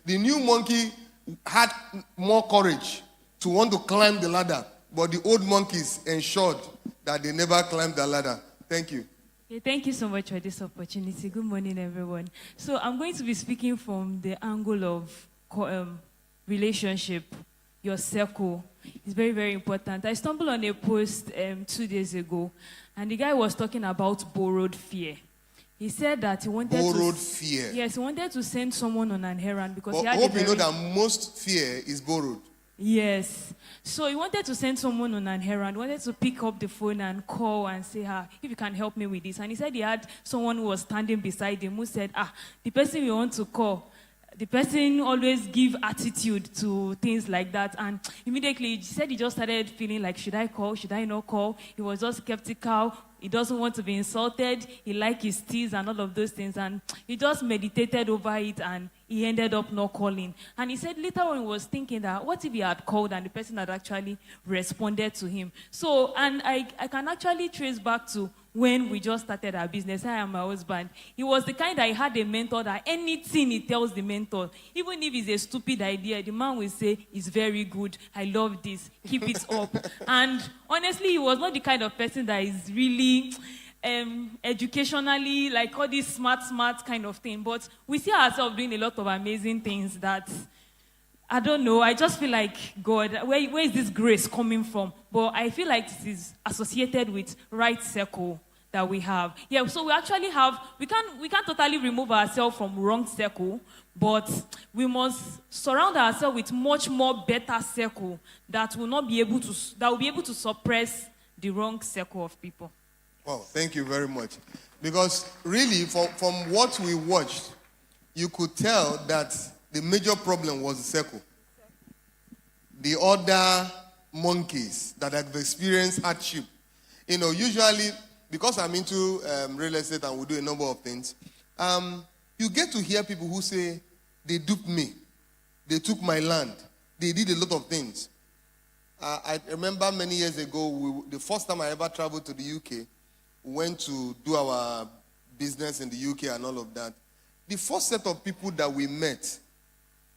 The new monkey had more courage to want to climb the ladder, but the old monkeys ensured that they never climbed the ladder. Thank you. Okay, thank you so much for this opportunity. Good morning, everyone. So I'm going to be speaking from the angle of relationship, your circle. It's very, very important. I stumbled on a post 2 days ago, and the guy was talking about borrowed fear. He said that he wanted borrowed fear. Yes, he wanted to send someone on an errand because he I had hope you know that most fear is borrowed. Yes. So he wanted to send someone on an errand, wanted to pick up the phone and call and say, if you can help me with this. And he said he had someone who was standing beside him who said, the person we want to call, the person always give attitude to things like that. And immediately he said he just started feeling like, should I call? Should I not call? He was just skeptical. He doesn't want to be insulted. He likes his teas and all of those things. And he just meditated over it and he ended up not calling. And he said later on he was thinking that what if he had called and the person had actually responded to him? So, and I can actually trace back to when we just started our business. I and my husband. He was the kind that he had a mentor that anything he tells the mentor, even if it's a stupid idea, the man will say, it's very good. I love this. Keep it up. And honestly, he was not the kind of person that is really educationally, like all this smart kind of thing. But we see ourselves doing a lot of amazing things that, I don't know, I just feel like, God, where is this grace coming from? But I feel like this is associated with right circle that we have. Yeah, so we actually have, we can't totally remove ourselves from wrong circle, but we must surround ourselves with much more better circle that will be able to suppress the wrong circle of people. Wow, thank you very much. Because really, from what we watched, you could tell that the major problem was the circle. The other monkeys that have experienced hardship. Usually, because I'm into real estate and we do a number of things, you get to hear people who say, they duped me. They took my land. They did a lot of things. I remember many years ago, the first time I ever traveled to the UK, we went to do our business in the UK and all of that. The first set of people that we met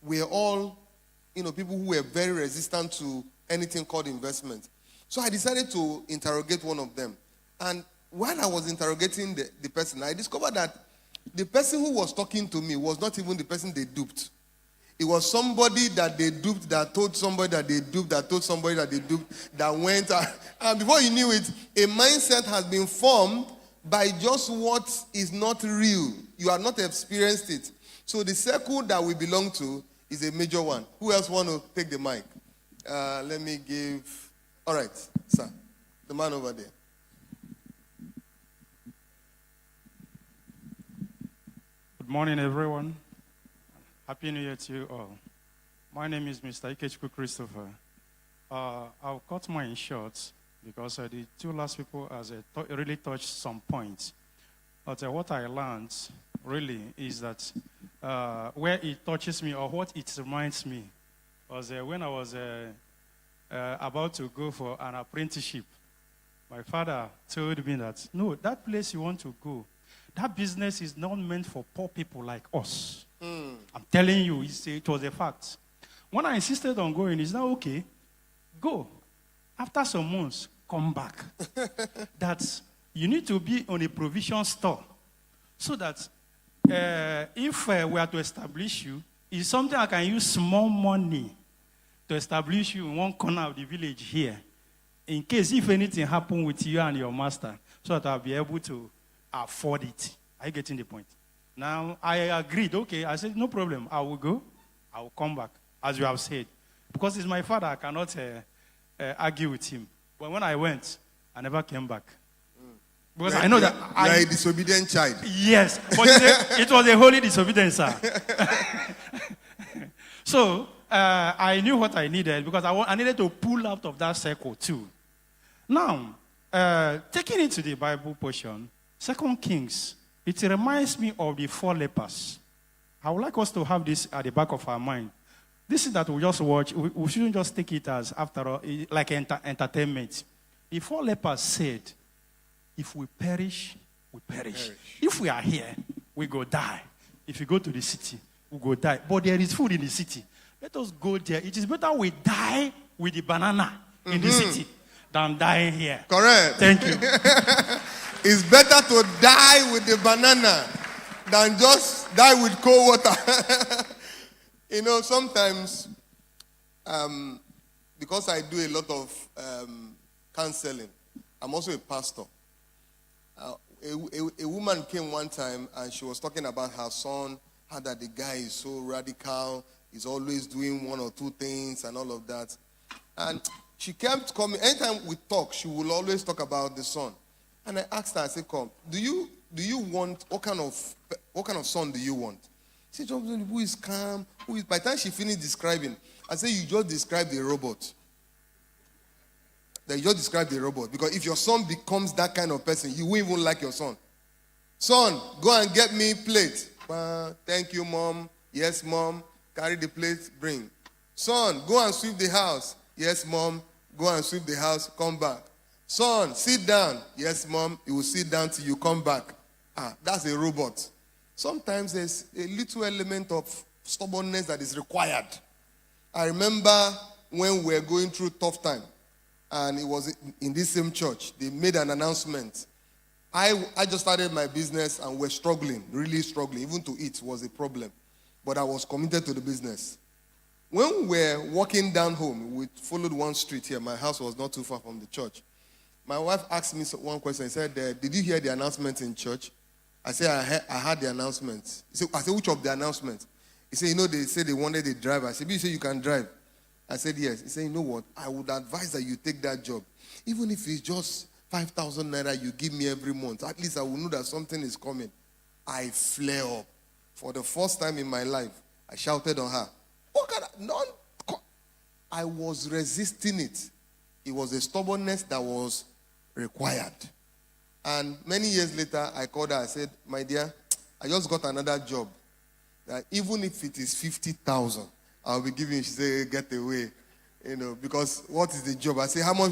were all, people who were very resistant to anything called investment. So I decided to interrogate one of them. And while I was interrogating the person, I discovered that the person who was talking to me was not even the person they duped. It was somebody that they duped, that told somebody that they duped, that told somebody that they duped, that went. And before you knew it, a mindset has been formed by just what is not real. You have not experienced it. So the circle that we belong to is a major one. Who else want to take the mic? Let me give. All right, sir. The man over there. Good morning, everyone. Happy New Year to you all. My name is Mr. Ikotun Christopher. I'll cut mine short because the two last people has really touched some points. But what I learned really is that where it touches me or what it reminds me was when I was about to go for an apprenticeship. My father told me that, no, that place you want to go, that business is not meant for poor people like us. I'm telling you, it was a fact. When I insisted on going, it's not okay. Go. After some months, come back. That you need to be on a provision store so that if we are to establish you, it's something I can use small money to establish you in one corner of the village here. In case if anything happened with you and your master, so that I'll be able to afford it. Are you getting the point? Now, I agreed. Okay, I said, no problem. I will go. I will come back, as you have said. Because he's my father, I cannot argue with him. But when I went, I never came back. Because I know that you are a disobedient child. Yes, but it was a holy disobedience, sir. So, I knew what I needed because I needed to pull out of that circle too. Now, taking it to the Bible portion, 2 Kings, it reminds me of the 4 lepers. I would like us to have this at the back of our mind. This is that we just watch. We shouldn't just take it as, after all, like entertainment. The 4 lepers said, if we perish, we perish. If we are here, we go die. If you go to the city, we go die. But there is food in the city. Let us go there. It is better we die with the banana in the city than dying here. Correct. Thank you. It's better to die with the banana than just die with cold water. You know, sometimes, because I do a lot of counseling, I'm also a pastor. A woman came one time and she was talking about her son, how that the guy is so radical, he's always doing one or two things and all of that. And she kept coming. Anytime we talk, she will always talk about the son. And I asked her, I said, come, do you want, what kind of son do you want? She said, who is calm, by the time she finished describing, I said, you just described a robot. That you just described a robot. Because if your son becomes that kind of person, you won't even like your son. Son, go and get me plate. Thank you, mom. Yes, mom. Carry the plate, bring. Son, go and sweep the house. Yes, mom. Go and sweep the house, come back. Son, sit down. Yes, mom. You will sit down till you come back. That's a robot. Sometimes there's a little element of stubbornness that is required. I remember when we were going through tough time, and it was in this same church. They made an announcement. I just started my business and we're struggling, really struggling. Even to eat was a problem. But I was committed to the business. When we were walking down home, we followed one street here. My house was not too far from the church. My wife asked me one question. She said, did you hear the announcement in church? I said, I heard the announcement. I said, which of the announcements? He said, they said they wanted a driver. I said, you say you can drive. I said, yes. He said, you know what? I would advise that you take that job. Even if it's just 5,000 naira you give me every month, at least I will know that something is coming. I flare up. For the first time in my life, I shouted on her. What kind of I was resisting it. It was a stubbornness that was required. And many years later, I called her. I said, my dear, I just got another job. That even if it is 50,000, I'll be giving you. She said, get away. You know, because what is the job? I said, how much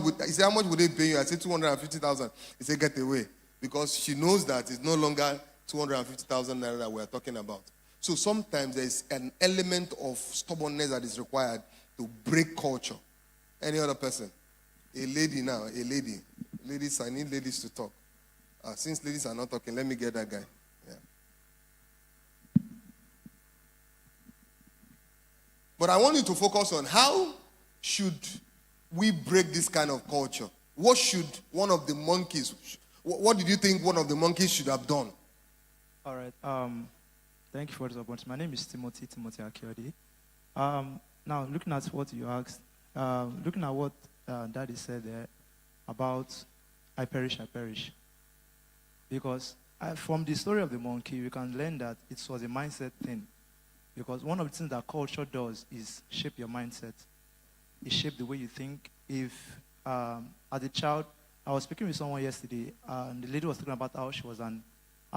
would they pay you? I said, 250,000. He said, get away. Because she knows that it's no longer 250,000 naira that we're talking about. So sometimes there's an element of stubbornness that is required to break culture. Any other person? A lady now, a lady. Ladies, I need ladies to talk. Since ladies are not talking, let me get that guy. Yeah. But I want you to focus on how should we break this kind of culture? What should one of the monkeys, what did you think one of the monkeys should have done? All right. Thank you for this opportunity. My name is Timothy Akiode. Now, looking at what you asked, looking at what Daddy said there about I perish. Because from the story of the monkey, we can learn that it was a mindset thing. Because one of the things that culture does is shape your mindset. It shapes the way you think. If, as a child, I was speaking with someone yesterday, and the lady was talking about how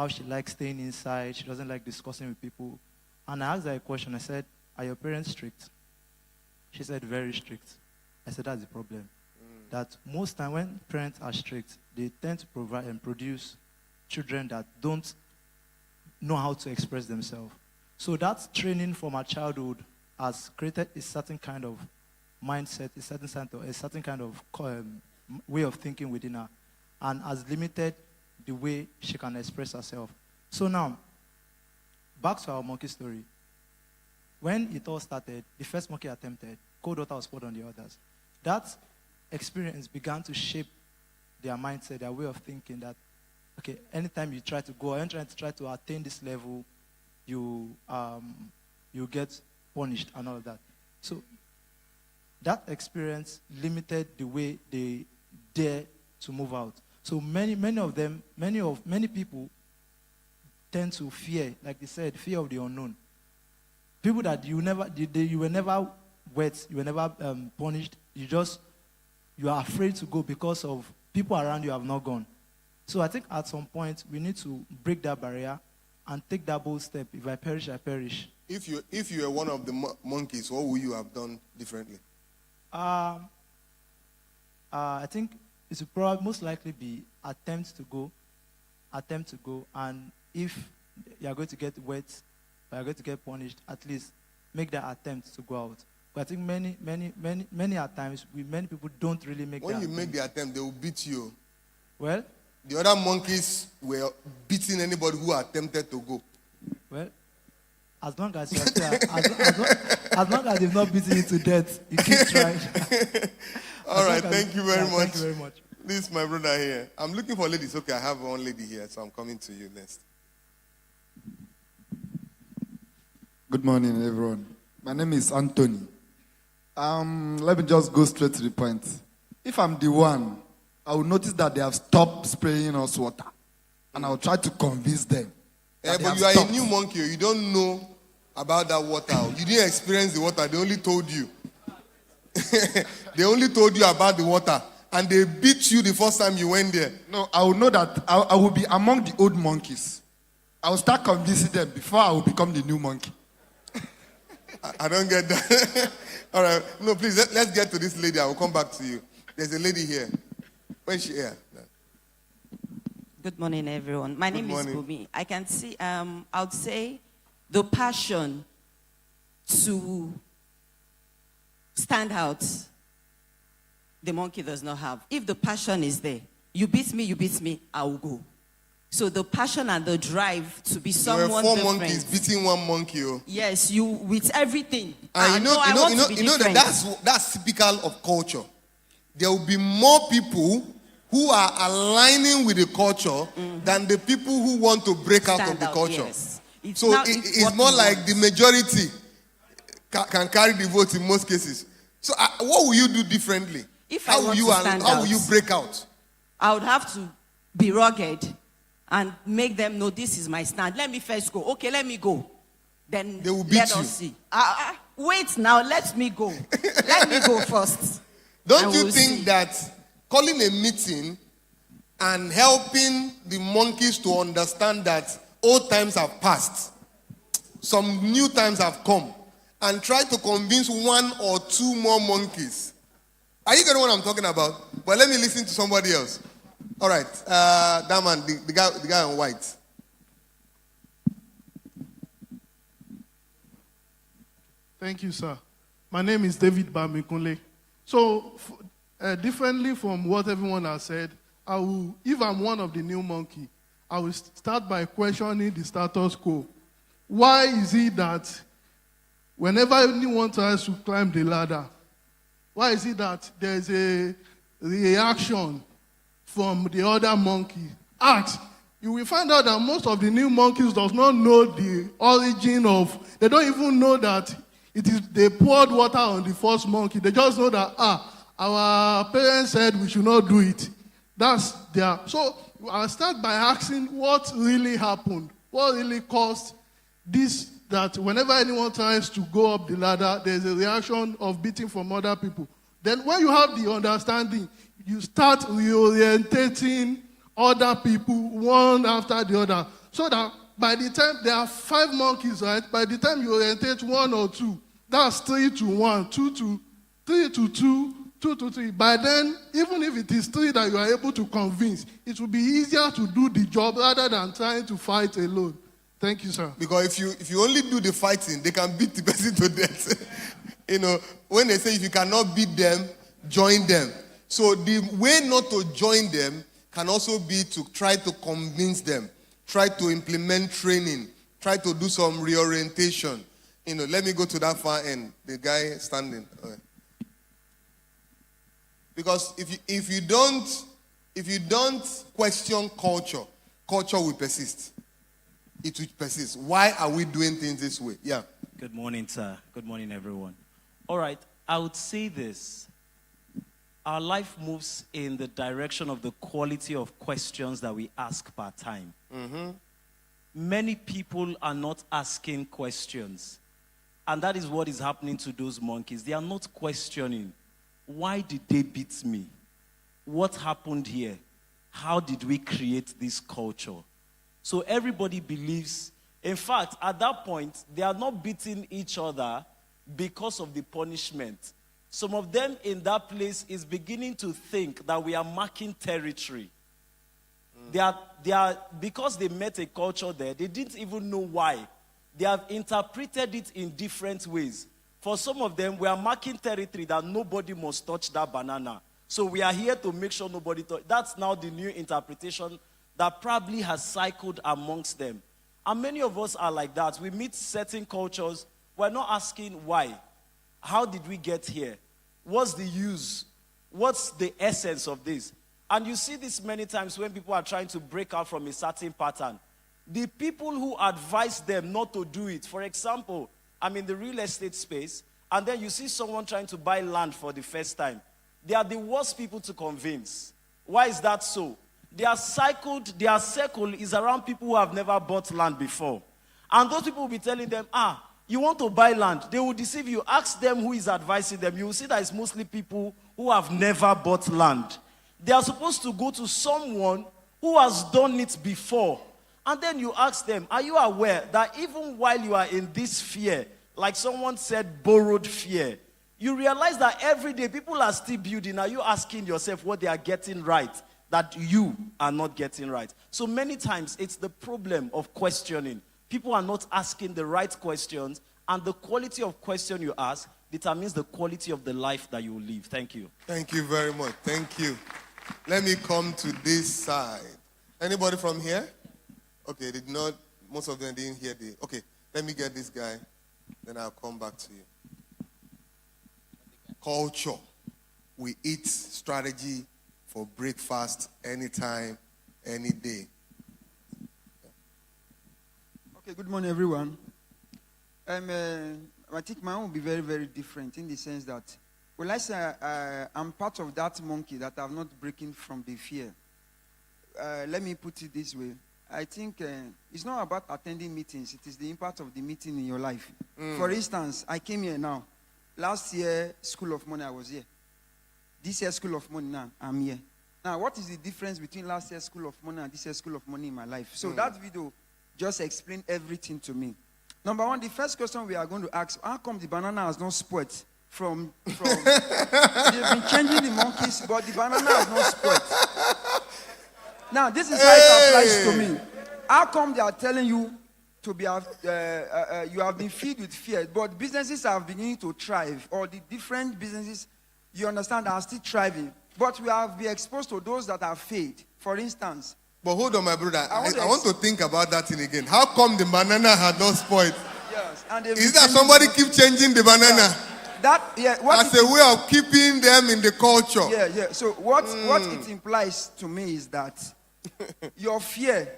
she likes staying inside. She doesn't like discussing with people. And I asked her a question. I said, are your parents strict? She said, very strict. I said, that's the problem. That most time when parents are strict, they tend to provide and produce children that don't know how to express themselves. So that training from our childhood has created a certain kind of mindset, a certain kind of way of thinking within her, and has limited the way she can express herself. So now, back to our monkey story. When it all started, the first monkey attempted, cold water was poured on the others. That experience began to shape their mindset, their way of thinking that, okay, anytime you try to go, anytime you try to attain this level, you get punished and all of that. So that experience limited the way they dare to move out. So many people tend to fear, like they said, fear of the unknown. People that you were never wet, you were never punished. You are afraid to go because of people around you have not gone. So I think at some point we need to break that barrier and take that bold step. If I perish, I perish. If you were one of the monkeys, what would you have done differently? I think it would probably most likely be attempt to go, and if you are going to get wet, but you're going to get punished, at least make that attempt to go out. But I think many at times, many people don't really make that When you attempt. make the attempt, they will beat you. Well, The other monkeys were beating anybody who attempted to go. well, as long as you're still, as long as you've not beaten you to death, you keep trying. All right, thank you very much. Thank you very much. This is my brother here. I'm looking for ladies. Okay, I have one lady here, so I'm coming to you next. Good morning, everyone. My name is Anthony. Let me just go straight to the point. If I'm the one, I will notice that they have stopped spraying us water. And I will try to convince them. Yeah, that they but have you are stopped. a new monkey. You don't know about that water. You didn't experience the water. They only told you. They only told you about the water. And they beat you the first time you went there. No, I will know that I will be among the old monkeys. I will start convincing them before I will become the new monkey. I don't get that. All right. No, please, let's get to this lady. I will come back to you. There's a lady here. Where is she here? Good morning, everyone. My name morning. is Bumi. I can see, I would say, the passion to stand out, the monkey does not have. If the passion is there, you beat me, I will go. So the passion and the drive to be There were someone 4 different. monkeys beating one monkey. Oh. Yes, you with everything. And I want to be different. that's typical of culture. There will be more people who are aligning with the culture than the people who want to break out of Stand the out, culture. yes. So it's what more we like want. the majority can carry the vote in most cases. So what will you do differently? If I How will want you to stand how will you out, break out? I would have to be rugged and make them know this is my stand. Let me first go. Okay, let me go. Then They will beat let you. us see. Wait now, let me go. Let me go first. Don't And you we'll think see. that calling a meeting and helping the monkeys to understand that old times have passed, some new times have come, and try to convince 1 or 2 more monkeys? Are you getting what I'm talking about? But let me listen to somebody else. All right, that man, the guy in white. Thank you, sir. My name is David Bamikunle. So, differently from what everyone has said, if I'm one of the new monkey, I will start by questioning the status quo. Why is it that whenever anyone tries to climb the ladder, why is it that there's a reaction from the other monkey? Ask. You will find out that most of the new monkeys does not know the origin of, they don't even know that they poured water on the first monkey. They just know that, our parents said we should not do it. That's their, so I'll start by asking what really happened. What really caused this, that whenever anyone tries to go up the ladder, there's a reaction of beating from other people. Then when you have the understanding, you start reorientating other people one after the other. So that by the time there are 5 monkeys, right? By the time you orientate 1 or 2, that's 3 to 1, 2 to 3 to 2, 2 to 3. By then, even if it is 3 that you are able to convince, it will be easier to do the job rather than trying to fight alone. Thank you, sir. Because if you only do the fighting, they can beat the person to death. When they say if you cannot beat them, join them. So the way not to join them can also be to try to convince them, try to implement training, try to do some reorientation. Let me go to that far end. The guy standing. Okay. Because if you don't question culture, culture will persist. It will persist. Why are we doing things this way? Yeah. Good morning, sir. Good morning, everyone. All right, I would say this. Our life moves in the direction of the quality of questions that we ask per time. Mm-hmm. Many people are not asking questions. And that is what is happening to those monkeys. They are not questioning. Why did they beat me? What happened here? How did we create this culture? So everybody believes, in fact, at that point, they are not beating each other because of the punishment. Some of them in that place is beginning to think that we are marking territory. They are because they met a culture there, they didn't even know why They have interpreted it in different ways. For some of them, we are marking territory that nobody must touch that banana. So we are here to make sure nobody touch. That's now the new interpretation that probably has cycled amongst them. And many of us are like that. We meet certain cultures. We're not asking why. How did we get here? What's the use? What's the essence of this? And you see this many times when people are trying to break out from a certain pattern. The people who advise them not to do it, for example, I'm in the real estate space, and then you see someone trying to buy land for the first time. They are the worst people to convince. Why is that so? Their circle is around people who have never bought land before. And those people will be telling them, you want to buy land. They will deceive you. Ask them who is advising them. You will see that it's mostly people who have never bought land. They are supposed to go to someone who has done it before. And then you ask them, are you aware that even while you are in this fear, like someone said, borrowed fear, you realize that every day people are still building. Are you asking yourself what they are getting right that you are not getting right? So many times it's the problem of questioning. People are not asking the right questions, and the quality of question you ask determines the quality of the life that you will live. Thank you. Thank you very much. Thank you. Let me come to this side. Anybody from here? Okay, most of them didn't hear okay, let me get this guy, then I'll come back to you. Culture. We eat strategy for breakfast anytime, any day. Okay, good morning, everyone. I think mine will be very, very different in the sense that, well, I say I'm part of that monkey that I'm not breaking from the fear. Let me put it this way. I think it's not about attending meetings. It is the impact of the meeting in your life. For instance, I came here now. Last year, School of Money, I was here. This year, School of Money, now, I'm here. Now, what is the difference between last year's School of Money and this year's School of Money in my life? So that video just explained everything to me. Number one, the first question we are going to ask, how come the banana has not spoiled from they've been changing the monkeys, but the banana has not spoiled. Now, this is how it applies to me. How come they are telling you to be, you have been filled with fear, but businesses are beginning to thrive, or the different businesses, you understand, are still thriving. But we have been exposed to those that have failed. For instance. But hold on, my brother. I want to think about that thing again. How come the banana had not spoiled? Yes. And is that somebody keep changing the banana? Yeah. As a way of keeping them in the culture. Yeah. So what it implies to me is that your fear,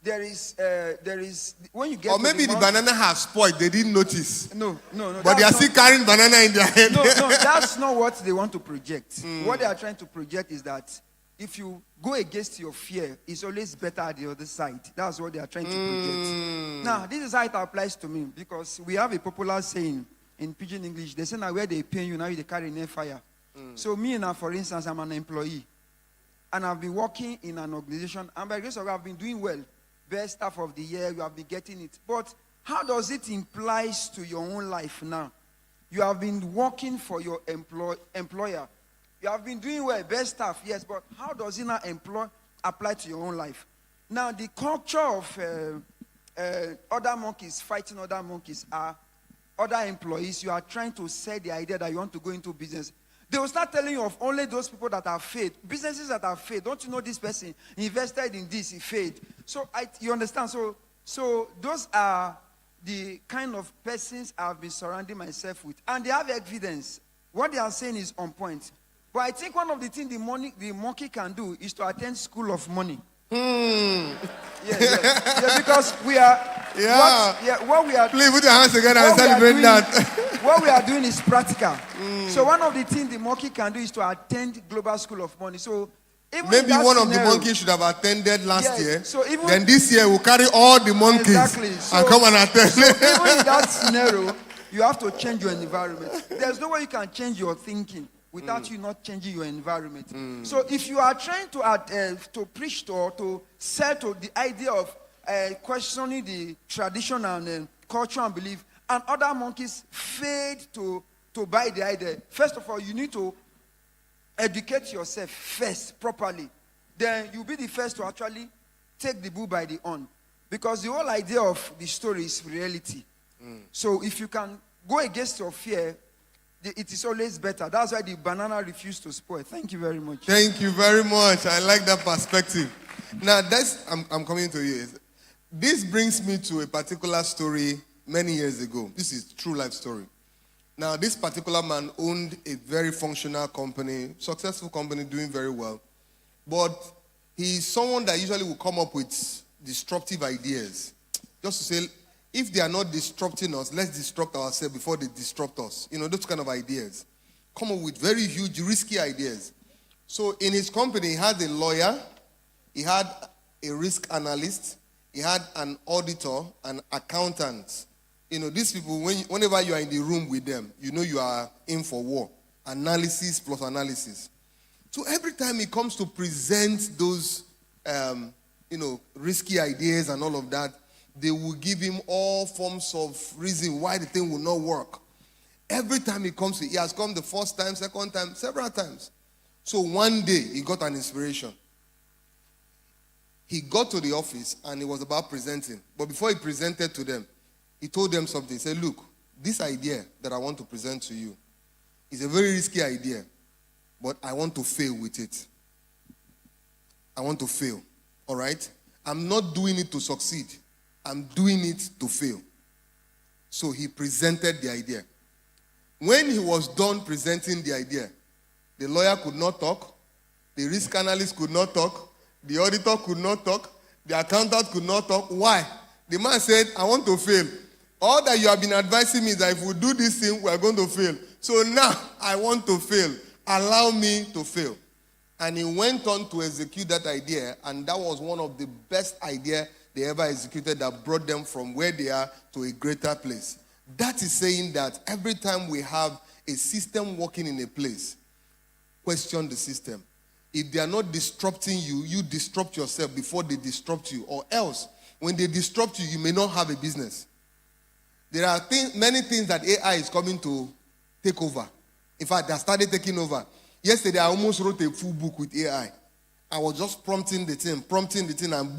there is when you get. Or maybe the banana has spoiled. They didn't notice. No. But they are still carrying banana in their head. No, that's not what they want to project. What they are trying to project is that if you go against your fear, it's always better at the other side. That's what they are trying to project. Now, this is how it applies to me, because we have a popular saying in Pidgin English. They say, now where they pay you, now they carry near fire. So me now, for instance, I'm an employee. And I've been working in an organization. And by grace of God, I've been doing well. Best staff of the year, you have been getting it. But how does it imply to your own life now? You have been working for your employer. You have been doing well, best staff, yes, but how does it now apply to your own life? Now, the culture of other monkeys fighting other monkeys are other employees. You are trying to sell the idea that you want to go into business. They will start telling you of only those people that have failed. Businesses that have failed. Don't you know this person invested in this, he failed. So, you understand? So those are the kind of persons I've been surrounding myself with. And they have evidence. What they are saying is on point. But I think one of the things the monkey can do is to attend School of Money. Yeah, because we are. What we are. Please put your hands together and celebrate that. What we are doing is practical. So one of the things the monkey can do is to attend Global School of Money. So even maybe one of the monkeys should have attended last year. So even, then this year we'll carry all the monkeys and come and attend. So even in that scenario, you have to change your environment. There's no way you can change your thinking without you not changing your environment. So if you are trying to preach or to sell to the idea of questioning the tradition and culture and belief, and other monkeys failed to buy the idea, first of all, you need to educate yourself first properly. Then you'll be the first to actually take the bull by the horn. Because the whole idea of the story is reality. So if you can go against your fear, it is always better. That's why the banana refused to spoil. Thank you very much. Thank you very much. I like that perspective. Now, I'm coming to you. This brings me to a particular story many years ago. This is a true life story. Now, this particular man owned a very functional company, successful company, doing very well. But he's someone that usually will come up with disruptive ideas. Just to say, if they are not disrupting us, let's disrupt ourselves before they disrupt us. Those kind of ideas. Come up with very huge, risky ideas. So in his company, he had a lawyer, he had a risk analyst, he had an auditor, an accountant. These people, whenever you are in the room with them, you are in for war. Analysis plus analysis. So every time he comes to present those, risky ideas and all of that, they will give him all forms of reason why the thing will not work. Every time he comes, he has come the first time, second time, several times. So one day, he got an inspiration. He got to the office and he was about presenting. But before he presented to them, he told them something. He said, look, this idea that I want to present to you is a very risky idea, but I want to fail with it. I want to fail, all right? I'm not doing it to succeed. I'm doing it to fail. So he presented the idea. When he was done presenting the idea, the lawyer could not talk, the risk analyst could not talk, the auditor could not talk, the accountant could not talk. Why? The man said, I want to fail. All that you have been advising me is that if we do this thing, we are going to fail. So now I want to fail. Allow me to fail. And he went on to execute that idea, and that was one of the best ideas they ever executed that brought them from where they are to a greater place. That is saying that every time we have a system working in a place, question the system. If they are not disrupting you, you disrupt yourself before they disrupt you. Or else, when they disrupt you, you may not have a business. There are many things that AI is coming to take over. In fact, they started taking over. Yesterday, I almost wrote a full book with AI. I was just prompting the thing, and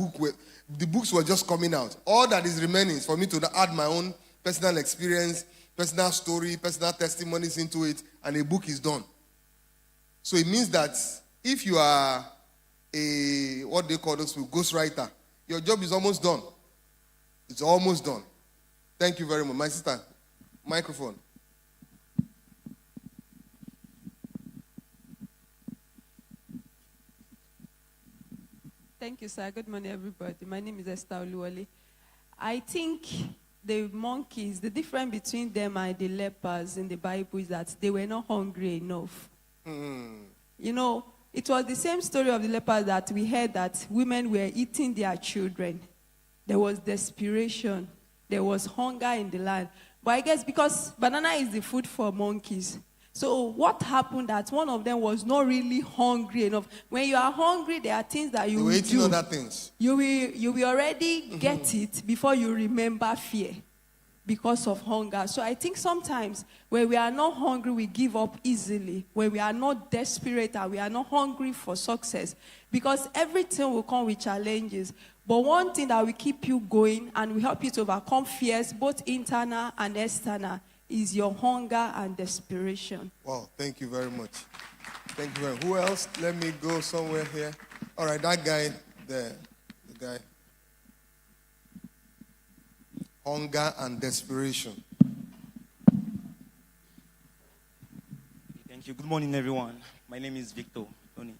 the books were just coming out. All that is remaining is for me to add my own personal experience, personal story, personal testimonies into it, and a book is done. So it means that if you are what they call those people, ghostwriter, your job is almost done. It's almost done. Thank you very much. My sister, microphone. Thank you, sir. Good morning, everybody. My name is Esther Oluwole. I think the monkeys, the difference between them and the lepers in the Bible is that they were not hungry enough. It was the same story of the lepers that we heard that women were eating their children. There was desperation. There was hunger in the land. But I guess because banana is the food for monkeys, so what happened that one of them was not really hungry enough. When you are hungry, there are things that you will do. Other things. You will already get it before you remember fear because of hunger. So I think sometimes when we are not hungry, we give up easily. When we are not desperate and we are not hungry for success, because everything will come with challenges. But one thing that will keep you going and will help you to overcome fears, both internal and external, is your hunger and desperation. Wow, thank you very much. Thank you very much. Who else? Let me go somewhere here. All right, that guy there. The guy. Hunger and desperation. Thank you. Good morning, everyone. My name is Victor Tony.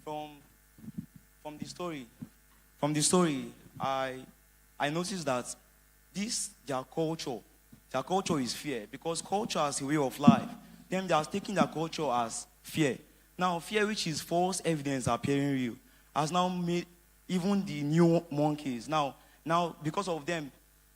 From the story, I noticed that their culture is fear, because culture is a way of life. Then they are taking their culture as fear. Now, fear, which is false evidence appearing real, has now made even the new monkeys. Now, because of them,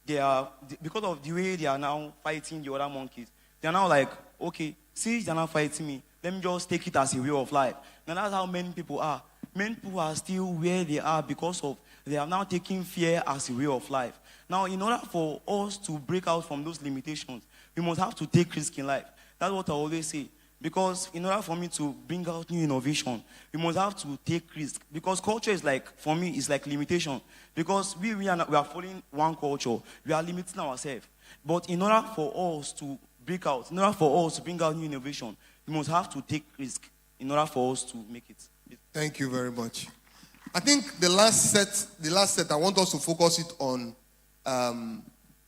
because of the way they are now fighting the other monkeys, they are now like, okay, since they are not fighting me, let me just take it as a way of life. Now, that's how many people are. Many people are still where they are because of they are now taking fear as a way of life. Now, in order for us to break out from those limitations, we must have to take risk in life. That's what I always say. Because in order for me to bring out new innovation, we must have to take risk. Because culture is like, for me, it's like limitation. Because we are following one culture, we are limiting ourselves. But in order for us to break out, in order for us to bring out new innovation, we must have to take risk in order for us to make it. Thank you very much. I think the last set, I want us to focus it on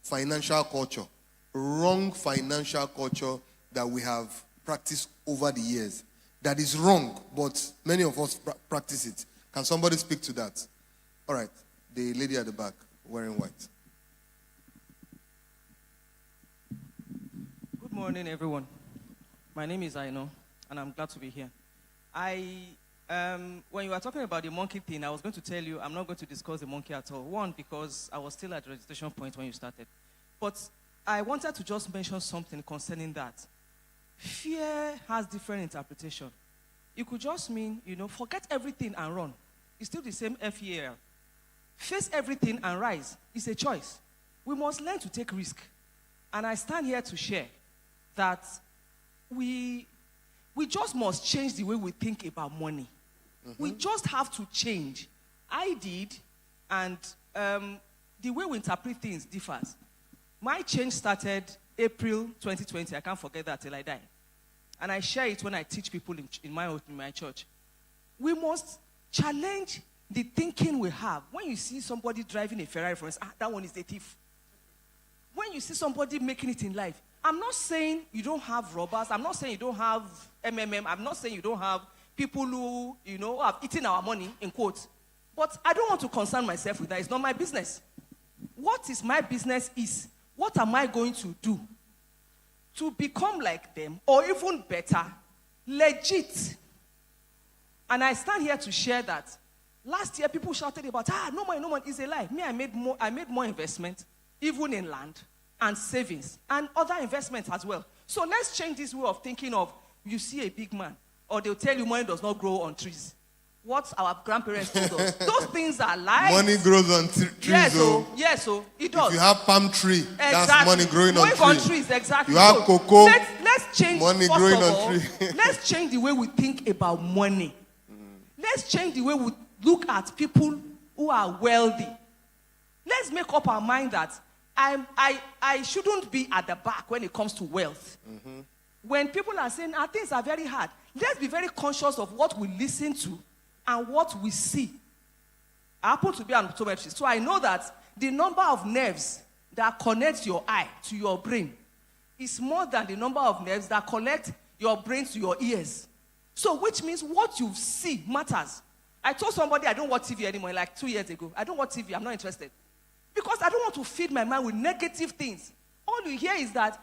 financial culture. Wrong financial culture that we have practiced over the years. That is wrong, but many of us practice it. Can somebody speak to that? All right. The lady at the back wearing white. Good morning, everyone. My name is Aino, and I'm glad to be here. When you were talking about the monkey thing, I was going to tell you I'm not going to discuss the monkey at all. One, because I was still at the registration point when you started. But I wanted to just mention something concerning that. Fear has different interpretation. It could just mean, forget everything and run. It's still the same FEAR. Face everything and rise. It's a choice. We must learn to take risk. And I stand here to share that we just must change the way we think about money. Mm-hmm. We just have to change. I did, and the way we interpret things differs. My change started April 2020. I can't forget that till I die. And I share it when I teach people in my church. We must challenge the thinking we have. When you see somebody driving a Ferrari, for instance, that one is a thief. When you see somebody making it in life, I'm not saying you don't have robbers. I'm not saying you don't have MMM. I'm not saying you don't have people who, have eaten our money, in quotes. But I don't want to concern myself with that. It's not my business. What is my business is, what am I going to do to become like them, or even better, legit? And I stand here to share that. Last year, people shouted about, no money, it's a lie. Me, I made more investment, even in land and savings, and other investments as well. So let's change this way of thinking of, you see a big man, or they'll tell you money does not grow on trees. What our grandparents told us. Those things are lies. Money grows on trees. Yes, so it does. If you have palm tree, exactly. That's money growing on trees. Exactly. You have cocoa, let's change, money growing on tree. Let's change the way we think about money. Let's change the way we look at people who are wealthy. Let's make up our mind that I shouldn't be at the back when it comes to wealth. Mm-hmm. When people are saying things are very hard, let's be very conscious of what we listen to and what we see. I happen to be an optometrist, so I know that the number of nerves that connect your eye to your brain is more than the number of nerves that connect your brain to your ears. So which means what you see matters. I told somebody I don't watch TV anymore, like 2 years ago. I don't watch TV, I'm not interested. Because I don't want to feed my mind with negative things. All you hear is that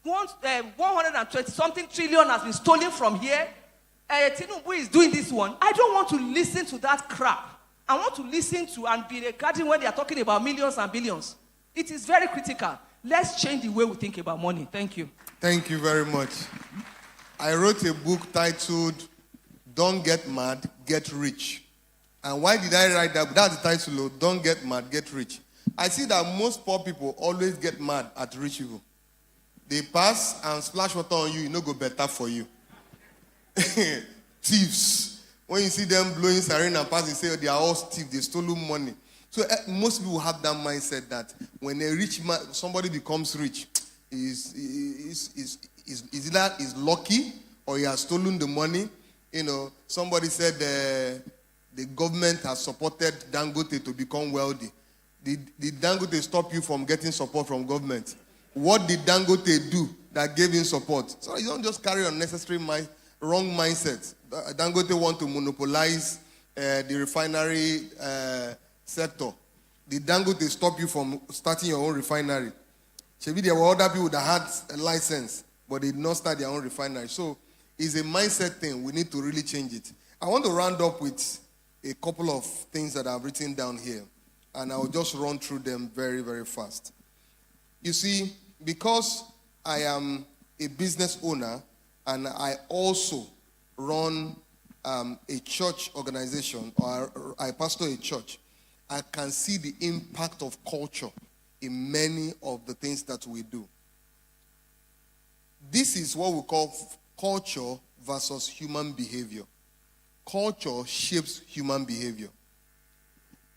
120-something trillion has been stolen from here. Tinubu is doing this one. I don't want to listen to that crap. I want to listen to and be regarding when they are talking about millions and billions. It is very critical. Let's change the way we think about money. Thank you. Thank you very much. I wrote a book titled, Don't Get Mad, Get Rich. And why did I write that? That's the title, Don't Get Mad, Get Rich. I see that most poor people always get mad at rich people. They pass and splash water on you, no go better for you. Thieves. When you see them blowing siren and passing, say they are all thieves, they stole money. So most people have that mindset that when a rich man, somebody becomes rich, is either is lucky or he has stolen the money. Somebody said the government has supported Dangote to become wealthy. Did Dangote stop you from getting support from government? What did Dangote do that gave him support? So you don't just carry unnecessary wrong mindset. Dangote want to monopolize the refinery sector. Did Dangote stop you from starting your own refinery? Maybe there were other people that had a license, but they did not start their own refinery. So it's a mindset thing. We need to really change it. I want to round up with a couple of things that I've written down here. And I'll just run through them very, very fast. You see, because I am a business owner and I also run a church organization, or I pastor a church, I can see the impact of culture in many of the things that we do. This is what we call culture versus human behavior. Culture shapes human behavior.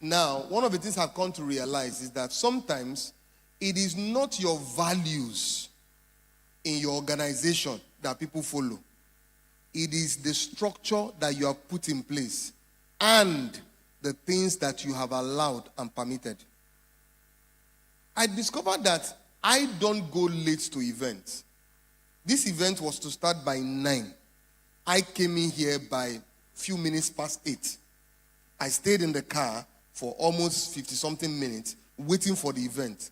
Now, one of the things I've come to realize is that sometimes it is not your values in your organization that people follow. It is the structure that you have put in place and the things that you have allowed and permitted. I discovered that I don't go late to events. This event was to start by 9. I came in here by few minutes past 8. I stayed in the car for almost 50-something minutes waiting for the event.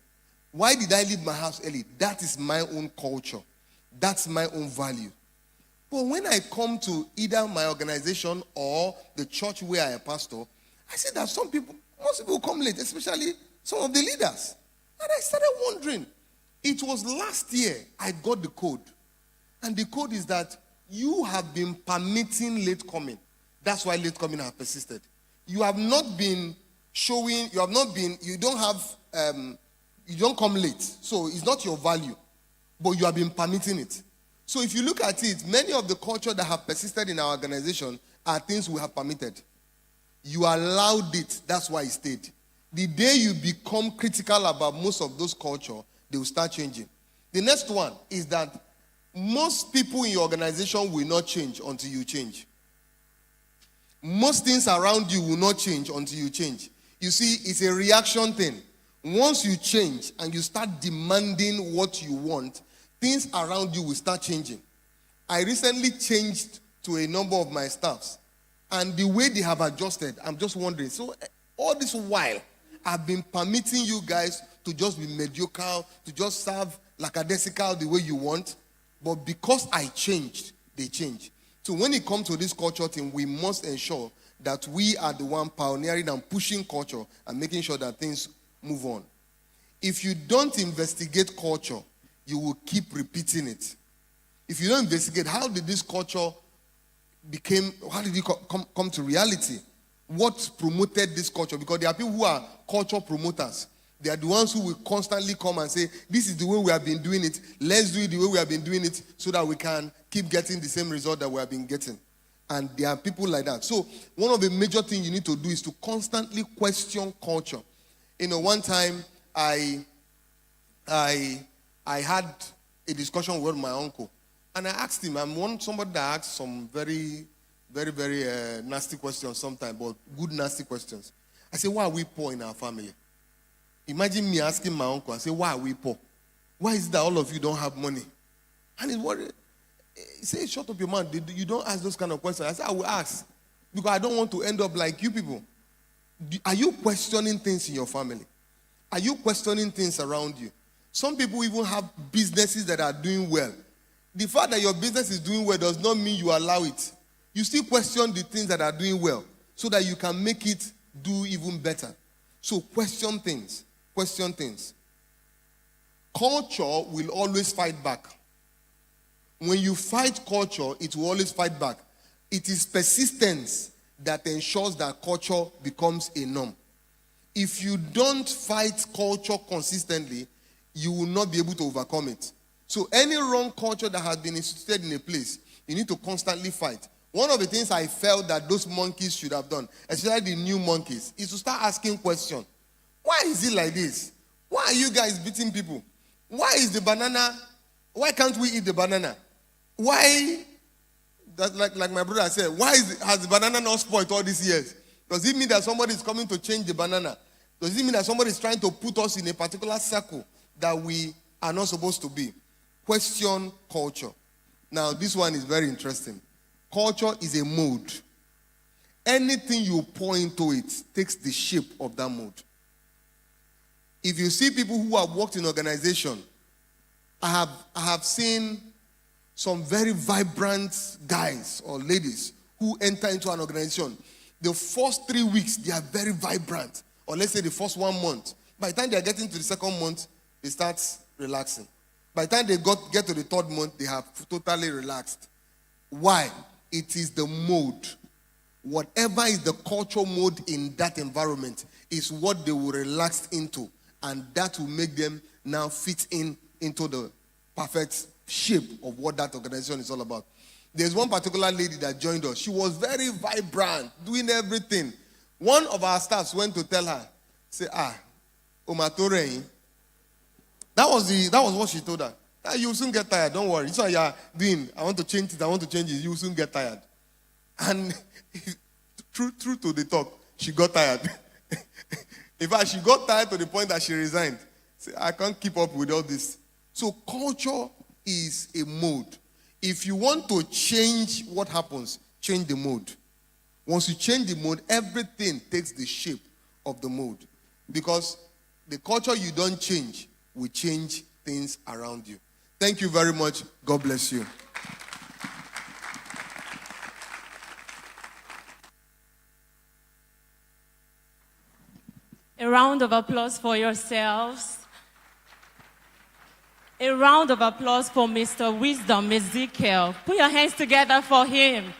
Why did I leave my house early? That is my own culture. That's my own value. But when I come to either my organization or the church where I am pastor, I see that most people come late, especially some of the leaders. And I started wondering. It was last year I got the code. And the code is that you have been permitting late coming. That's why late coming have persisted. You have not been showing, you don't come late. So it's not your value. But you have been permitting it. So if you look at it, many of the culture that have persisted in our organization are things we have permitted. You allowed it, that's why it stayed. The day you become critical about most of those culture, they will start changing. The next one is that most people in your organization will not change until you change. Most things around you will not change until you change. You see, it's a reaction thing. Once you change and you start demanding what you want, things around you will start changing. I recently changed to a number of my staffs, and the way they have adjusted, I'm just wondering. So all this while, I've been permitting you guys to just be mediocre, to just serve lackadaisical the way you want. But because I changed, they changed. So when it comes to this culture thing, we must ensure that we are the one pioneering and pushing culture and making sure that things move on. If you don't investigate culture, you will keep repeating it. If you don't investigate, how did this culture how did it come to reality? What promoted this culture? Because there are people who are culture promoters. They are the ones who will constantly come and say, this is the way we have been doing it. Let's do it the way we have been doing it so that we can keep getting the same result that we have been getting. And there are people like that. So one of the major things you need to do is to constantly question culture. One time I had a discussion with my uncle. And I asked him, somebody that asks some very, very, very nasty questions sometimes, but good nasty questions. I said, why are we poor in our family? Imagine me asking my uncle, I say, why are we poor? Why is it that all of you don't have money? And he's worried. He said, shut up your mouth. You don't ask those kind of questions. I said, I will ask. Because I don't want to end up like you people. Are you questioning things in your family? Are you questioning things around you? Some people even have businesses that are doing well. The fact that your business is doing well does not mean you allow it. You still question the things that are doing well so that you can make it do even better. So question things. Question things. Culture will always fight back. When you fight culture, it will always fight back. It is persistence that ensures that culture becomes a norm. If you don't fight culture consistently, you will not be able to overcome it. So any wrong culture that has been instituted in a place, you need to constantly fight. One of the things I felt that those monkeys should have done, especially the new monkeys, is to start asking questions. Why is it like this? Why are you guys beating people? Why can't we eat the banana? Why, like my brother said, has the banana not spoiled all these years? Does it mean that somebody is coming to change the banana? Does it mean that somebody is trying to put us in a particular circle that we are not supposed to be? Question culture. Now, this one is very interesting. Culture is a mode. Anything you pour into it takes the shape of that mode. If you see people who have worked in organization, I have seen some very vibrant guys or ladies who enter into an organization. The first 3 weeks, they are very vibrant. Or let's say the first 1 month. By the time they are getting to the second month, they start relaxing. By the time they get to the third month, they have totally relaxed. Why? It is the mode. Whatever is the cultural mode in that environment is what they will relax into. And that will make them now fit into the perfect shape of what that organization is all about. There's one particular lady that joined us. She was very vibrant, doing everything. One of our staffs went to tell her, say, Omatore. That was what she told her. You will soon get tired, don't worry. This is what you are doing. I want to change it, you will soon get tired. And true to the talk, she got tired. In fact, she got tired to the point that she resigned. Say, I can't keep up with all this. So culture is a mode. If you want to change what happens, change the mode. Once you change the mode, everything takes the shape of the mode. Because the culture you don't change will change things around you. Thank you very much. God bless you. A round of applause for yourselves. A round of applause for Mr. Wisdom Ezekiel. Put your hands together for him.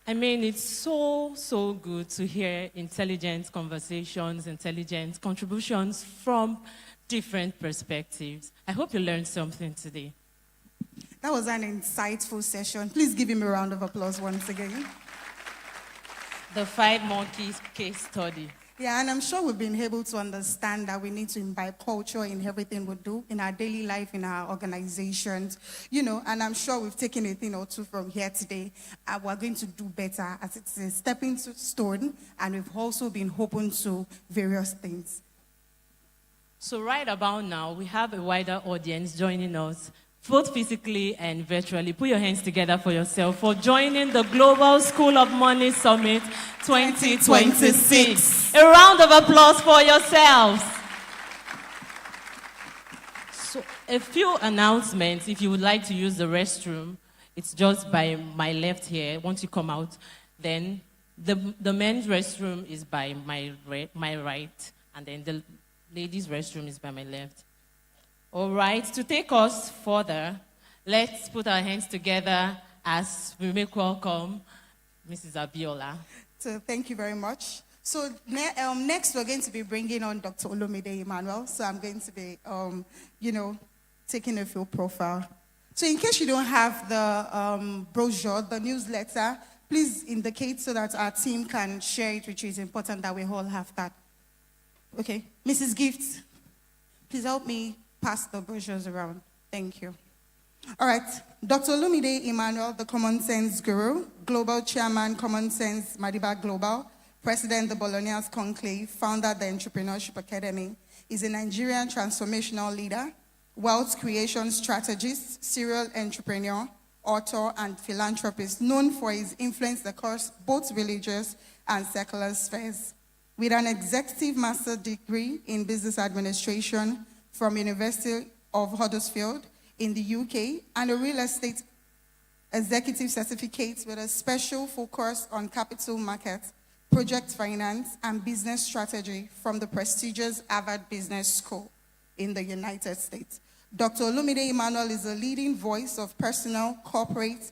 I mean, it's so good to hear intelligent conversations, intelligent contributions from different perspectives. I hope you learned something today. That was an insightful session. Please give him a round of applause once again. The 5 monkeys case study. Yeah, and I'm sure we've been able to understand that we need to imbibe culture in everything we do, in our daily life, in our organizations, and I'm sure we've taken a thing or two from here today, and we're going to do better as it's a stepping stone, and we've also been open to various things. So right about now, we have a wider audience joining us, both physically and virtually. Put your hands together for yourself for joining the Global School of Money Summit 2026. A round of applause for yourselves. So a few announcements. If you would like to use the restroom, it's just by my left here. Once you come out, then the men's restroom is by my right, and then the ladies' restroom is by my left. All right, to take us further, let's put our hands together as we make welcome Mrs. Abiola. So thank you very much. So next we're going to be bringing on Dr. Olumide Emmanuel. So I'm going to be, taking a few profile. So in case you don't have the brochure, the newsletter, please indicate so that our team can share it, which is important that we all have that. Okay, Mrs. Gift, please help me pass the brochures around. Thank you. All right. Dr. Olumide Emmanuel, the Common Sense Guru, Global Chairman, Common Sense Madiba Global, President, the Bologna's Conclave, founder, the Entrepreneurship Academy, is a Nigerian transformational leader, wealth creation strategist, serial entrepreneur, author, and philanthropist, known for his influence across both religious and secular spheres. With an executive master's degree in business administration from University of Huddersfield in the UK, and a real estate executive certificate with a special focus on capital markets, project finance, and business strategy from the prestigious Harvard Business School in the United States. Dr. Olumide Emmanuel is a leading voice of personal, corporate,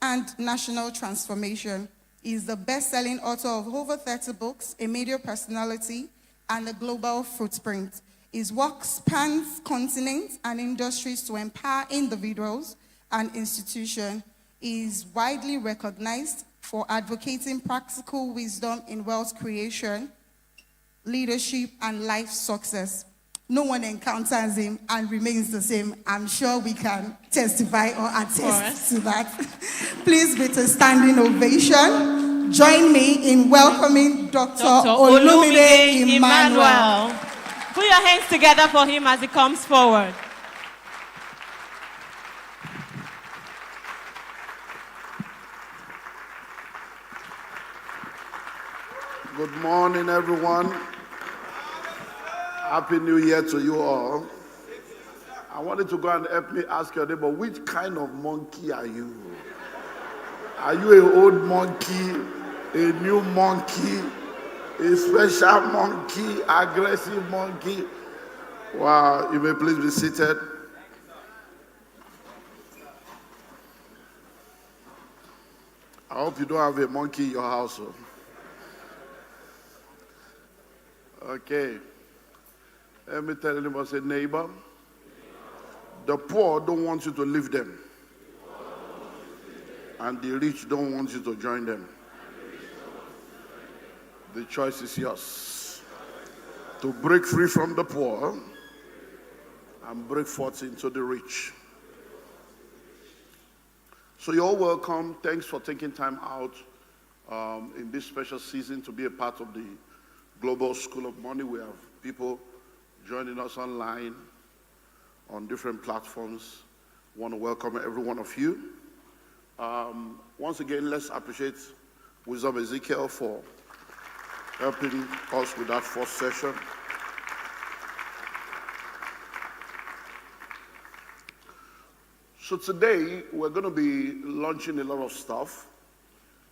and national transformation. He is the best-selling author of over 30 books, a media personality, and a global footprint. His work spans continents and industries to empower individuals and institutions. He is widely recognized for advocating practical wisdom in wealth creation, leadership, and life success. No one encounters him and remains the same. I'm sure we can testify or attest to that. Please, with a standing ovation, join me in welcoming Dr. Olumide Emmanuel. Put your hands together for him as he comes forward. Good morning, everyone. Happy New Year to you all. I wanted to go and help me ask your neighbor, which kind of monkey are you? Are you an old monkey, a new monkey, a special monkey, aggressive monkey? Wow, you may please be seated. I hope you don't have a monkey in your household. Okay. Let me tell anybody, say, neighbor, the poor don't want you to leave them. And the rich don't want you to join them. The choice is yours. To break free from the poor and break forth into the rich. So you're all welcome. Thanks for taking time out in this special season to be a part of the Global School of Money. We have people joining us online on different platforms. I want to welcome every one of you. Once again, let's appreciate Wisdom Ezekiel for helping us with that first session. So today, we're going to be launching a lot of stuff.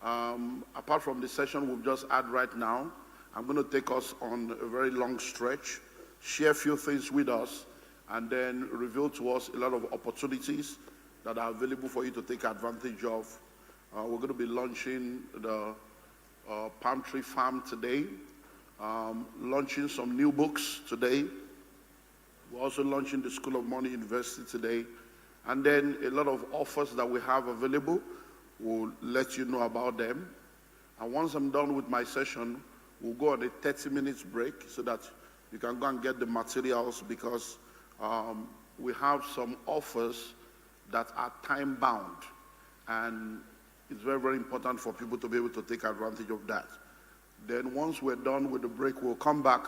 Apart from the session we've just had right now, I'm going to take us on a very long stretch, share a few things with us, and then reveal to us a lot of opportunities that are available for you to take advantage of. We're going to be launching the Palm Tree Farm today, launching some new books today. We're also launching the School of Money University today. And then a lot of offers that we have available, we'll let you know about them. And once I'm done with my session, we'll go on a 30 minutes break so that you can go and get the materials, because we have some offers that are time bound. And it's very, very important for people to be able to take advantage of that. Then once we're done with the break, we'll come back.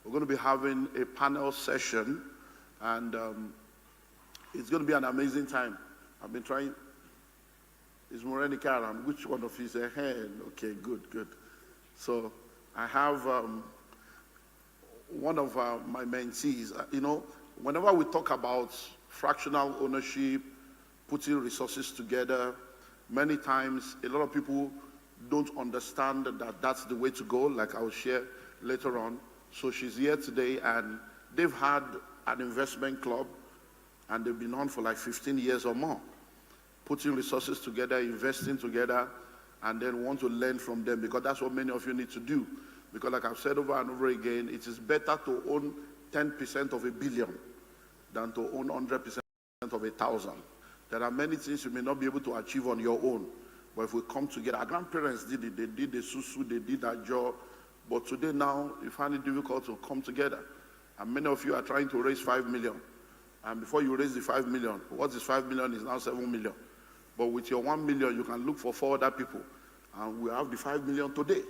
We're going to be having a panel session, and it's going to be an amazing time. I've been trying. Is Moreni Karam? Which one of you is a hand? Okay, good, good. So I have one of my mentees. You know, whenever we talk about fractional ownership, putting resources together, many times a lot of people don't understand that that's the way to go, like I'll share later on. So she's here today, and they've had an investment club, and they've been on for like 15 years or more, putting resources together, investing together, and then want to learn from them, because that's what many of you need to do. Because like I've said over and over again, it is better to own 10% of $1 billion than to own 100% of 1,000. There are many things you may not be able to achieve on your own, but if we come together, our grandparents did it, they did the susu, they did that job, but today now, you find it difficult to come together. And many of you are trying to raise 5 million. And before you raise the 5 million, what is 5 million is now 7 million. But with your 1 million, you can look for 4 other people. And we have the 5 million today.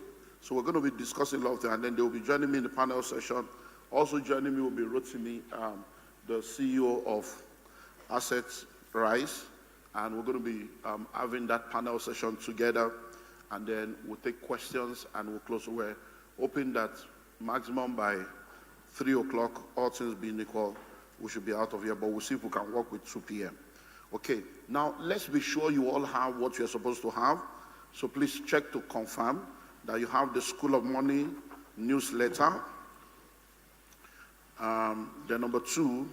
So we're going to be discussing a lot of things, and then they will be joining me in the panel session. Also joining me will be Rotimi, the CEO of Assets Rise. And we're going to be having that panel session together. And then we'll take questions and we'll close. We're hoping that maximum by 3 o'clock, all things being equal, we should be out of here, but we'll see if we can work with 2 p.m. Okay, now let's be sure you all have what you're supposed to have. So please check to confirm that you have the School of Money newsletter. Then number 2,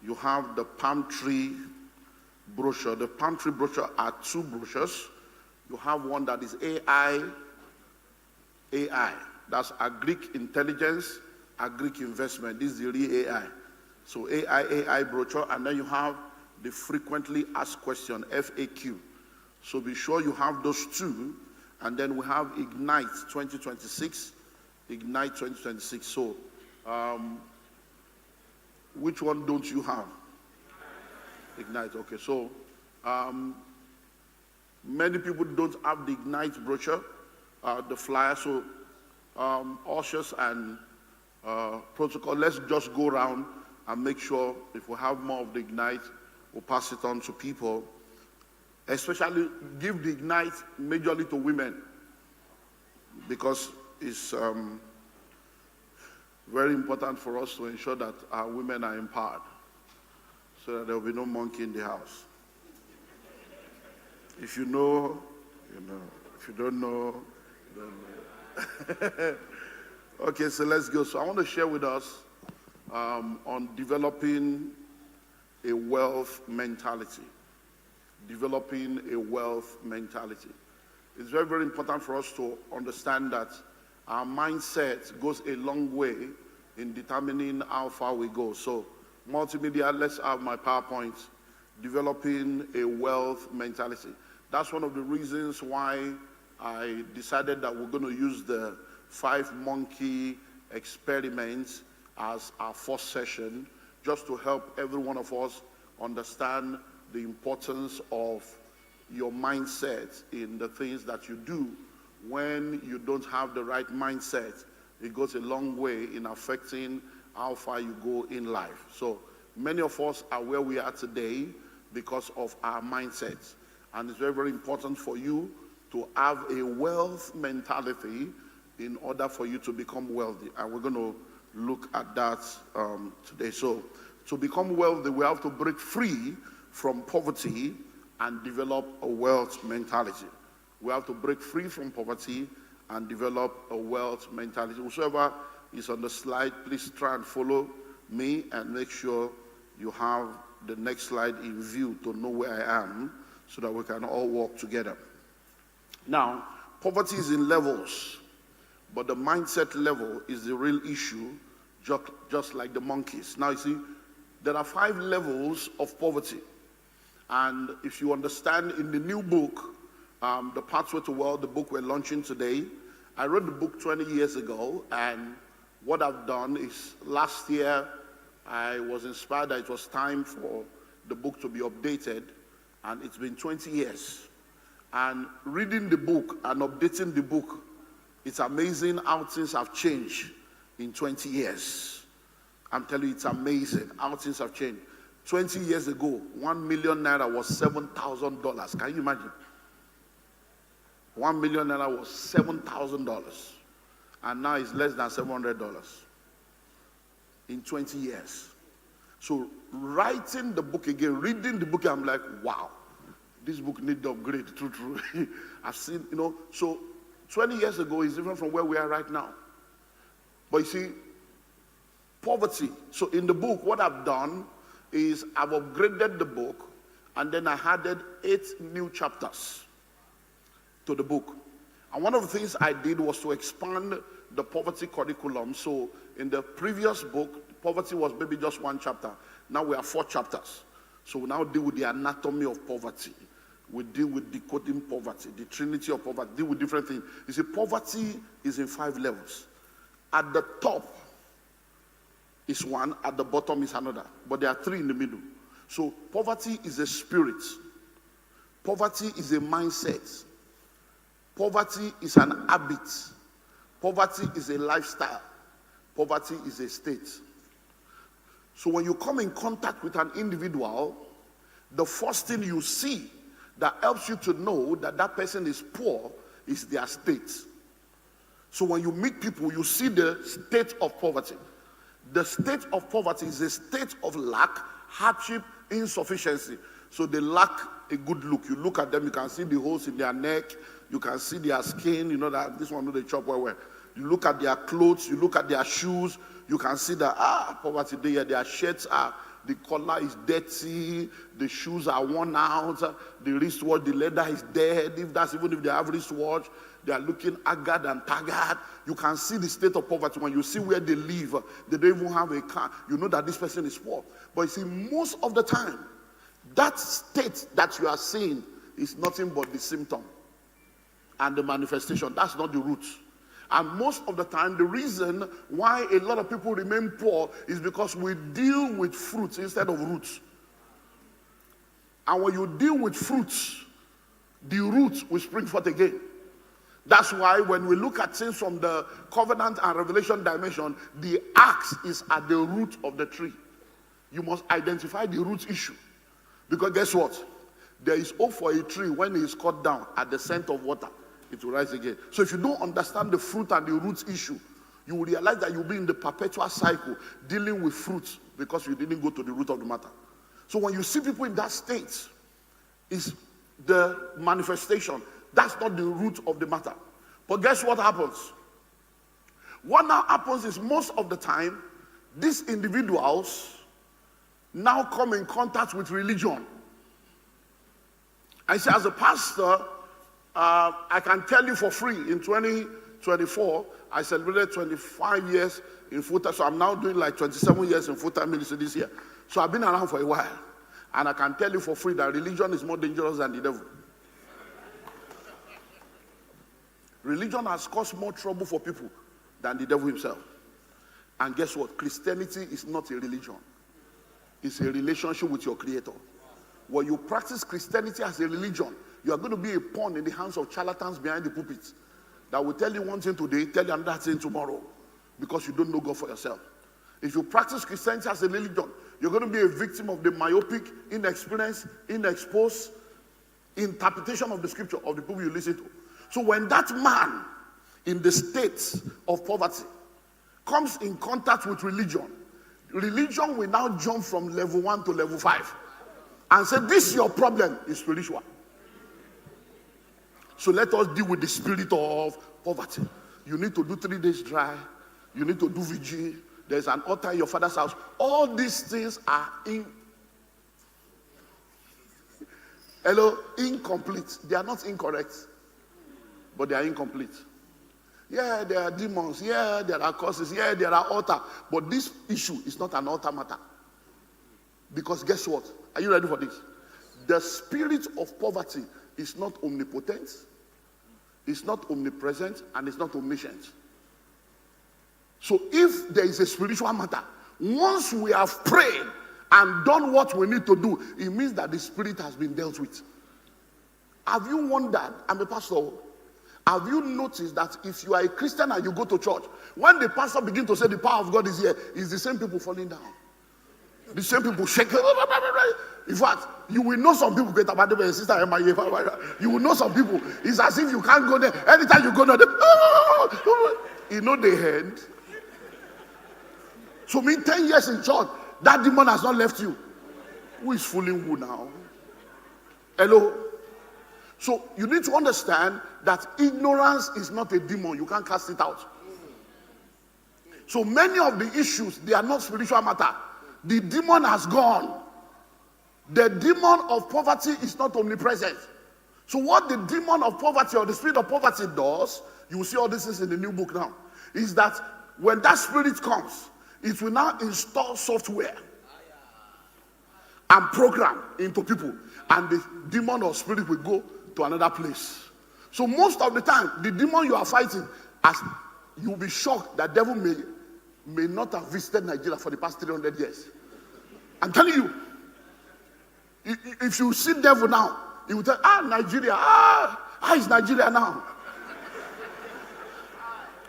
you have the Palm Tree brochure. The Palm Tree brochure are 2 brochures. You have one that is AI. That's Agric Intelligence, Agric Investment. This is the real AI. So AI brochure, and then you have the frequently asked question, FAQ. So be sure you have those 2, and then we have Ignite 2026. Ignite 2026. So which one don't you have? Ignite, okay. So many people don't have the Ignite brochure, the flyer. So ushers and protocol, let's just go around and make sure if we have more of the Ignite, we'll pass it on to people. Especially give the Ignite majorly to women, because it's very important for us to ensure that our women are empowered, so that there will be no monkey in the house. If you know, you know. If you don't know, don't know. Okay, so let's go. So I want to share with us on developing a wealth mentality. Developing a wealth mentality. It's very, very important for us to understand that our mindset goes a long way in determining how far we go. So, multimedia, let's have my PowerPoint. Developing a wealth mentality. That's one of the reasons why I decided that we're going to use the 5 monkey experiments as our first session, just to help every one of us understand the importance of your mindset in the things that you do. When you don't have the right mindset, it goes a long way in affecting how far you go in life. So many of us are where we are today because of our mindset. And it's very, very important for you to have a wealth mentality in order for you to become wealthy. And we're going to look at that today. So to become wealthy, we have to break free from poverty and develop a wealth mentality. We have to break free from poverty and develop a wealth mentality. Whoever is on the slide, please try and follow me and make sure you have the next slide in view to know where I am so that we can all walk together. Now, poverty is in levels, but the mindset level is the real issue, just like the monkeys. Now, you see, there are 5 levels of poverty. And if you understand in the new book, The Pathway to Wealth, the book we're launching today, I wrote the book 20 years ago, and what I've done is last year, I was inspired that it was time for the book to be updated, and it's been 20 years. And reading the book and updating the book, it's amazing how things have changed in 20 years. I'm telling you, it's amazing how things have changed. 20 years ago, 1 million naira was $7,000. Can you imagine? 1 million naira was $7,000. And now it's less than $700 in 20 years. So writing the book again, reading the book, I'm like, wow, this book needs to upgrade, true. I've seen, so 20 years ago is different from where we are right now. But you see, poverty. So in the book, what I've done is I've upgraded the book, and then I added 8 new chapters to the book. And one of the things I did was to expand the poverty curriculum. So in the previous book, poverty was maybe just 1 chapter. Now we have 4 chapters. So we now deal with the anatomy of poverty. We deal with decoding poverty, the trinity of poverty, deal with different things. You see, poverty is in 5 levels. At the top is one, at the bottom is another. But there are 3 in the middle. So poverty is a spirit. Poverty is a mindset. Poverty is an habit. Poverty is a lifestyle. Poverty is a state. So when you come in contact with an individual, the first thing you see that helps you to know that that person is poor is their state. So when you meet people, you see the state of poverty. The state of poverty is a state of lack, hardship, insufficiency. So they lack a good look. You look at them, you can see the holes in their neck, you can see their skin, you know that this one, they chop well. You look at their clothes, you look at their shoes, you can see that, poverty there, their shirts are, the collar is dirty, the shoes are worn out, the wristwatch, the leather is dead. Even if they have wristwatch, they are looking haggard and tagged. You can see the state of poverty. When you see where they live, they don't even have a car. You know that this person is poor. But you see, most of the time, that state that you are seeing is nothing but the symptom and the manifestation. That's not the root. And most of the time, the reason why a lot of people remain poor is because we deal with fruits instead of roots. And when you deal with fruits, the roots will spring forth again. That's why when we look at things from the covenant and revelation dimension, the axe is at the root of the tree. You must identify the root issue. Because guess what? There is hope for a tree when it is cut down at the scent of water. It will rise again. So if you don't understand the fruit and the root issue, you will realize that you'll be in the perpetual cycle dealing with fruits because you didn't go to the root of the matter. So when you see people in that state, it's the manifestation. That's not the root of the matter. But guess what happens? What now happens is most of the time, these individuals now come in contact with religion. I say, as a pastor, I can tell you for free, in 2024, I celebrated 25 years in full-time. So I'm now doing like 27 years in full-time ministry this year. So I've been around for a while. And I can tell you for free that religion is more dangerous than the devil. Religion has caused more trouble for people than the devil himself. And guess what? Christianity is not a religion. It's a relationship with your Creator. When you practice Christianity as a religion, you are going to be a pawn in the hands of charlatans behind the pulpit that will tell you one thing today, tell you another thing tomorrow, because you don't know God for yourself. If you practice Christianity as a religion, you're going to be a victim of the myopic, inexperienced, inexposed interpretation of the scripture of the people you listen to. So when that man in the state of poverty comes in contact with religion, religion will now jump from level 1 to level 5 and say, this your problem is spiritual. So let us deal with the spirit of poverty. You need to do 3 days dry. You need to do vigil. There's an altar in your father's house. All these things are incomplete. They are not incorrect, but they are incomplete. Yeah, there are demons. Yeah, there are curses. Yeah, there are altars. But this issue is not an altar matter. Because guess what? Are you ready for this? The spirit of poverty is not omnipotent, it's not omnipresent, and it's not omniscient. So if there is a spiritual matter, once we have prayed and done what we need to do, it means that the spirit has been dealt with. Have you wondered? I'm a pastor. Have you noticed that if you are a Christian and you go to church, when the pastor begins to say the power of God is here, it's the same people falling down. The same people shaking. In fact, you will know some people, sister Emmanuel, you will know some people. It's as if you can't go there. Anytime you go there, you know the hand. So me 10 years in church, that demon has not left you. Who is fooling who now? Hello? So you need to understand that ignorance is not a demon. You can't cast it out. So many of the issues, they are not spiritual matter. The demon has gone. The demon of poverty is not omnipresent. So what the demon of poverty or the spirit of poverty does, you will see all this is in the new book now, is that when that spirit comes, it will now install software and program into people, and the demon or spirit will go to another place. So most of the time, the demon you are fighting, as you will be shocked that devil may not have visited Nigeria for the past 300 years. I'm telling you, if you see devil now, he will tell, Nigeria, how is Nigeria now?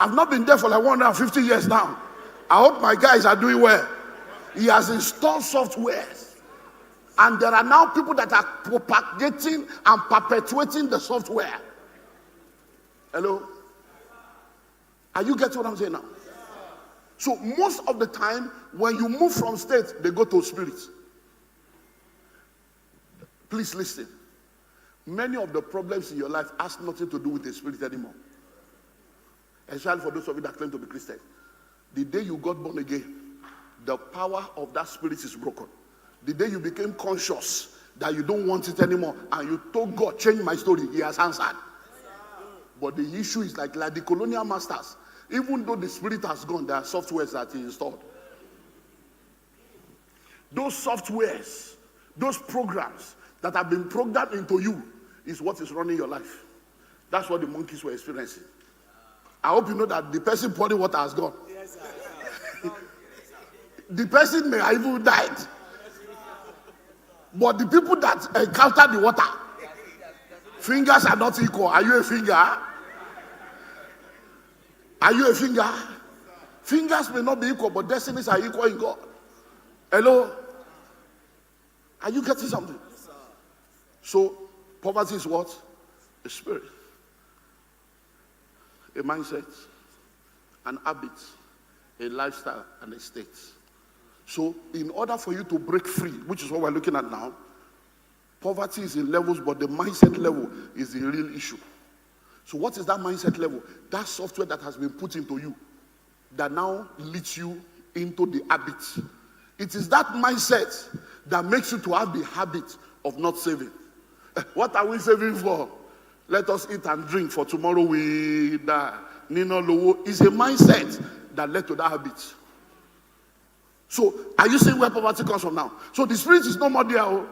I've not been there for like 150 years now. I hope my guys are doing well. He has installed software. And there are now people that are propagating and perpetuating the software. Hello? Are you getting what I'm saying now? So most of the time, when you move from state, they go to spirit. Please listen. Many of the problems in your life has nothing to do with the spirit anymore. Especially for those of you that claim to be Christian. The day you got born again, the power of that spirit is broken. The day you became conscious that you don't want it anymore, and you told God, change my story, he has answered. But the issue is like the colonial masters. Even though the spirit has gone, there are softwares that he installed. Those softwares, those programs that have been programmed into you is what is running your life. That's what the monkeys were experiencing. I hope you know that the person pouring water has gone. Yes, sir. The person may have even died. But the people that encountered the water, fingers are not equal. Are you a finger? Are you a finger? Fingers may not be equal, but destinies are equal in God. Hello? Are you getting something? So, poverty is what? A spirit, a mindset, an habit, a lifestyle, and a state. So, in order for you to break free, which is what we're looking at now, poverty is in levels, but the mindset level is the real issue. So, what is that mindset level? That software that has been put into you that now leads you into the habit. It is that mindset that makes you to have the habit of not saving. What are we saving for? Let us eat and drink, for tomorrow we die. Nino Lowo is a mindset that led to that habit. So, are you seeing where poverty comes from now? So, the spirit is no more there. Oh.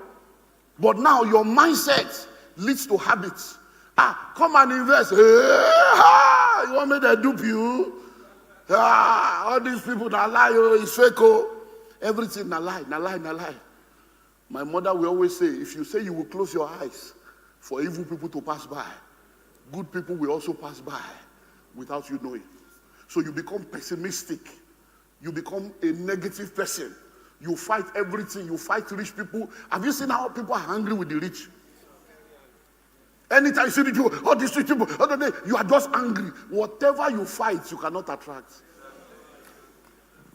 But now, your mindset leads to habits. Come and invest. Hey, you want me to dupe you? All these people that lie, it's fake. Oh. Everything na lie, na lie, na lie. My mother will always say, if you say you will close your eyes for evil people to pass by, good people will also pass by without you knowing. So you become pessimistic. You become a negative person. You fight everything. You fight rich people. Have you seen how people are angry with the rich? Anytime you see the people, all these rich people, you are just angry. Whatever you fight, you cannot attract.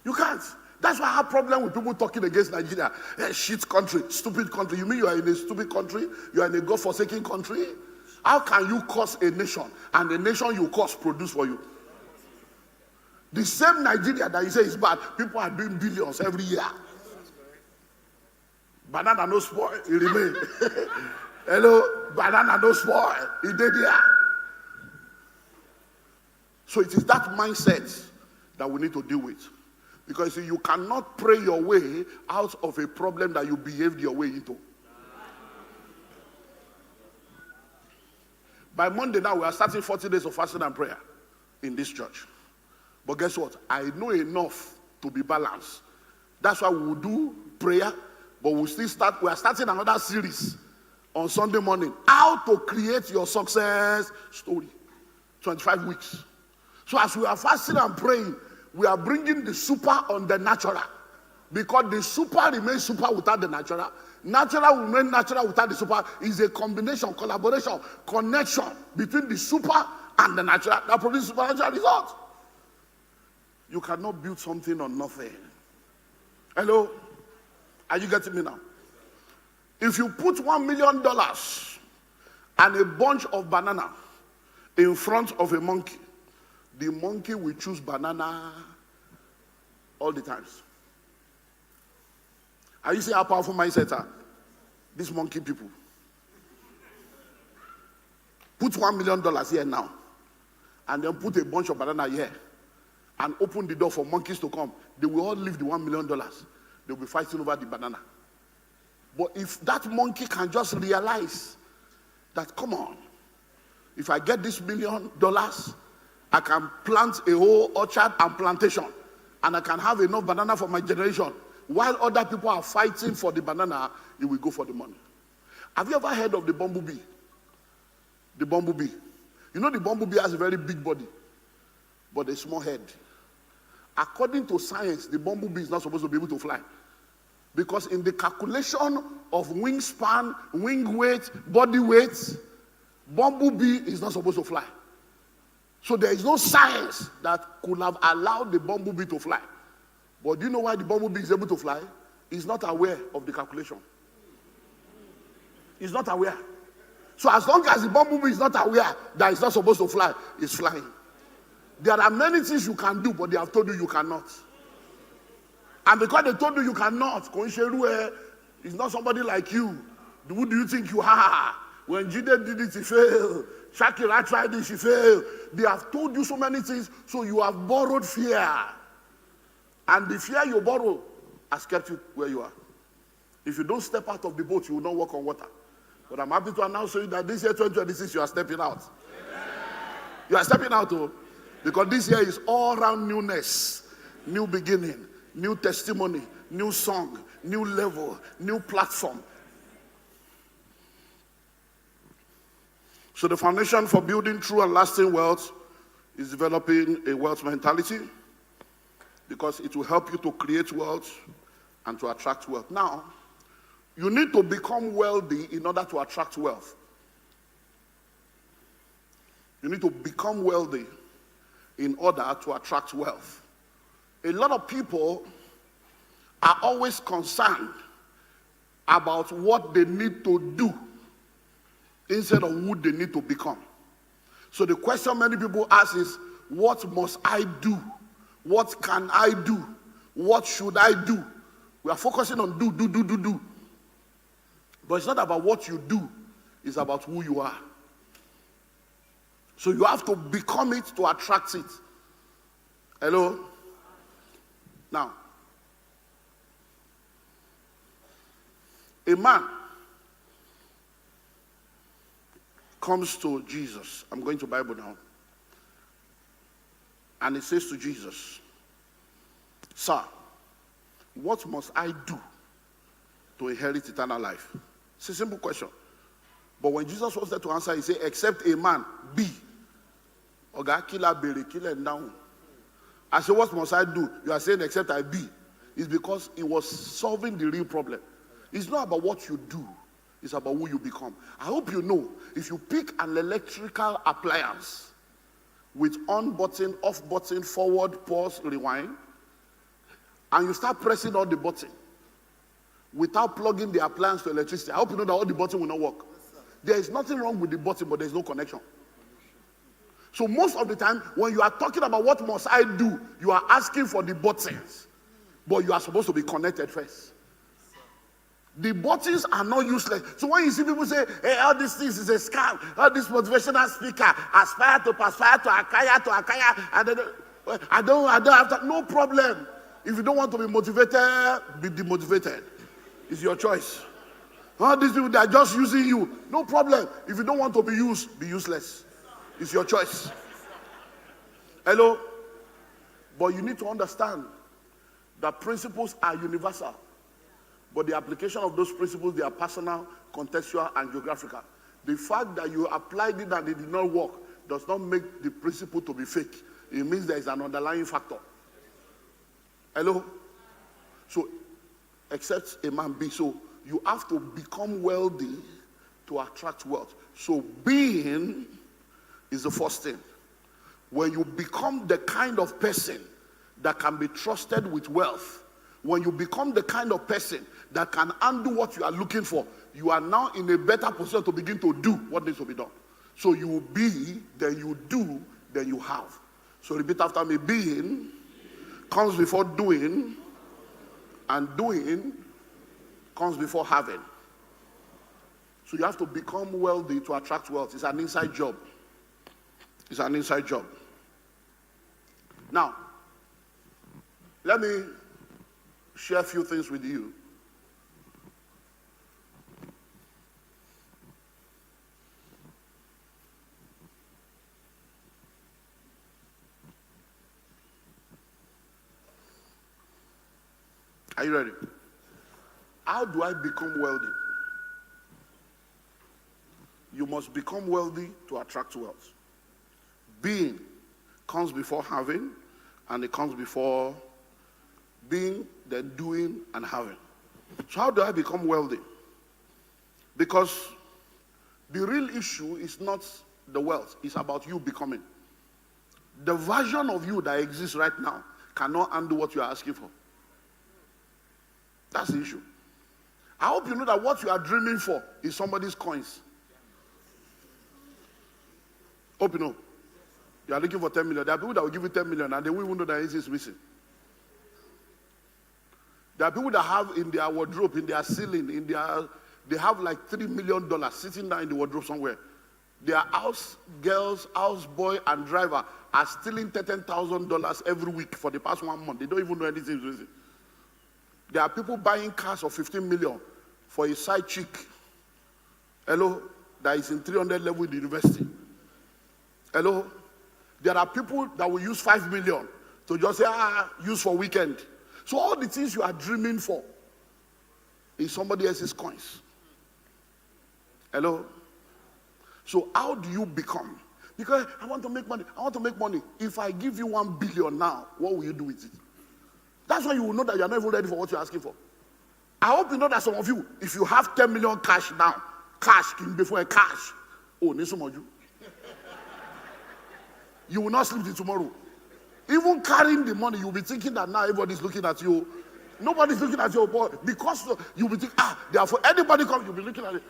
You can't. That's why I have problem with people talking against Nigeria. Hey, shit country, stupid country. You mean you are in a stupid country? You are in a God-forsaken country? How can you curse a nation and the nation you curse produce for you? The same Nigeria that you say is bad, people are doing billions every year. Banana no spoil, it remain. Hello, banana no spoil, it did there. So it is that mindset that we need to deal with. Because you cannot pray your way out of a problem that you behaved your way into. By Monday now, we are starting 40 days of fasting and prayer in this church. But guess what? I know enough to be balanced. That's why we will do prayer, but we are starting another series on Sunday morning. How to create your success story. 25 weeks. So as we are fasting and praying, we are bringing the super on the natural. Because the super remains super without the natural. Natural will remain natural without the super. Is a combination, collaboration, connection between the super and the natural that produces supernatural results. You cannot build something on nothing. Hello? Are you getting me now? If you put $1 million and a bunch of banana in front of a monkey, the monkey will choose banana all the times. Are you seeing how powerful mindset are? These monkey people. Put $1 million here now, and then put a bunch of banana here, and open the door for monkeys to come. They will all leave the $1 million. They will be fighting over the banana. But if that monkey can just realize that, come on, if I get this $1 million, I can plant a whole orchard and plantation, and I can have enough banana for my generation. While other people are fighting for the banana, he will go for the money. Have you ever heard of the bumblebee? The bumblebee. You know the bumblebee has a very big body, but a small head. According to science, the bumblebee is not supposed to be able to fly. Because in the calculation of wingspan, wing weight, body weight, bumblebee is not supposed to fly. So there is no science that could have allowed the bumblebee to fly. But do you know why the bumblebee is able to fly? He's not aware of the calculation. He's not aware. So as long as the bumblebee is not aware that it's not supposed to fly, it's flying. There are many things you can do, but they have told you you cannot. And because they told you cannot, is not somebody like you. Who do you think you are? When Jide did it, he failed. Shakira tried it, she failed. They have told you so many things, so you have borrowed fear. And the fear you borrow has kept you where you are. If you don't step out of the boat, you will not walk on water. But I'm happy to announce to you that this year, 2026, you are stepping out. Amen. You are stepping out, because this year is all-round newness, new beginning, new testimony, new song, new level, new platform. So the foundation for building true and lasting wealth is developing a wealth mentality, because it will help you to create wealth and to attract wealth. Now, you need to become wealthy in order to attract wealth. You need to become wealthy in order to attract wealth. A lot of people are always concerned about what they need to do instead of who they need to become. So the question many people ask is, what must I do? What can I do? What should I do? We are focusing on do. But it's not about what you do. It's about who you are. So you have to become it to attract it. Hello? Now, a man comes to Jesus. I'm going to Bible now. And he says to Jesus, "Sir, what must I do to inherit eternal life?" It's a simple question. But when Jesus was there to answer, he said, "Except a man be." Oga, kill him down. I said, "What must I do?" You are saying, "Except I be." It's because he was solving the real problem. It's not about what you do. It's about who you become. I hope you know, if you pick an electrical appliance with on button, off button, forward, pause, rewind, and you start pressing all the button without plugging the appliance to electricity, I hope you know that all the button will not work. There is nothing wrong with the button, but there is no connection. So most of the time, when you are talking about what must I do, you are asking for the buttons, but you are supposed to be connected first. The buttons are not useless. So when you see people say, "Hey, all these things is a scam," all this motivational speaker, aspire to Akaya, and then, I don't have to, no problem. If you don't want to be motivated, be demotivated. It's your choice. All these people, they are just using you. No problem. If you don't want to be used, be useless. It's your choice. Hello? But you need to understand that principles are universal. But the application of those principles, they are personal, contextual, and geographical. The fact that you applied it and it did not work does not make the principle to be fake. It means there is an underlying factor. Hello? So, except a man be. So, you have to become wealthy to attract wealth. So, being is the first thing. When you become the kind of person that can be trusted with wealth, when you become the kind of person that can undo what you are looking for, you are now in a better position to begin to do what needs to be done. So you will be, then you do, then you have. So repeat after me. Being comes before doing, and doing comes before having. So you have to become wealthy to attract wealth. It's an inside job. It's an inside job. Now, let me share a few things with you. Are you ready? How do I become wealthy? You must become wealthy to attract wealth. Being comes before having, and it comes before being, then doing, and having. So how do I become wealthy? Because the real issue is not the wealth, it's about you becoming. The version of you that exists right now cannot undo what you are asking for. That's the issue. I hope you know that what you are dreaming for is somebody's coins. Hope you know. You are looking for 10 million. There are people that will give you 10 million and they won't even know that it is missing. There are people that have in their wardrobe, in their ceiling, they have like $3 million sitting down in the wardrobe somewhere. Their house girls, house boy, and driver are stealing $10,000 every week for the past 1 month. They don't even know anything is missing. There are people buying cars of 15 million for a side chick. Hello? That is in 300 level in the university. Hello? There are people that will use 5 million to just say, use for weekend. So all the things you are dreaming for is somebody else's coins. Hello? So how do you become? Because I want to make money. I want to make money. If I give you 1 billion now, what will you do with it? That's why you will know that you are not even ready for what you're asking for. I hope you know that some of you, if you have 10 million cash now, cash before a cash, you will not sleep till tomorrow. Even carrying the money, you'll be thinking that now everybody's looking at you. Nobody's looking at you because you'll be thinking, therefore anybody come, you'll be looking at it.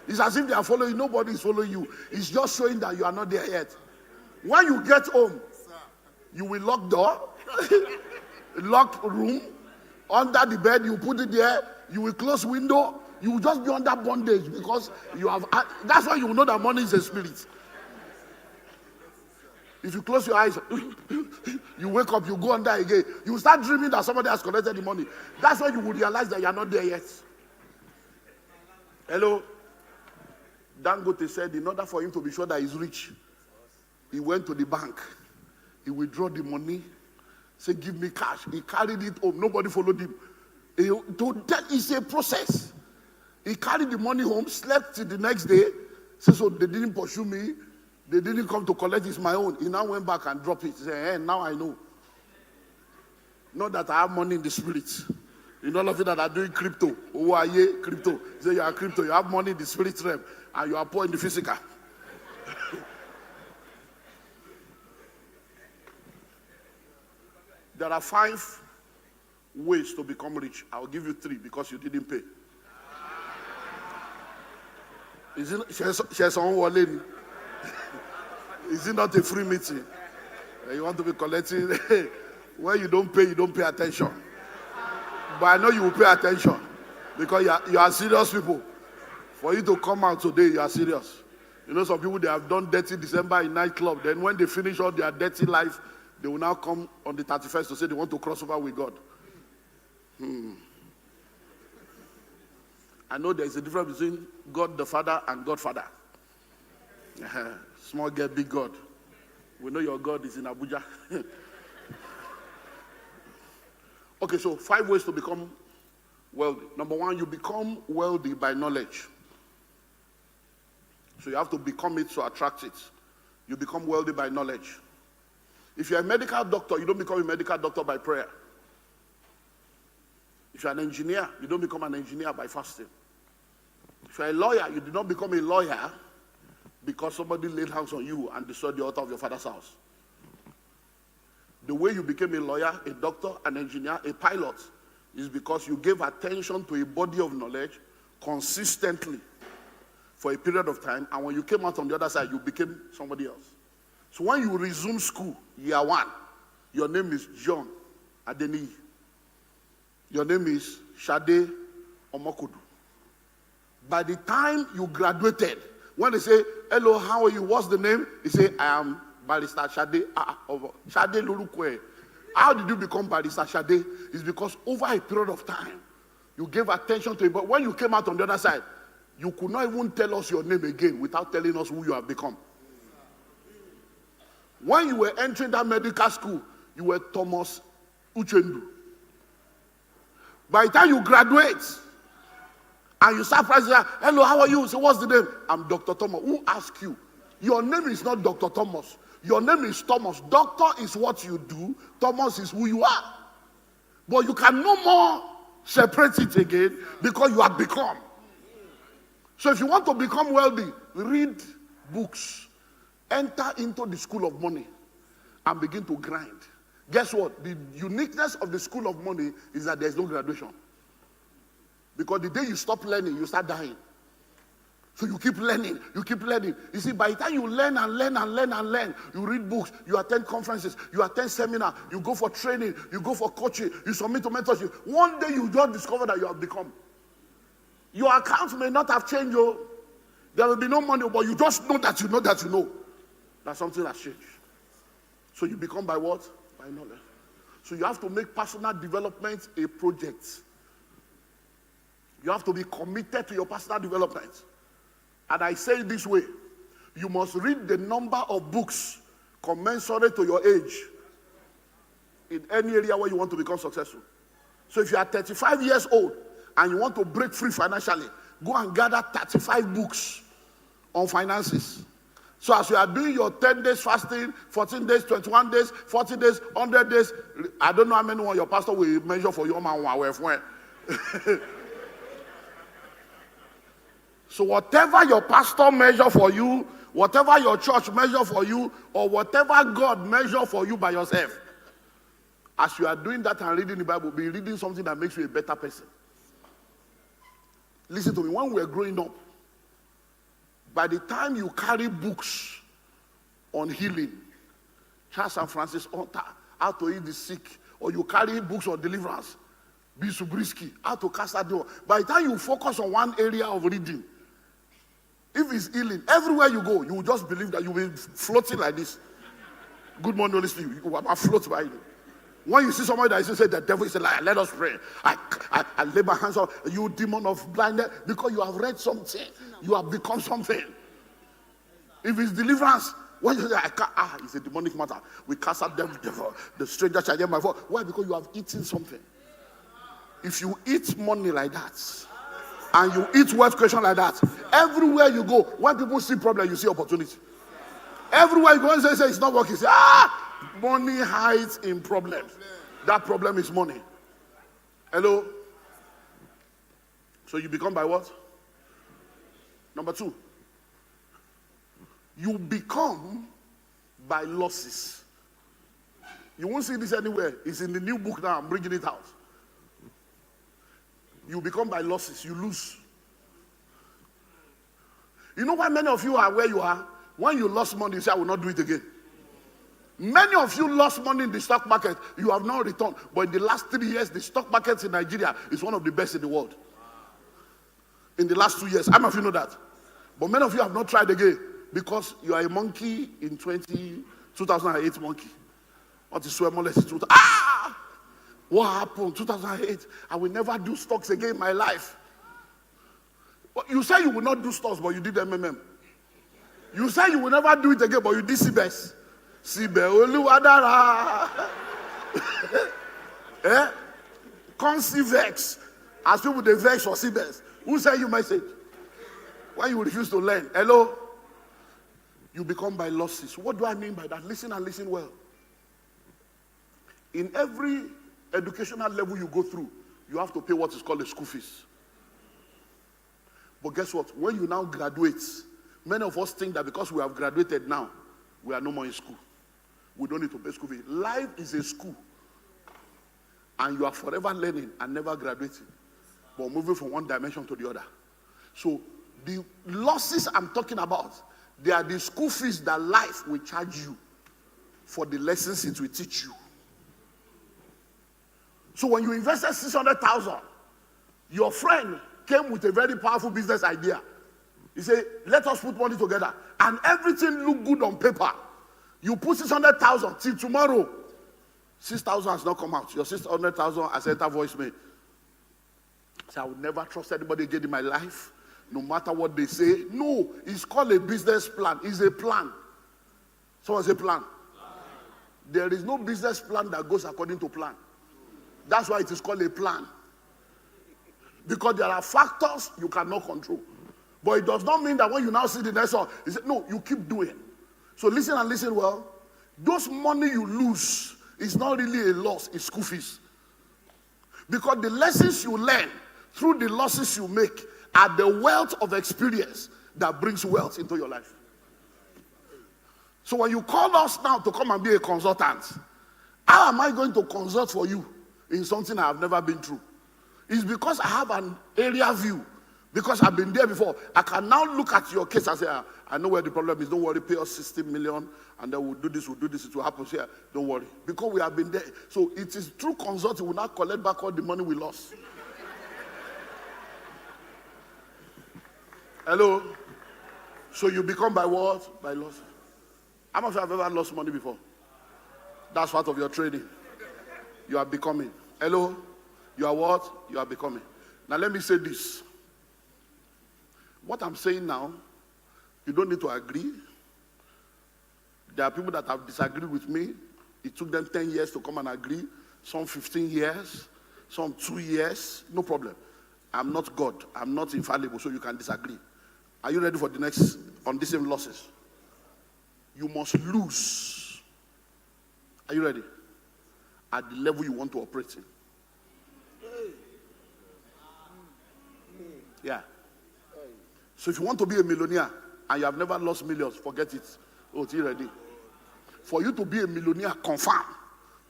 It's as if they are following you. Nobody is following you. It's just showing that you are not there yet. When you get home, you will lock door, lock room, under the bed, you put it there, you will close window, you will just be under bondage because you have, that's why you will know that money is a spirit. If you close your eyes, you wake up, you go under again. You start dreaming that somebody has collected the money. That's when you will realize that you are not there yet. Hello? Dangote said in order for him to be sure that he's rich, he went to the bank. He withdrew the money. Said, give me cash. He carried it home. Nobody followed him. That is a process. He carried the money home, slept till the next day. Said, so they didn't pursue me. They didn't come to collect it. It's my own. He now went back and dropped it. He said, hey, now I know. Not that I have money in the spirit. In all of you that are doing crypto. Who are you? Crypto. Say you are crypto. You have money in the spirit realm. And you are poor in the physical. There are 5 ways to become rich. I'll give you 3 because you didn't pay. Is it not a free meeting? You want to be collecting? When you don't pay attention. But I know you will pay attention because you are serious people. For you to come out today, you are serious. You know, some people, they have done dirty December in nightclub. Then when they finish all their dirty life, they will now come on the 31st to say they want to cross over with God. I know there's a difference between God the Father and Godfather. Small girl, big God. We know your God is in Abuja. Okay, so 5 ways to become wealthy. Number 1, you become wealthy by knowledge. So you have to become it to attract it. You become wealthy by knowledge. If you're a medical doctor, you don't become a medical doctor by prayer. If you're an engineer, you don't become an engineer by fasting. If you're a lawyer, you do not become a lawyer because somebody laid hands on you and destroyed the altar of your father's house. The way you became a lawyer, a doctor, an engineer, a pilot is because you gave attention to a body of knowledge consistently for a period of time, and when you came out on the other side, you became somebody else. So when you resume school, year 1, your name is John Adeni. Your name is Shade Omokudu. By the time you graduated, when they say, hello, how are you? What's the name? You say, I am Barrister Shade. Shade Lurukwe. How did you become Barrister Shade? It's because over a period of time, you gave attention to it. But when you came out on the other side, you could not even tell us your name again without telling us who you have become. When you were entering that medical school, you were Thomas Uchendu. By the time you graduate, and you start pressing, hello, how are you? So what's the name? I'm Dr. Thomas. Who asked you? Your name is not Dr. Thomas. Your name is Thomas. Doctor is what you do. Thomas is who you are. But you can no more separate it again because you have become. So if you want to become wealthy, read books. Enter into the school of money and begin to grind. Guess what? The uniqueness of the school of money is that there's no graduation. Because the day you stop learning, you start dying. So you keep learning, you keep learning. You see, by the time you learn and learn and learn and learn, you read books, you attend conferences, you attend seminars, you go for training, you go for coaching, you submit to mentorship. One day you just discover that you have become. Your account may not have changed, there will be no money, but you just know that you know that you know that something has changed. So you become by what? By knowledge. So you have to make personal development a project. You have to be committed to your personal development. And I say it this way, you must read the number of books commensurate to your age in any area where you want to become successful. So if you are 35 years old and you want to break free financially, go and gather 35 books on finances. So as you are doing your 10 days fasting, 14 days, 21 days, 40 days, 100 days, I don't know how many one your pastor will measure for you. So whatever your pastor measure for you, whatever your church measure for you, or whatever God measure for you by yourself, as you are doing that and reading the Bible, be reading something that makes you a better person. Listen to me, when we were growing up, by the time you carry books on healing, Charles and Francis Hunter, how to heal the sick, or you carry books on deliverance, B. Subrisky, how to cast out demons, by the time you focus on one area of reading, if it's healing, everywhere you go, you will just believe that you will be floating like this. Good morning, Holy Spirit. You will float by you. When you see somebody that is say the devil is a liar, let us pray. I lay my hands on you, demon of blindness, because you have read something, you have become something. If it's deliverance, when you say it's a demonic matter, we cast out devil. The stranger shall hear my voice. Why? Because you have eaten something. If you eat money like that, and you eat wealth creation like that, everywhere you go, when people see problem, you see opportunity. Everywhere you go and say it's not working, say, money hides in problems. That problem is money. Hello? So you become by what? Number 2. You become by losses. You won't see this anywhere. It's in the new book now. I'm bringing it out. You become by losses. You lose. You know why many of you are where you are? When you lost money, you say, I will not do it again. Many of you lost money in the stock market. You have not returned. But in the last 3 years, the stock market in Nigeria is one of the best in the world. In the last 2 years. How many of you know that? But many of you have not tried again because you are a monkey in 2008 monkey. What is more less? What happened? 2008. I will never do stocks again in my life. But you say you will not do stocks, but you did MMM. You say you will never do it again, but you did CBES. Eh? Vex. As people they vex for CBES. Who send you message? When you refuse to learn. Hello? You become by losses. What do I mean by that? Listen and listen well. In every educational level you go through, you have to pay what is called a school fees. But guess what? When you now graduate, many of us think that because we have graduated now, we are no more in school. We don't need to pay school fees. Life is a school. And you are forever learning and never graduating. But moving from one dimension to the other. So the losses I'm talking about, they are the school fees that life will charge you for the lessons it will teach you. So when you invested 600,000, your friend came with a very powerful business idea. He said, let us put money together. And everything looked good on paper. You put 600,000 till tomorrow. 6,000 has not come out. Your 600,000 has entered voicemail. So I would never trust anybody again in my life, no matter what they say. No, it's called a business plan. It's a plan. Someone say plan. There is no business plan that goes according to plan. That's why it is called a plan. Because there are factors you cannot control. But it does not mean that when you now see the next one, you say, no, you keep doing. So listen and listen well. Those money you lose is not really a loss, it's school fees. Because the lessons you learn through the losses you make are the wealth of experience that brings wealth into your life. So when you call us now to come and be a consultant, how am I going to consult for you in something I have never been through? It's because I have an area view. Because I've been there before. I can now look at your case and say, I know where the problem is. Don't worry, pay us 60 million and then we'll do this, it will happen here. Don't worry. Because we have been there. So it is through consulting, we'll now collect back all the money we lost. Hello? So you become by what? By loss. How much have you ever lost money before? That's part of your training. You are becoming. Hello? You are what? You are becoming. Now let me say this. What I'm saying now, you don't need to agree. There are people that have disagreed with me. It took them 10 years to come and agree. Some 15 years. Some 2 years. No problem. I'm not God. I'm not infallible, so you can disagree. Are you ready for the next, on the same losses? You must lose. Are you ready? At the level you want to operate in. Yeah. So if you want to be a millionaire and you have never lost millions, forget it. Oh, are you ready? For you to be a millionaire, confirm,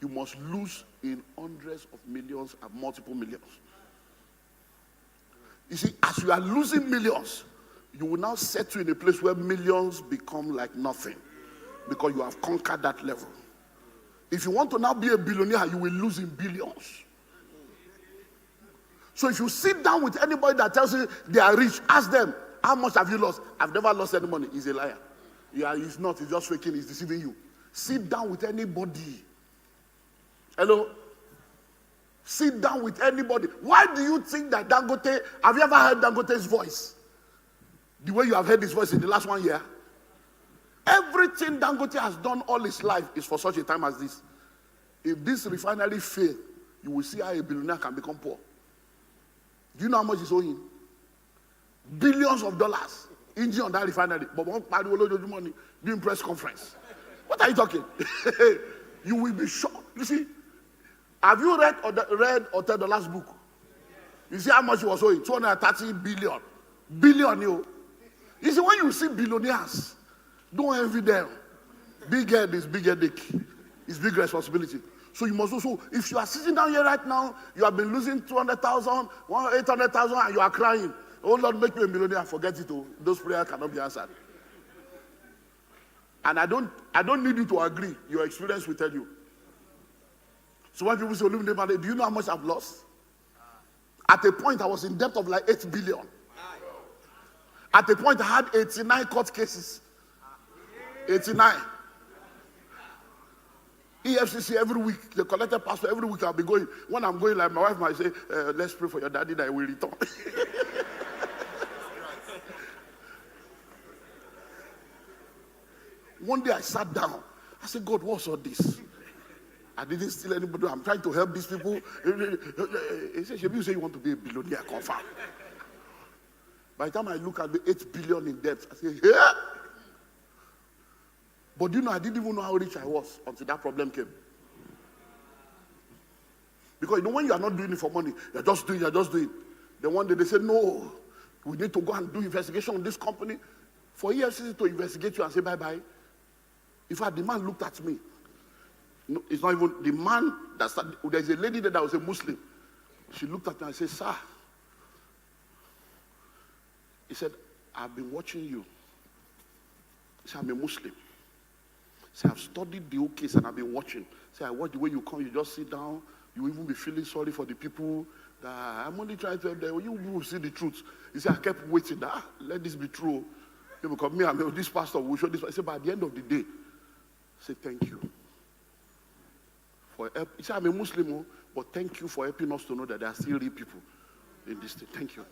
you must lose in hundreds of millions and multiple millions. You see, as you are losing millions, you will now settle in a place where millions become like nothing because you have conquered that level. If you want to now be a billionaire, you will lose in billions. So if you sit down with anybody that tells you they are rich, ask them, how much have you lost? I've never lost any money. He's a liar. Yeah, he's not. He's just faking. He's deceiving you. Sit down with anybody. Hello? Sit down with anybody. Why do you think that Dangote, have you ever heard Dangote's voice? The way you have heard his voice in the last 1 year? Everything Dangote has done all his life is for such a time as this. If this refinery fails, you will see how a billionaire can become poor. Do you know how much he's owing? Billions of dollars. Engine on that refinery. But one party will lose money doing press conference. What are you talking? You will be shocked. You see, have you read $10 book? You see how much he was owing? 230 billion. Billion, you. You see, when you see billionaires, don't envy them. Big head is big headache. It's big responsibility. So you must also, if you are sitting down here right now, you have been losing 200,000, 800,000, and you are crying. Oh Lord, make me a millionaire. Forget it. Oh. Those prayers cannot be answered. And I don't need you to agree. Your experience will tell you. So when people say, Olumide, do you know how much I've lost? At a point, I was in debt of like 8 billion. At a point, I had 89 court cases. 89. EFCC every week, the collected passport every week I'll be going. When I'm going, like my wife might say, let's pray for your daddy that he will return. One day I sat down. I said, God, what's all this? I didn't steal anybody. I'm trying to help these people. He said, Shebi, you say you want to be a billionaire, confirm. By the time I look at the 8 billion in debt, I say, yeah. But you know, I didn't even know how rich I was until that problem came. Because you know, when you are not doing it for money, you're just doing. Then one day they said, no, we need to go and do investigation on this company. For EFCC to investigate you and say bye-bye. In fact, the man looked at me. No, it's not even the man that started. There's a lady there that was a Muslim. She looked at me and said, sir. He said, I've been watching you. He said, I'm a Muslim. He said, I've studied the whole case and I've been watching. He said, I watch the way you come, you just sit down. You even be feeling sorry for the people. That I'm only trying to help them. You will see the truth. He said, I kept waiting. Let this be true. Because me, this pastor will show this. I said, but at the end of the day, I said, thank you. For help. He said, I'm a Muslim, but thank you for helping us to know that there are still real people in this state. Thank you.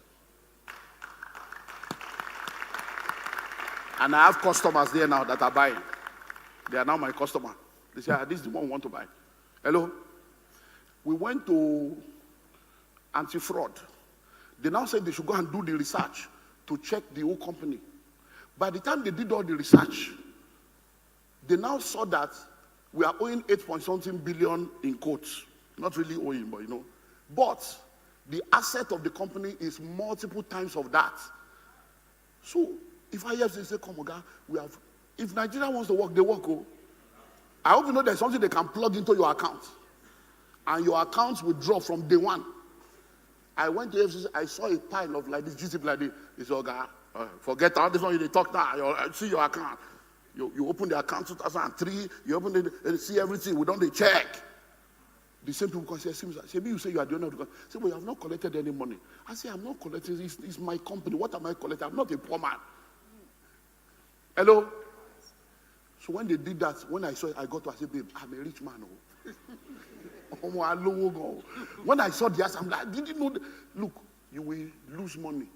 And I have customers there now that are buying. They are now my customer. They say, this is the one we want to buy. Hello? We went to anti-fraud. They now said they should go and do the research to check the whole company. By the time they did all the research, they now saw that we are owing 8-something billion in quotes. Not really owing, but you know. But the asset of the company is multiple times of that. So, if I have to say, come on, we have, if Nigeria wants to work, they work. Oh. I hope you know there's something they can plug into your account. And your accounts will drop from day one. I went to FCC, I saw a pile of like this, GCP like this. They said, forget all this one, they talk now, see your account. You open the account 2003, you open it and see everything, we don't check. The same people can say, Shebi, you say you are the owner of the company. Say, well, you have not collected any money. I say, I'm not collecting, it's my company. What am I collecting? I'm not a poor man. Hello? So when they did that, when I saw it, I got to, I said, babe, I'm a rich man. When I saw the ass, I'm like, did you know? Look, you will lose money.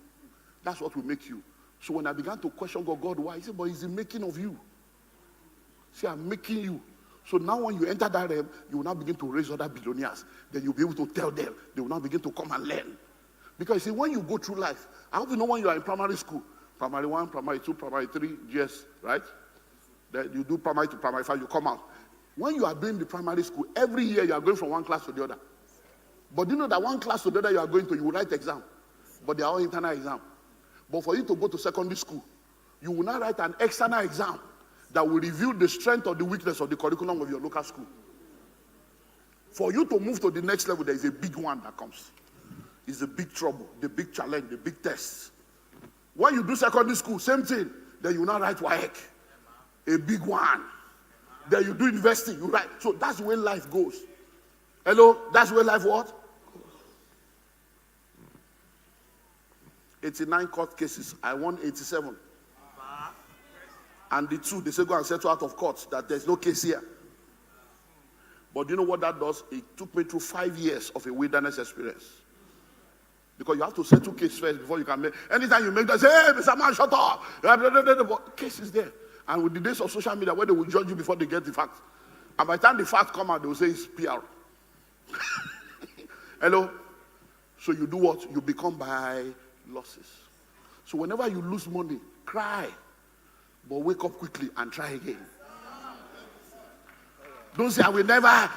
That's what will make you. So when I began to question God, why? He said, but it's the making of you. See, I'm making you. So now when you enter that realm, you will now begin to raise other billionaires. Then you'll be able to tell them. They will now begin to come and learn. Because see, when you go through life, I hope you know when you are in primary school, primary 1, primary 2, primary 3, GS, right? Then you do primary 2, primary 5, you come out. When you are doing the primary school, every year you are going from one class to the other. But you know that one class to the other you are going to, you will write exam. But they are all internal exam. But for you to go to secondary school, you will now write an external exam that will reveal the strength or the weakness of the curriculum of your local school. For you to move to the next level, there is a big one that comes. It's the big trouble, the big challenge, the big test. When you do secondary school, same thing. Then you now write WAEC, a big one. Then you do university, you write. So that's the way life goes. Hello? That's the way life what? 89 court cases. I won 87. And the two, they say, go and settle out of court, that there's no case here. But do you know what that does? It took me through 5 years of a wilderness experience. Because you have to settle case first before you can make. Anytime you make that, say, hey, Mr. Man, shut up. But case is there. And with the days of social media, where they will judge you before they get the facts. And by the time the facts come out, they will say it's PR. Hello? So you do what? You become by losses. So whenever you lose money, cry. But wake up quickly and try again. Don't say, I will never.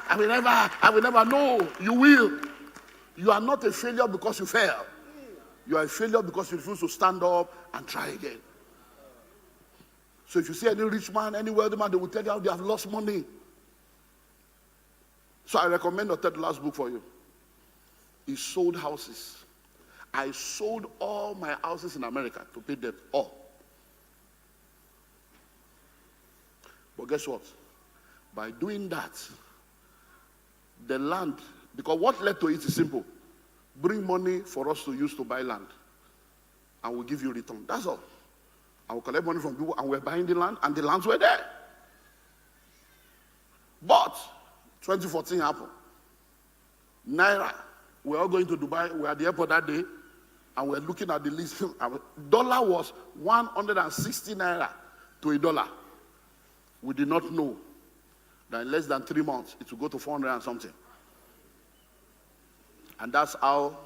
No, you will. You are not a failure because you fail. You are a failure because you refuse to stand up and try again. So if you see any rich man, any wealthy man, they will tell you how they have lost money. So I recommend the third last book for you. He sold houses. I sold all my houses in America to pay debt. All. But guess what? By doing that, the land, because what led to it is simple. Bring money for us to use to buy land. And we'll give you return. That's all. I will collect money from people and we're buying the land and the lands were there. But 2014 happened. Naira. We're all going to Dubai. We were at the airport that day and we're looking at the list. Dollar was 160 naira to $1. We did not know that in less than 3 months it will go to 400 and something. And that's how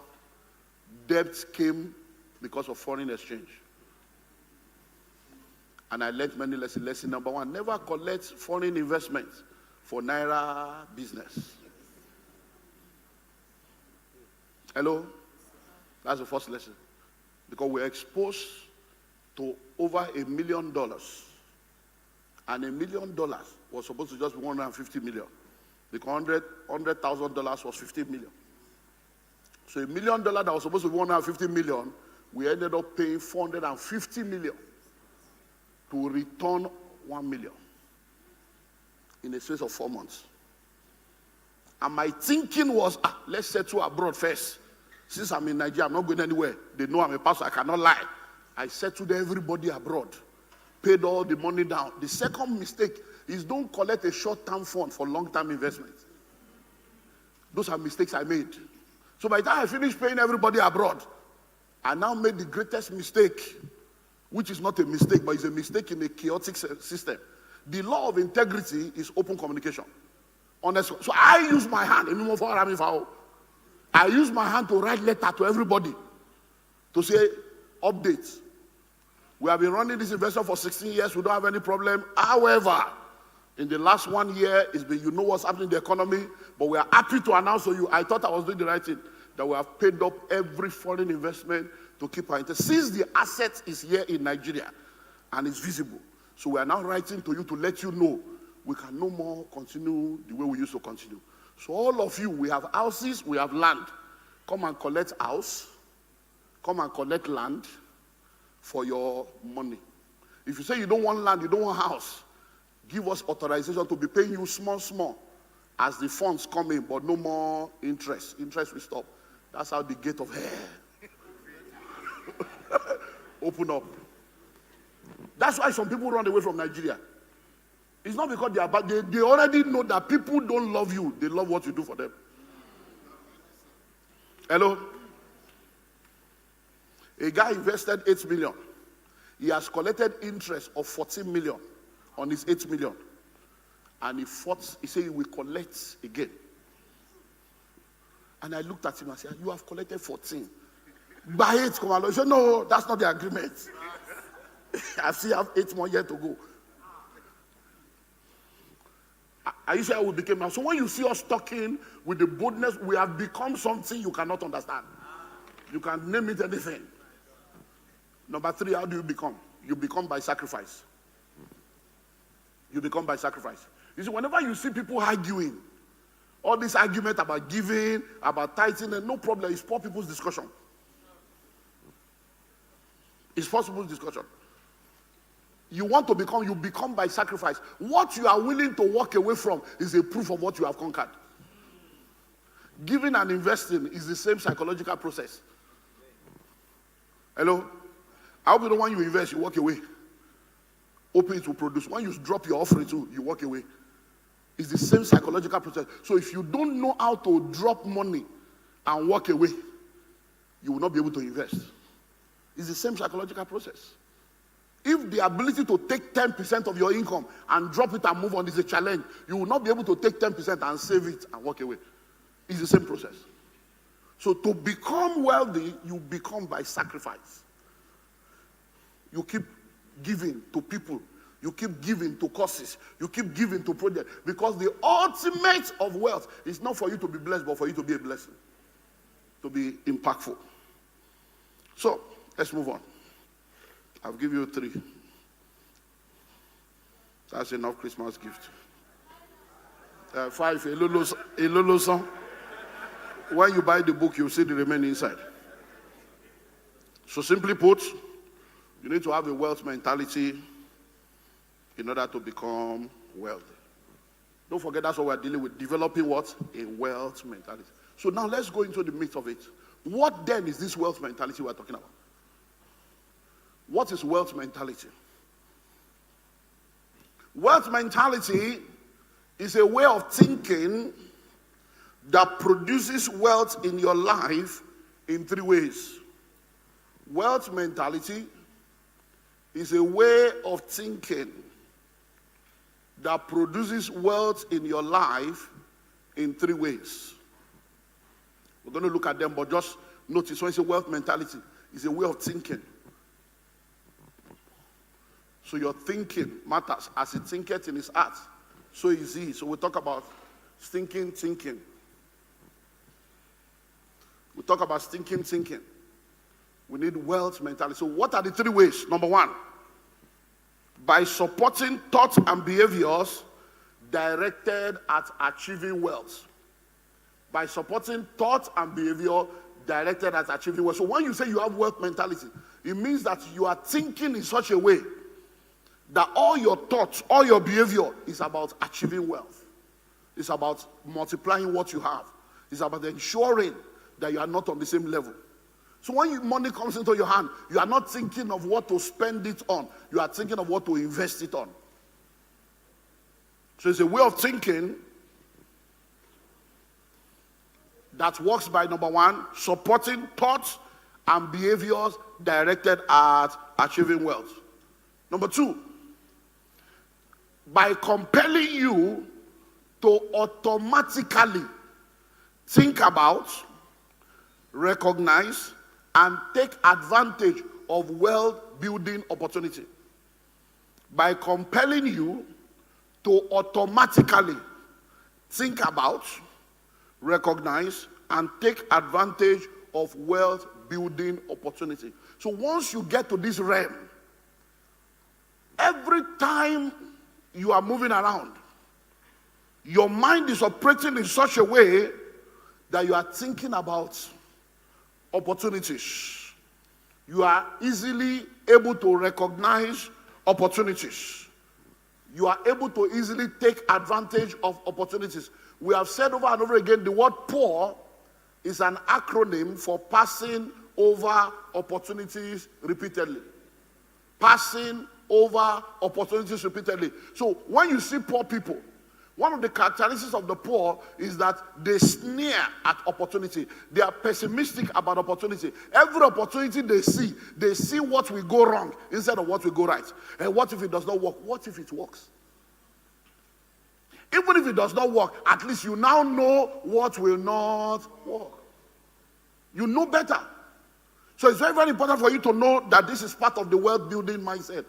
debt came because of foreign exchange. And I learned many lessons. Lesson number one, never collect foreign investments for Naira business. Hello? That's the first lesson. Because we're exposed to over $1 million. And $1 million was supposed to just be 150 million. Because $100,000 was 50 million. So $1 million that was supposed to be 150 million, we ended up paying 450 million to return 1 million in a space of 4 months. And my thinking was, let's settle abroad first. Since I'm in Nigeria, I'm not going anywhere. They know I'm a pastor, I cannot lie. I settled everybody abroad. Paid all the money down. The second mistake is don't collect a short-term fund for long-term investment. Those are mistakes I made. So by the time I finished paying everybody abroad, I now made the greatest mistake, which is not a mistake, but it's a mistake in a chaotic system. The law of integrity is open communication. Honestly. So I use my hand. I use my hand to write letter to everybody to say, update. We have been running this investment for 16 years. We don't have any problem. However, in the last 1 year, it's been, you know what's happening in the economy, but we are happy to announce to you, I thought I was doing the right thing, that we have paid up every foreign investment to keep our interest. Since the asset is here in Nigeria and it's visible, so we are now writing to you to let you know we can no more continue the way we used to continue. So all of you, we have houses, we have land. Come and collect house. Come and collect land for your money. If you say you don't want land, you don't want house, give us authorization to be paying you small as the funds come in, but no more interest. Interest will stop. That's how the gate of hell open up. That's why some people run away from Nigeria. It's not because they are bad. They already know that people don't love you. They love what you do for them. Hello? A guy invested 8 million. He has collected interest of 14 million on his 8 million. And he fought, he said he will collect again. And I looked at him and said, you have collected 14. Buy it, come along. He said, no, that's not the agreement. I still have 8 more years to go. Are you sure we became now? So when you see us talking with the boldness, we have become something you cannot understand. You can name it anything. Number 3, how do you become? You become by sacrifice. You become by sacrifice. You see, whenever you see people arguing, all this argument about giving, about tithing, and no problem, it's poor people's discussion. It's poor people's discussion. You want to become, you become by sacrifice. What you are willing to walk away from is a proof of what you have conquered. Giving and investing is the same psychological process. Hello? I hope you don't want you invest, you walk away. open it will produce. When you drop your offering too, you walk away. It's the same psychological process. So if you don't know how to drop money and walk away, you will not be able to invest. It's the same psychological process. If the ability to take 10% of your income and drop it and move on is a challenge, you will not be able to take 10% and save it and walk away. It's the same process. So to become wealthy, you become by sacrifice. You keep giving to people. You keep giving to causes. You keep giving to projects. Because the ultimate of wealth is not for you to be blessed, but for you to be a blessing. To be impactful. So, let's move on. I'll give you 3. That's enough Christmas gift. 5, a little song. When you buy the book, you'll see the remaining inside. So simply put, you need to have a wealth mentality in order to become wealthy. Don't forget, that's what we're dealing with. Developing what? A wealth mentality. So now let's go into the meat of it. What then is this wealth mentality we're talking about? What is wealth mentality? Wealth mentality is a way of thinking that produces wealth in your life in 3 ways. Wealth mentality is a way of thinking that produces wealth in your life in 3 ways. We're going to look at them, but just notice when you say wealth mentality, it's a way of thinking. So your thinking matters. As he thinketh in his heart, so is he. So we talk about thinking. We talk about thinking. We need wealth mentality. So what are the 3 ways? Number 1, by supporting thoughts and behaviors directed at achieving wealth. By supporting thoughts and behavior directed at achieving wealth. So when you say you have wealth mentality, it means that you are thinking in such a way that all your thoughts, all your behavior is about achieving wealth. It's about multiplying what you have. It's about ensuring that you are not on the same level. So when money comes into your hand, you are not thinking of what to spend it on. You are thinking of what to invest it on. So it's a way of thinking that works by, number 1, supporting thoughts and behaviors directed at achieving wealth. Number 2, by compelling you to automatically think about, recognize, and take advantage of wealth building opportunity. By compelling you to automatically think about, recognize, and take advantage of wealth building opportunity. So once you get to this realm, every time you are moving around, your mind is operating in such a way that you are thinking about opportunities. You are easily able to recognize opportunities. You are able to easily take advantage of opportunities. We have said over and over again, the word poor is an acronym for passing over opportunities repeatedly. Passing over opportunities repeatedly. So when you see poor people, one of the characteristics of the poor is that they sneer at opportunity. They are pessimistic about opportunity. Every opportunity they see what will go wrong instead of what will go right. And what if it does not work? What if it works? Even if it does not work, at least you now know what will not work. You know better. So it's very, very important for you to know that this is part of the wealth building mindset.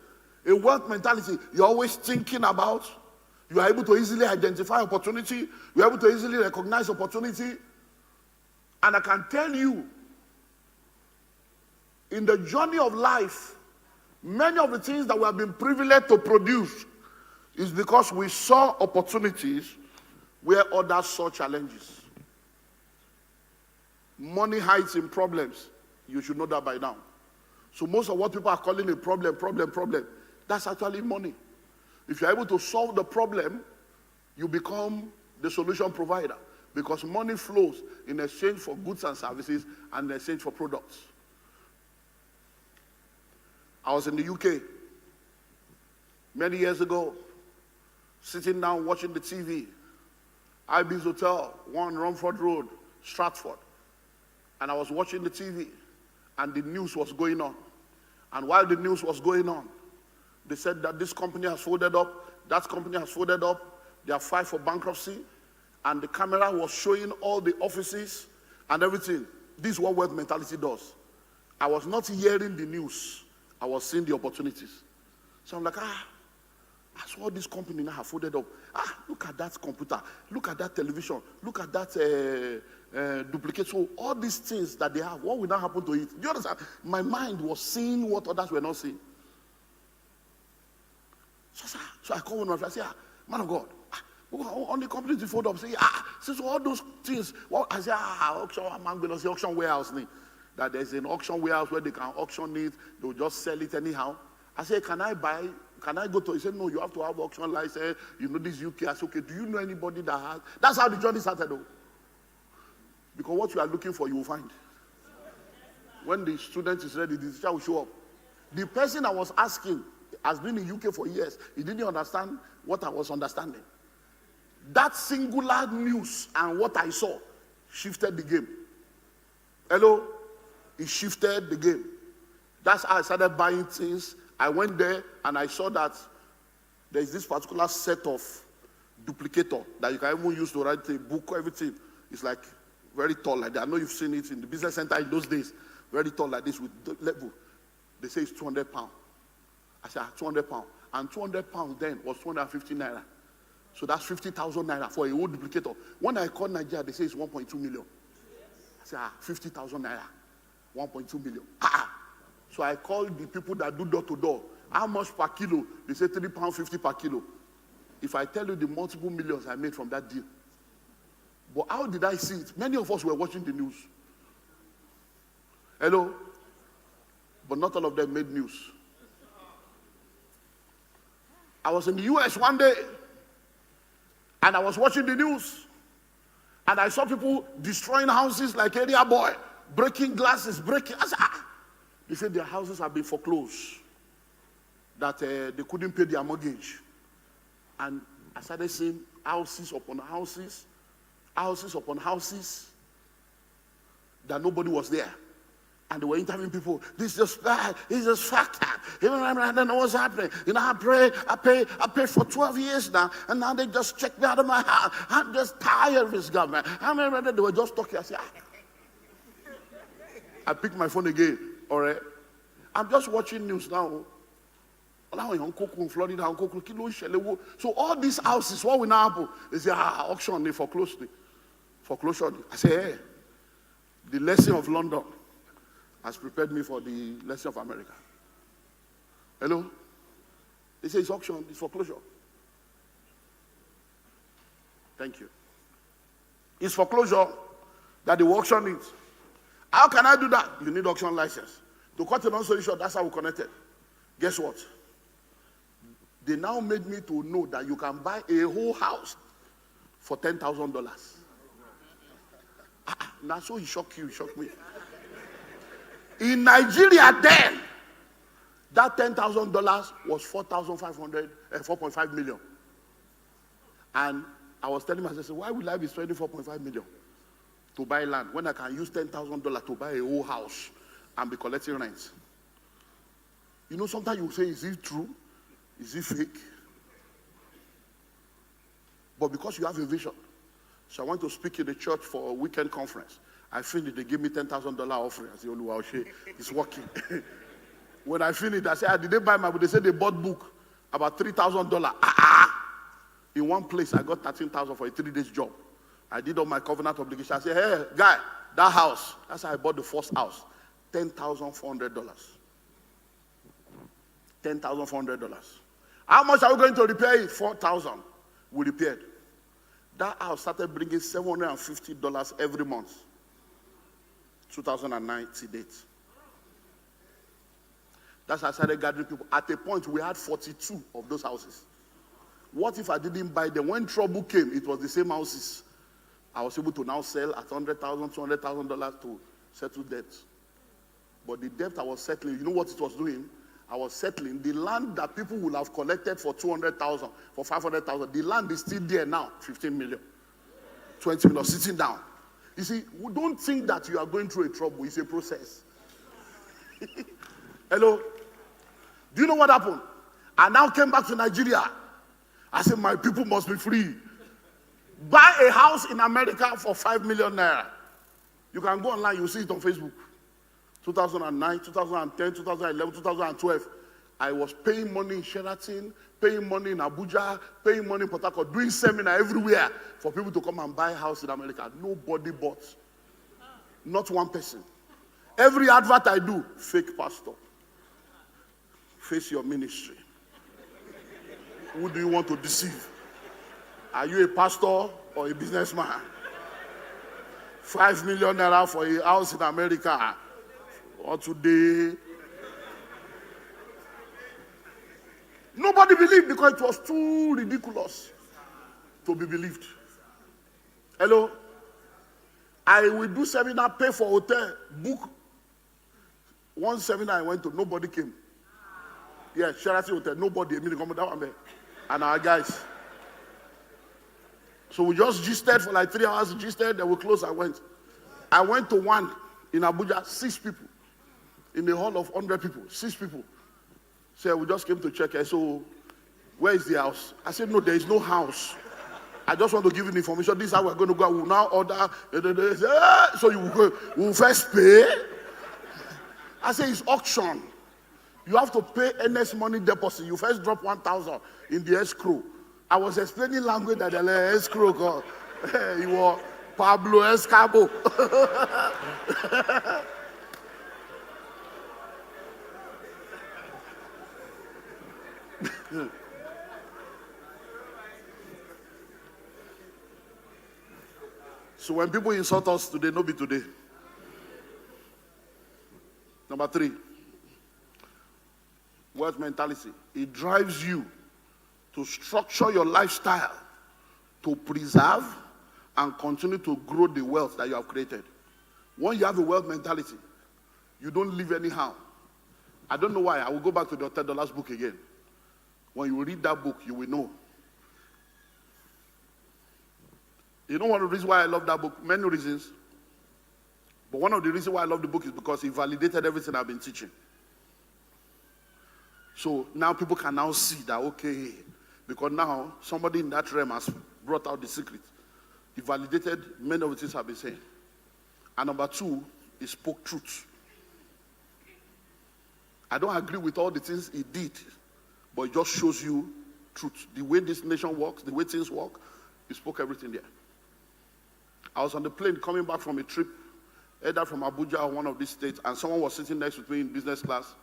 A wealth mentality, you're always thinking about. You are able to easily identify opportunity. You're able to easily recognize opportunity. And I can tell you, in the journey of life, many of the things that we have been privileged to produce is because we saw opportunities where others saw challenges. Money hides in problems. You should know that by now. So most of what people are calling a problem, that's actually money. If you're able to solve the problem, you become the solution provider, because money flows in exchange for goods and services and in exchange for products. I was in the UK Many years ago, sitting down watching the TV, Ibis Hotel, 1 Rumford Road, Stratford. And I was watching the TV, and the news was going on. And while the news was going on, they said that this company has folded up, that company has folded up, they are filed for bankruptcy, and the camera was showing all the offices and everything. This is what wealth mentality does. I was not hearing the news, I was seeing the opportunities. So I'm like, I saw this company now have folded up. Look at that computer, look at that television, look at that duplicate. So all these things that they have, what will now happen to it? Do you understand? My mind was seeing what others were not seeing. So I called one of my friends, I say, man of God, on the company to fold up, say, since all those things, well, I say, auction, I'm going to say auction warehouse. That there's an auction warehouse where they can auction it, they'll just sell it anyhow. I say, can I go to? He said, no, you have to have auction license. You know this UK. I said, okay, do you know anybody that has? That's how the journey started though. Because what you are looking for, you will find. When the student is ready, the teacher will show up. The person I was asking has been in UK for years. He didn't understand what I was understanding. That singular news and what I saw shifted the game. Hello? It shifted the game. That's how I started buying things. I went there and I saw that there is this particular set of duplicator that you can even use to write a book, everything. It's like very tall like that. I know you've seen it in the business center in those days. Very tall like this with level. They say it's 200 pounds. I said, 200 pounds. And 200 pounds then was 250 naira. So that's 50,000 naira for a whole duplicator. When I called Nigeria, they say it's 1.2 million. I said, 50,000 naira, 1.2 million. So I called the people that do door to door. How much per kilo? They say £3.50 per kilo. If I tell you the multiple millions I made from that deal. But how did I see it? Many of us were watching the news. Hello? But not all of them made news. I was in the US one day, and I was watching the news, and I saw people destroying houses like area boy, breaking glasses, breaking. I said, They said their houses have been foreclosed, that they couldn't pay their mortgage. And I started seeing houses upon houses, houses upon houses, that nobody was there. And they were interviewing people. This is just bad. It's just fact. Even I don't know what's happening. You know, I paid for 12 years now, and now they just checked me out of my house. I'm just tired of this government. I remember they were just talking. I said, I picked my phone again. All right. I'm just watching news now. Now in Florida, so all these houses, what will now happen? They say, auction, they foreclosed. Foreclosure. I say, hey, the lesson of London has prepared me for the lesson of America. Hello? They say it's auction, it's foreclosure. Thank you. It's foreclosure that the auction needs. How can I do that? You need auction license. To cut a long story short, that's how we connected. Guess what? They now made me to know that you can buy a whole house for $10,000. Now, so he shocked you, he shocked me. In Nigeria then, that $10,000 was 4.5 million. And I was telling myself, why will I be spending 4.5 million to buy land when I can use $10,000 to buy a whole house and be collecting rent? You know, sometimes you say, is it true? Is it fake? But because you have a vision. So I went to speak in the church for a weekend conference. I finished, they gave me $10,000 offering. I said, Oluwa, it's working. When I finished, I said, did they buy my book? They said they bought book about $3,000. In one place, I got $13,000 for a 3 days job. I did all my covenant obligation. I said, hey, guy, that house. That's how I bought the first house. $10,400. $10,400. How much are we going to repair it? $4,000. We repaired. That house started bringing $750 every month. 2009 to date. That's how I started gathering people. At a point, we had 42 of those houses. What if I didn't buy them? When trouble came, it was the same houses. I was able to now sell at $100,000, $200,000 to settle debt. But the debt I was settling, you know what it was doing? I was settling. The land that people would have collected for 200,000, for 500,000, the land is still there now, 15 million, 20 million, sitting down. You see, don't think that you are going through a trouble. It's a process. Hello? Do you know what happened? I now came back to Nigeria. I said, my people must be free. Buy a house in America for 5 million naira. You can go online, you'll see it on Facebook. 2009, 2010, 2011, 2012. I was paying money in Sheraton, paying money in Abuja, paying money in Port Harcourt, doing seminar everywhere for people to come and buy a house in America. Nobody bought. Not one person. Every advert I do, fake pastor. Face your ministry. Who do you want to deceive? Are you a pastor or a businessman? 5 million naira for a house in America. Or today. Nobody believed because it was too ridiculous to be believed. Hello? I will do seminar, pay for hotel, book. One seminar I went to, nobody came. Yeah, Sheraton Hotel, nobody. And our guys. So we just gisted for like 3 hours, gisted, then we closed, I went. I went to one in Abuja, 6 people. In a hall of 100 people, 6 people. Said, we just came to check. So, where is the house? I said, no, there is no house. I just want to give you the information. This is how we're going to go. We'll now order. So you will first pay. I said, it's auction. You have to pay NS money deposit. You first drop 1,000 in the escrow. I was explaining language that the escrow called. He was Pablo Escabo. So when people insult us today, no be today. Number 3, wealth mentality. It drives you to structure your lifestyle to preserve and continue to grow the wealth that you have created. When you have a wealth mentality, you don't live anyhow. I don't know why. I will go back to the $10 book again. When you read that book, you will know. You know one of the reasons why I love that book? Many reasons. But one of the reasons why I love the book is because it validated everything I've been teaching. So now people can now see that, okay, because now somebody in that realm has brought out the secret. He validated many of the things I've been saying. And number 2, he spoke truth. I don't agree with all the things he did, but it just shows you truth. The way this nation works, the way things work, he spoke everything there. I was on the plane coming back from a trip, either from Abuja or one of these states, and someone was sitting next to me in business class.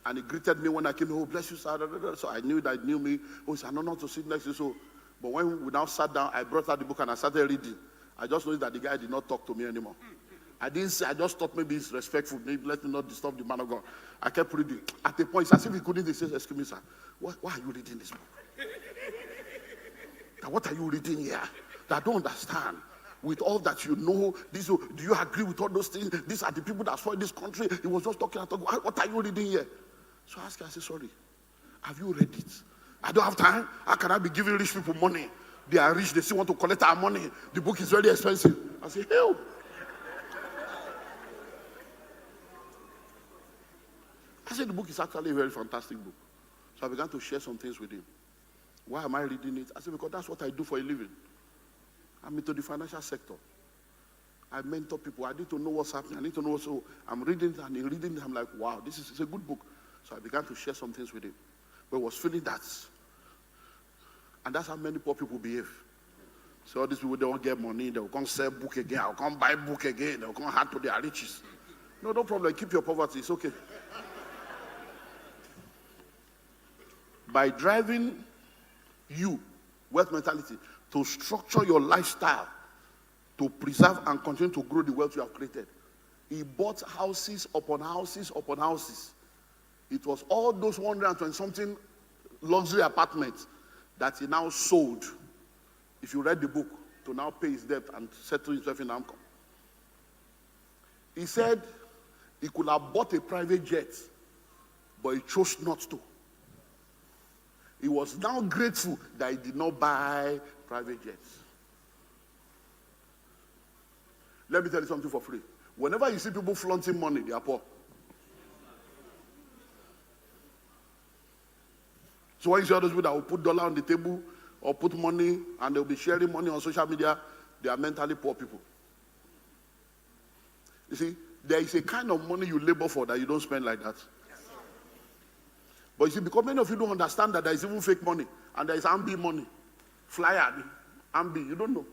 And he greeted me when I came, oh, bless you, sir. So I knew that he knew me. Oh, it's an honor to sit next to you. So, but when we now sat down, I brought out the book and I started reading. I just noticed that the guy did not talk to me anymore. I didn't say, I just thought maybe he's respectful. Maybe let me not disturb the man of God. I kept reading. At the point, it's as if he couldn't say, excuse me, sir, why are you reading this book? What are you reading here? That I don't understand. With all that you know, do you agree with all those things? These are the people that spoil this country. He was just talking. What are you reading here? So I asked him, I said, sorry, have you read it? I don't have time. How can I be giving rich people money? They are rich. They still want to collect our money. The book is very expensive. I said, hell. I said, the book is actually a very fantastic book. So I began to share some things with him. Why am I reading it? I said, because that's what I do for a living. I'm into the financial sector. I mentor people. I need to know what's happening. I need to know. So I'm reading it, and in reading it, I'm like, wow, this is a good book. So I began to share some things with him. But he was feeling that. And that's how many poor people behave. So all these people, they don't get money. They'll come sell book again. I'll come buy book again. They'll come add to their riches. No problem. Keep your poverty. It's okay. By driving you, wealth mentality, to structure your lifestyle, to preserve and continue to grow the wealth you have created. He bought houses upon houses upon houses. It was all those 120-something luxury apartments that he now sold, if you read the book, to now pay his debt and settle himself in income. He said he could have bought a private jet but he chose not to. He was now grateful that he did not buy private jets. Let me tell you something for free. Whenever you see people flaunting money, they are poor. So when you see all those people that will put dollar on the table or put money and they'll be sharing money on social media, they are mentally poor people. You see, there is a kind of money you labor for that you don't spend like that. But you see, because many of you don't understand that there is even fake money and there is ambi money. Flyer, ambi, you don't know.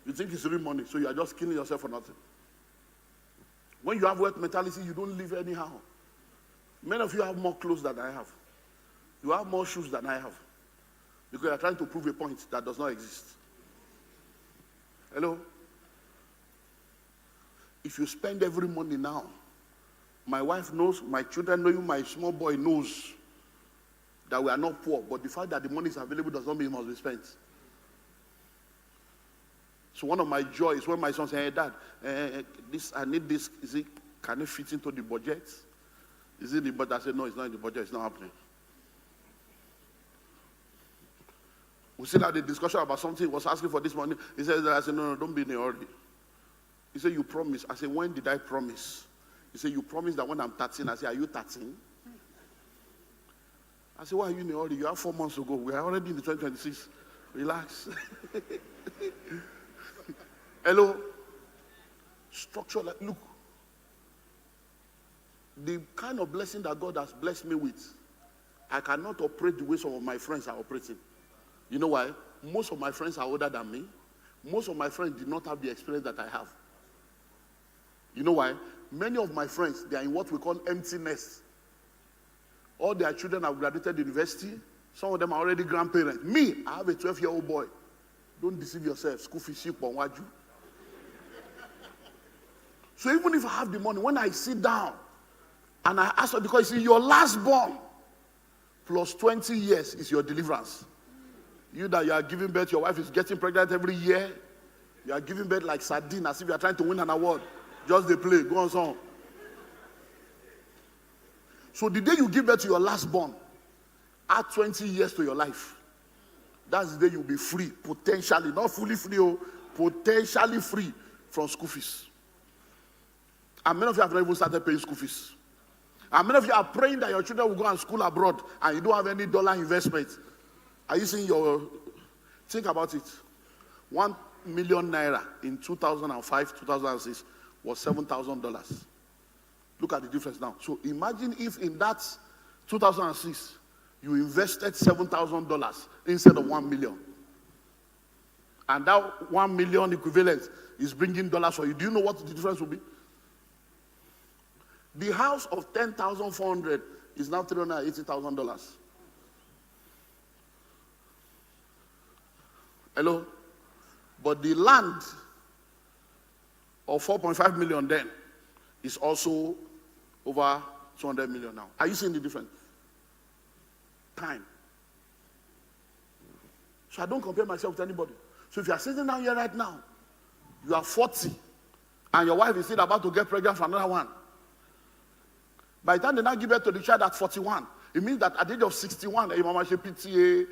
You think it's real money, so you are just killing yourself for nothing. When you have wealth mentality, you don't live anyhow. Many of you have more clothes than I have. You have more shoes than I have. Because you are trying to prove a point that does not exist. Hello? If you spend every money now, my wife knows, my children know, my small boy knows that we are not poor, but the fact that the money is available does not mean it must be spent. So one of my joys when my son said, "Hey, Dad, this I need this. Can it fit into the budget? Is it the budget?" I said, "No, it's not in the budget. It's not happening." We still had a discussion about something. He was asking for this money. He said, "I said, no, don't be in a hurry." He said, "You promise." I said, "When did I promise?" He said, "You promised that when I'm 13." I said, "Are you 13? I said, "Why are you in a hurry? You have 4 months to go. We are already in the 2026. Relax." Hello? Structure, look. The kind of blessing that God has blessed me with, I cannot operate the way some of my friends are operating. You know why? Most of my friends are older than me. Most of my friends did not have the experience that I have. You know why? Many of my friends, they are in what we call empty nest. All their children have graduated university. Some of them are already grandparents. Me, I have a 12-year-old boy. Don't deceive yourself. School fees cheap on Waju. So even if I have the money, when I sit down and I ask her, because you see, your last born plus 20 years is your deliverance. You that you are giving birth, your wife is getting pregnant every year. You are giving birth like sardine, as if you are trying to win an award. Just they play, go on song. So the day you give birth to your last born, add 20 years to your life. That's the day you'll be free, potentially, not fully free, potentially free from school fees. And many of you have not even started paying school fees. And many of you are praying that your children will go and school abroad and you don't have any dollar investment. Are you seeing your... Think about it. 1 million naira in 2005, 2006 was $7,000. Look at the difference now. So imagine if in that 2006, you invested $7,000 instead of 1 million. And that 1 million equivalent is bringing dollars for you. Do you know what the difference will be? The house of $10,400 is now $380,000. Hello? But the land of 4.5 million then is also over 200 million now. Are you seeing the difference? Time. So I don't compare myself with anybody. So if you are sitting down here right now, you are 40, and your wife is still about to get pregnant for another one. By the time they now give birth to the child at 41, it means that at the age of 61, mama say PTA,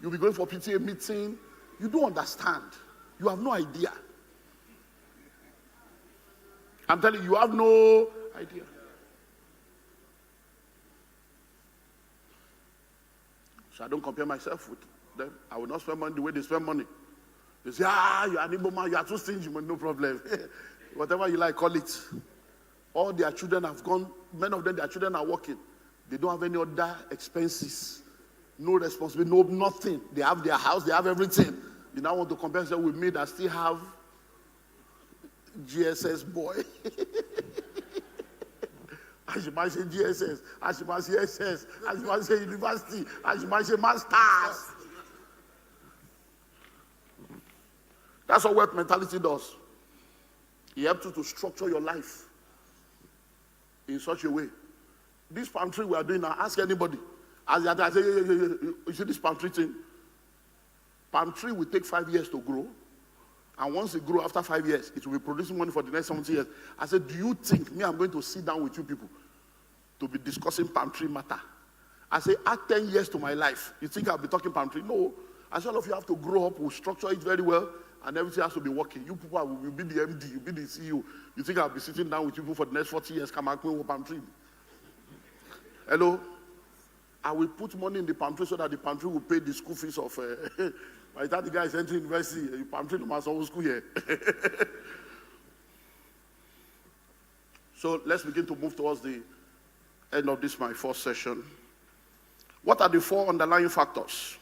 you'll be going for PTA meeting. You don't understand. You have no idea. I'm telling you, you have no idea. So I don't compare myself with them. I will not spend money the way they spend money. They say, you are an Igbo man, you are too stingy, but no problem. Whatever you like, call it. All their children have gone, many of them, their children are working. They don't have any other expenses. No responsibility, no nothing. They have their house, they have everything. You now want to compare yourself with me that still have GSS boy. As you might say GSS, as you might say SS, as you might say university, as you might say masters. That's what wealth mentality does. It helps you to structure your life in such a way. This palm tree we are doing now, ask anybody. As I say, you see this palm tree thing? Palm tree will take 5 years to grow. And once it grows after 5 years, it will be producing money for the next 70 years. I said, do you think I'm going to sit down with you people to be discussing palm tree matter. I say, add 10 years to my life. You think I'll be talking palm tree? No. I said, all of you have to grow up, we'll structure it very well, and everything has to be working. You people will be the MD, you'll be the CEO. You think I'll be sitting down with you people for the next 40 years, come back with palm tree? Hello? I will put money in the palm tree so that the palm tree will pay the school fees of, by the time the guy is entering university, the palm tree no matter what school here. So let's begin to move towards the end of this, my first session. What are the 4 underlying factors?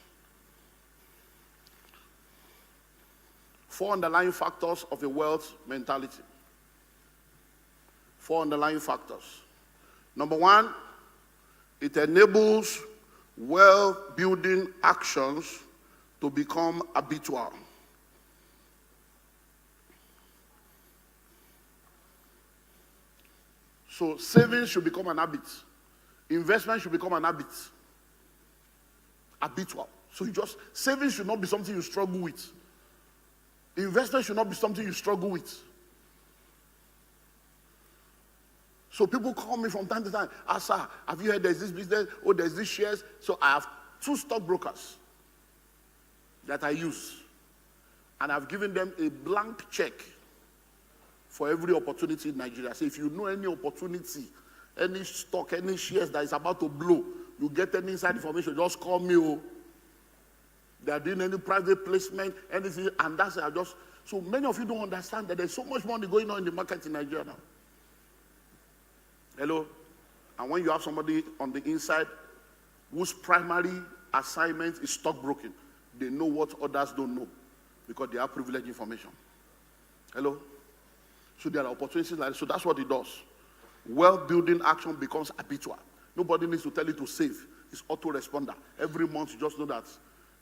4 underlying factors of a wealth mentality. 4 underlying factors. Number 1, it enables wealth-building actions to become habitual. So savings should become an habit. Investment should become an habit. Habitual. So savings should not be something you struggle with. Investment should not be something you struggle with. So people call me from time to time, sir, have you heard there's this business? Oh, there's this shares. So I have 2 stockbrokers that I use. And I've given them a blank check for every opportunity in Nigeria. So if you know any opportunity, any stock, any shares that is about to blow, you get any inside information, just call me. Oh. They are doing any private placement, anything, and that's so many of you don't understand that there's so much money going on in the market in Nigeria now. Hello? And when you have somebody on the inside whose primary assignment is stockbroking, they know what others don't know because they have privileged information. Hello? So there are opportunities like that. So that's what it does. Wealth-building action becomes habitual. Nobody needs to tell you to save. It's autoresponder. Every month you just know that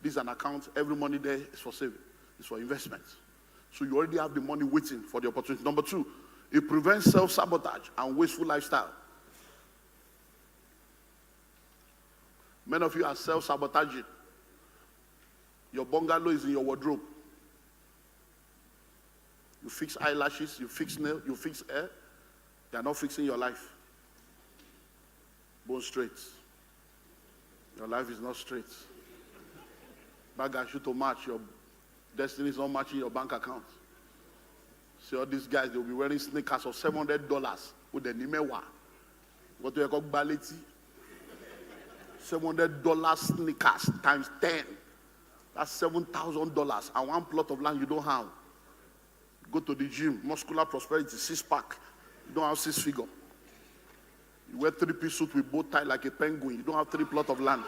this is an account. Every money there is for saving. It's for investment. So you already have the money waiting for the opportunity. Number 2, it prevents self-sabotage and wasteful lifestyle. Many of you are self-sabotaging. Your bungalow is in your wardrobe. You fix eyelashes, you fix nails, you fix hair. They are not fixing your life. Bone straight. Your life is not straight. Bag and shoe to match. Your destiny is not matching your bank account. See all these guys, they'll be wearing sneakers of $700 with the Nimewa. What do you call baleti? $700 sneakers times 10. That's $7,000. And 1 plot of land you don't have. Go to the gym, muscular prosperity, 6-pack. You don't have 6 figure. You wear 3-piece suit with bow tie like a penguin. You don't have 3 plot of land.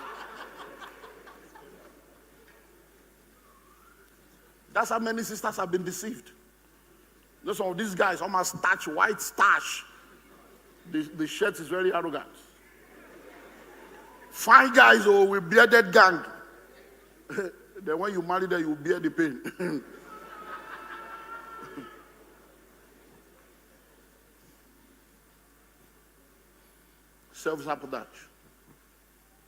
That's how many sisters have been deceived. You know, some of these guys almost starch, white starch. The shirt is very arrogant. Fine guys, with bearded gang. Then when you marry them, you bear the pain. Self-sabotage.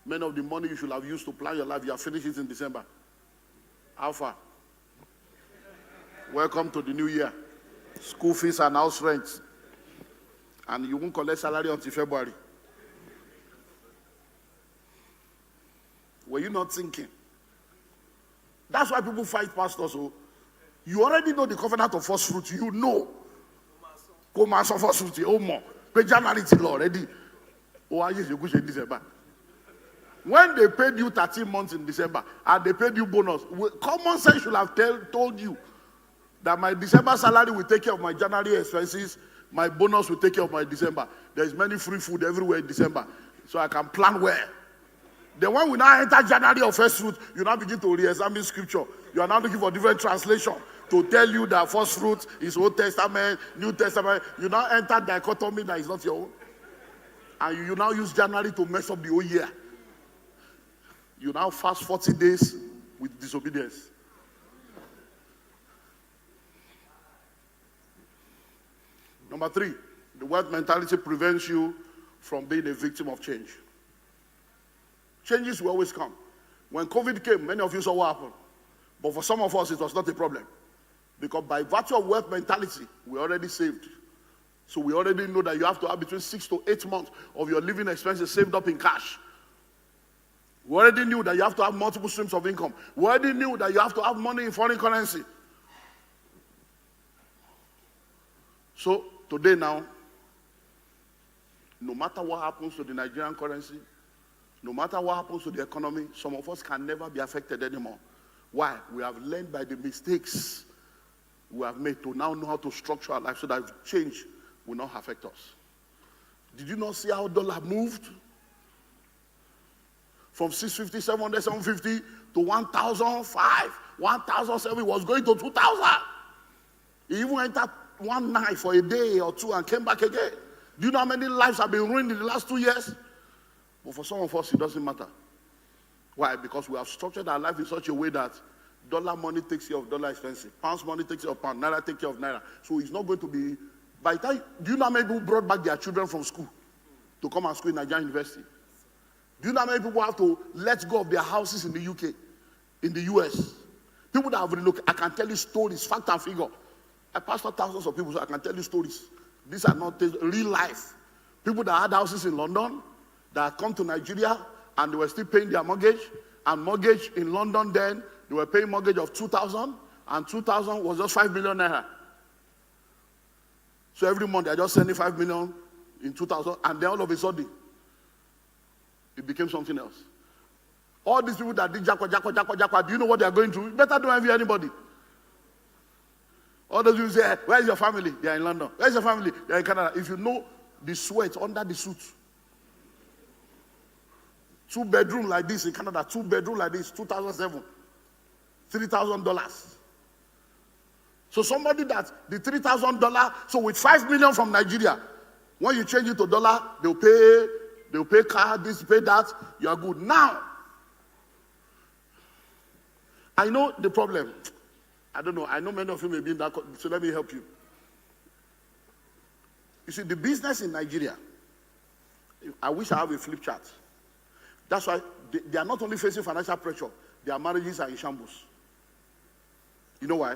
Many of the money you should have used to plan your life, you have finished it in December. How far? Welcome to the new year. School fees and house rents. And you won't collect salary until February. Were you not thinking? That's why people fight pastors. So you already know the covenant of first fruit. You know. Come on, first fruit. Oh, more. But January till already. Oh, yes, you go in December. When they paid you 13 months in December and they paid you bonus, common sense should have told you that my December salary will take care of my January expenses, my bonus will take care of my December. There's many free food everywhere in December, so I can plan well. Then when we now enter January of first fruit, you now begin to re-examine scripture. You are now looking for different translation to tell you that first fruit is Old Testament, New Testament. You now enter dichotomy that is not your own. And you now use January to mess up the whole year. You now fast 40 days with disobedience. Number 3, the wealth mentality prevents you from being a victim of change. Changes will always come. When COVID came, many of you saw what happened. But for some of us, it was not a problem. Because by virtue of wealth mentality, we already saved So we already know that you have to have between 6 to 8 months of your living expenses saved up in cash. We already knew that you have to have multiple streams of income. We already knew that you have to have money in foreign currency. So today now, no matter what happens to the Nigerian currency, no matter what happens to the economy, some of us can never be affected anymore. Why? We have learned by the mistakes we have made to now know how to structure our life so that change will not affect us. Did you not see how dollar moved? From 650, 700, 750 to 1,005, 1,007 was going to 2,000. He even entered one night for a day or two and came back again. Do you know how many lives have been ruined in the last 2 years? But for some of us, it doesn't matter. Why? Because we have structured our life in such a way that dollar money takes care of dollar expenses. Pounds money takes care of pound. Naira takes care of naira. So it's not going to be... By the time, do you know how many people brought back their children from school to come and school in Nigerian University? Do you know how many people have to let go of their houses in the UK, in the US? People that have relocated. I can tell you stories, fact and figure. I pastor thousands of people, so I can tell you stories. These are not real life. People that had houses in London, that had come to Nigeria, and they were still paying their mortgage. And mortgage in London then, they were paying mortgage of 2,000, and 2,000 was just 5 million naira. So every month they're just sending 5 million in 2,000, and then all of a sudden, it became something else. All these people that did jakwa, do you know what they're going through? You better don't envy anybody. All those people say, where's your family? They're in London. Where's your family? They're in Canada. If you know the sweat under the suit, 2 bedroom like this in Canada, 2 bedroom like this, 2007, $3,000. So somebody that the $3,000, so with 5 million from Nigeria, when you change it to dollar, they'll pay car, this, pay that, you are good. Now, I know the problem. I don't know. I know many of you may be in that, so let me help you. You see, the business in Nigeria, I wish I have a flip chart. That's why they are not only facing financial pressure, their marriages are in shambles. You know why?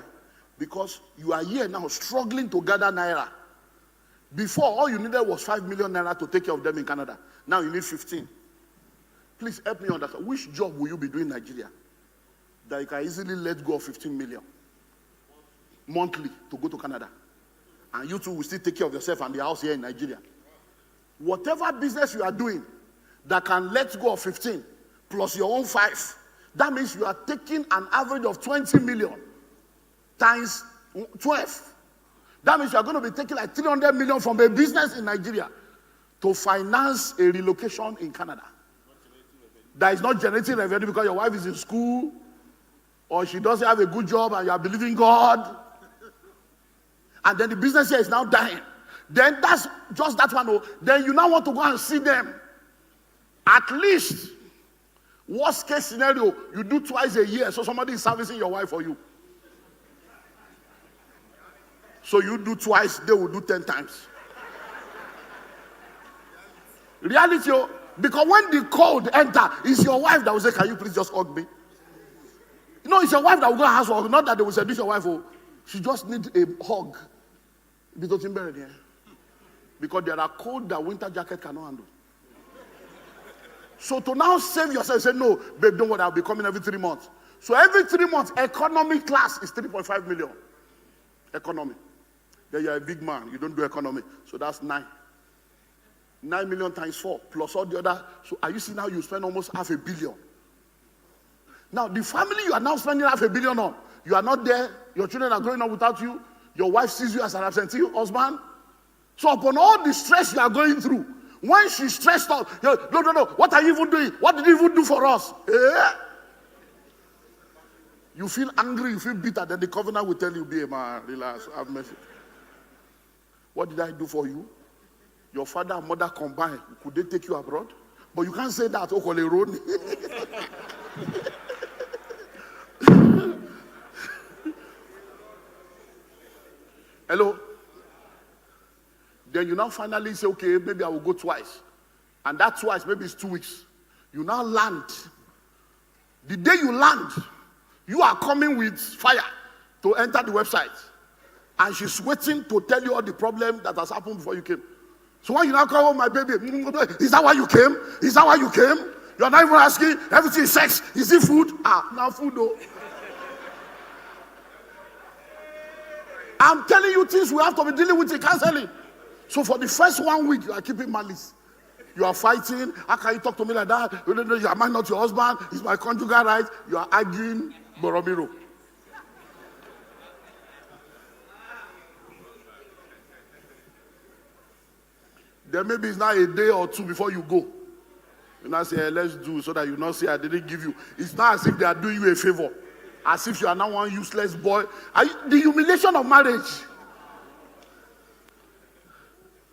Because you are here now struggling to gather naira. Before, all you needed was 5 million naira to take care of them in Canada. Now you need 15. Please help me understand. Which job will you be doing in Nigeria that you can easily let go of 15 million monthly to go to Canada? And you two will still take care of yourself and the house here in Nigeria. Whatever business you are doing that can let go of 15 plus your own 5, that means you are taking an average of 20 million times 12. That means you are going to be taking like 300 million from a business in Nigeria to finance a relocation in Canada. That is not generating revenue because your wife is in school or she doesn't have a good job and you are believing God. And then the business here is now dying. Then that's just that one. Then you now want to go and see them. At least, worst case scenario, you do twice a year. So somebody is servicing your wife for you. So you do twice, they will do 10 times. Reality, because when the cold enter, it's your wife that will say, can you please just hug me? You know, it's your wife that will go and ask for hug. Not that they will say, this your wife, she just needs a hug. Because there are cold that winter jacket cannot handle. So to now save yourself, say, no, babe, don't worry, I'll be coming every 3 months. So every 3 months, economy class is 3.5 million. Economy. Then you're a big man, you don't do economy. So that's 9. 9 million times 4, plus all the other. So are you seeing how you spend almost $500 million? Now, the family you are now spending $500 million on, you are not there, your children are growing up without you, your wife sees you as an absentee husband. So upon all the stress you are going through, when she's stressed out, no, what are you even doing? What did you even do for us? You feel angry, you feel bitter, then the covenant will tell you, be a man, relax, have mercy. What did I do for you? Your father and mother combined, could they take you abroad? But you can't say that, Okole Road. Hello? Then you now finally say, okay, maybe I will go twice. And that twice, maybe it's 2 weeks. You now land. The day you land, you are coming with fire to enter the website. And she's waiting to tell you all the problem that has happened before you came. So when you now call my baby, is that why you came? Is that why you came? You're not even asking, everything is sex. Is it food? Now food though. I'm telling you things we have to be dealing with in counseling. So for the first 1 week, you are keeping malice. You are fighting. How can you talk to me like that? Am I not your husband? It's my conjugal right. You are arguing Boromiro. Then maybe it's not a day or two before you go. You now say, let's do so that you not say I didn't give you. It's not as if they are doing you a favor. As if you are now one useless boy. The humiliation of marriage.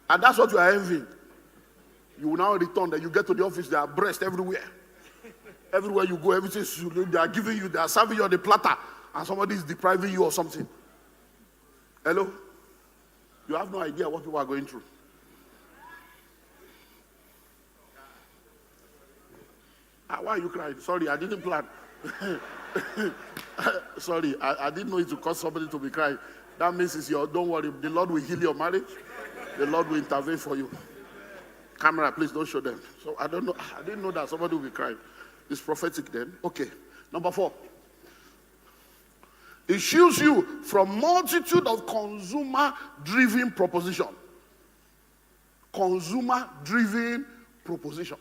And that's what you are envying. You will now return, that you get to the office, there are breasts everywhere. Everywhere you go, everything they are giving you, they are serving you on the platter, and somebody is depriving you of something. Hello? You have no idea what people are going through. Why are you crying? Sorry, I didn't plan. Sorry, I didn't know it would cause somebody to be crying. That means it's don't worry, the Lord will heal your marriage. The Lord will intervene for you. Camera, please don't show them. So I don't know. I didn't know that somebody will be crying. It's prophetic then. Okay. Number 4. It shields you from multitude of consumer-driven proposition. Consumer-driven proposition.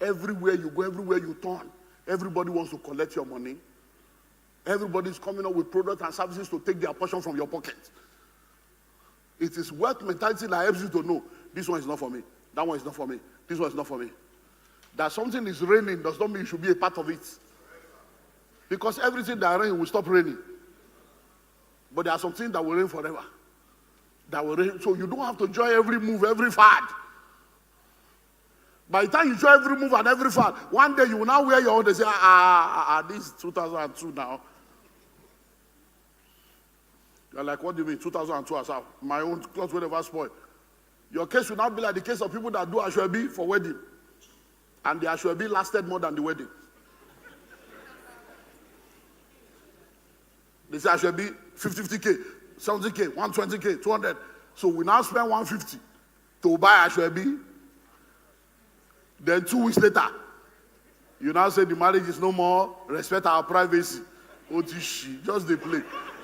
Everywhere you go, everywhere you turn, everybody wants to collect your money. Everybody's coming up with products and services to take their portion from your pocket. It is wealth mentality that helps you to know this one is not for me, that one is not for me, this one is not for me. That something is raining does not mean you should be a part of it. Because everything that rains will stop raining. But there are some things that will rain forever. That will rain. So you don't have to join every move, every fad. By the time you join every move and every fad, one day you will now wear your own. They say, this is 2002 now. You're like, what do you mean 2002 as well? My own clothes will never spoil. Your case will not be like the case of people that do ashwebi for wedding. And the ashwebi lasted more than the wedding. They say ashwebi 50K, 70K, 120K, 200. So we now spend 150 to buy ashwebi. Then 2 weeks later, you now say the marriage is no more, respect our privacy. Just the play.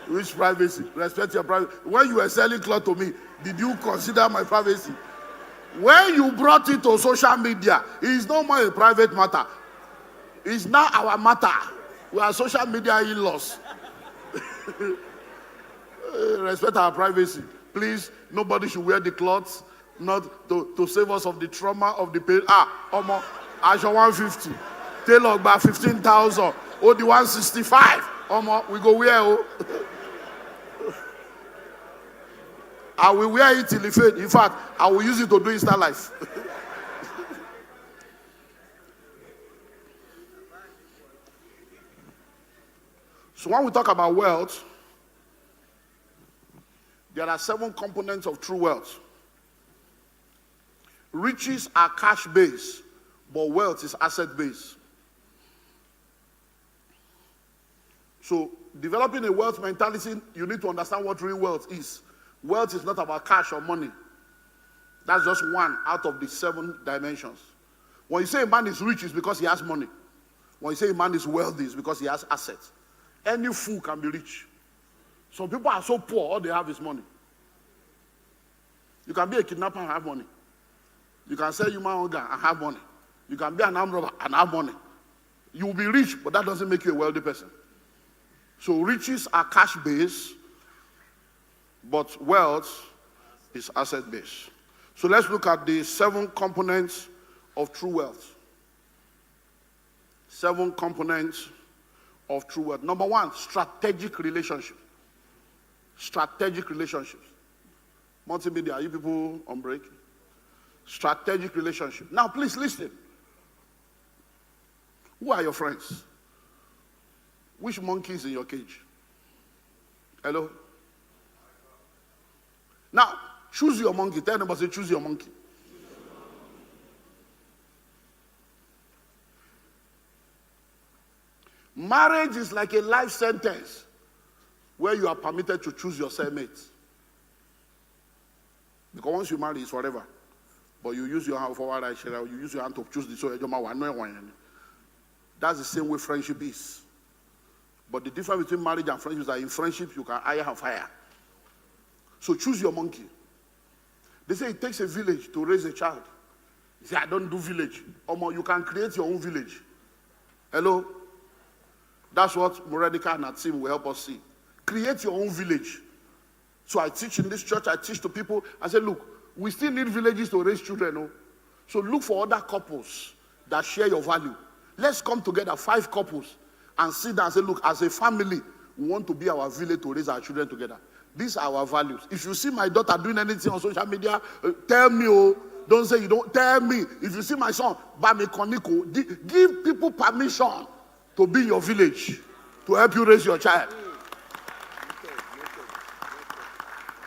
Which privacy? Respect your privacy. When you were selling clothes to me, did you consider my privacy? When you brought it to social media, it is no more a private matter. It's now our matter. We are social media in-laws. Respect our privacy. Please, nobody should wear the clothes. Not to save us of the trauma of the pain. Omo, Asha 150. Tailor by 15,000. Oh, the 165. Omo, we go wear. Oh. I will wear it till the fade. In fact, I will use it to do Insta life. So when we talk about wealth, there are 7 components of true wealth. Riches are cash-based, but wealth is asset-based. So, developing a wealth mentality, you need to understand what real wealth is. Wealth is not about cash or money. That's just one out of the 7 dimensions. When you say a man is rich, it's because he has money. When you say a man is wealthy, it's because he has assets. Any fool can be rich. Some people are so poor, all they have is money. You can be a kidnapper and have money. You can sell human organ and have money. You can be an armed robber and have money. You will be rich, but that doesn't make you a wealthy person. So riches are cash-based, but wealth is asset-based. So let's look at the 7 components of true wealth. 7 components of true wealth. Number 1, strategic relationship. Strategic relationships. Multimedia, are you people on break? Strategic relationship. Now, please listen. Who are your friends? Which monkey is in your cage? Hello? Now, choose your monkey. Tell them, say, choose your monkey. Marriage is like a life sentence. where you are permitted to choose your cellmate. Because once you marry, it's forever. But you use your hand for you use your hand to choose the soul. That's the same way friendship is. But the difference between marriage and friendship is that in friendship, you can hire and fire. So choose your monkey. They say it takes a village to raise a child. You say, I don't do village. You can create your own village. Hello? That's what Moradika and her team will help us see. Create your own village. So I teach in this church, I teach to people. I say, look, we still need villages to raise children. No? So look for other couples that share your value. Let's come together, 5 couples, and sit down and say, look, as a family, we want to be our village to raise our children together. These are our values. If you see my daughter doing anything on social media, tell me, oh, don't say you don't. Tell me. If you see my son, Bami Koniko, give people permission to be in your village, to help you raise your child.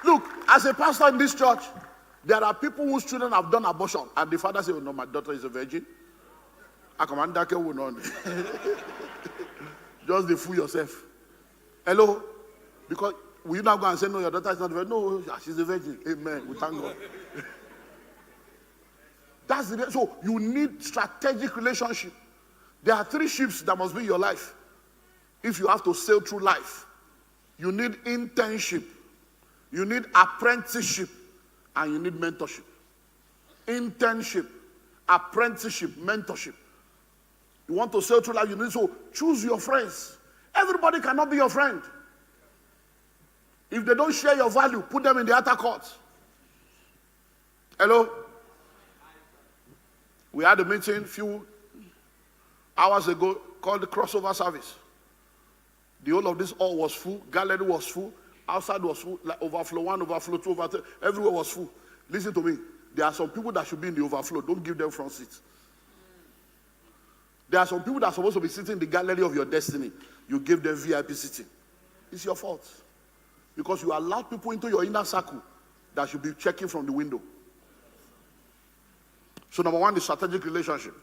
Look, as a pastor in this church, there are people whose children have done abortion, and the father says, oh no, my daughter is a virgin. I command that will not. Just they fool yourself. Hello? Because will you not go and say, no, your daughter is not a virgin? No, she's a virgin. Amen. We thank God. That's the so you need strategic relationship. There are 3 ships that must be in your life. If you have to sail through life, you need internship, you need apprenticeship, and you need mentorship. Internship, apprenticeship, mentorship. You want to sail through life, you need to choose your friends. Everybody cannot be your friend. If they don't share your value, put them in the outer court. Hello? We had a meeting a few hours ago called the crossover service. The whole of this hall was full, gallery was full, outside was full, like overflow 1, overflow 2, overflow 3, everywhere was full. Listen to me. There are some people that should be in the overflow. Don't give them front seats. There are some people that are supposed to be sitting in the gallery of your destiny. You give them VIP sitting. It's your fault. Because you allowed people into your inner circle that should be checking from the window. So number 1 is strategic relationship.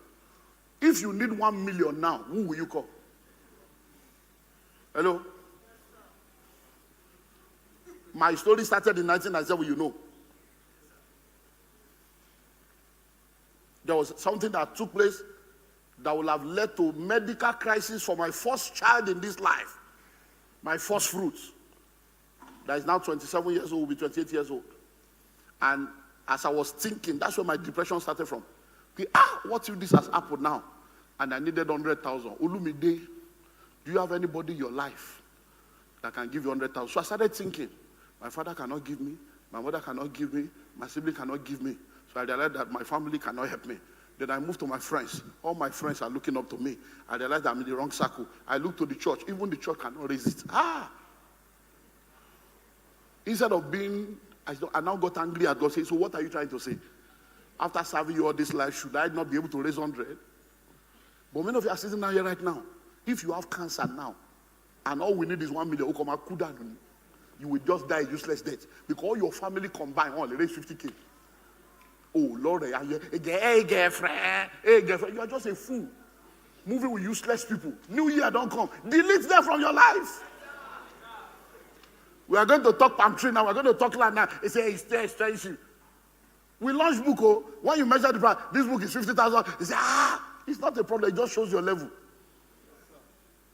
If you need 1 million now, who will you call? Hello? My story started in 1997, you know. There was something that took place that would have led to medical crisis for my first child in this life. My first fruit. That is now 27 years old, will be 28 years old. And as I was thinking, that's where my depression started from. Okay, what if this has happened now? And I needed 100,000. Olumide, do you have anybody in your life that can give you 100,000? So I started thinking, my father cannot give me, my mother cannot give me, my sibling cannot give me. So I realized that my family cannot help me. Then I moved to my friends. All my friends are looking up to me. I realized that I'm in the wrong circle. I looked to the church. Even the church cannot raise it. Instead of being, I now got angry at God, saying, so what are you trying to say? After serving you all this life, should I not be able to raise 100? But many of you are sitting down here right now. If you have cancer now, and all we need is 1 million, you will just die a useless death. Because all your family combined only raise 50K. Oh, Lord, hey, girlfriend, you are just a fool. Moving with useless people. New year don't come. Delete them from your life. We are going to talk palm tree now. We're going to talk land now. They say it's too expensive. We launch book. Oh, when you measure the price, this book is 50,000. They say, it's not a problem. It just shows your level.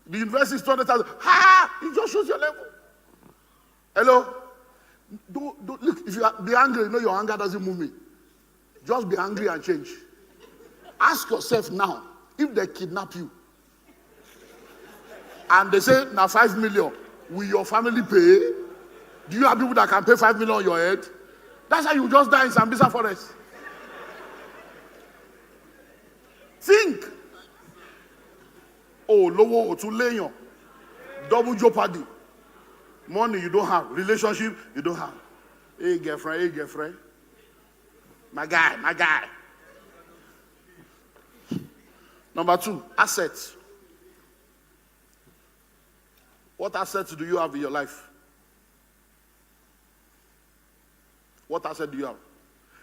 The university is 200,000. It just shows your level. Hello? Don't look. If you be angry, you know your anger doesn't move me. Just be angry and change. Ask yourself now, if they kidnap you, and they say, now 5 million, will your family pay? Do you have people that can pay 5 million on your head? That's how you just die in Sambisa Forest. Think. Oh, lowo otuleyon. Double jeopardy. Money you don't have. Relationship you don't have. Hey girlfriend. My guy. Number 2, assets. What assets do you have in your life? What asset do you have?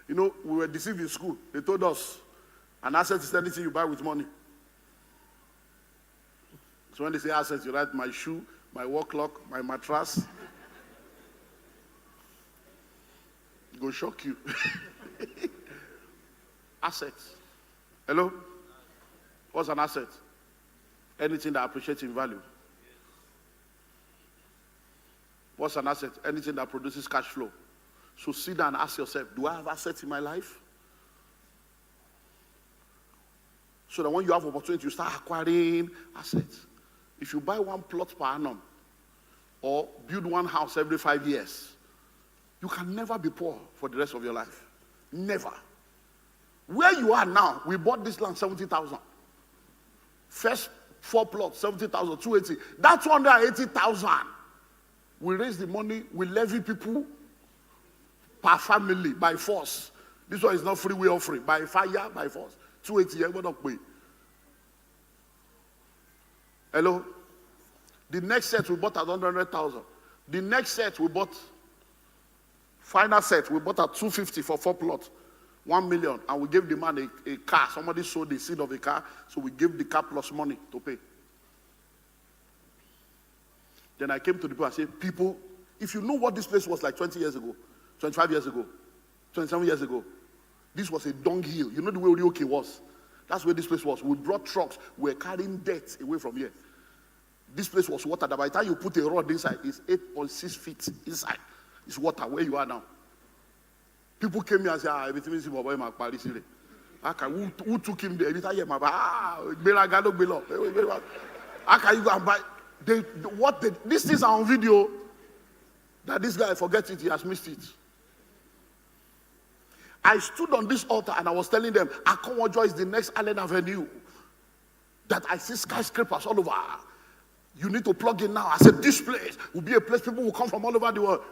You know, we were deceived in school. They told us an asset is anything you buy with money. So when they say assets, you write my shoe, my wall clock, my mattress. It will shock you. Assets. Hello? What's an asset? Anything that appreciates in value. What's an asset? Anything that produces cash flow. So sit down and ask yourself, do I have assets in my life? So that when you have opportunity, you start acquiring assets. If you buy one plot per annum or build one house every 5 years, you can never be poor for the rest of your life. Never. Where you are now, we bought this land 70,000. First 4 plots, 70,000, 280. That's 280,000. We raise the money, we levy people per family by force. This one is not free will offering. By fire, by force. 280, everybody not pay. Hello? The next set we bought at 100,000. The next set we bought, final set, we bought at 250 for 4 plots. 1 million. And we gave the man a car. Somebody sold the seed of a car. So we gave the car plus money to pay. Then I came to the people and said, people, if you know what this place was like 20 years ago, 25 years ago, 27 years ago, this was a dunghill. You know the way Orioke was? That's where this place was. We brought trucks. We were carrying dirt away from here. This place was water. By the time you put a rod inside, it's 8.6 feet inside. It's water where you are now. People came here and said, everything is about my Paris. Who took him there? How can you go and buy? These things are on video. That this guy forgets it, he has missed it. I stood on this altar and I was telling them, Akonwojo is the next Allen Avenue. That I see skyscrapers all over. You need to plug in now. I said, this place will be a place people will come from all over the world.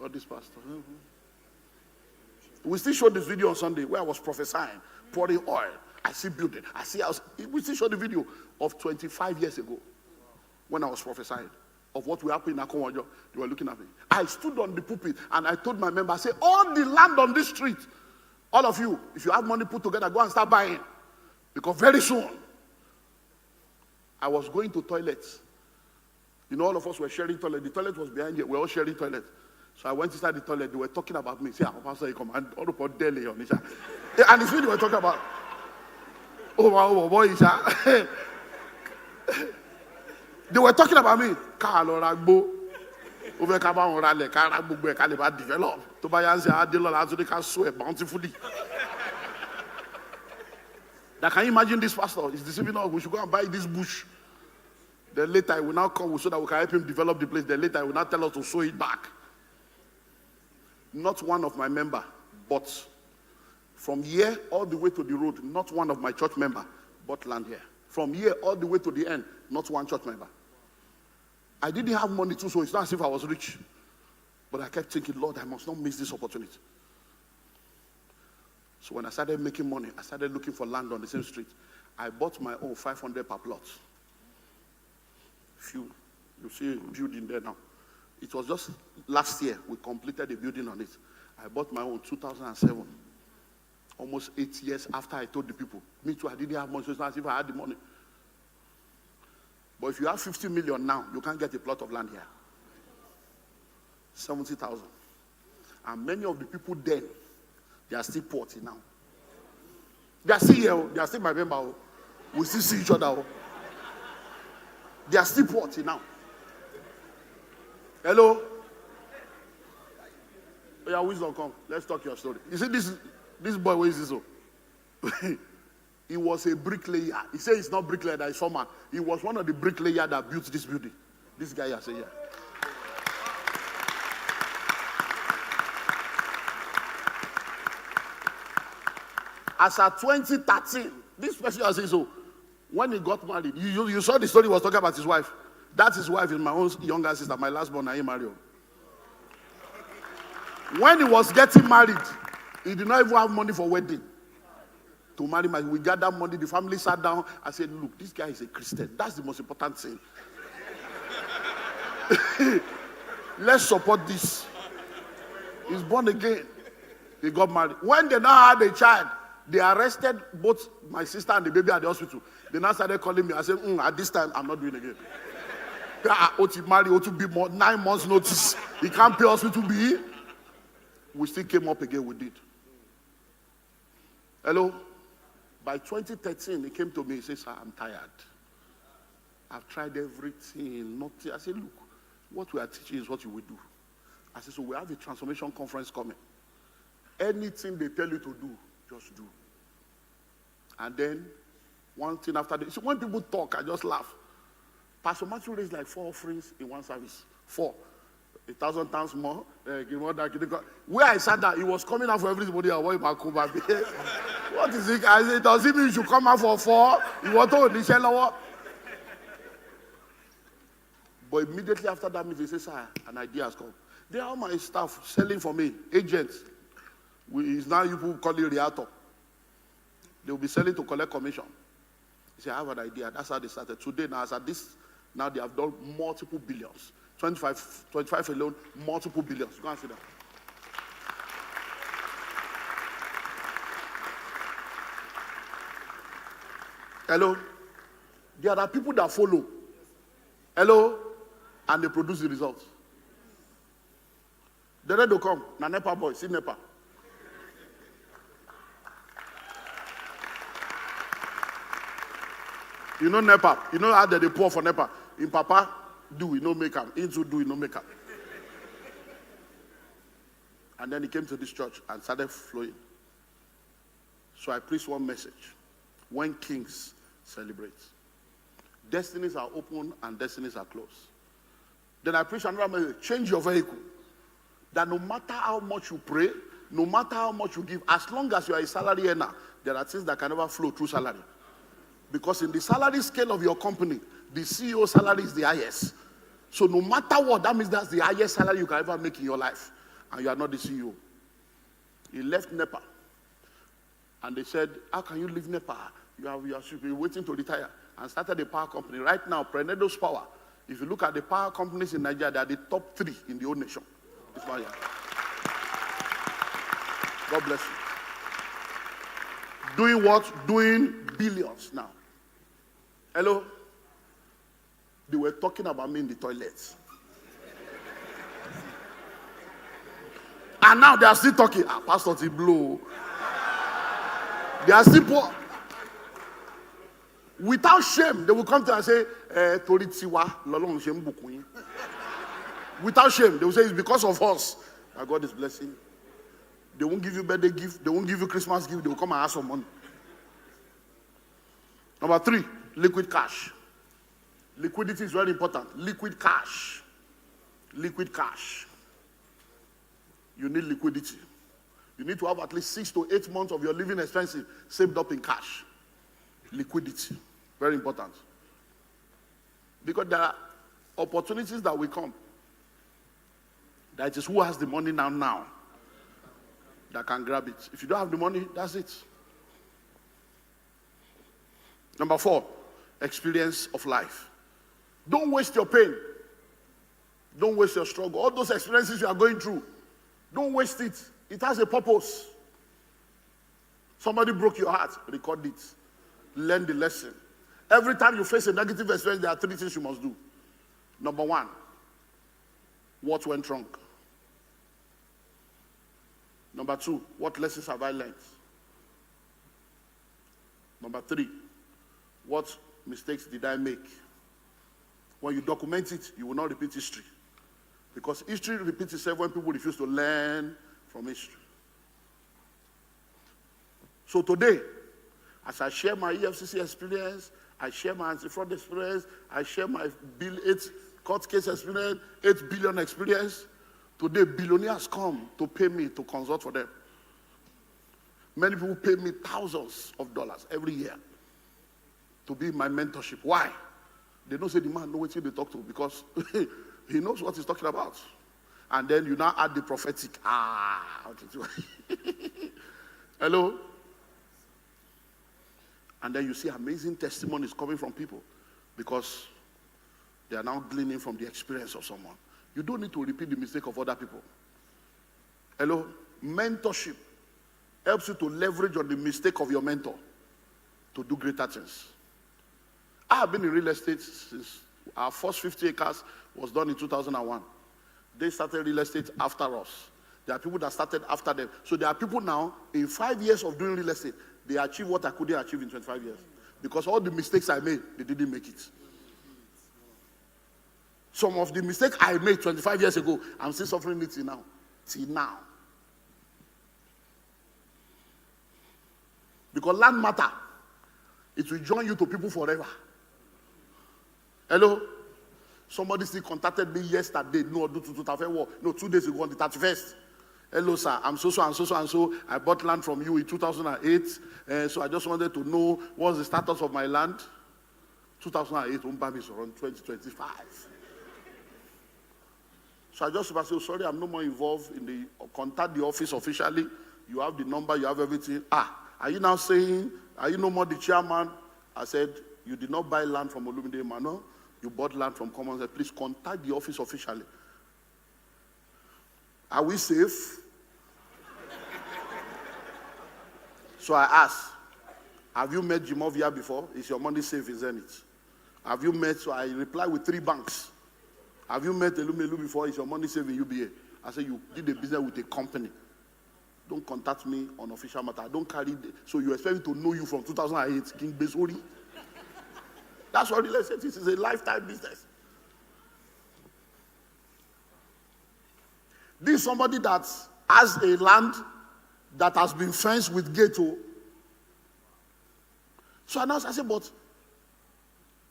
Oh, this pastor. We still showed this video on Sunday where I was prophesying, pouring oil. I see building. I see house. We still showed the video of 25 years ago when I was prophesying of what will happen in Akonwojo. They were looking at me. I stood on the pulpit and I told my member, I said, all the land on this street, all of you, if you have money put together, go and start buying. Because very soon, I was going to toilets. You know, all of us were sharing toilet. The toilet was behind here. We were all sharing toilet. So I went inside the toilet. They were talking about me. Say, Pastor, you come and all about Delhi on Isha. And it's really they were talking about. Oh, boy, Isha. They were talking about me. Carlo Ragbo. Over Cabon Rale, Carabu, Caliba develop. To buy answer, I did not answer the can sweat bountifully. Now, can you imagine this pastor? He's deceiving us. We should go and buy this bush. Then later, he will now come so that we can help him develop the place. Then later, he will now tell us to sow it back. Not one of my member, but from here all the way to the road, not one of my church member bought land here. From here all the way to the end, not one church member. I didn't have money too, so it's not as if I was rich. But I kept thinking, Lord, I must not miss this opportunity. So when I started making money, I started looking for land on the same street. I bought my own 500 per plot. You see a building there now. It was just last year we completed the building on it. I bought my own 2007. Almost 8 years after I told the people. Me too, I didn't have money, so it's not as if I had the money. But if you have 50 million now, you can't get a plot of land here. 70,000. And many of the people then, they are still poor till now. They are still here, they are still my member. We still see each other. They are still poor till now. Hello? Oh, yeah, wisdom, come. Let's talk your story. You see this boy, where is this? He was a bricklayer. He said he's not bricklayer, that is foreman. He was one of the bricklayers that built this building. This guy, I say, yeah. As at 2013, this person has said so. When he got married, you saw the story he was talking about his wife. That's his wife is my own younger sister, my last born, Emmanuel. When he was getting married, he did not even have money for wedding. To marry we gathered money, the family sat down and said, look, this guy is a Christian. That's the most important thing. Let's support this. He's born again. He got married. When they now had a child, they arrested both my sister and the baby at the hospital. They now started calling me. I said, at this time, I'm not doing it again. to marry, or to be more 9 months notice. He can't pay hospital bill. We still came up again, we did. Hello? By 2013, he came to me, he says, I'm tired. I've tried everything, nothing. I said, look, what we are teaching is what you will do. I said, so we have a transformation conference coming. Anything they tell you to do, just do. And then, one thing after the, so when people talk, I just laugh. Pastor Matthew raised like 4 offerings in one service. 4. 1,000 times more. Where I sat down, it was coming out for everybody. What is it? I said, does it mean you should come out for 4? You want to But immediately after that meeting, he says, sir, an idea has come. They are all my staff selling for me, agents. It's now you people call it Rehoboth. They will be selling to collect commission. He said, I have an idea. That's how they started. Today, now, as at this, now they have done multiple billions. 25 alone, multiple billions. Go and see that. Hello? There are people that follow. Hello? And they produce the results. The red will come. Na Nepa boy, see Nepa. You know Nepa. You know how they pour for Nepa. In Papa, do we no make up. Into do we no make up. And then he came to this church and started flowing. So I preached one message. When kings celebrate. Destinies are open and destinies are closed. Then I preached another message. Change your vehicle. That no matter how much you pray, no matter how much you give, as long as you are a salary earner, there are things that can never flow through salary. Because in the salary scale of your company, the CEO salary is the highest. So no matter what, that means that's the highest salary you can ever make in your life. And you are not the CEO. He left NEPA. And they said, how can you leave NEPA? You should be waiting to retire. And started a power company. Right now, Prenedo's Power. If you look at the power companies in Nigeria, they are the top 3 in the whole nation. It's my God bless you. Doing what? Doing billions now. Hello? They were talking about me in the toilets. And now they are still talking. Pastor Tiblo. They are still poor. Without shame, they will come to and say, without shame, they will say it's because of us that God is blessing. They won't give you birthday gift. They won't give you Christmas gift. They will come and ask for money. Number 3, liquid cash. Liquidity is very important. Liquid cash. Liquid cash. You need liquidity. You need to have at least 6 to 8 months of your living expenses saved up in cash. Liquidity. Very important. Because there are opportunities that will come. That is who has the money now that can grab it. If you don't have the money, that's it. Number 4, experience of life. Don't waste your pain. Don't waste your struggle. All those experiences you are going through, don't waste it. It has a purpose. Somebody broke your heart, record it. Learn the lesson. Every time you face a negative experience, there are 3 things you must do. Number 1, what went wrong? Number 2, what lessons have I learned? Number 3, what mistakes did I make? When you document it, you will not repeat history. Because history repeats itself when people refuse to learn from history. So today, as I share my EFCC experience, I share my anti-fraud experience, I share my Bill 8 court case experience, 8 billion experience, today billionaires come to pay me to consult for them. Many people pay me thousands of dollars every year to be my mentorship. Why? They don't say the man knows what they talk to because he knows what he's talking about. And then you now add the prophetic. Hello? And then you see amazing testimonies coming from people because they are now gleaning from the experience of someone. You don't need to repeat the mistake of other people. Hello? Mentorship helps you to leverage on the mistake of your mentor to do greater things. I have been in real estate since Our first 50 acres was done in 2001. They started real estate after us. There are people that started after them. So there are people now, in 5 years of doing real estate, they achieve what I couldn't achieve in 25 years. Because all the mistakes I made, they didn't make it. Some of the mistakes I made 25 years ago, I'm still suffering it till now. Till now. Because land matter, it will join you to people forever. Hello? Somebody still contacted me yesterday. No, 2 days ago on the 31st. Hello, sir. I'm so and so. I bought land from you in 2008. So I just wanted to know what's the status of my land. 2008, Umbam is around 2025. So I just say, sorry, I'm no more involved in the, contact the office officially. You have the number, you have everything. Are you now saying, are you no more the chairman? I said, you did not buy land from Olumide Emmanuel. You bought land from Commons. Please contact the office officially. Are we safe? So I asked, have you met Jimovia before? Is your money safe in Zenith? Have you met, so I replied with 3 banks. Have you met Elumelu before? Is your money safe in UBA? I said, you did a business with a company. Don't contact me on official matter. I don't carry, so you expect me to know you from 2008, King Besori. That's what real estate is. It's a lifetime business. This is somebody that has a land that has been fenced with gate. So I said, but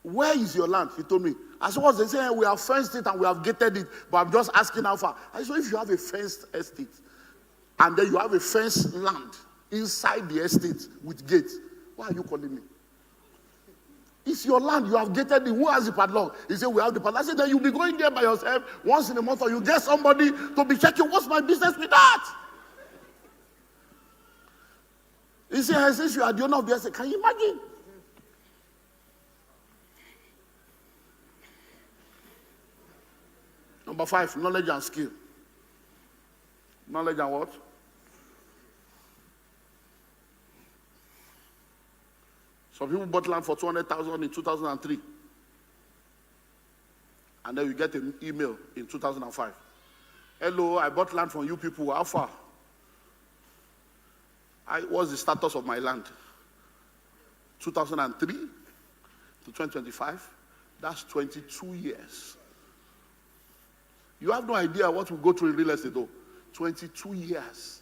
where is your land? He told me. I said, what they say? We have fenced it and we have gated it, but I'm just asking how far. I said, if you have a fenced estate, and then you have a fenced land inside the estate with gate, why are you calling me? It's your land. You have gated it. Who has the padlock? He said, we have the padlock. I said, then you'll be going there by yourself once in a month, or you get somebody to be checking. What's my business with that? He said, since you are the owner of the estate, can you imagine? Number 5, knowledge and skill. Knowledge and what? Some people bought land for 200,000 in 2003. And then you get an email in 2005. Hello, I bought land from you people. How far? What's the status of my land? 2003 to 2025. That's 22 years. You have no idea what will go through in real estate though. 22 years.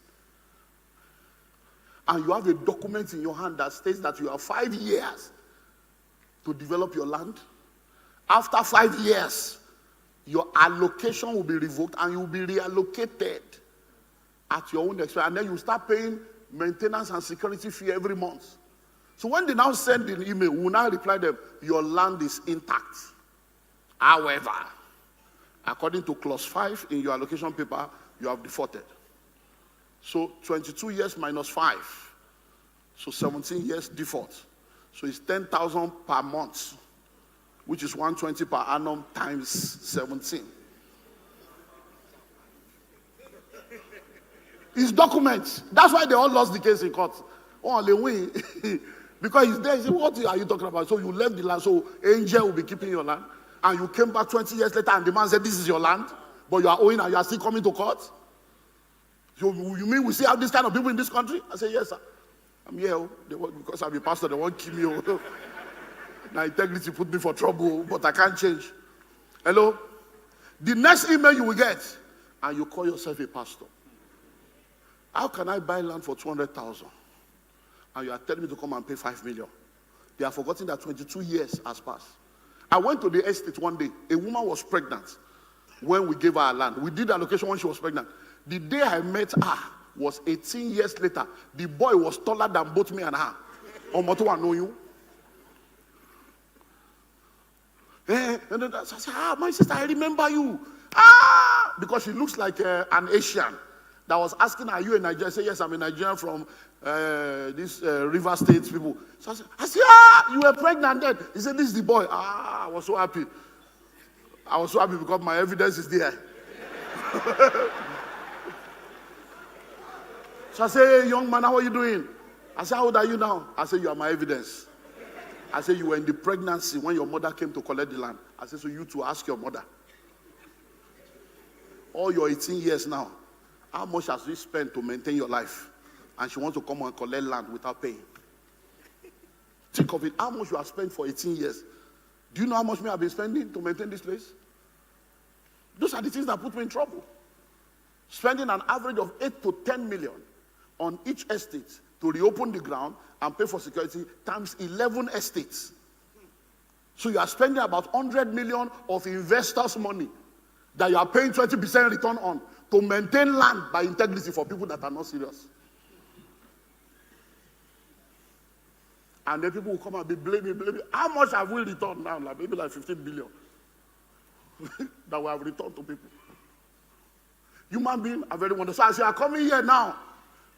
And you have a document in your hand that states that you have 5 years to develop your land. After 5 years, your allocation will be revoked and you will be reallocated at your own expense. And then you start paying maintenance and security fee every month. So when they now send an email, we will now reply them, your land is intact. However, according to clause 5 in your allocation paper, you have defaulted. So 22 years minus 5. So 17 years default. So it's 10,000 per month, which is 120 per annum times 17. It's documents. That's why they all lost the case in court. Oh, they win. Because he's there. He said, what are you talking about? So you left the land, so Angel will be keeping your land. And you came back 20 years later and the man said, this is your land, but you are owing and you are still coming to court? So you mean we still have this kind of people in this country? I said, yes, sir. I'm here. Because I'm a pastor, they won't kill me. Now integrity put me for trouble, but I can't change. Hello? The next email you will get, and you call yourself a pastor. How can I buy land for 200,000? And you are telling me to come and pay 5 million. They are forgetting that 22 years has passed. I went to the estate one day. A woman was pregnant when we gave her a land. We did the allocation when she was pregnant. The day I met her was 18 years later. The boy was taller than both me and her. Omoto wa know you. And then I said, my sister, I remember you. Because she looks like an Asian. That was asking, are you a Nigerian? I said, yes, I'm a Nigerian from this River State people. So I said, you were pregnant then. He said, this is the boy. I was so happy. I was so happy because my evidence is there. So I said, hey, young man, how are you doing? I said, how old are you now? I said, you are my evidence. I said, you were in the pregnancy when your mother came to collect the land. I said, so you to ask your mother. All your 18 years now, how much has you spent to maintain your life? And she wants to come and collect land without paying. Think of it, how much you have spent for 18 years. Do you know how much me I've been spending to maintain this place? Those are the things that put me in trouble. Spending an average of 8 to 10 million on each estate to reopen the ground and pay for security times 11 estates. So you are spending about 100 million of investors' money that you are paying 20% return on to maintain land by integrity for people that are not serious. And then people will come and be blaming. How much have we returned now? Maybe like 15 billion that we have returned to people. Human beings are very wonderful. So as you are coming here now,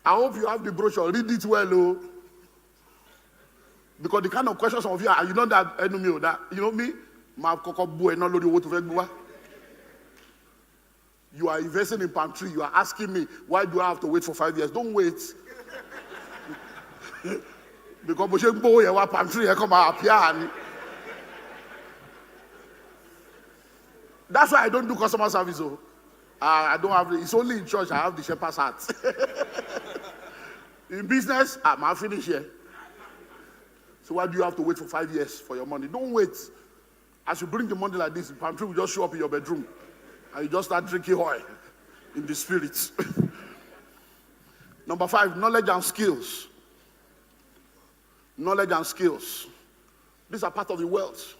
I hope you have the brochure. Read it well, oh. Because the kind of questions some of you are, you know that enemy, that you know me, you are investing in pantry. You are asking me, why do I have to wait for 5 years? Don't wait. Because pantry come appear. That's why I don't do customer service. Oh. I don't have, it's only in church I have the shepherd's heart. In business, I'm finished here. So why do you have to wait for 5 years for your money? Don't wait. As you bring the money like this, the pantry will just show up in your bedroom. And you just start drinking oil in the spirit. Number 5, knowledge and skills. Knowledge and skills. These are part of the wealth.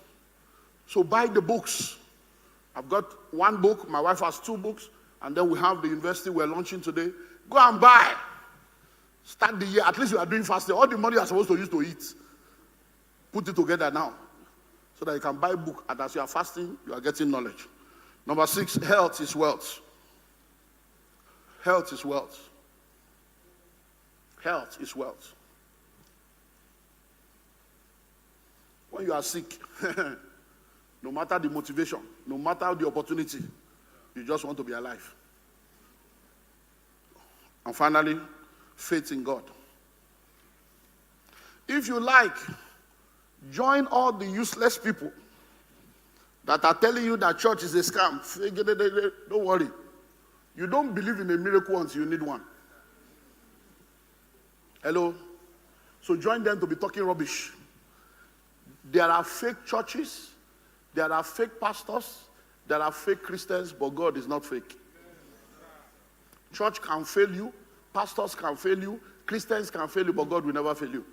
So buy the books. I've got 1 book. My wife has 2 books. And then we have the university we're launching today. Go and buy. Start the year. At least you are doing fasting. All the money you are supposed to use to eat. Put it together now. So that you can buy a book. And as you are fasting, you are getting knowledge. Number 6, health is wealth. Health is wealth. Health is wealth. When you are sick, no matter the motivation, no matter the opportunity, you just want to be alive. And finally, faith in God. If you like, join all the useless people that are telling you that church is a scam. Don't worry. You don't believe in a miracle until you need one. Hello? So join them to be talking rubbish. There are fake churches, there are fake pastors, there are fake Christians, but God is not fake. Church can fail you, pastors can fail you, Christians can fail you, but God will never fail you.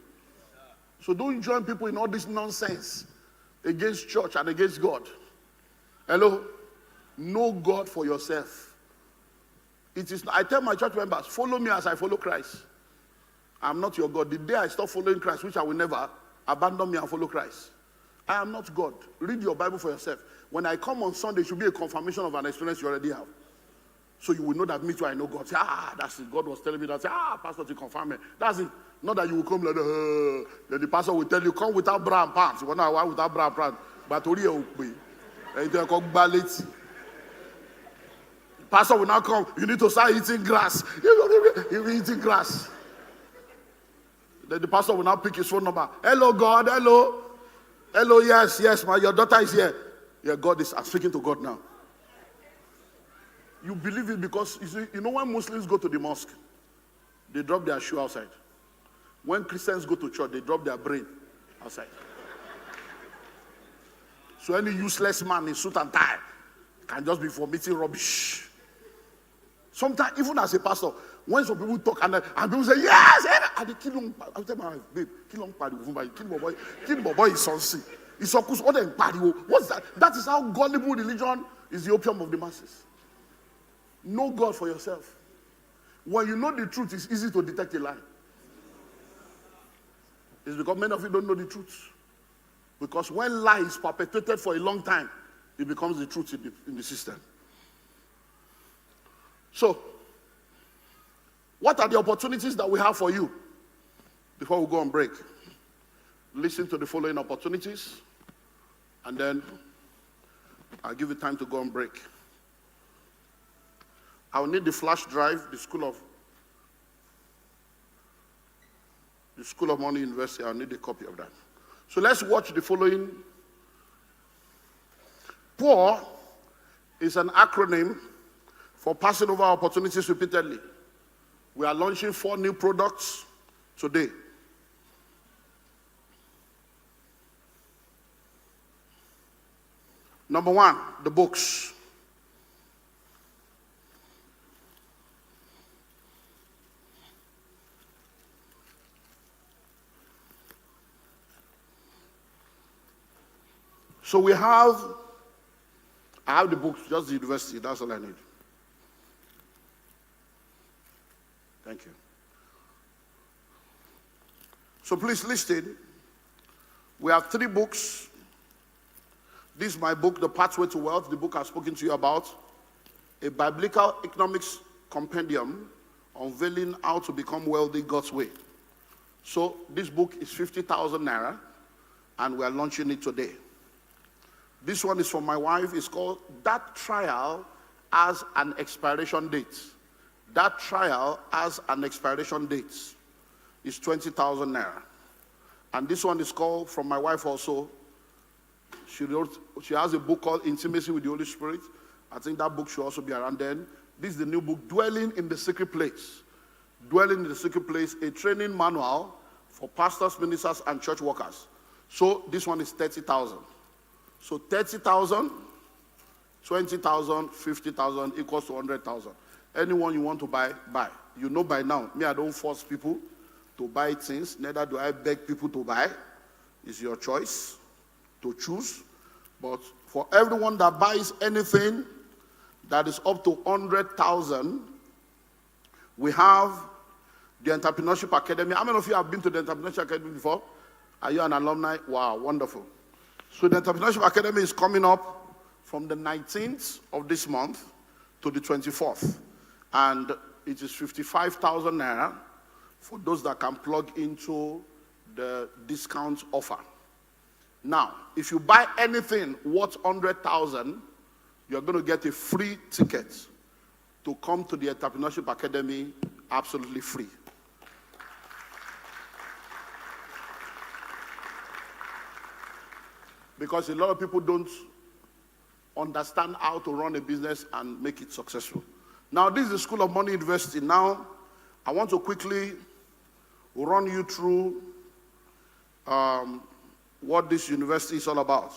So don't join people in all this nonsense against church and against God. Hello? Know God for yourself. It is. I tell my church members, follow me as I follow Christ. I'm not your God. The day I stop following Christ, which I will never, abandon me and follow Christ. I am not God. Read your Bible for yourself. When I come on Sunday, it should be a confirmation of an experience you already have. So you will know that me too, I know God. Say, that's it. God was telling me that. Say, pastor, to confirm it. That's it. Not that you will come like, then the pastor will tell you, come without bra and pants. You want to without bra and pants. But only a way. And you call ballet. Pastor will now come. You need to start eating grass. You'll be eating grass. Then the pastor will now pick his phone number. Hello, God. Hello. Hello, yes, your daughter is here. Yeah, God is, I'm speaking to God now. You believe it because, you know when Muslims go to the mosque, they drop their shoe outside. When Christians go to church, they drop their brain outside. So any useless man in suit and tie can just be vomiting rubbish. Sometimes, even as a pastor, when some people talk and people say, yes, and they kill him. I tell my wife, babe, kill him, kill my boy is sonsi. It's so cool. What's that? That is how gullible religion is, the opium of the masses. Know God for yourself. When you know the truth, it's easy to detect a lie. It's because many of you don't know the truth. Because when lie is perpetuated for a long time, it becomes the truth in the system. So, what are the opportunities that we have for you? Before we go on break, listen to the following opportunities, and then I'll give you time to go on break. I'll need the flash drive, the School of Money University. I'll need a copy of that. So let's watch the following. POUR is an acronym for passing over opportunities repeatedly. We are launching 4 new products today. Number 1, the books. So I have the books, just the university, that's all I need. Thank you. So please listen. We have 3 books. This is my book, The Pathway to Wealth, the book I've spoken to you about. A biblical economics compendium unveiling how to become wealthy God's way. So this book is 50,000 naira, and we are launching it today. This one is for my wife. It's called That Trial Has an Expiration Date. That Trial Has an Expiration Date. It's 20,000 naira. And this one is called, from my wife also, she has a book called Intimacy with the Holy Spirit. I think that book should also be around then. This is the new book, Dwelling in the Secret Place. Dwelling in the Secret Place, a training manual for pastors, ministers, and church workers. So this one is 30,000. So 30,000, 20,000, 50,000 equals to 100,000. Anyone you want to buy, buy. You know by now, me, I don't force people to buy things. Neither do I beg people to buy. It's your choice to choose. But for everyone that buys anything that is up to 100,000, we have the Entrepreneurship Academy. How many of you have been to the Entrepreneurship Academy before? Are you an alumni? Wow, wonderful. So the Entrepreneurship Academy is coming up from the 19th of this month to the 24th. And it is 55,000 naira for those that can plug into the discount offer. Now, if you buy anything worth 100,000, you're going to get a free ticket to come to the Entrepreneurship Academy absolutely free. Because a lot of people don't understand how to run a business and make it successful. Now, this is the School of Money University. Now, I want to quickly run you through what this university is all about.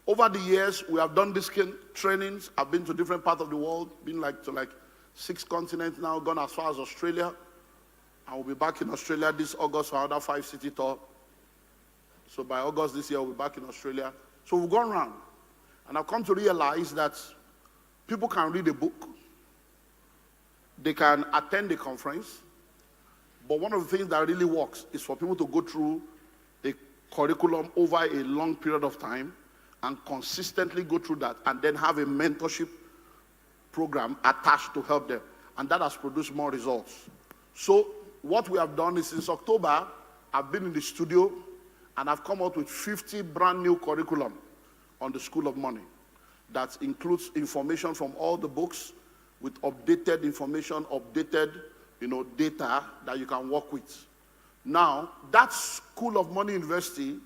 Over the years, we have done these trainings. I've been to different parts of the world, been to 6 continents now, gone as far as Australia. I will be back in Australia this August for another 5-city tour. So by August this year, we'll be back in Australia. So we've gone around. And I've come to realize that people can read a book. They can attend the conference. But one of the things that really works is for people to go through a curriculum over a long period of time and consistently go through that and then have a mentorship program attached to help them. And that has produced more results. So what we have done is since October, I've been in the studio and I've come out with 50 brand new curriculum on the School of Money. That includes information from all the books with updated information, updated data that you can work with. Now, that School of Money University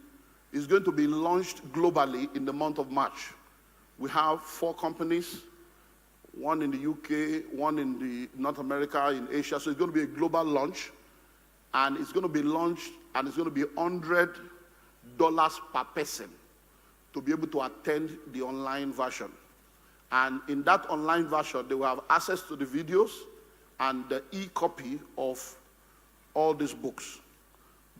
is going to be launched globally in the month of March. We have 4 companies, one in the UK, one in the North America, in Asia. So it's going to be a global launch. And it's going to be launched, and it's going to be $100 per person to be able to attend the online version. And in that online version, they will have access to the videos and the e-copy of all these books.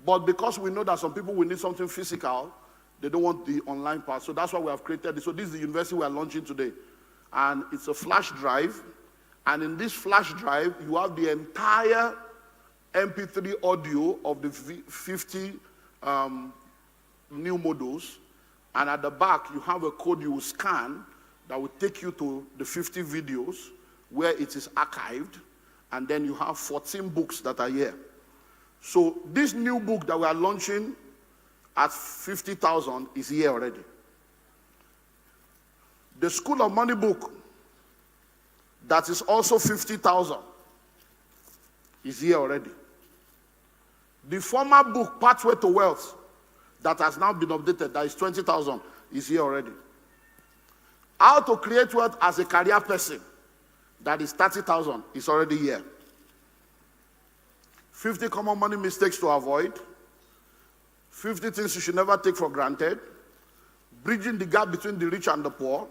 But because we know that some people will need something physical, they don't want the online part. So that's why we have created this. So this is the university we are launching today. And it's a flash drive. And in this flash drive, you have the entire MP3 audio of the 50 new modules. And at the back, you have a code you will scan that will take you to the 50 videos where it is archived. And then you have 14 books that are here. So this new book that we are launching at 50,000 is here already. The School of Money book that is also 50,000 is here already. The former book, Pathway to Wealth, that has now been updated, that is 20,000, is here already. How to create wealth as a career person, that is 30,000, is already here. 50 common money mistakes to avoid. 50 things you should never take for granted. Bridging the gap between the rich and the poor.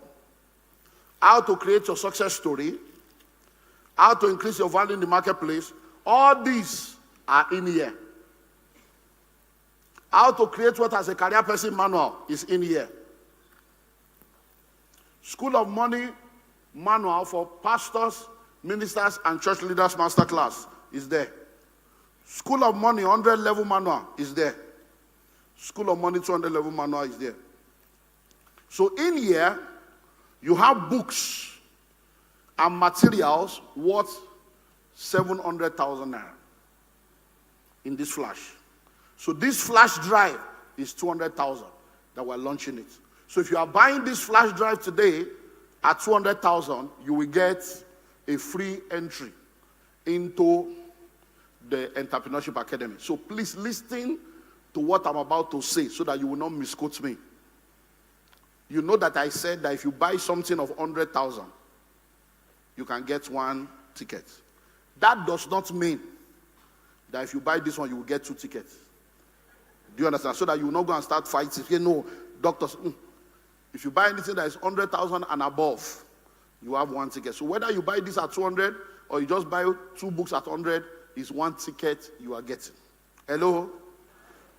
How to create your success story. How to increase your value in the marketplace. All these are in here. How to create wealth as a career person manual is in here. School of Money manual for pastors, ministers, and church leaders masterclass is there. School of Money 100 level manual is there. School of Money 200 level manual is there. So in here, you have books and materials worth 700,000 naira in this flash. So this flash drive is 200,000 that we're launching it. So if you are buying this flash drive today at 200,000, you will get a free entry into the Entrepreneurship Academy. So please listen to what I'm about to say so that you will not misquote me. You know that I said that if you buy something of 100,000, you can get one ticket. That does not mean that if you buy this one, you will get 2 tickets. Do you understand? So that you will not go and start fighting. You know, doctors, if you buy anything that is 100,000 and above, you have 1 ticket. So whether you buy this at 200 or you just buy 2 books at 100, is 1 ticket you are getting. Hello?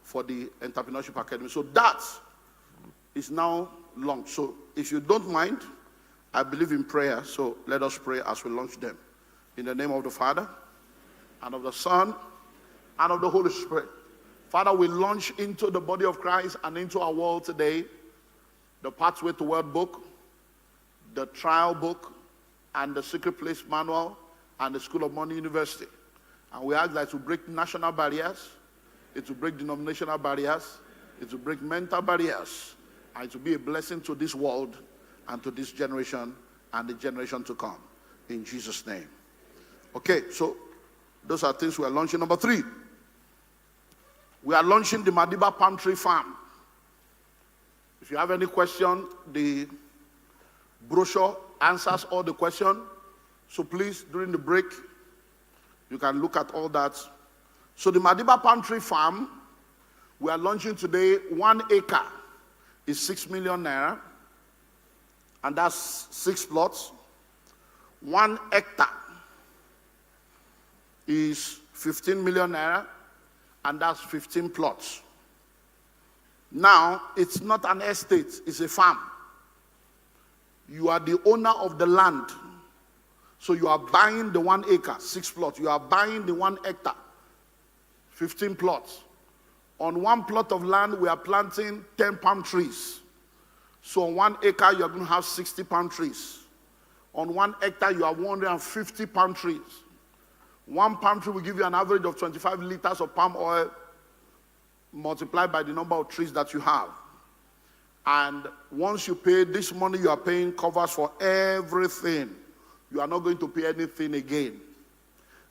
For the Entrepreneurship Academy. So that is now launched. So if you don't mind, I believe in prayer. So let us pray as we launch them. In the name of the Father, and of the Son, and of the Holy Spirit. Father, we launch into the body of Christ and into our world today the Pathway to Wealth book, the trial book, and the Secret Place manual, and the School of Money University. And we ask that it will break national barriers, it will break denominational barriers, it will break mental barriers, and it will be a blessing to this world and to this generation and the generation to come. In Jesus' name. Okay, so those are things we are launching. Number 3, we are launching the Madiba Palm Tree Farm. If you have any question, the brochure answers all the questions. So please, during the break, you can look at all that. So the Madiba Palm Tree Farm, we are launching today. 1 acre is 6 million naira, and that's 6 plots. 1 hectare is 15 million naira, and that's 15 plots. Now, it's not an estate, it's a farm. You are the owner of the land. So you are buying the 1 acre, 6 plots. You are buying the 1 hectare, 15 plots. On 1 plot of land, we are planting 10 palm trees. So on 1 acre, you are going to have 60 palm trees. On 1 hectare, you have 150 palm trees. 1 palm tree will give you an average of 25 liters of palm oil multiplied by the number of trees that you have. And once you pay, this money you are paying covers for everything. You are not going to pay anything again.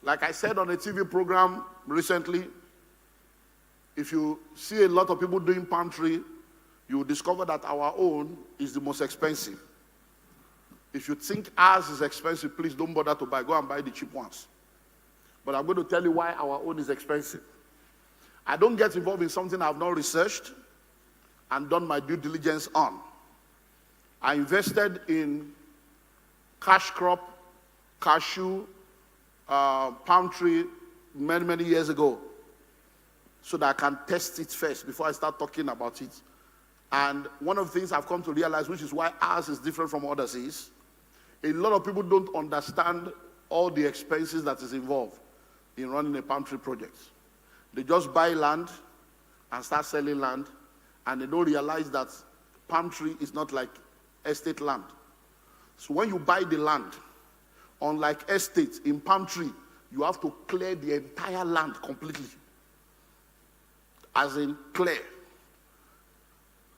Like I said on a TV program recently, if you see a lot of people doing palm tree, you will discover that our own is the most expensive. If you think ours is expensive, please don't bother to buy. Go and buy the cheap ones. But I'm going to tell you why our own is expensive. I don't get involved in something I've not researched and done my due diligence on. I invested in cash crop, cashew, palm tree many, many years ago so that I can test it first before I start talking about it. And one of the things I've come to realize, which is why ours is different from others, is a lot of people don't understand all the expenses that is involved in running a palm tree project. They just buy land and start selling land, and they don't realize that palm tree is not like estate land. So when you buy the land, unlike estate, in palm tree, you have to clear the entire land completely. As in clear.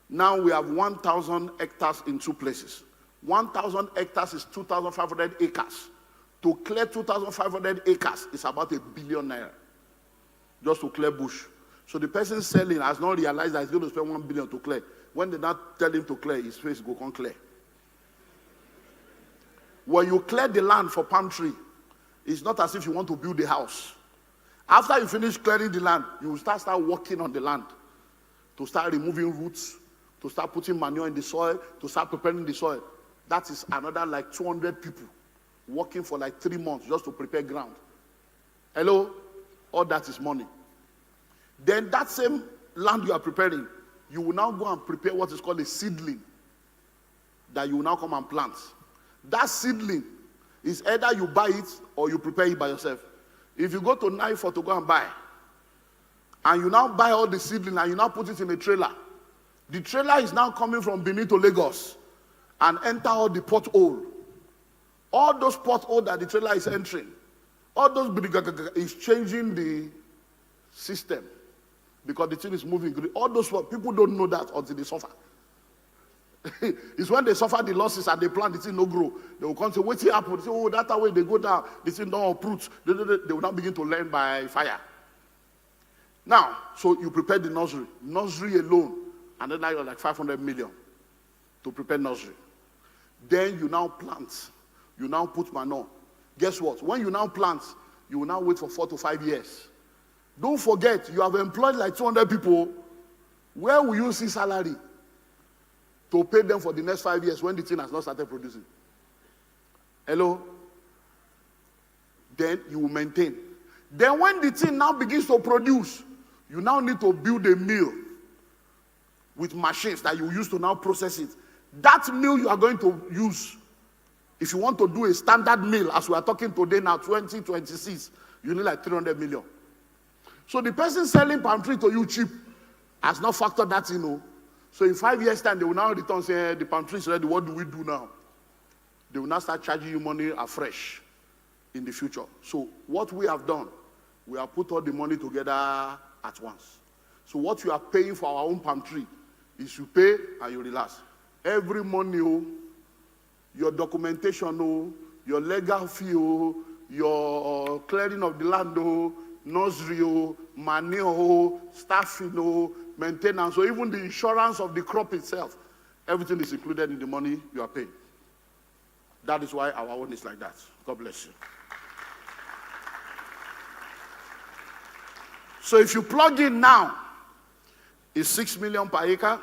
Now we have 1,000 hectares in 2 places. 1,000 hectares is 2,500 acres. To clear 2,500 acres is about 1 billion naira. just to clear bush. So the person selling has not realized that he's going to spend 1 billion to clear. When they not tell him to clear, his face go on clear. When you clear the land for palm tree, it's not as if you want to build a house. After you finish clearing the land, you will start working on the land to start removing roots, to start putting manure in the soil, to start preparing the soil. That is another like 200 people working for like 3 months just to prepare ground. Hello? All that is money. Then that same land you are preparing, you will now go and prepare what is called a seedling that you will now come and plant. That seedling is either you buy it or you prepare it by yourself. If you go to Naifor to go and buy, and you now buy all the seedling and you now put it in a trailer, the trailer is now coming from Benin to Lagos and enter all the pothole. All those potholes that the trailer is entering, all those is changing the system because the thing is moving. All those people don't know that until they suffer. It's when they suffer the losses and they plant, the thing no grow. They will come and say, what's happened? They say, oh, that way they go down, the thing don't uproot. They will now begin to learn by fire. Now, so you prepare the nursery. Nursery alone, and then now you're like 500 million to prepare nursery. Then you now plant. You now put manure. Guess what? When you now plant, you will now wait for 4 to 5 years. Don't forget, you have employed like 200 people. Where will you see salary to pay them for the next 5 years when the thing has not started producing? Hello? Then you will maintain. Then when the thing now begins to produce, you now need to build a mill with machines that you use to now process it. That mill you are going to use, if you want to do a standard mill, as we are talking today now, 2026, you need like 300 million. So the person selling palm tree to you cheap has not factored that in. So in 5 years' time, they will now return say, hey, the palm tree is ready, what do we do now? They will now start charging you money afresh in the future. So what we have done, we have put all the money together at once. So what you are paying for our own palm tree is you pay and you relax. Every money, your documentation, your legal fee, your clearing of the land, nursery, manure, staffing, maintenance, or even the insurance of the crop itself, everything is included in the money you are paying. That is why our own is like that. God bless you. So if you plug in now, it's 6 million per acre,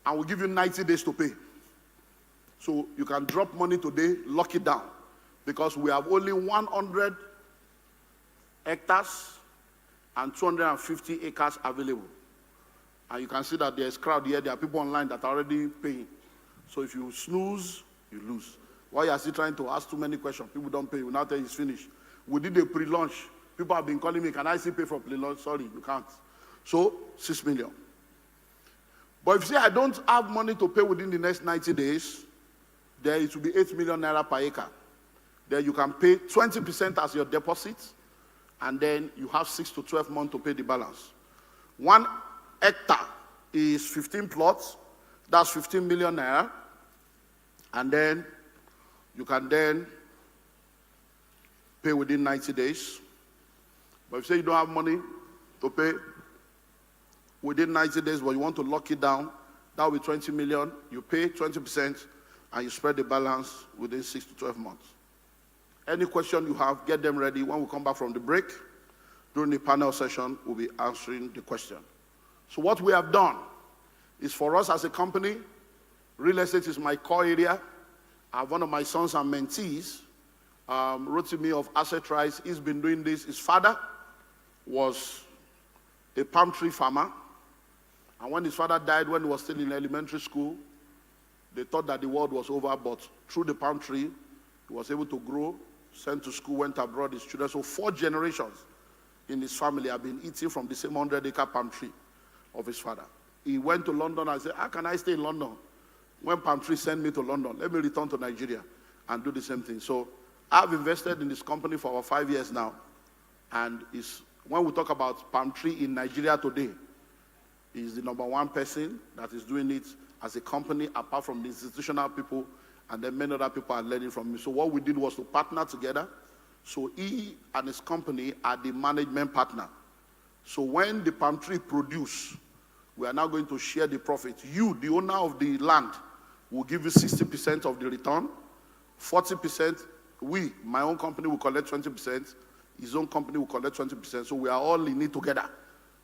and we'll give you 90 days to pay. So you can drop money today, lock it down, because we have only 100 hectares and 250 acres available. And you can see that there's crowd here. There are people online that are already paying. So if you snooze, you lose. While you are still trying to ask too many questions, people don't pay. We now tell you it's finished. We did a pre-launch. People have been calling me, can I still pay for pre-launch? Sorry, you can't. So 6 million. But if you say I don't have money to pay within the next 90 days, then it will be 8 million naira per acre. Then you can pay 20% as your deposit, and then you have 6 to 12 months to pay the balance. 1 hectare is 15 plots. That's 15 million naira. And then you can then pay within 90 days. But if you say you don't have money to pay within 90 days, but you want to lock it down, that will be 20 million. You pay 20%, and you spread the balance within 6 to 12 months. Any question you have, get them ready. When we come back from the break, during the panel session, we'll be answering the question. So what we have done is, for us as a company, real estate is my core area. I have one of my sons and mentees, Rotimi of Asset Rise. He's been doing this. His father was a palm tree farmer. And when his father died, when he was still in elementary school, they thought that the world was over, but through the palm tree, he was able to grow, sent to school, went abroad, his children. So 4 generations in his family have been eating from the same 100-acre palm tree of his father. He went to London and said, how can I stay in London when palm tree sent me to London? Let me return to Nigeria and do the same thing. So I've invested in this company for about 5 years now. And when we talk about palm tree in Nigeria today, he's the #1 person that is doing it as a company, apart from the institutional people, and then many other people are learning from me. So what we did was to partner together. So he and his company are the management partner. So when the palm tree produce, we are now going to share the profit. You, the owner of the land, will give you 60% of the return. 40%, my own company, will collect 20%. His own company will collect 20%. So we are all in it together,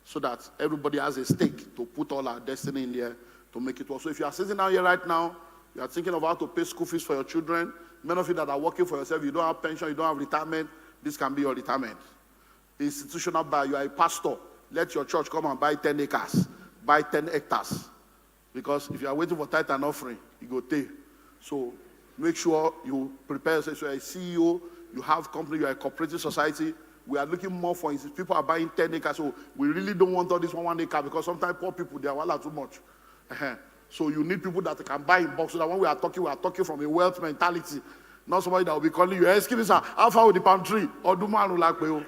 so that everybody has a stake to put all our destiny in there to make it work. So if you are sitting down here right now, you are thinking of how to pay school fees for your children. Many of you that are working for yourself, you don't have pension, you don't have retirement. This can be your retirement. Institutional buyer, you are a pastor. Let your church come and buy 10 acres, buy 10 hectares. Because if you are waiting for tithe and offering, you go take. So make sure you prepare yourself. So you are a CEO, you have company, you are a cooperative society. We are looking more for instance. People are buying 10 acres, so we really don't want all this 1 acre because sometimes poor people, they are too much. So you need people that can buy in bulk, so that when we are talking from a wealth mentality, not somebody that will be calling you, excuse me, sir, how far with the palm tree? Or do man like hello,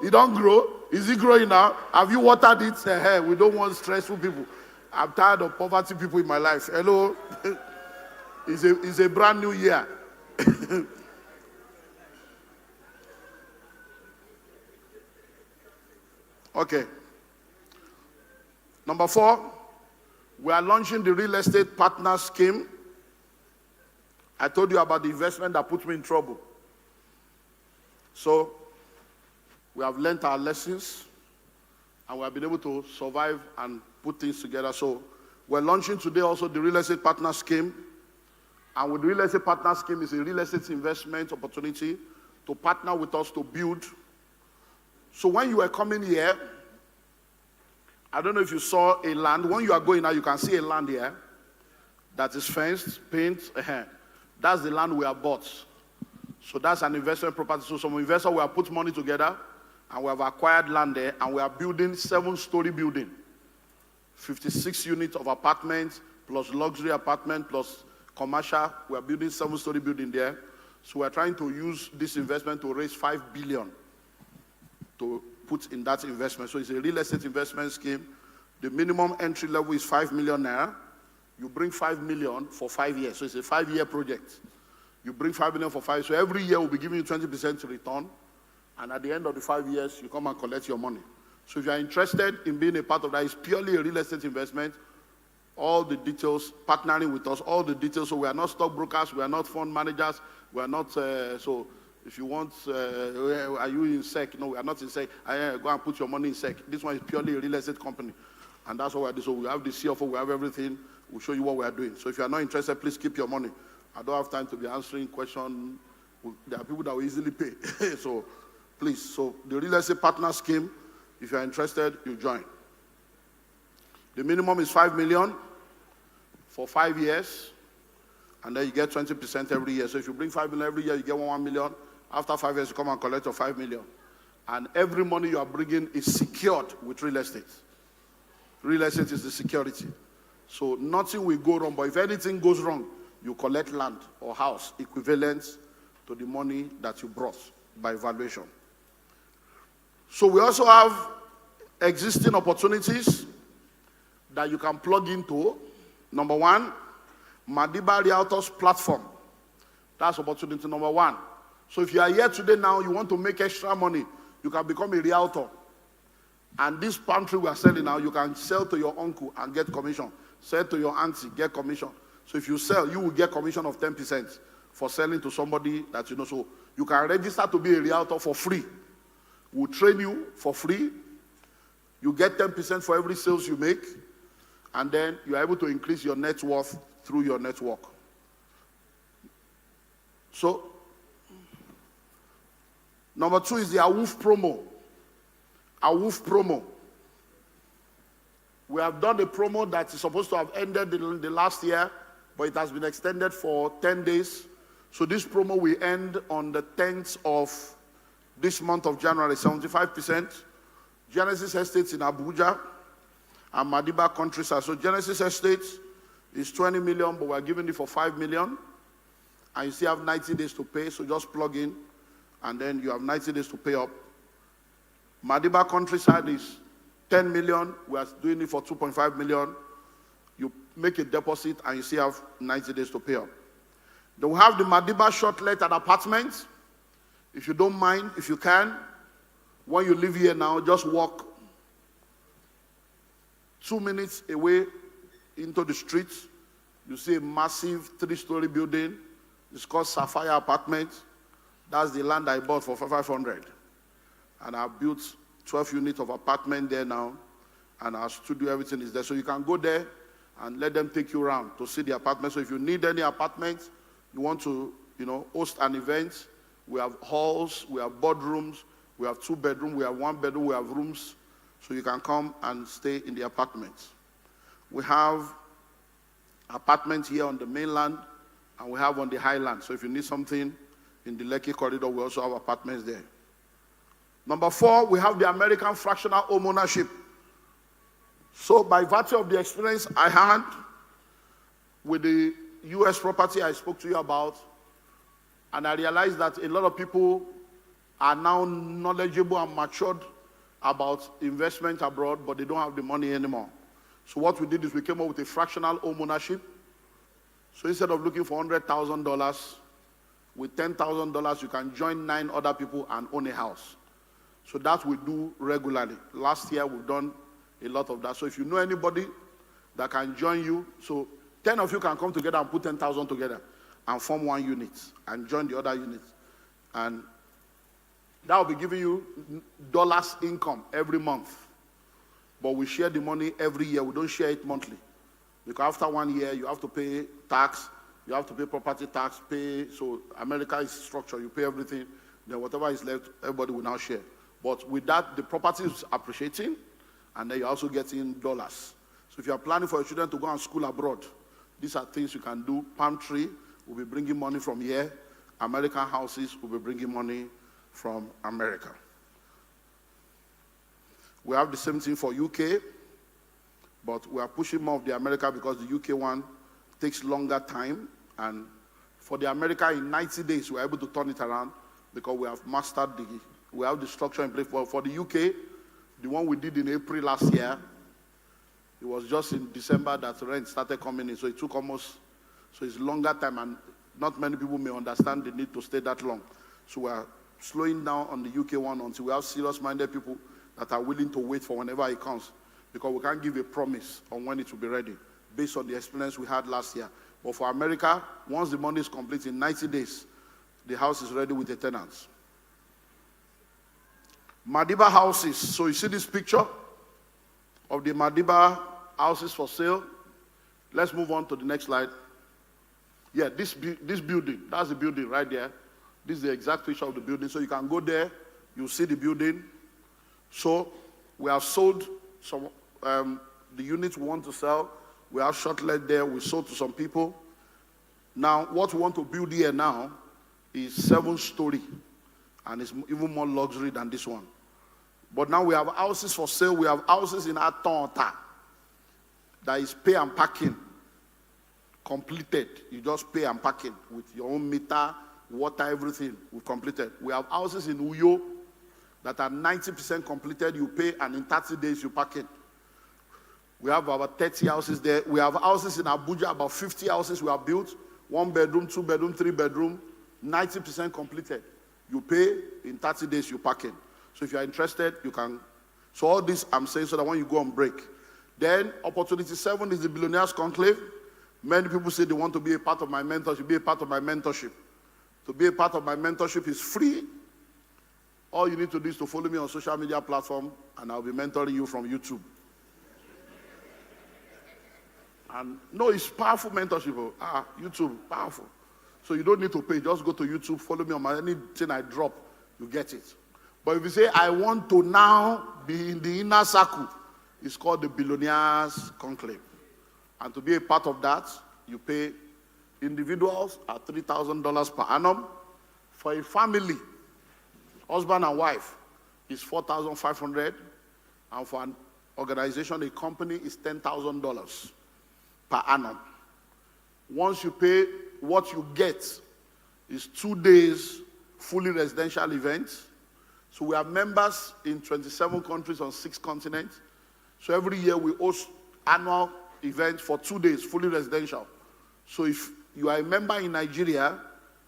it don't grow? Is it growing now? Have you watered it? We don't want stressful people. I'm tired of poverty people in my life. Hello? It's a brand new year. Okay. Number 4, we are launching the real estate partner scheme. I told you about the investment that put me in trouble. So we have learned our lessons, and we have been able to survive and put things together. So we're launching today also the real estate partner scheme. And with the real estate partner scheme is a real estate investment opportunity to partner with us to build. So when you were coming here, I don't know if you saw a land. When you are going now, you can see a land here that is fenced, paint. That's the land we have bought. So that's an investment property. So some investors, we have put money together, and we have acquired land there, and we are building 7-story building. 56 units of apartments, plus luxury apartment, plus commercial. We are building 7-story building there. So we're trying to use this investment to raise 5 billion to put in that investment. So it's a real estate investment scheme. The minimum entry level is 5 million naira. You bring 5 million for 5 years. So it's a 5-year project. You bring 5 million for 5 years. So every year we'll be giving you 20% return. And at the end of the 5 years, you come and collect your money. So if you are interested in being a part of that, it's purely a real estate investment. All the details, partnering with us, all the details. So we are not stockbrokers, we are not fund managers, we are not, so if you want, are you in SEC? No, we are not in SEC. Go and put your money in SEC. This one is purely a real estate company. And that's what we are doing. So we have the CFO, we have everything. We'll show you what we are doing. So if you are not interested, please keep your money. I don't have time to be answering questions. There are people that will easily pay. So please, so the real estate partner scheme, if you are interested, you join. The minimum is 5 million for 5 years, and then you get 20% every year. So if you bring 5 million every year, you get 1 million. After 5 years, you come and collect your 5 million. And every money you are bringing is secured with real estate. Real estate is the security. So nothing will go wrong, but if anything goes wrong, you collect land or house equivalent to the money that you brought by valuation. So we also have existing opportunities that you can plug into. Number 1, Madiba Realtors platform. That's opportunity number 1. So if you are here today now, you want to make extra money, you can become a realtor. And this palm tree we are selling now, you can sell to your uncle and get commission. Sell to your auntie, get commission. So if you sell, you will get commission of 10% for selling to somebody that you know. So you can register to be a realtor for free. We'll train you for free. You get 10% for every sales you make. And then you are able to increase your net worth through your network. So, number 2 is the AWOOF promo. AWOOF promo. We have done a promo that is supposed to have ended in the last year, but it has been extended for 10 days. So this promo will end on the 10th of this month of January, 75%. Genesis Estates in Abuja and Madiba Countryside. So Genesis Estates is 20 million, but we're giving it for 5 million. And you still have 90 days to pay, so just plug in, and then you have 90 days to pay up. Madiba Countryside is 10 million. We are doing it for 2.5 million. You make a deposit, and you still have 90 days to pay up. Then we have the Madiba short let and apartments. If you don't mind, if you can, When you live here now, just walk 2 minutes away into the street. You see a massive 3-story building. It's called Sapphire Apartments. That's the land I bought for 500. And I built 12 units of apartment there now. And our studio, everything is there. So you can go there and let them take you around to see the apartment. So if you need any apartments, you want to, host an event, we have halls, we have boardrooms, we have 2 bedrooms, we have 1 bedroom, we have rooms. So you can come and stay in the apartments. We have apartments here on the mainland, and we have on the highland. So if you need something in the Lekki corridor, we also have apartments there. Number 4, we have the American fractional home ownership. So by virtue of the experience I had with the U.S. property I spoke to you about, and I realized that a lot of people are now knowledgeable and matured about investment abroad, but they don't have the money anymore. So what we did is we came up with a fractional home ownership. So instead of looking for $100,000, with $10,000, you can join 9 other people and own a house. So that we do regularly. Last year, we've done a lot of that. So if you know anybody that can join you, so 10 of you can come together and put 10,000 together and form 1 unit and join the other unit. And that will be giving you dollars income every month. But we share the money every year. We don't share it monthly. Because after 1 year, you have to pay tax, you have to pay property tax, so America is structured, you pay everything, then whatever is left, everybody will now share. But with that, the property is appreciating, and then you're also getting dollars. So if you're planning for your children to go and school abroad, these are things you can do. Palm Tree will be bringing money from here. American houses will be bringing money from America. We have the same thing for UK, but we are pushing more of the America because the UK one takes longer time. And for the America, in 90 days, we're able to turn it around because we have mastered we have the structure in place. For the UK, the one we did in April last year, it was just in December that rent started coming in. So it took so it's longer time, and not many people may understand the need to stay that long. So we're slowing down on the UK one until we have serious-minded people that are willing to wait for whenever it comes, because we can't give a promise on when it will be ready based on the experience we had last year. But for America, once the money is complete in 90 days, the house is ready with the tenants. Madiba houses. So you see this picture of the Madiba houses for sale. Let's move on to the next slide. Yeah, this building, that's the building right there. This is the exact picture of the building. So you can go there, you'll see the building. So we have sold some, the units we want to sell. We have short let there, we sold to some people. Now, what we want to build here now is 7-story, and it's even more luxury than this one. But now we have houses for sale. We have houses in Atonta that is pay and parking completed. You just pay and parking with your own meter, water, everything. We've completed. We have houses in Uyo that are 90% completed. You pay, and in 30 days you park it. We have about 30 houses there. We have houses in Abuja, about 50 houses we have built. 1 bedroom, 2 bedroom, 3 bedroom, 90% completed. You pay, in 30 days you park it. So if you're interested, you can. So all this I'm saying so that when you go on break. Then opportunity 7 is the Billionaires Conclave. Many people say they want to be a part of my mentorship. Be a part of my mentorship. To be a part of my mentorship is free. All you need to do is to follow me on social media platform, and I'll be mentoring you from YouTube. And no, it's powerful mentorship. YouTube, powerful. So you don't need to pay. Just go to YouTube, follow me on anything I drop, you get it. But if you say, I want to now be in the inner circle, it's called the Billionaires Conclave. And to be a part of that, you pay individuals at $3,000 per annum. For a family, husband and wife, is $4,500. And for an organization, a company, is $10,000 per annum. Once you pay, what you get is 2 days fully residential events. So we have members in 27 countries on 6 continents. So every year we host annual events for 2 days, fully residential. So if you are a member in Nigeria,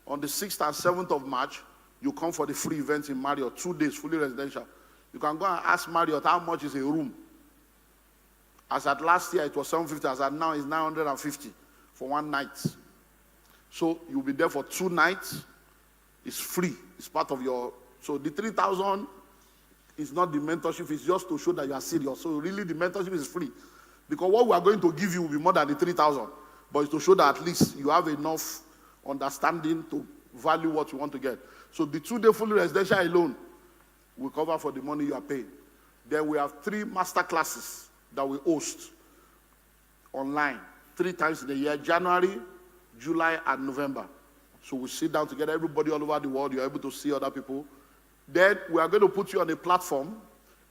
on the 6th and 7th of March, you come for the free event in Marriott, 2 days, fully residential. You can go and ask Marriott how much is a room. As at last year, it was 750. As at now, it's 950 for one night. So you'll be there for 2 nights. It's free. It's part of your... So the 3,000 is not the mentorship. It's just to show that you are serious. So really, the mentorship is free. Because what we are going to give you will be more than the 3,000. But it's to show that at least you have enough understanding to value what you want to get. So the 2-day fully residential alone will cover for the money you are paying. Then we have 3 master classes that we host online 3 times in a year, January, July, and November. So we sit down together, everybody all over the world, you're able to see other people. Then we are going to put you on a platform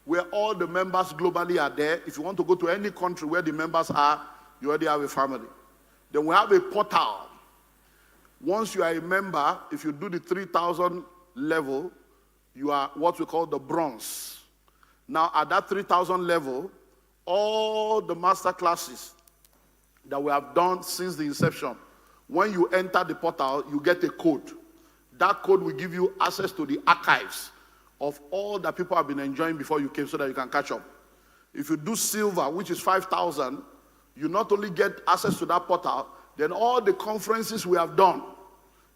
where all the members globally are there. If you want to go to any country where the members are, you already have a family. Then we have a portal. Once you are a member, if you do the 3,000 level, you are what we call the bronze. Now, at that 3,000 level, all the master classes that we have done since the inception, when you enter the portal, you get a code. That code will give you access to the archives of all that people have been enjoying before you came so that you can catch up. If you do silver, which is 5,000, you not only get access to that portal, then all the conferences we have done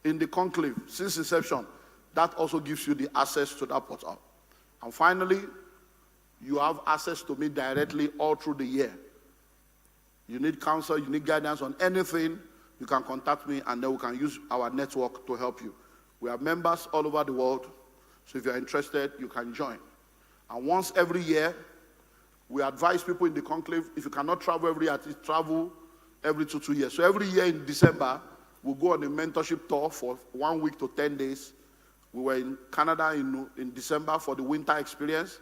in the conclave since inception, that also gives you the access to that portal. And finally, you have access to me directly all through the year. You need counsel, you need guidance on anything, you can contact me and then we can use our network to help you. We have members all over the world, so if you're interested, you can join. And once every year, we advise people in the conclave, if you cannot travel every year, travel every 2 years. So every year in December, we'll go on a mentorship tour for 1 week to 10 days. We were in Canada in December for the winter experience.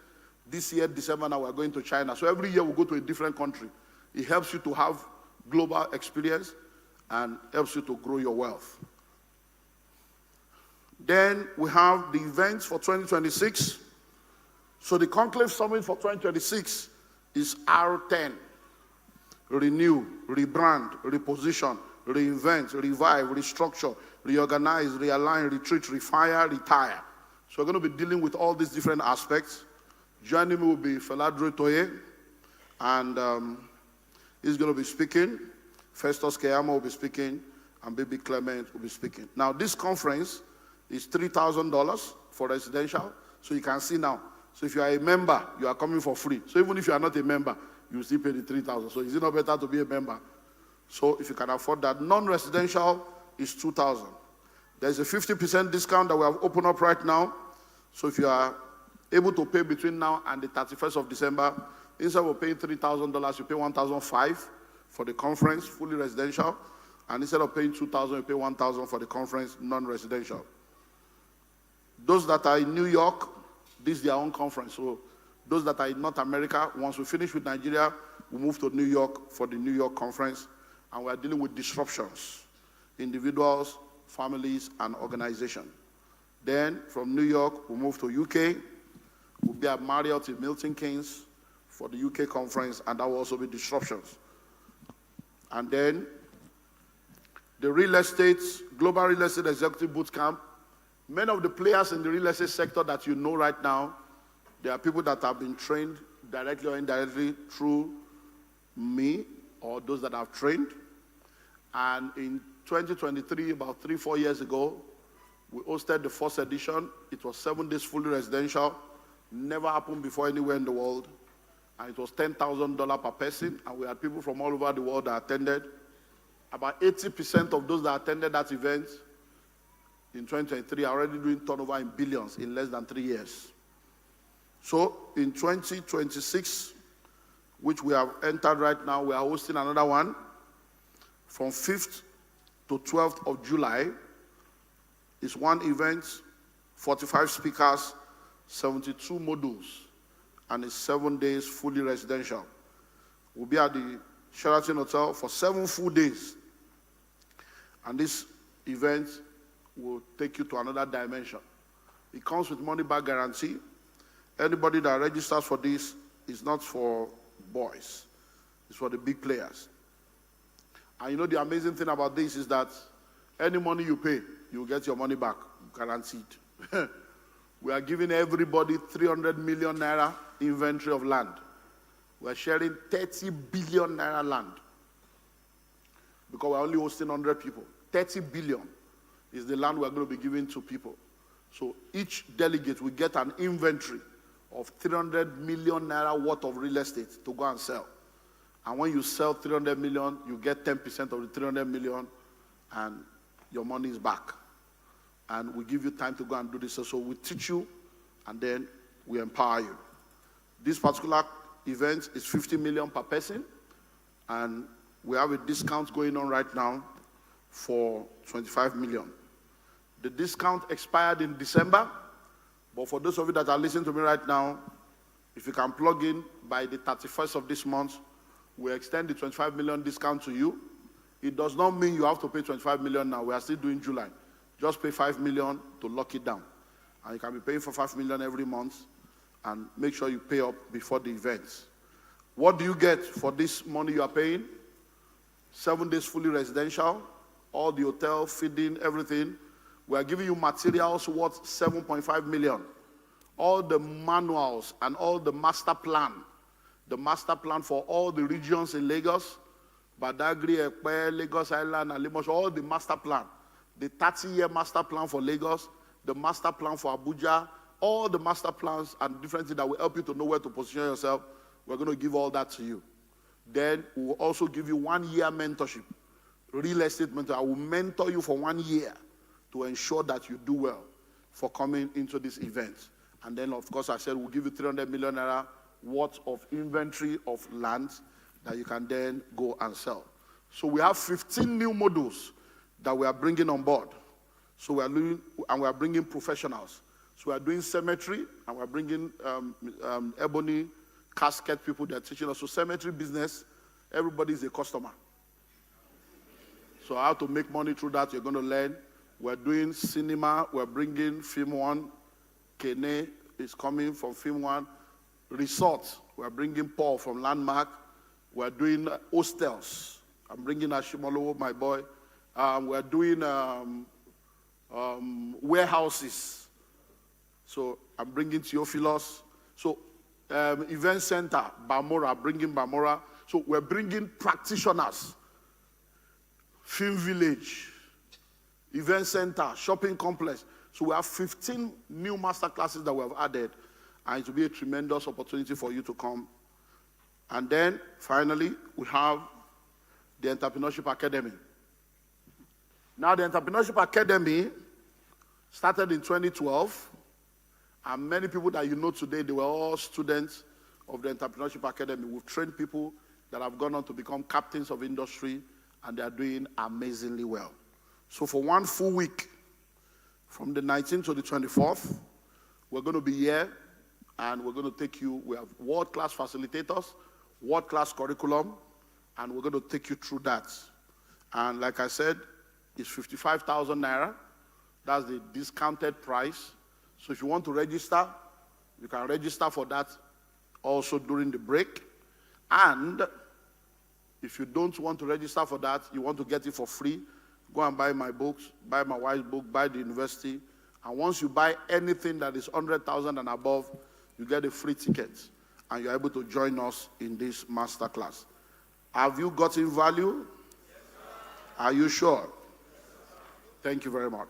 This year, December, now we're going to China. So every year we go to a different country. It helps you to have global experience and helps you to grow your wealth. Then we have the events for 2026. So the Conclave Summit for 2026 is R10. Renew, rebrand, reposition, reinvent, revive, restructure, reorganize, realign, retreat, refire, retire. So we're going to be dealing with all these different aspects. Joining me will be Feladre Toye, and he's going to be speaking. Festus Keyama will be speaking, and Baby Clement will be speaking. Now, this conference is $3,000 for residential, so you can see now. So if you are a member, you are coming for free. So even if you are not a member, you still pay the $3,000. So is it not better to be a member? So if you can afford that, non-residential is $2,000. There's a 50% discount that we have opened up right now. So if you are able to pay between now and the 31st of December, instead of paying $3,000, you pay $1,500 for the conference, fully residential. And instead of paying $2,000, you pay $1,000 for the conference, non-residential. Those that are in New York, this is their own conference. So those that are in North America, once we finish with Nigeria, we move to New York for the New York conference. And we are dealing with disruptions, individuals, families, and organizations. Then from New York, we move to UK. We'll be at Marriott in Milton Keynes for the UK conference, and that will also be disruptions. And then the real estate, Global Real Estate Executive Bootcamp. Many of the players in the real estate sector that you know right now, there are people that have been trained directly or indirectly through me or those that I've trained. And in 2023, about 3-4 years ago, we hosted the first edition. It was 7 days fully residential. Never happened before anywhere in the world. And it was $10,000 per person. And we had people from all over the world that attended. About 80% of those that attended that event in 2023 are already doing turnover in billions in less than 3 years. So in 2026, which we have entered right now, we are hosting another one from 5th to 12th of July. It's one event, 45 speakers, 72 modules, and it's 7 days fully residential. We'll be at the Sheraton Hotel for 7 full days. And this event will take you to another dimension. It comes with money back guarantee. Anybody that registers for this is not for boys. It's for the big players. And you know the amazing thing about this is that any money you pay, you will get your money back, guaranteed. We are giving everybody 300 million naira inventory of land. We are sharing 30 billion naira land because we're only hosting 100 people. 30 billion is the land we're going to be giving to people. So each delegate will get an inventory of 300 million naira worth of real estate to go and sell. And when you sell 300 million, you get 10% of the 300 million and your money is back. And we give you time to go and do this. So we teach you and then we empower you. This particular event is 50 million per person. And we have a discount going on right now for 25 million. The discount expired in December. But for those of you that are listening to me right now, if you can plug in by the 31st of this month, we extend the 25 million discount to you. It does not mean you have to pay 25 million now. We are still doing July. Just pay 5 million to lock it down. And you can be paying for 5 million every month and make sure you pay up before the events. What do you get for this money you are paying? 7 days fully residential, all the hotel, feeding, everything. We are giving you materials worth 7.5 million. All the manuals and all the master plan for all the regions in Lagos, Badagry, Ekpe, Lagos Island, and Limos, all the master plan. The 30-year master plan for Lagos, the master plan for Abuja, all the master plans and different things that will help you to know where to position yourself. We're going to give all that to you. Then we will also give you 1 year mentorship. Real estate mentor. I will mentor you for 1 year to ensure that you do well for coming into this event. And then, of course, I said we'll give you 300 million naira worth of inventory of land that you can then go and sell. So we have 15 new modules that we are bringing on board. So we are bringing professionals. So we are doing cemetery, and we are bringing ebony casket people that are teaching us. So cemetery business, everybody is a customer. So how to make money through that, you're going to learn. We're doing cinema. We're bringing Film One. Kene is coming from Film One. Resort. We're bringing Paul from Landmark. We're doing hostels. I'm bringing Ashimolo, my boy. We're doing warehouses. So I'm bringing Theophilos. So event center, Bamora, bringing Bamora. So we're bringing practitioners. Film village, event center, shopping complex. So we have 15 new master classes that we have added. And it will be a tremendous opportunity for you to come. And then, finally, we have the Entrepreneurship Academy. Now, the Entrepreneurship Academy started in 2012. And many people that you know today, they were all students of the Entrepreneurship Academy. We've trained people that have gone on to become captains of industry, and they are doing amazingly well. So for 1 full week, from the 19th to the 24th, we're going to be here, and we're going to take you, we have world-class facilitators, world-class curriculum, and we're going to take you through that. And like I said, it's 55,000 naira. That's the discounted price. So if you want to register, you can register for that also during the break. And if you don't want to register for that, you want to get it for free, go and buy my books, buy my wife's book, buy the university. And once you buy anything that is 100,000 and above, you get a free ticket. And you're able to join us in this master class. Have you gotten value? Yes, sir. Are you sure? Yes, thank you very much.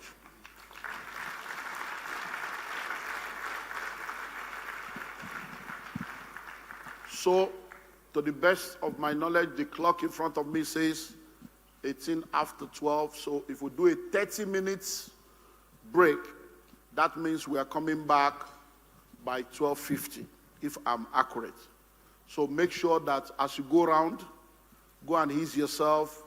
So, to the best of my knowledge, the clock in front of me says 18 after 12. So if we do a 30 minutes break, that means we are coming back by 12:50, if I'm accurate. So make sure that as you go around, go and ease yourself,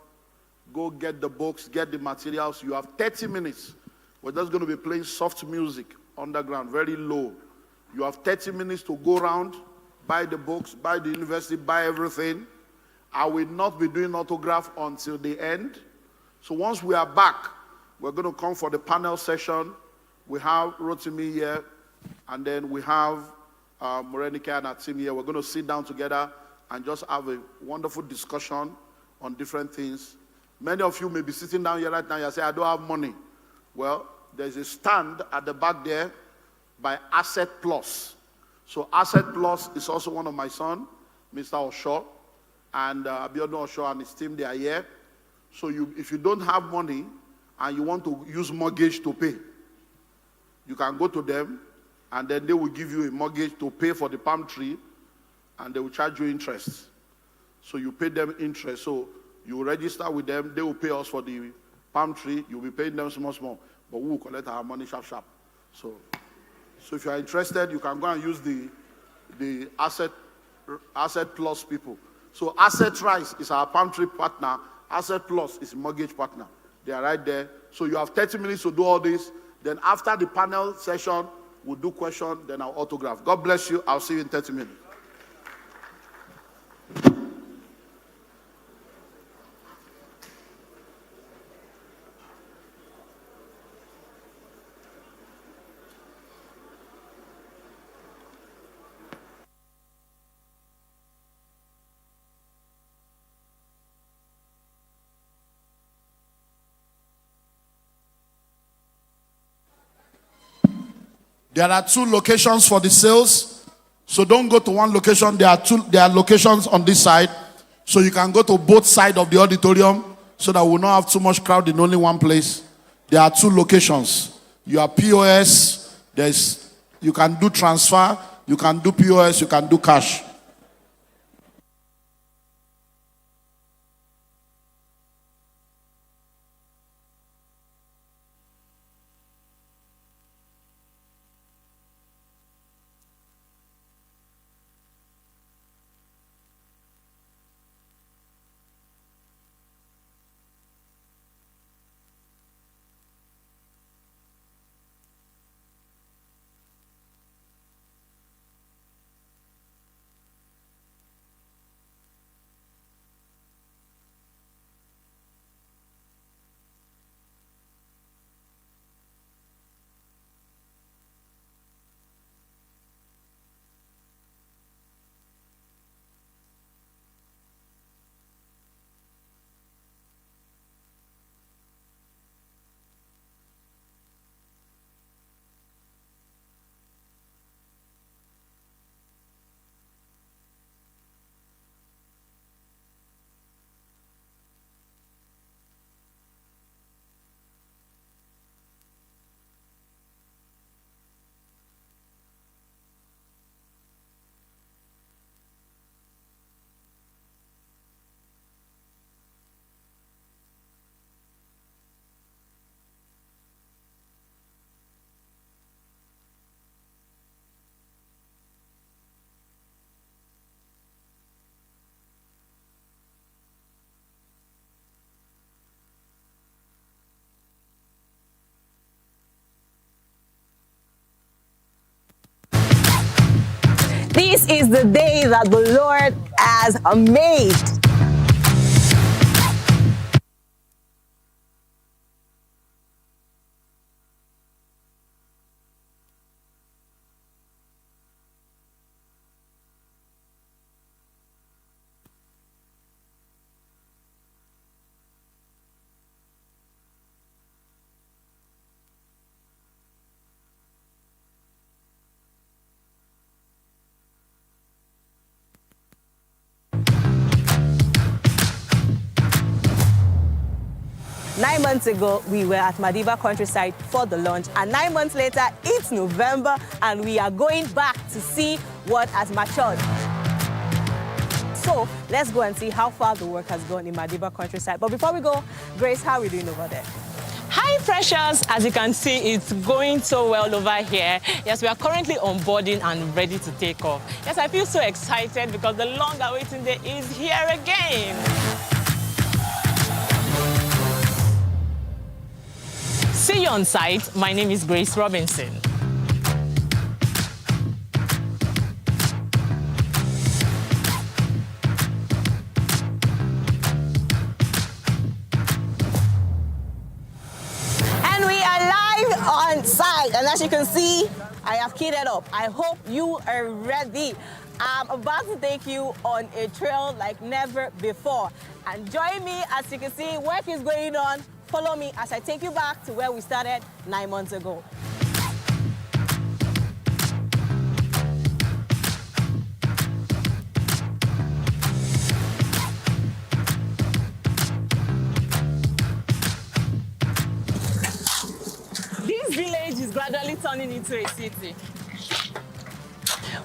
go get the books, get the materials. You have 30 minutes. We're just going to be playing soft music, underground, very low. You have 30 minutes to go around, buy the books, buy the university, buy everything. I will not be doing autograph until the end. So once we are back, we're going to come for the panel session. We have Rotimi here, and then we have Morenike and our team here. We're going to sit down together and just have a wonderful discussion on different things. Many of you may be sitting down here right now. You say, I don't have money. Well, there's a stand at the back there. by Asset Plus. So Asset Plus is also one of my son, Mr. Osho, and Abiodun Osho and his team, they are here. So if you don't have money and you want to use mortgage to pay, you can go to them and then they will give you a mortgage to pay for the palm tree and they will charge you interest. So you pay them interest. So you register with them, they will pay us for the palm tree, you'll be paying them small, but we will collect our money sharp. So if you are interested, you can go and use the Asset Plus people. So Asset Rise is our palm tree partner. Asset Plus is mortgage partner. They are right there. So you have 30 minutes to do all this. Then after the panel session, we'll do question, then I'll autograph. God bless you. I'll see you in 30 minutes. There are 2 locations for the sales. So don't go to one location. There are locations on this side. So you can go to both sides of the auditorium so that we'll not have too much crowd in only one place. There are 2 locations. You have POS. You can do transfer. You can do POS. You can do cash. This is the day that the Lord has made. Nine months ago, we were at Madiba countryside for the launch, and 9 months later, it's November, and we are going back to see what has matured. So let's go and see how far the work has gone in Madiba countryside. But before we go, Grace, how are we doing over there? Hi, freshers. As you can see, it's going so well over here. Yes, we are currently onboarding and ready to take off. Yes, I feel so excited because the long-awaited day is here again. See you on site. My name is Grace Robinson. And we are live on site. And as you can see, I have kitted up. I hope you are ready. I'm about to take you on a trail like never before. And join me as you can see, work is going on. Follow me as I take you back to where we started 9 months ago. into a city.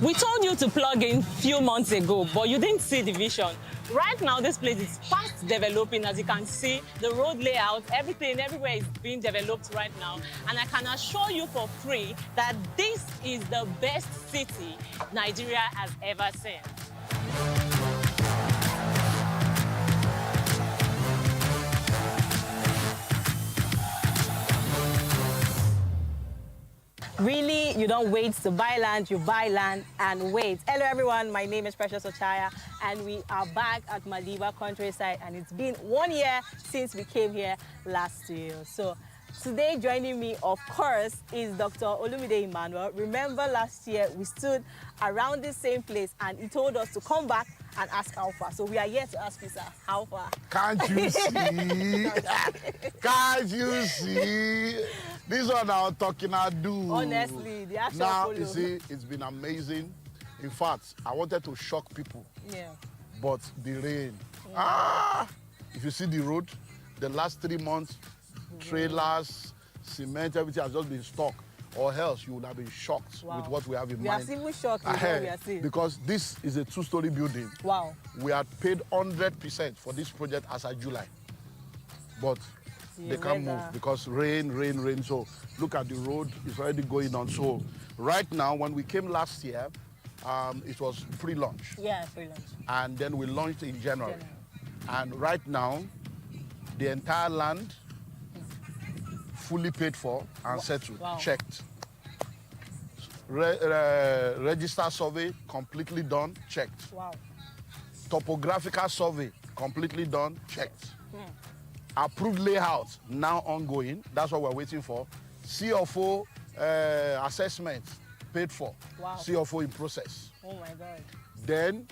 We told you to plug in few months ago, but you didn't see the vision. Right now, this place is fast developing. As you can see, the road layout, everything, everywhere is being developed right now. And I can assure you for free that this is the best city Nigeria has ever seen. Really, you don't wait to buy land, you buy land and wait. Hello everyone, my name is Precious Ochaya and we are back at Madiba Countryside, and it's been 1 year since we came here last year. So today joining me, of course, is Dr. Olumide Emmanuel. Remember last year we stood around the same place and he told us to come back and ask how far. So we are here to ask you, sir, how far? Can't you see? Can't you see? This one I'm talking I do. Honestly, the action now, follow. You see, it's been amazing. In fact, I wanted to shock people. Yeah. But the rain. If you see the road, the last 3 months, trailers, cement, everything has just been stuck. Or else you would have been shocked with what we have in mind. We are even shocked with what we are seeing. Because this is a 2-story building. Wow. We had paid 100% for this project as of July. But they can't move because rain. So look at the road, it's already going on. So right now, when we came last year, it was pre-launch. Yeah, pre-launch. And then we launched in January. And right now, the entire land fully paid for and settled, checked. Register survey completely done, checked. Wow. Topographical survey completely done, checked. Approved layout now ongoing. That's what we're waiting for. CFO assessment paid for. Wow. CFO in process. Oh my God. Then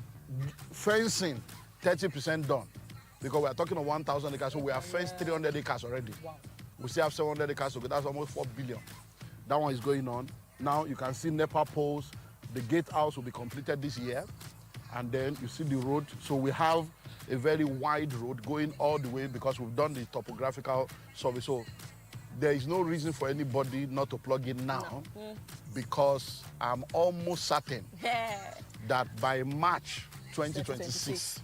fencing 30% done, because we are talking of 1,000 acres. So we have fenced 300 acres already. Wow. We still have 700 acres, so that's almost 4 billion. That one is going on. Now you can see NEPA poles. The gatehouse will be completed this year. And then you see the road. So we have a very wide road going all the way because we've done the topographical survey. So there is no reason for anybody not to plug in now, because I'm almost certain that by March 2026,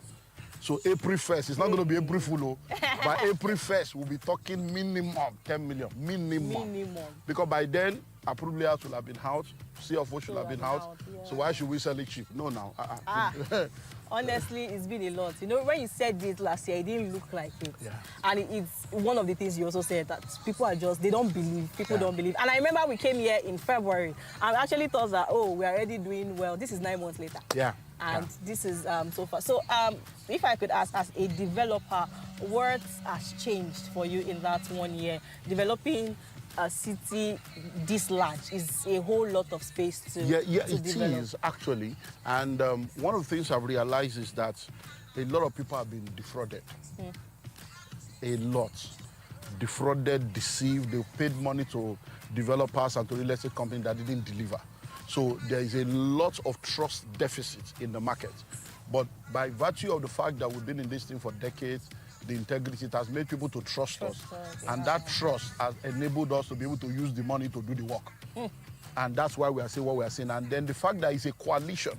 so April 1st, it's not going to be April Fool. By April 1st, we'll be talking minimum 10 million. Minimum. Because by then, approved layouts will have been out, CFO should have been out. Yeah. So why should we sell it cheap? No, now. Honestly, it's been a lot. You know, when you said this last year, it didn't look like it. Yeah. And it's one of the things you also said, that people are just, they don't believe. People don't believe. And I remember we came here in February and actually thought that, oh, we're already doing well. This is 9 months later. Yeah. And this is so far. So if I could ask, as a developer, what has changed for you in that 1 year? Developing a city this large is a whole lot of space to it develop. is actually. And one of the things I've realized is that a lot of people have been defrauded. A lot. Defrauded, deceived. They paid money to developers and to real estate companies that didn't deliver. So there is a lot of trust deficit in the market. But by virtue of the fact that we've been in this thing for decades, the integrity, it has made people to trust us. And that trust has enabled us to be able to use the money to do the work. And that's why we are saying what we are saying. And then the fact that it's a coalition,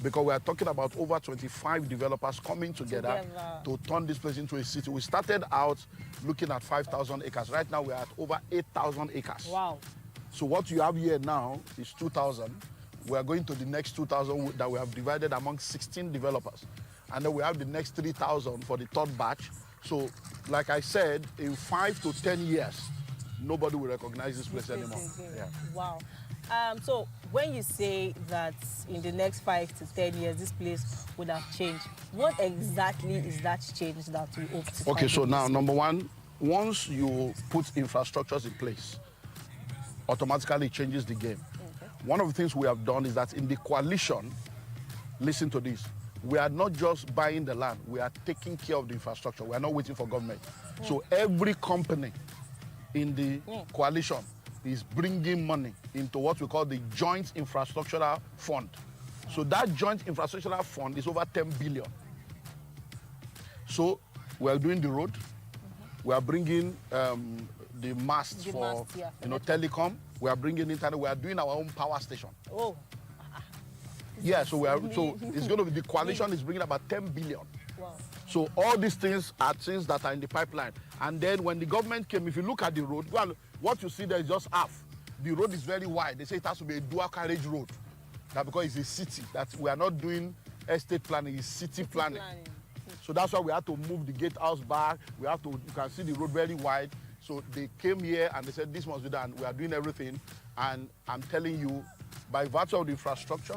because we are talking about over 25 developers coming together to turn this place into a city. We started out looking at 5,000 acres. Right now we're at over 8,000 acres. Wow. So what you have here now is 2,000. We are going to the next 2,000 that we have divided among 16 developers. And then we have the next 3,000 for the third batch. So, like I said, in 5 to 10 years, nobody will recognize this place anymore. Yeah. Wow. So when you say that in the next 5 to 10 years, this place would have changed, what exactly is that change that we hope to Okay, so now, number one, once you put infrastructures in place, automatically it changes the game. One of the things we have done is that in the coalition, listen to this, we are not just buying the land, we are taking care of the infrastructure. We are not waiting for government. So every company in the coalition is bringing money into what we call the Joint Infrastructural Fund. So that Joint Infrastructural Fund is over 10 billion. So we are doing the road, we are bringing the masts for telecom, We are bringing internet. We are doing our own power station. Oh. Yeah, so it's going to be, the coalition is bringing about 10 billion. Wow. So all these things are things that are in the pipeline. And then when the government came, if you look at the road, well, what you see there is just half. The road is very wide. They say it has to be a dual carriage road. That because it's a city, that we are not doing estate planning, it's city planning. So that's why we have to move the gatehouse back. We have to, you can see the road very wide. So they came here and they said this must be done. We are doing everything. And I'm telling you, by virtue of the infrastructure,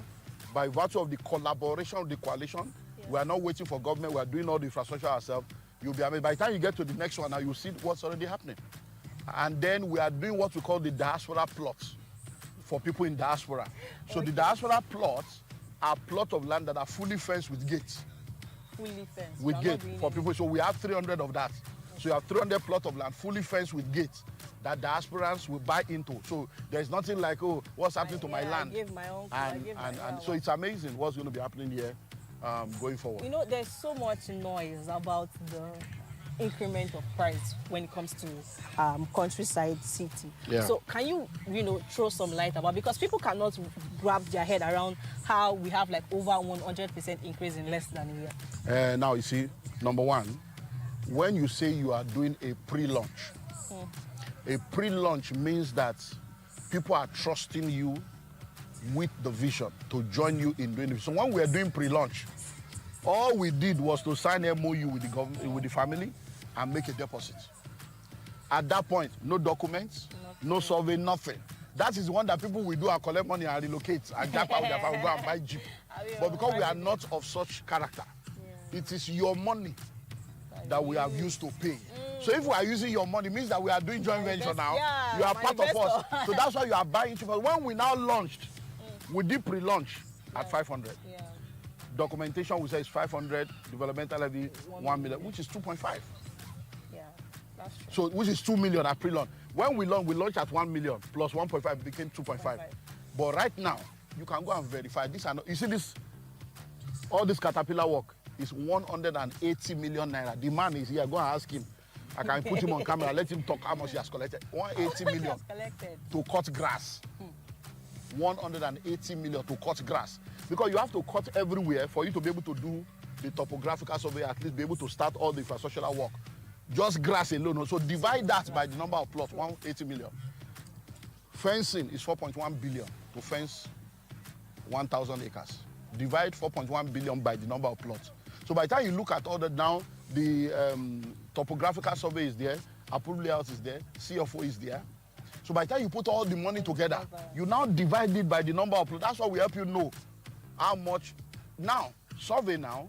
by virtue of the collaboration of the coalition, we are not waiting for government. We are doing all the infrastructure ourselves. You'll be amazed. By the time you get to the next one, now you'll see what's already happening. And then we are doing what we call the diaspora plots for people in diaspora. So the diaspora plots are plots of land that are fully fenced with gates. Fully fenced. With gates for people. So we have 300 of that. So you have 300 plots of land fully fenced with gates that diasporans will buy into. So there's nothing like, oh, what's happening to my land? I give my own. And so it's amazing what's going to be happening here going forward. You know, there's so much noise about the increment of price when it comes to countryside city. Yeah. So can you, throw some light about, because people cannot grab their head around how we have like over 100% increase in less than a year. Now you see, number one, when you say you are doing a pre-launch, a pre-launch means that people are trusting you with the vision to join you in doing it. So when we are doing pre-launch, all we did was to sign MOU with the government, with the family, and make a deposit. At that point, no documents, no survey, nothing. That is one that people will do and collect money and relocate and jump out with their family, go and buy Jeep. But because we are not of such character, it is your money that we have used to pay. So if we are using your money, it means that we are doing joint venture now. Yeah, you are part of us. So that's why you are buying cheaper. When we now launched, we did pre-launch at 500. Yeah. Documentation we say is 500, developmental levy 1 million, which is 2.5. Yeah, that's true. So which is 2 million at pre-launch. When we launched at 1 million plus 1.5 became 2.5. But right now, you can go and verify this. You see this, all this caterpillar work is 180 million naira. The man is here. Go and ask him. I can put him on camera, let him talk how much he has collected. 180 million to cut grass. 180 million to cut grass. Because you have to cut everywhere for you to be able to do the topographical survey, at least be able to start all the infrastructural work. Just grass alone. So divide that by the number of plots, 180 million. Fencing is 4.1 billion to fence 1,000 acres. Divide 4.1 billion by the number of plots. So by the time you look at all that now, the topographical survey is there, approved layout is there, CFO is there. So by the time you put all the money together, you now divide it by the number of plots. That's why we help you know how much. Now, survey now,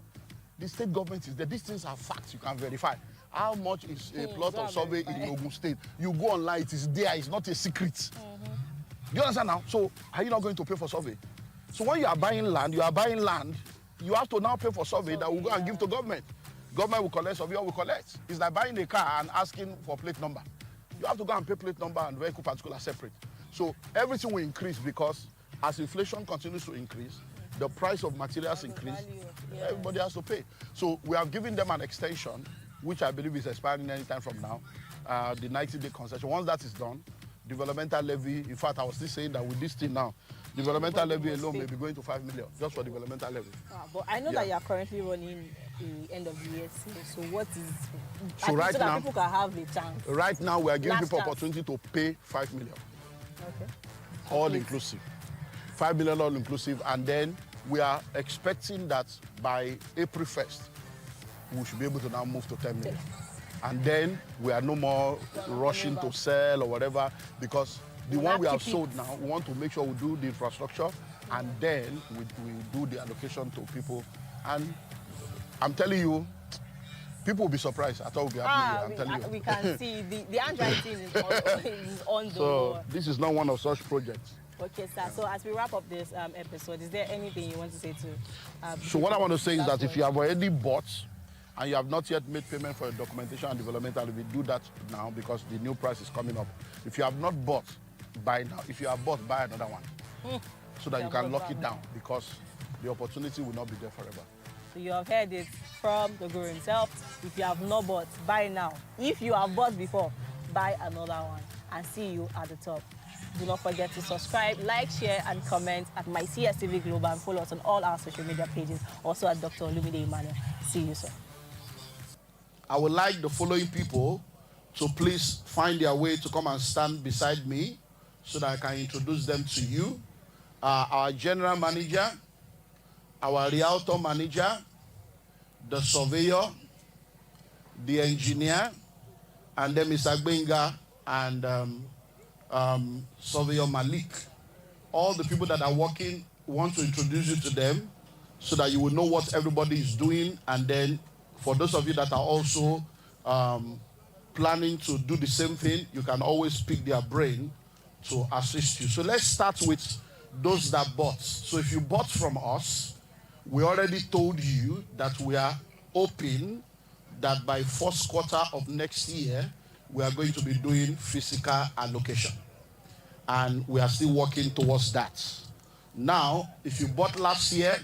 the state government is there. These things are facts you can verify. How much is a plot of survey in Ogun State? You go online, it is there. It's not a secret. Do you understand now? So are you not going to pay for survey? So when you are buying land, you have to now pay for survey that will go and give to government. Government will collect, surveyor will collect. It's like buying a car and asking for plate number. You have to go and pay plate number and vehicle particular separate. So everything will increase because as inflation continues to increase, the price of materials increase, everybody has to pay. So we have given them an extension, which I believe is expiring anytime from now, the 90-day concession. Once that is done, developmental levy, in fact, I was still saying that with this thing now, developmental levy alone may be going to 5 million, just for developmental levy. But I know that you are currently running the end of the year sale. So what is, so right so now, that people can have a chance? Right now, we are giving people opportunity to pay 5 million. Okay. All inclusive. 5 million all inclusive. And then we are expecting that by April 1st, we should be able to now move to 10 million. And then we are no more rushing to sell or whatever, because the one we have sold now, we want to make sure we do the infrastructure and then we do the allocation to people. And I'm telling you, people will be surprised. I thought we'll be happy. I'm telling you. We can see the handwriting is on the wall. So this is not one of such projects. Okay, sir. So as we wrap up this episode, is there anything you want to say to? So what I want to say is that if you have already bought and you have not yet made payment for your documentation and developmental, we do that now because the new price is coming up. If you have not bought, buy now. If you have bought, buy another one. So that you can lock it down, because the opportunity will not be there forever. So you have heard it from the guru himself. If you have not bought, buy now. If you have bought before, buy another one. And see you at the top. Do not forget to subscribe, like, share, and comment at my CSTV Global, and follow us on all our social media pages, also at Dr. Olumide Emmanuel. See you soon. I would like the following people to please find their way to come and stand beside me so that I can introduce them to you. Our general manager, our realtor manager, the surveyor, the engineer, and then Mr. Benga and Surveyor Malik. All the people that are working, want to introduce you to them so that you will know what everybody is doing. And then for those of you that are also planning to do the same thing, you can always pick their brain to assist you. So let's start with those that bought. So if you bought from us, we already told you that we are hoping that by first quarter of next year, we are going to be doing physical allocation. And we are still working towards that. Now, if you bought last year,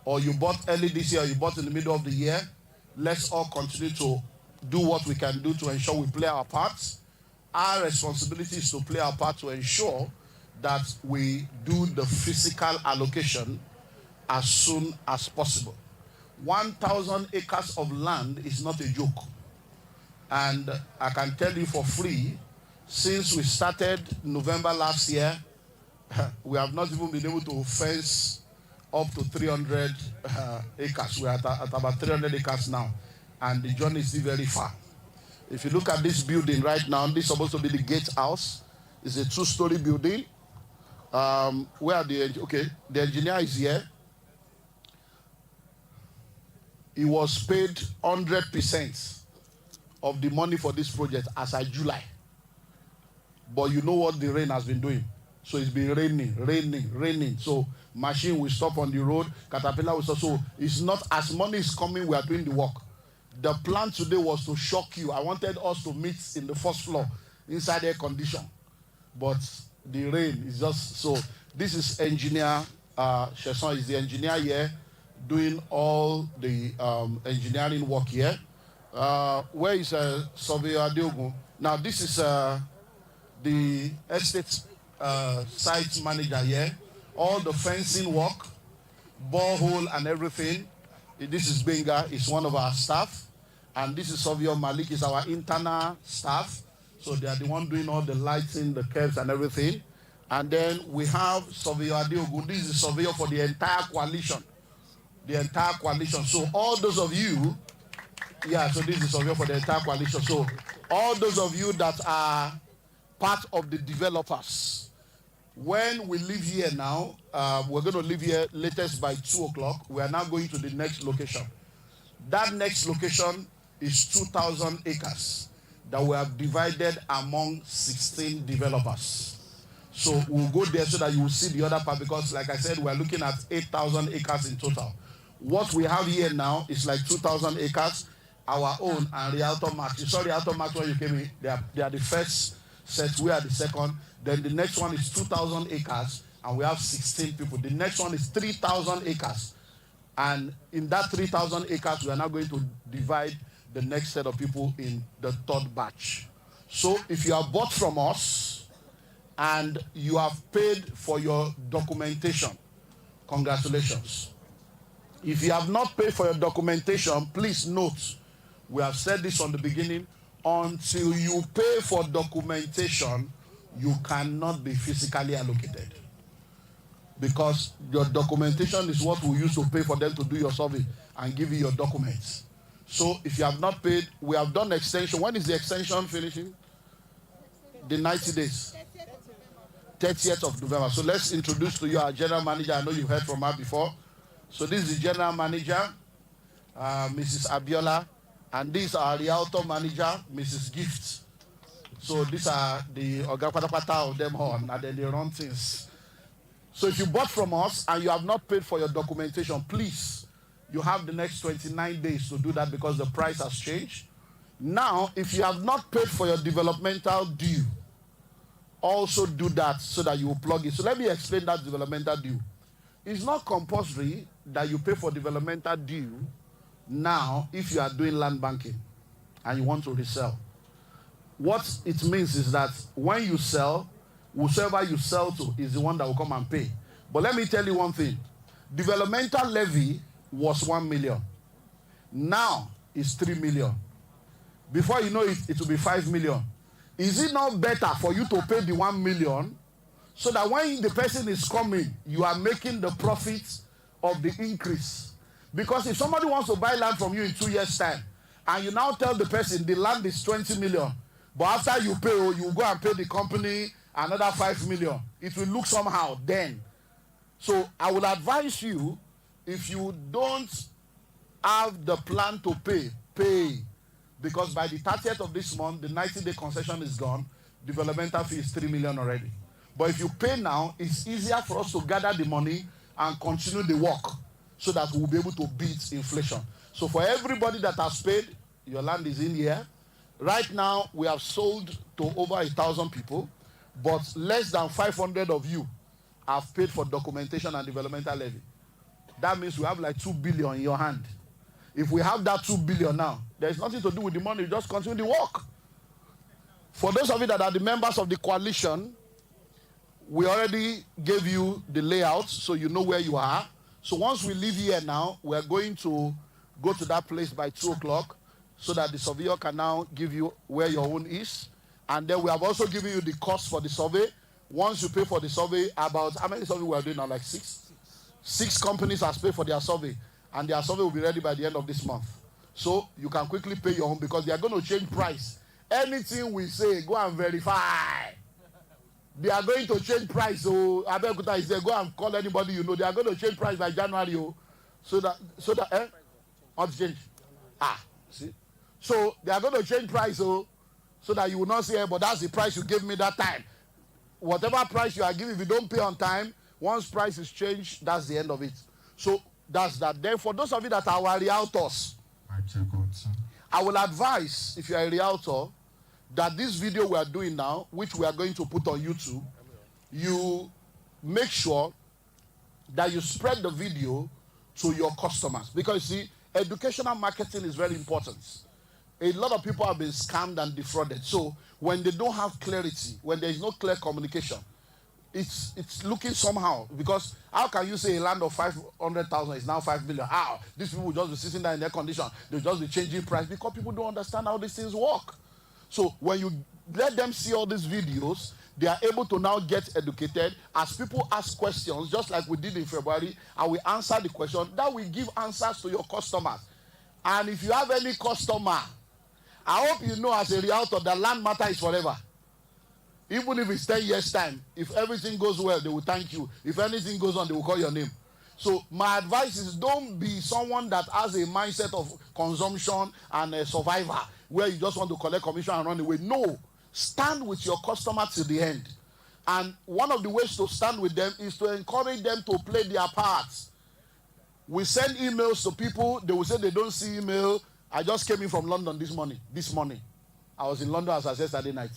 or you bought early this year, or you bought in the middle of the year, let's all continue to do what we can do to ensure we play our parts. Our responsibility is to play our part to ensure that we do the physical allocation as soon as possible. 1,000 acres of land is not a joke. And I can tell you for free, since we started November last year, we have not even been able to fence up to 300 acres. We're at about 300 acres now, and the journey is still very far. If you look at this building right now, this is supposed to be the gatehouse. It's a 2-story building. Where the engineer is here. He was paid 100% of the money for this project as of July. But you know what the rain has been doing. So it's been raining. So machine will stop on the road, caterpillar will stop. So it's not, as money is coming, we are doing the work. The plan today was to shock you. I wanted us to meet in the first floor, inside air condition. But the rain is just, so this is engineer, Chesson is the engineer here, doing all the engineering work here. Where is Surveyor Adeogun? Now this is the estate site manager here. All the fencing work, borehole and everything. This is Benga, is one of our staff. And this is Surveyor Malik, is our internal staff. So they are the one doing all the lighting, the curves and everything. And then we have Surveyor Adeogun. This is the surveyor for the entire coalition. The entire coalition. So all those of you, so this is the surveyor for the entire coalition. So all those of you that are part of the developers, when we leave here now, we're going to leave here latest by 2 o'clock. We are now going to the next location. That next location is 2,000 acres that we have divided among 16 developers. So we'll go there so that you will see the other part, because like I said, we're looking at 8,000 acres in total. What we have here now is like 2,000 acres, our own, and Realtor Max. You saw Realtor Max when you came in. They are the first set, we are the second. Then the next one is 2,000 acres, and we have 16 people. The next one is 3,000 acres. And in that 3,000 acres, we are now going to divide the next set of people in the third batch. So if you have bought from us and you have paid for your documentation, congratulations. If you have not paid for your documentation, please note, we have said this from the beginning, until you pay for documentation, you cannot be physically allocated. Because your documentation is what we use to pay for them to do your survey and give you your documents. So if you have not paid, we have done extension. When is the extension finishing? The 90 days. 30th of November. So let's introduce to you our general manager. I know you've heard from her before. So this is the general manager, Mrs. Abiola. And this is our realtor manager, Mrs. Gift. So these are the Ogapatapata of them all, and then they run things. So if you bought from us and you have not paid for your documentation, please, you have the next 29 days to do that because the price has changed. Now, if you have not paid for your developmental due, also do that so that you will plug it. So let me explain that developmental due. It's not compulsory that you pay for developmental due now if you are doing land banking and you want to resell. What it means is that when you sell, whosoever you sell to is the one that will come and pay. But let me tell you one thing. Developmental levy was 1 million. Now it's 3 million. Before you know it, it will be 5 million. Is it not better for you to pay the 1 million so that when the person is coming, you are making the profits of the increase? Because if somebody wants to buy land from you in 2 years' time, and you now tell the person the land is 20 million, but after you pay, you go and pay the company another 5 million, it will look somehow then. So I will advise you, if you don't have the plan to pay, pay. Because by the 30th of this month, the 90-day concession is gone. Developmental fee is 3 million already. But if you pay now, it's easier for us to gather the money and continue the work so that we'll be able to beat inflation. So for everybody that has paid, your land is in here. Right now, we have sold to over 1,000 people, but less than 500 of you have paid for documentation and developmental levy. That means we have like 2 billion in your hand. If we have that 2 billion now, there's nothing to do with the money, just continue the work. For those of you that are the members of the coalition, we already gave you the layout so you know where you are. So once we leave here now, we are going to go to that place by 2 o'clock so that the surveyor can now give you where your own is. And then we have also given you the cost for the survey. Once you pay for the survey, about how many surveys we are doing now? Like 6? 6 companies have paid for their survey. And their survey will be ready by the end of this month. So you can quickly pay your own because they are going to change price. Anything we say, go and verify. They are going to change price. So Abeokuta is there. Go and call anybody you know. They are going to change price by January. So that what change? See. So they are going to change price. So that you will not say, but that's the price you gave me that time. Whatever price you are giving, if you don't pay on time, once price is changed, that's the end of it. So that's that. Then for those of you that are our realtors, I will advise, if you are a realtor, that this video we are doing now, which we are going to put on YouTube, you make sure that you spread the video to your customers. Because you see, educational marketing is very important. A lot of people have been scammed and defrauded. So when they don't have clarity, when there is no clear communication, it's looking somehow. Because how can you say a land of 500,000 is now 5 million? How? These people will just be sitting there in their condition. They'll just be changing price because people don't understand how these things work. So when you let them see all these videos, they are able to now get educated. As people ask questions, just like we did in February, and we answer the question, that we give answers to your customers. And if you have any customer, I hope you know as a realtor that land matter is forever. Even if it's 10 years' time, if everything goes well, they will thank you. If anything goes on, they will call your name. So my advice is don't be someone that has a mindset of consumption and a survivor, where you just want to collect commission and run away. No. Stand with your customer till the end. And one of the ways to stand with them is to encourage them to play their parts. We send emails to people. They will say they don't see email. I just came in from London this morning. I was in London as at yesterday night.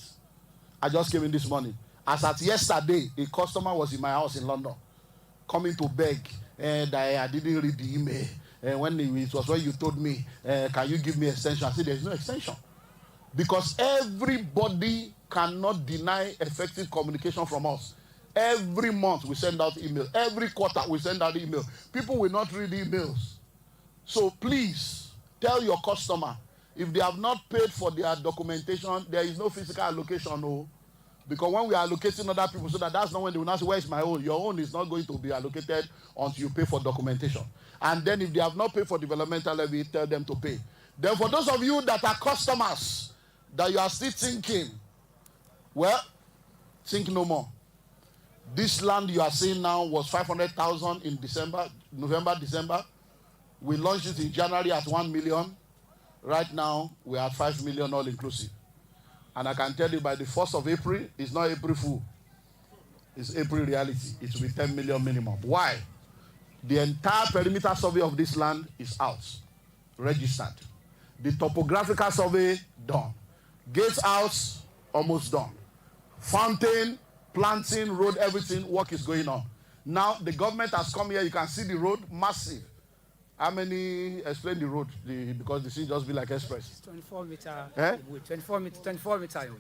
I just came in this morning. As at yesterday, a customer was in my house in London, coming to beg, and I didn't read the email. And when it was when you told me, can you give me extension? I said, there's no extension. Because everybody cannot deny effective communication from us. Every month we send out email. Every quarter we send out email. People will not read emails. So please tell your customer, if they have not paid for their documentation, there is no physical allocation. No. Because when we are allocating other people, so that's not when they will not say, where is my own? Your own is not going to be allocated until you pay for documentation. And then if they have not paid for developmental levy, tell them to pay. Then for those of you that are customers, that you are still thinking, well, think no more. This land you are seeing now was 500,000 in November, December. We launched it in January at 1 million. Right now, we are at 5 million all inclusive. And I can tell you by the 1st of April, it's not April Fool. It's April reality. It will be 10 million minimum. Why? The entire perimeter survey of this land is out, registered. The topographical survey, done. Gates house, almost done. Fountain, planting, road, everything, work is going on. Now, the government has come here. You can see the road, massive. How many explain the road? Because the city just be like express. 24 meter. 24 meter.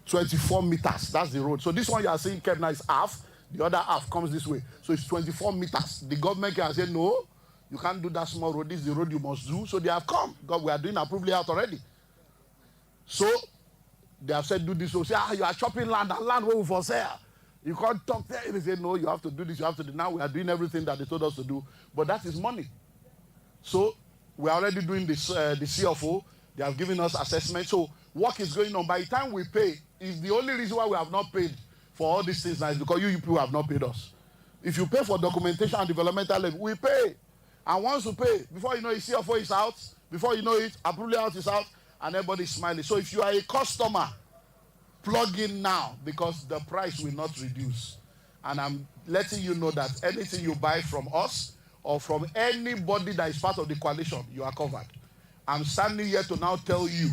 24 meters. That's the road. So this one you are seeing kept now is half. The other half comes this way. So it's 24 meters. The government can say, no, you can't do that small road. This is the road you must do. So they have come. God, we are doing approved layout already. So they have said, do this. So say, you are chopping land and land will for sale. You can't talk there. They say, no, you have to do this. You have to do. Now we are doing everything that they told us to do. But that is money. So we are already doing this, the CFO. They have given us assessment. So work is going on. By the time we pay, is the only reason why we have not paid for all these things now is because you people have not paid us. If you pay for documentation and developmental level, we pay. And once you pay, before you know it, CFO is out. Before you know it, approved layout is out, and everybody is smiling. So if you are a customer, plug in now because the price will not reduce. And I'm letting you know that anything you buy from us or from anybody that is part of the coalition, you are covered. I'm standing here to now tell you,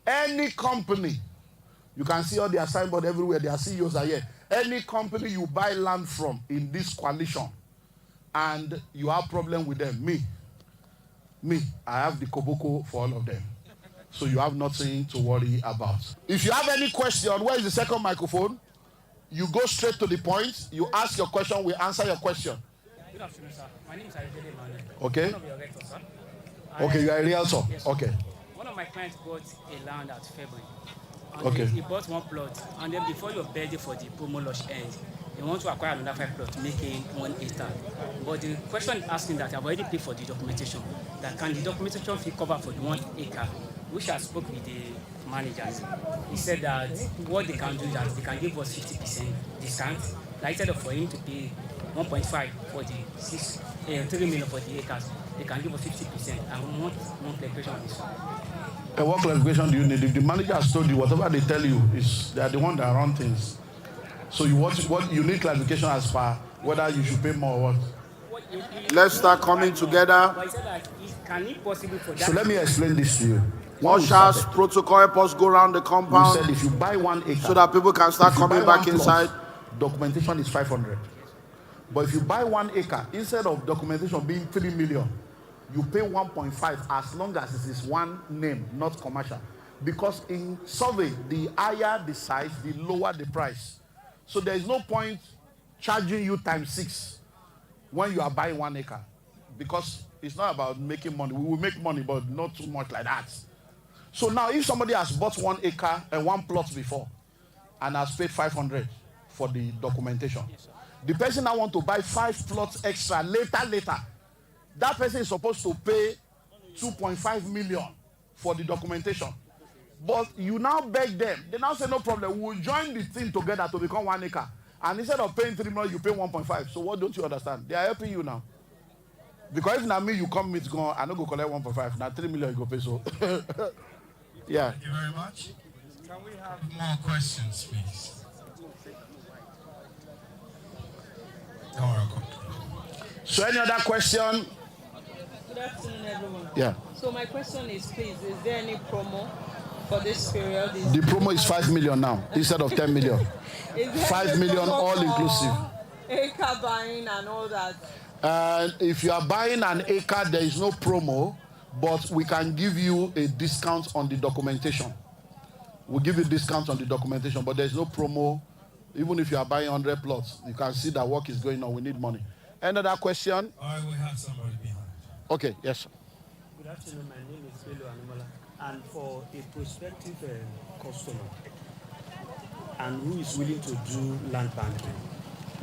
any company, you can see all their signboard everywhere, their CEOs are here. Any company you buy land from in this coalition and you have problem with them, me, I have the koboko for all of them. So you have nothing to worry about. If you have any question, where is the second microphone? You go straight to the point. You ask your question, we answer your question. Good afternoon, sir. My name is Emmanuel. Okay. One of your rectors, sir. Okay, you are a realtor. Yes, okay. One of my clients bought a land at February. And Okay. He bought one plot. And then before your birthday for the promo launch ends, they want to acquire another 5 plots, making 1 acre. But the question is asking that I've already paid for the documentation. That can the documentation fee cover for the 1 acre? Which I spoke with the managers. He said that what they can do is that they can give us 50% discount. Like instead of for him to pay 1.5 for the 3 million for the acres, they can give us 50%. And what clarification on this? What clarification do you need? If the manager has told you, whatever they tell you, is they are the one that run things. So what you need clarification as far whether you should pay more or what? Let's start coming together. But he said that can it possible for that? So let me explain this to you. Ushers, protocol, help us go around the compound. We said if you buy 1 acre, so that people can start if you coming buy back 1 inside. plot, documentation is 500. But if you buy 1 acre, instead of documentation being 3 million, you pay 1.5 as long as it is one name, not commercial. Because in survey, the higher the size, the lower the price. So there is no point charging you times 6 when you are buying 1 acre. Because it's not about making money. We will make money, but not too much like that. So now if somebody has bought 1 acre and 1 plot before and has paid 500 for the documentation, the person now want to buy 5 plots extra later, that person is supposed to pay 2.5 million for the documentation. But you now beg them. They now say, no problem. We will join the thing together to become 1 acre. And instead of paying 3 million, you pay 1.5. So what don't you understand? They are helping you now. Because if now me, you come meet, go, I don't go collect 1.5. Now 3 million, you go pay. So, yeah. Thank you very much. Can we have more questions, please? Don't worry, so any other question? Good afternoon, everyone. Yeah. So my question is, please, is there any promo for this period? The promo is 5 million now instead of 10 million. 5 million all inclusive. Acre buying and all that. And if you are buying an acre, there is no promo, but we can give you a discount on the documentation. We'll give you discount on the documentation, but there's no promo. Even if you are buying 100 plots, you can see that work is going on. We need money. Another question? All right, we have somebody behind. Okay, yes. Good afternoon. My name is Bello Animola. And for a prospective customer and who is willing to do land banking,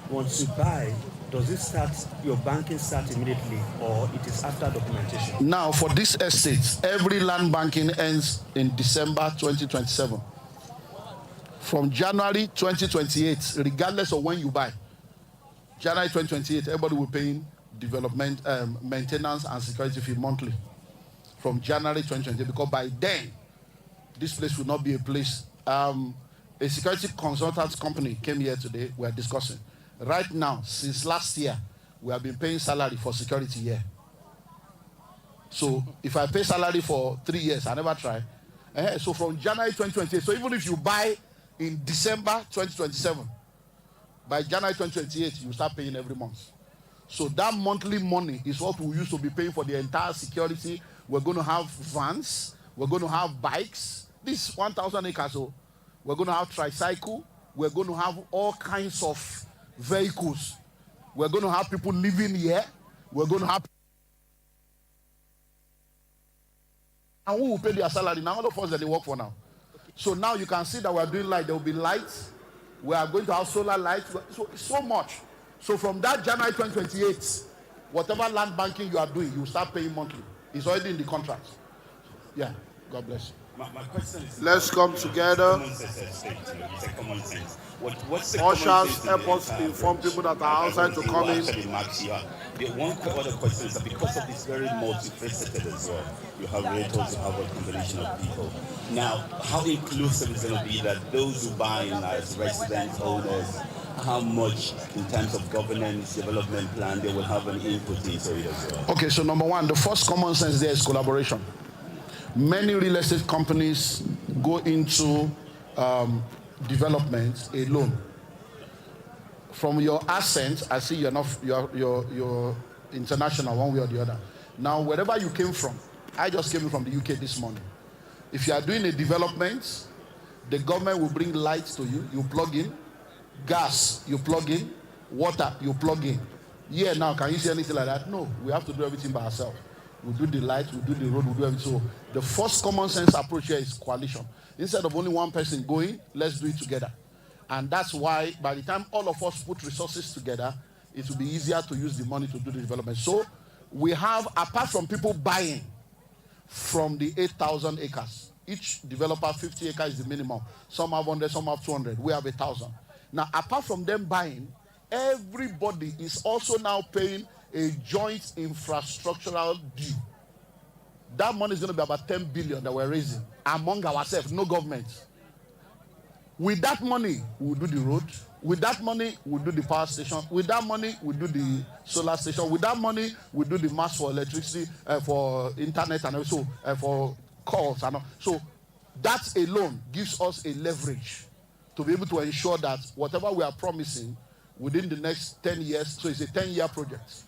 once you buy, does it start, your banking start immediately or it is after documentation? Now, for this estate, every land banking ends in December 2027. From January 2028, regardless of when you buy, January 2028, everybody will pay development, maintenance, and security fee monthly. From January 2028, because by then, this place will not be a place. A security consultant company came here today. We are discussing. Right now, since last year, we have been paying salary for security here. So if I pay salary for 3 years, I never try. So from January 2028, so even if you buy in December 2027, by January 2028, you start paying every month. So that monthly money is what we used to be paying for the entire security. We're going to have vans. We're going to have bikes. This 1,000 acres. So We're going to have tricycle. We're going to have all kinds of vehicles. We're going to have people living here. We're going to have... And who will pay their salary? Now all of us that they work for now. So now you can see that we're doing light. There will be lights. We are going to have solar lights. So much. So from that January 2028, whatever land banking you are doing, you start paying monthly. It's already in the contract. Yeah. God bless you. My question is, let's come together. Common sense. What's the Ushers, help us inform people that are outside to come in. The one other question is that because of this very multifaceted as well, you have realtors, you have a combination of people. Now, how inclusive is it going to be that those who buy in as resident owners, how much in terms of governance, development plan, they will have an input into it as well? Okay, so number one, the first common sense there is collaboration. Many real estate companies go into development alone. From your accent, I see you're international one way or the other. Now, wherever you came from, I just came from the UK this morning. If you are doing a development, the government will bring lights to you. You plug in. Gas, you plug in. Water, you plug in. Yeah, now, can you see anything like that? No, we have to do everything by ourselves. We'll do the lights, we'll do the road, we'll do everything. So the first common sense approach here is coalition. Instead of only one person going, let's do it together. And that's why by the time all of us put resources together, it will be easier to use the money to do the development. So we have, apart from people buying from the 8,000 acres, each developer, 50 acres is the minimum. Some have 100, some have 200. We have 1,000. Now, apart from them buying, everybody is also now paying a joint infrastructural deal. That money is going to be about 10 billion that we're raising among ourselves, no government. With that money, we'll do the road. With that money, we'll do the power station. With that money, we'll do the solar station. With that money, we'll do the mass for electricity, for internet, and also for calls. And so that alone gives us a leverage to be able to ensure that whatever we are promising within the next 10 years, so it's a 10-year project,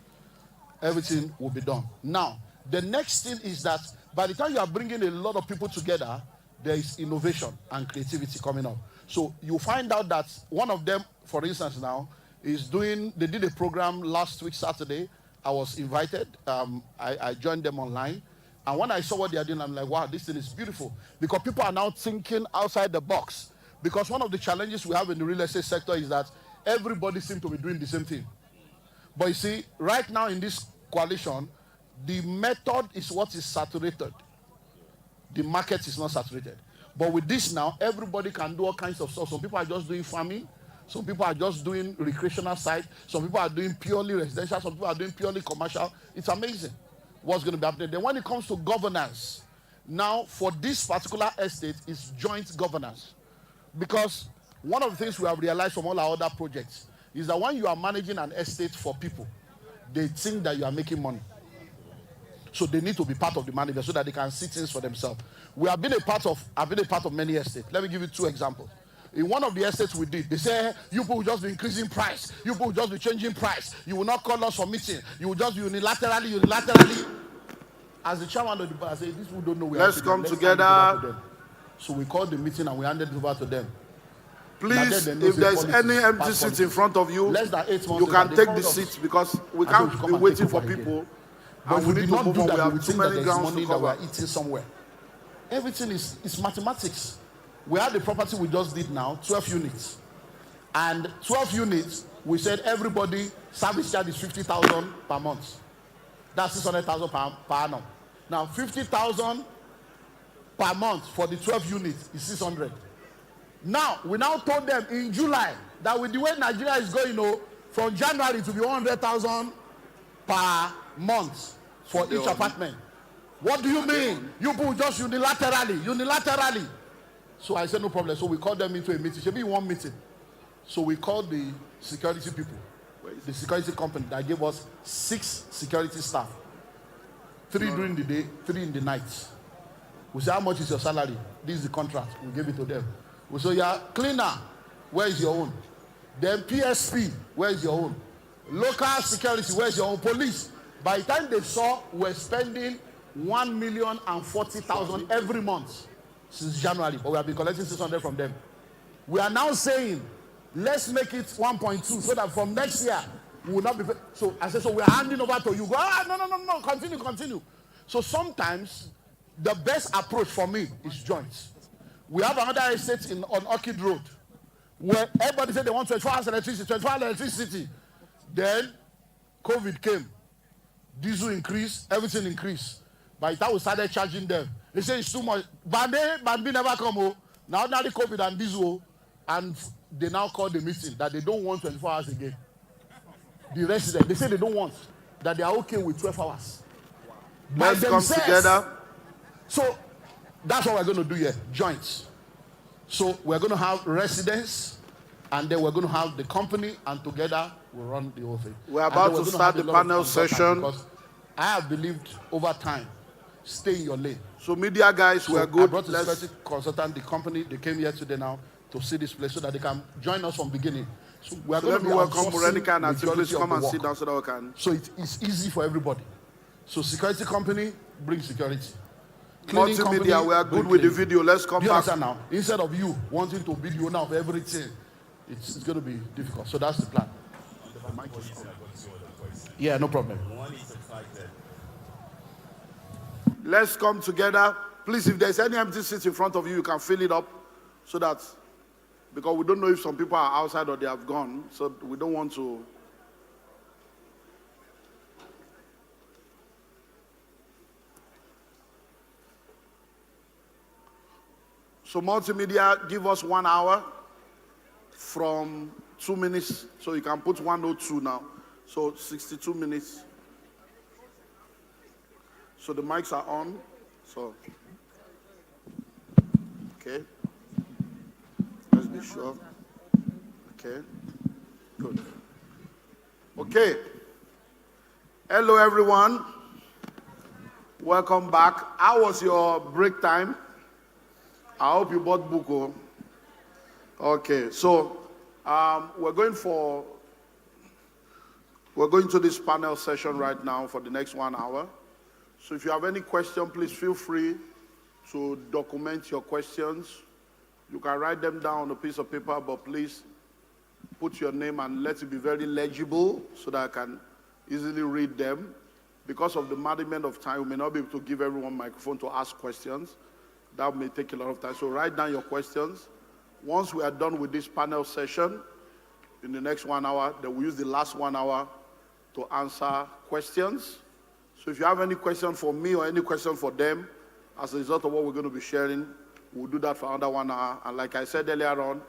everything will be done. Now, the next thing is that by the time you are bringing a lot of people together, there is innovation and creativity coming up. So you find out that one of them, for instance now, is they did a program last week, Saturday. I was invited. I joined them online. And when I saw what they are doing, I'm like, wow, this thing is beautiful. Because people are now thinking outside the box. Because one of the challenges we have in the real estate sector is that everybody seems to be doing the same thing. But you see, right now in this coalition, the method is what is saturated. The market is not saturated. But with this now, everybody can do all kinds of stuff. Some people are just doing farming. Some people are just doing recreational side. Some people are doing purely residential. Some people are doing purely commercial. It's amazing what's going to be happening. Then when it comes to governance, now for this particular estate is joint governance. Because one of the things we have realized from all our other projects is that when you are managing an estate for people, they think that you are making money. So they need to be part of the management so that they can see things for themselves. I've been a part of many estates. Let me give you 2 examples. In one of the estates we did, they say, you people will just be increasing price. You people will just be changing price. You will not call us for meeting. You will just be unilaterally. As the chairman of the board, I say, these people don't know. Let's come together. So we called the meeting and we handed it over to them. Please, if there's any empty seats in front of you, you can take the seats because we can't be waiting for people. And we need to move on. We have too many grounds to cover. Eating somewhere. Everything is mathematics. We had the property we just did now, 12 units. And 12 units, we said everybody, service charge is 50,000 per month. That's 600,000 per annum. Now, 50,000 per month for the 12 units is 600. Now, we now told them in July that with the way Nigeria is going, from January to be 100,000 per month for each apartment. What do you mean? You people just unilaterally. So I said, no problem. So we called them into a meeting. It should be one meeting. So we called the security people, the security company that gave us 6 security staff. 3 during the day, 3 in the night. We said, how much is your salary? This is the contract. We gave it to them. We said, yeah, cleaner, where is your own? Then PSP, where is your own? Local security, where is your own? Police. By the time they saw, we're spending 1,040,000 every month since January, but we have been collecting 600 from them. We are now saying, let's make it 1.2 so that from next year, we will not be... So I said, so we are handing over to you. Go, no, continue. So sometimes, the best approach for me is joints. We have another estate on Orchid Road where everybody said they want 24 hours electricity. Then COVID came. Diesel increased, everything increased. By the time we started charging them, they say it's too much. Bambi never come. Oh. Now the COVID and diesel, and they now call the meeting that they don't want 24 hours again. The residents, they say they don't want, that they are okay with 12 hours. Let's come together. So that's what we're going to do here, joints. So we're going to have residents, and then we're going to have the company, and together we'll run the whole thing. We're about to start the panel session. Because I have believed over time, stay in your lane. So media guys, we are good. I brought the security consultant, the company, they came here today now to see this place so that they can join us from beginning. So we are going to be welcome Morenica and please come and sit down so that we can. So it's easy for everybody. So security company, bring security. Multimedia, we are good with the video. Let's come back now. Instead of you wanting to be the owner of everything, it's going to be difficult. So that's the plan. Yeah, no problem. Let's come together. Please, if there's any empty seats in front of you, you can fill it up so that, because we don't know if some people are outside or they have gone, so we don't want to. So multimedia, give us 1 hour from 2 minutes, so you can put 102 now. So 62 minutes. So the mics are on. So, okay. Let's be sure. Okay. Good. Okay. Hello, everyone. Welcome back. How was your break time? I hope you bought buko. Okay, so we're going to this panel session right now for the next 1 hour. So if you have any question, please feel free to document your questions. You can write them down on a piece of paper, but please put your name and let it be very legible so that I can easily read them. Because of the management of time, we may not be able to give everyone a microphone to ask questions. That may take a lot of time. So write down your questions. Once we are done with this panel session, in the next 1 hour, then we'll use the last 1 hour to answer questions. So if you have any question for me or any question for them, as a result of what we're going to be sharing, we'll do that for another 1 hour. And like I said earlier on,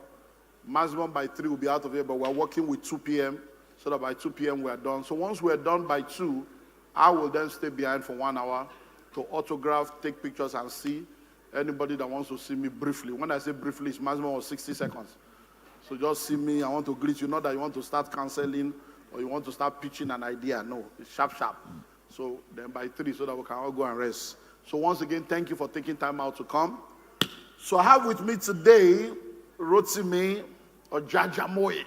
maximum by 3 we'll be out of here, but we're working with 2 p.m. so that by 2 p.m. we are done. So once we're done by 2, I will then stay behind for 1 hour to autograph, take pictures, and see anybody that wants to see me briefly. When I say briefly, it's maximum of 60 seconds. So just see me, I want to greet you. Not that you want to start canceling or you want to start pitching an idea. No, it's sharp. So then by 3, so that we can all go and rest. So once again, thank you for taking time out to come. So I have with me today, Rotimi Ojajamoye.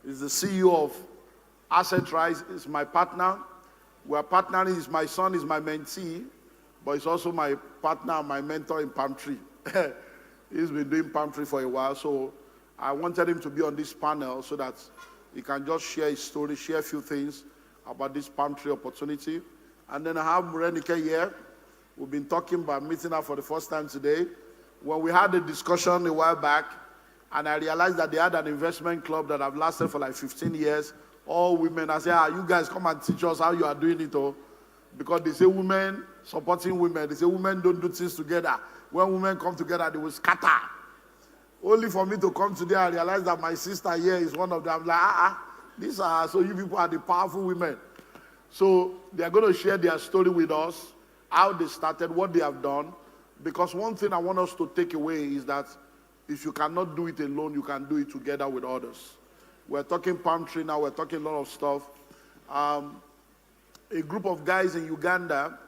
He's the CEO of Asset Rise. He's my partner. We are partnering. He's my son, he's my mentee. But he's also my partner, my mentor in palm tree. He's been doing palm tree for a while, so I wanted him to be on this panel so that he can just share his story, share a few things about this palm tree opportunity. And then I have Morenica here. We've been talking about meeting her for the first time today. When we had a discussion a while back, and I realized that they had an investment club that have lasted for like 15 years, all women. I said, you guys come and teach us how you are doing it all. Because they say women supporting women. They say women don't do things together. When women come together, they will scatter. Only for me to come today, I realize that my sister here is one of them. I'm like, these are, so you people are the powerful women. So they are going to share their story with us, how they started, what they have done. Because one thing I want us to take away is that if you cannot do it alone, you can do it together with others. We're talking palm tree now, we're talking a lot of stuff. A group of guys in Uganda,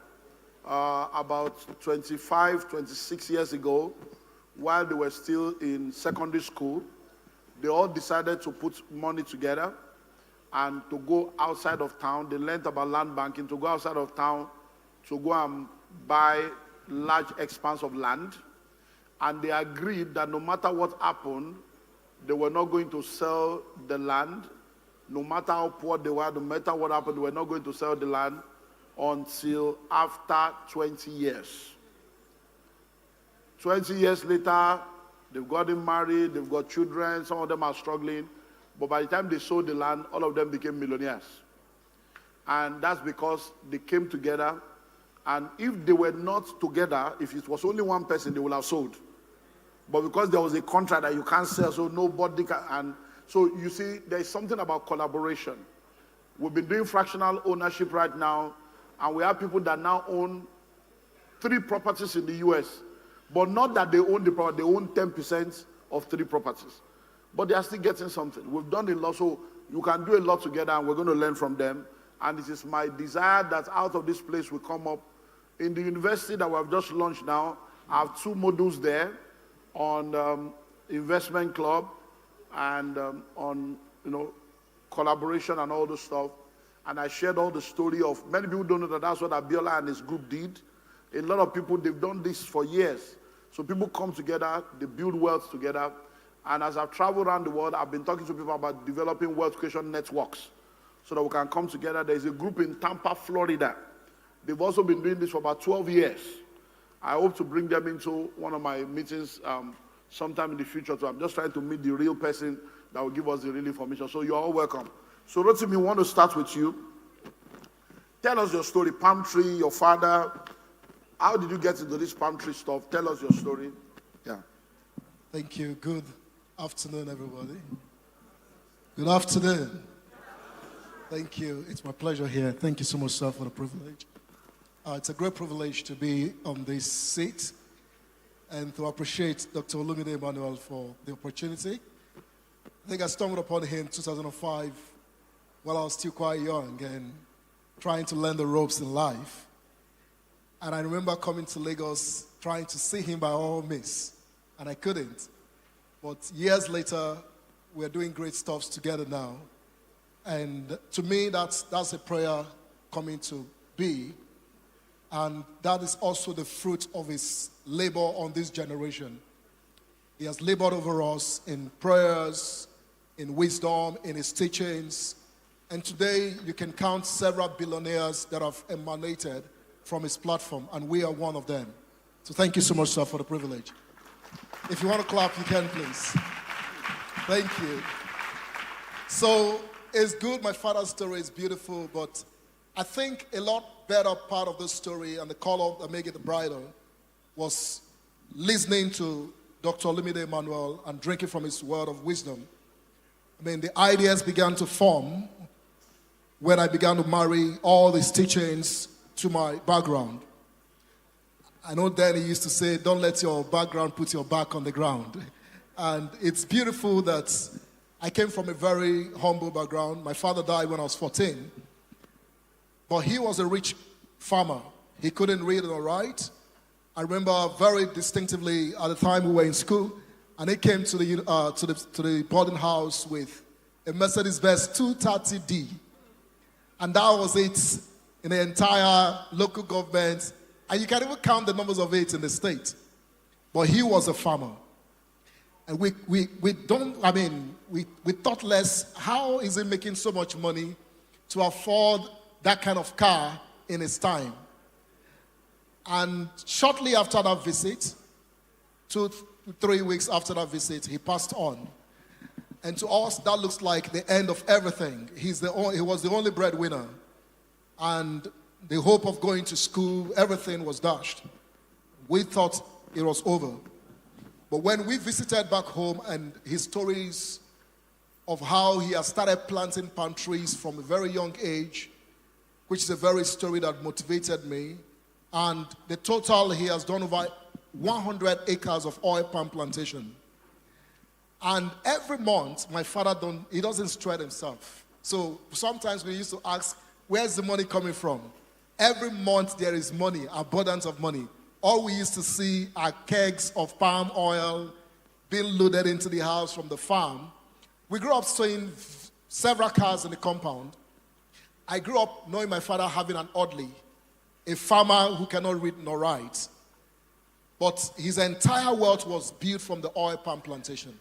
about 25, 26 years ago, while they were still in secondary school, they all decided to put money together and to go outside of town. They learned about land banking, to go outside of town, to go and buy large expanse of land. And they agreed that no matter what happened, they were not going to sell the land. No matter how poor they were, no matter what happened, they were not going to sell the land until after 20 years. 20 years later, they've gotten married, they've got children, some of them are struggling. But by the time they sold the land, all of them became millionaires. And that's because they came together. And if they were not together, if it was only one person, they would have sold. But because there was a contract that you can't sell, so nobody can. And so you see, there's something about collaboration. We've been doing fractional ownership right now, and we have people that now own 3 properties in the US. But not that they own the property, they own 10% of 3 properties. But they are still getting something. We've done a lot, so you can do a lot together, and we're going to learn from them. And it is my desire that out of this place will come up. In the university that we have just launched now, I have 2 modules there on investment club and on collaboration and all this stuff. And I shared all the story of, many people don't know that that's what Abiola and his group did. A lot of people, they've done this for years. So people come together, they build wealth together. And as I've traveled around the world, I've been talking to people about developing wealth creation networks so that we can come together. There's a group in Tampa, Florida. They've also been doing this for about 12 years. I hope to bring them into one of my meetings sometime in the future. So I'm just trying to meet the real person that will give us the real information. So you're all welcome. So Rotimi, we want to start with you. Tell us your story. Palm tree, your father. How did you get into this palm tree stuff? Tell us your story. Yeah. Thank you. Good afternoon, everybody. Good afternoon. Thank you. It's my pleasure here. Thank you so much, sir, for the privilege. It's a great privilege to be on this seat and to appreciate Dr. Olumide Emmanuel for the opportunity. I think I stumbled upon him in 2005 while I was still quite young and trying to learn the ropes in life. And I remember coming to Lagos trying to see him by all means, and I couldn't. But years later, we're doing great stuff together now. And to me, that's a prayer coming to be. And that is also the fruit of his labor on this generation. He has labored over us in prayers, in wisdom, in his teachings. And today, you can count several billionaires that have emanated from his platform, and we are one of them. So thank you so much, sir, for the privilege. If you want to clap, you can, please. Thank you. So it's good. My father's story is beautiful, but I think a lot better part of this story and the color that made it brighter was listening to Dr. Olumide Emmanuel and drinking from his word of wisdom. I mean, the ideas began to form when I began to marry all these teachings to my background. I know Danny used to say, don't let your background put your back on the ground. And it's beautiful that I came from a very humble background. My father died when I was 14. But he was a rich farmer. He couldn't read or write. I remember very distinctively at the time we were in school, and he came to the boarding house with a Mercedes-Benz 230D. And that was it in the entire local government. And you can even count the numbers of it in the state. But he was a farmer. And we thought less, how is he making so much money to afford that kind of car in his time? And shortly after that visit, 2-3 weeks after that visit, he passed on. And to us, that looks like the end of everything. He was the only breadwinner. And the hope of going to school, everything was dashed. We thought it was over. But when we visited back home and his stories of how he has started planting palm trees from a very young age, which is a very story that motivated me, and the total, he has done over 100 acres of oil palm plantation. And every month, my father he doesn't spread himself. So sometimes we used to ask, where's the money coming from? Every month there is money, abundance of money. All we used to see are kegs of palm oil being loaded into the house from the farm. We grew up seeing several cars in the compound. I grew up knowing my father having an orderly, a farmer who cannot read nor write. But his entire wealth was built from the oil palm plantation.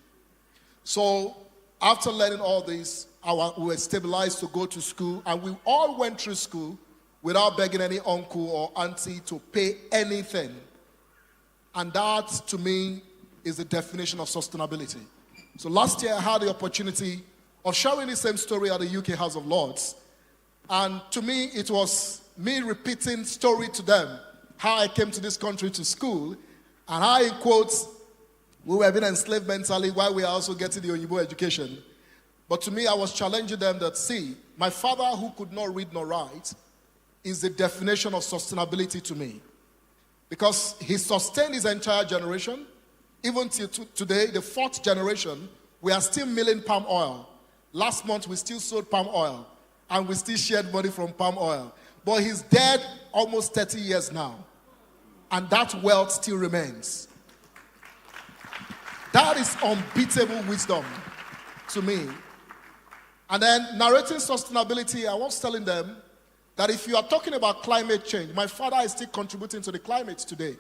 So after learning all this, we were stabilized to go to school, and we all went through school without begging any uncle or auntie to pay anything. And that, to me, is the definition of sustainability. So last year, I had the opportunity of sharing the same story at the UK House of Lords. And to me, it was me repeating story to them, how I came to this country to school, and how, in quotes, we were being enslaved mentally while we are also getting the Oyinbo education. But to me, I was challenging them that, see, my father who could not read nor write is the definition of sustainability to me. Because he sustained his entire generation. Even till today, the 4th generation, we are still milling palm oil. Last month, we still sold palm oil. And we still shared money from palm oil. But he's dead almost 30 years now. And that wealth still remains. That is unbeatable wisdom to me. And then narrating sustainability, I was telling them that if you are talking about climate change, my father is still contributing to the climate today.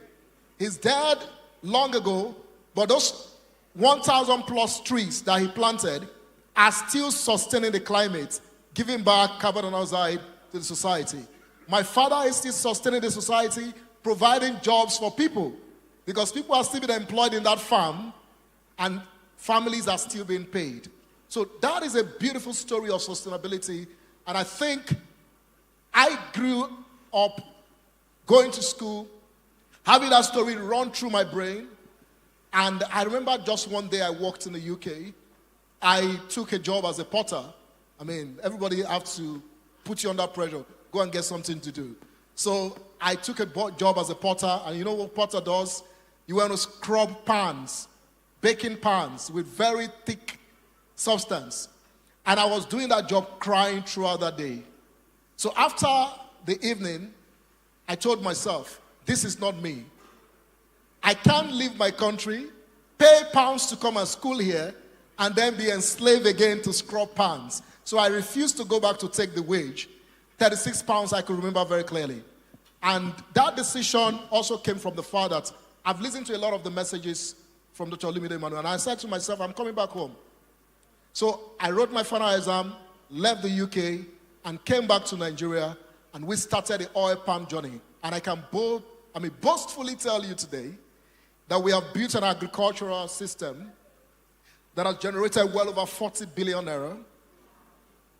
He's dead long ago, but those 1,000 plus trees that he planted are still sustaining the climate, giving back carbon dioxide to the society. My father is still sustaining the society, providing jobs for people, because people are still being employed in that farm, and families are still being paid. So that is a beautiful story of sustainability, and I think I grew up going to school, having that story run through my brain, and I remember just one day I walked in the UK. I took a job as a potter. I mean, everybody has to put you under pressure. Go and get something to do. So I took a job as a potter, and you know what potter does? You want to scrub pans, baking pans with very thick substance. And I was doing that job crying throughout that day. So after the evening, I told myself, this is not me. I can't leave my country, pay pounds to come and school here, and then be enslaved again to scrub pans. So I refused to go back to take the wage. 36 pounds I could remember very clearly. And that decision also came from the fact that I've listened to a lot of the messages from Dr. Olumide Emmanuel, and I said to myself, I'm coming back home. So I wrote my final exam, left the UK, and came back to Nigeria, and we started the oil palm journey. And I can boastfully tell you today that we have built an agricultural system that has generated well over 40 billion naira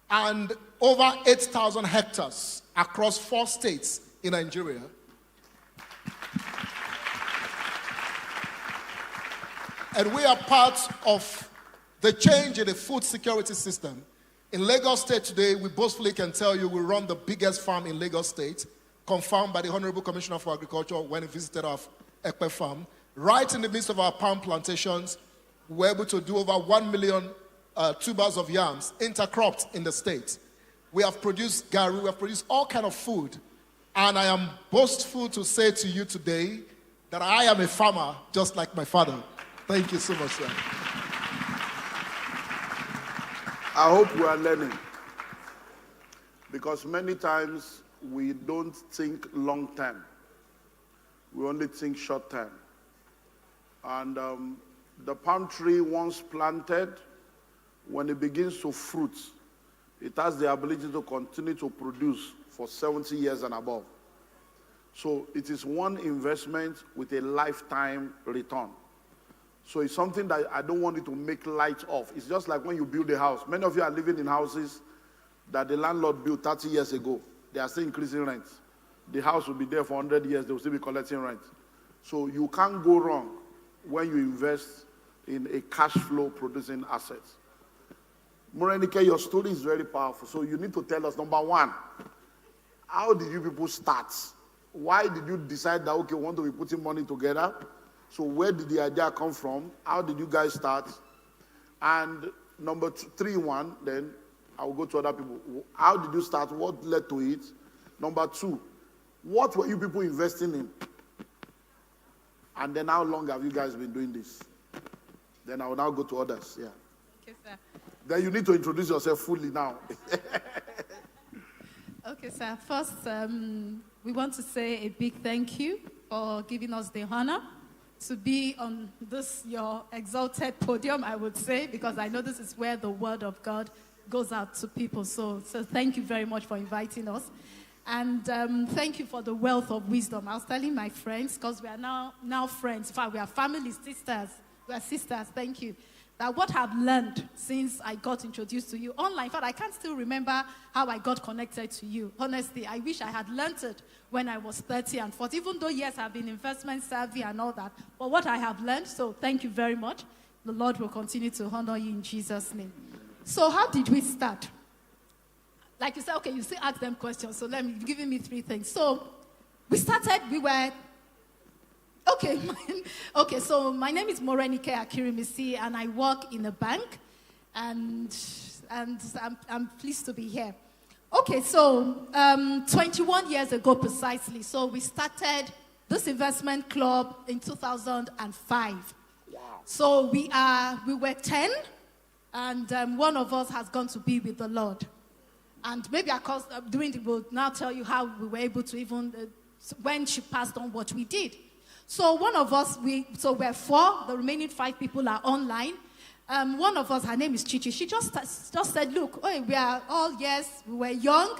and over 8,000 hectares across 4 states in Nigeria. And we are part of the change in the food security system. In Lagos State today, we boastfully can tell you we run the biggest farm in Lagos State, confirmed by the Honorable Commissioner for Agriculture when he visited our Ekpe farm. Right in the midst of our palm plantations, we were able to do over 1 million tubers of yams intercropped in the state. We have produced gari, we have produced all kind of food. And I am boastful to say to you today that I am a farmer just like my father. Thank you so much, sir. I hope we are learning. Because many times we don't think long term. We only think short term. And the palm tree, once planted, when it begins to fruit, it has the ability to continue to produce for 70 years and above. So it is one investment with a lifetime return. So it's something that I don't want you to make light of. It's just like when you build a house. Many of you are living in houses that the landlord built 30 years ago. They are still increasing rent. The house will be there for 100 years. They will still be collecting rent. So you can't go wrong when you invest in a cash flow producing asset. Morenike, your story is very powerful. So you need to tell us, number one, how did you people start? Why did you decide that, okay, we want to be putting money together? So where did the idea come from? How did you guys start? And number 3, then I will go to other people. How did you start? What led to it? Number 2, what were you people investing in? And then how long have you guys been doing this? Then I will now go to others. Yeah. Okay, sir. Then you need to introduce yourself fully now. Okay, sir. First, we want to say a big thank you for giving us the honor to be on this, your exalted podium, I would say, because I know this is where the word of God goes out to people. So thank you very much for inviting us. And thank you for the wealth of wisdom. I was telling my friends, because we are now friends. In fact, we are family, sisters. We are sisters. Thank you. That what I've learned since I got introduced to you online. In fact, I can't still remember how I got connected to you. Honestly, I wish I had learned it when I was 30 and 40. Even though, yes, I've been investment savvy and all that. But what I have learned, so thank you very much. The Lord will continue to honor you in Jesus' name. So how did we start? Like you said, okay, you still ask them questions. So you've given me 3 things. So we started, okay, so my name is Morenike Akirimisi, and I work in a bank, and I'm pleased to be here. Okay, so 21 years ago precisely, so we started this investment club in 2005. Wow. So we were 10, and one of us has gone to be with the Lord. And maybe we'll now tell you how we were able to even, when she passed on, what we did. So one of us, we're 4, the remaining 5 people are online. One of us, her name is Chichi, she just said, look, we are all, yes, we were young.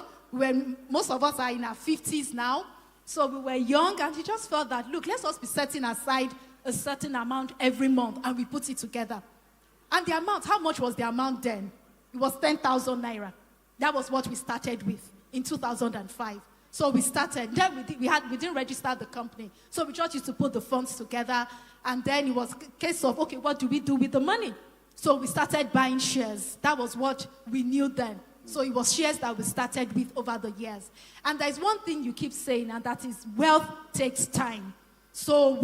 Most of us are in our 50s now. So we were young, and she just felt that, look, let's just be setting aside a certain amount every month, and we put it together. And the amount, how much was the amount then? It was 10,000 naira. That was what we started with in 2005. So we started. Then we didn't register the company. So we just used to put the funds together. And then it was a case of, okay, what do we do with the money? So we started buying shares. That was what we knew then. So it was shares that we started with over the years. And there's one thing you keep saying, and that is wealth takes time. So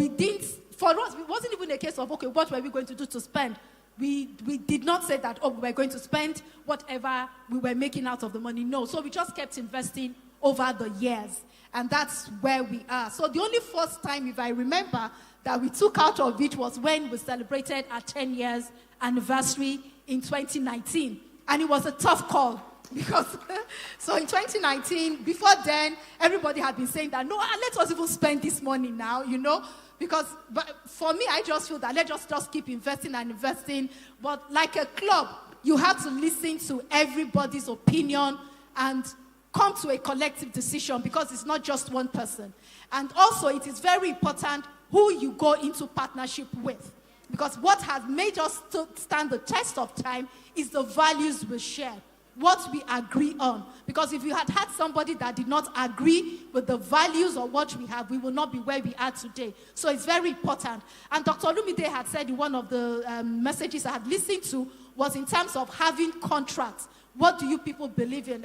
for us, it wasn't even a case of, okay, what were we going to do to spend? We did not say that, we were going to spend whatever we were making out of the money. No. So we just kept investing over the years. And that's where we are. So the only first time, if I remember, that we took out of it was when we celebrated our 10 years anniversary in 2019. And it was a tough call. Because, so in 2019, before then, everybody had been saying that, no, let us even spend this money now, Because for me, I just feel that let's just keep investing and investing. But like a club, you have to listen to everybody's opinion and come to a collective decision, because it's not just one person. And also, it is very important who you go into partnership with. Because what has made us stand the test of time is the values we share, what we agree on. Because if you had somebody that did not agree with the values of what we have, we will not be where we are today. So it's very important. And Dr. Olumide had said in one of the messages I had listened to was in terms of having contracts. What do you people believe in?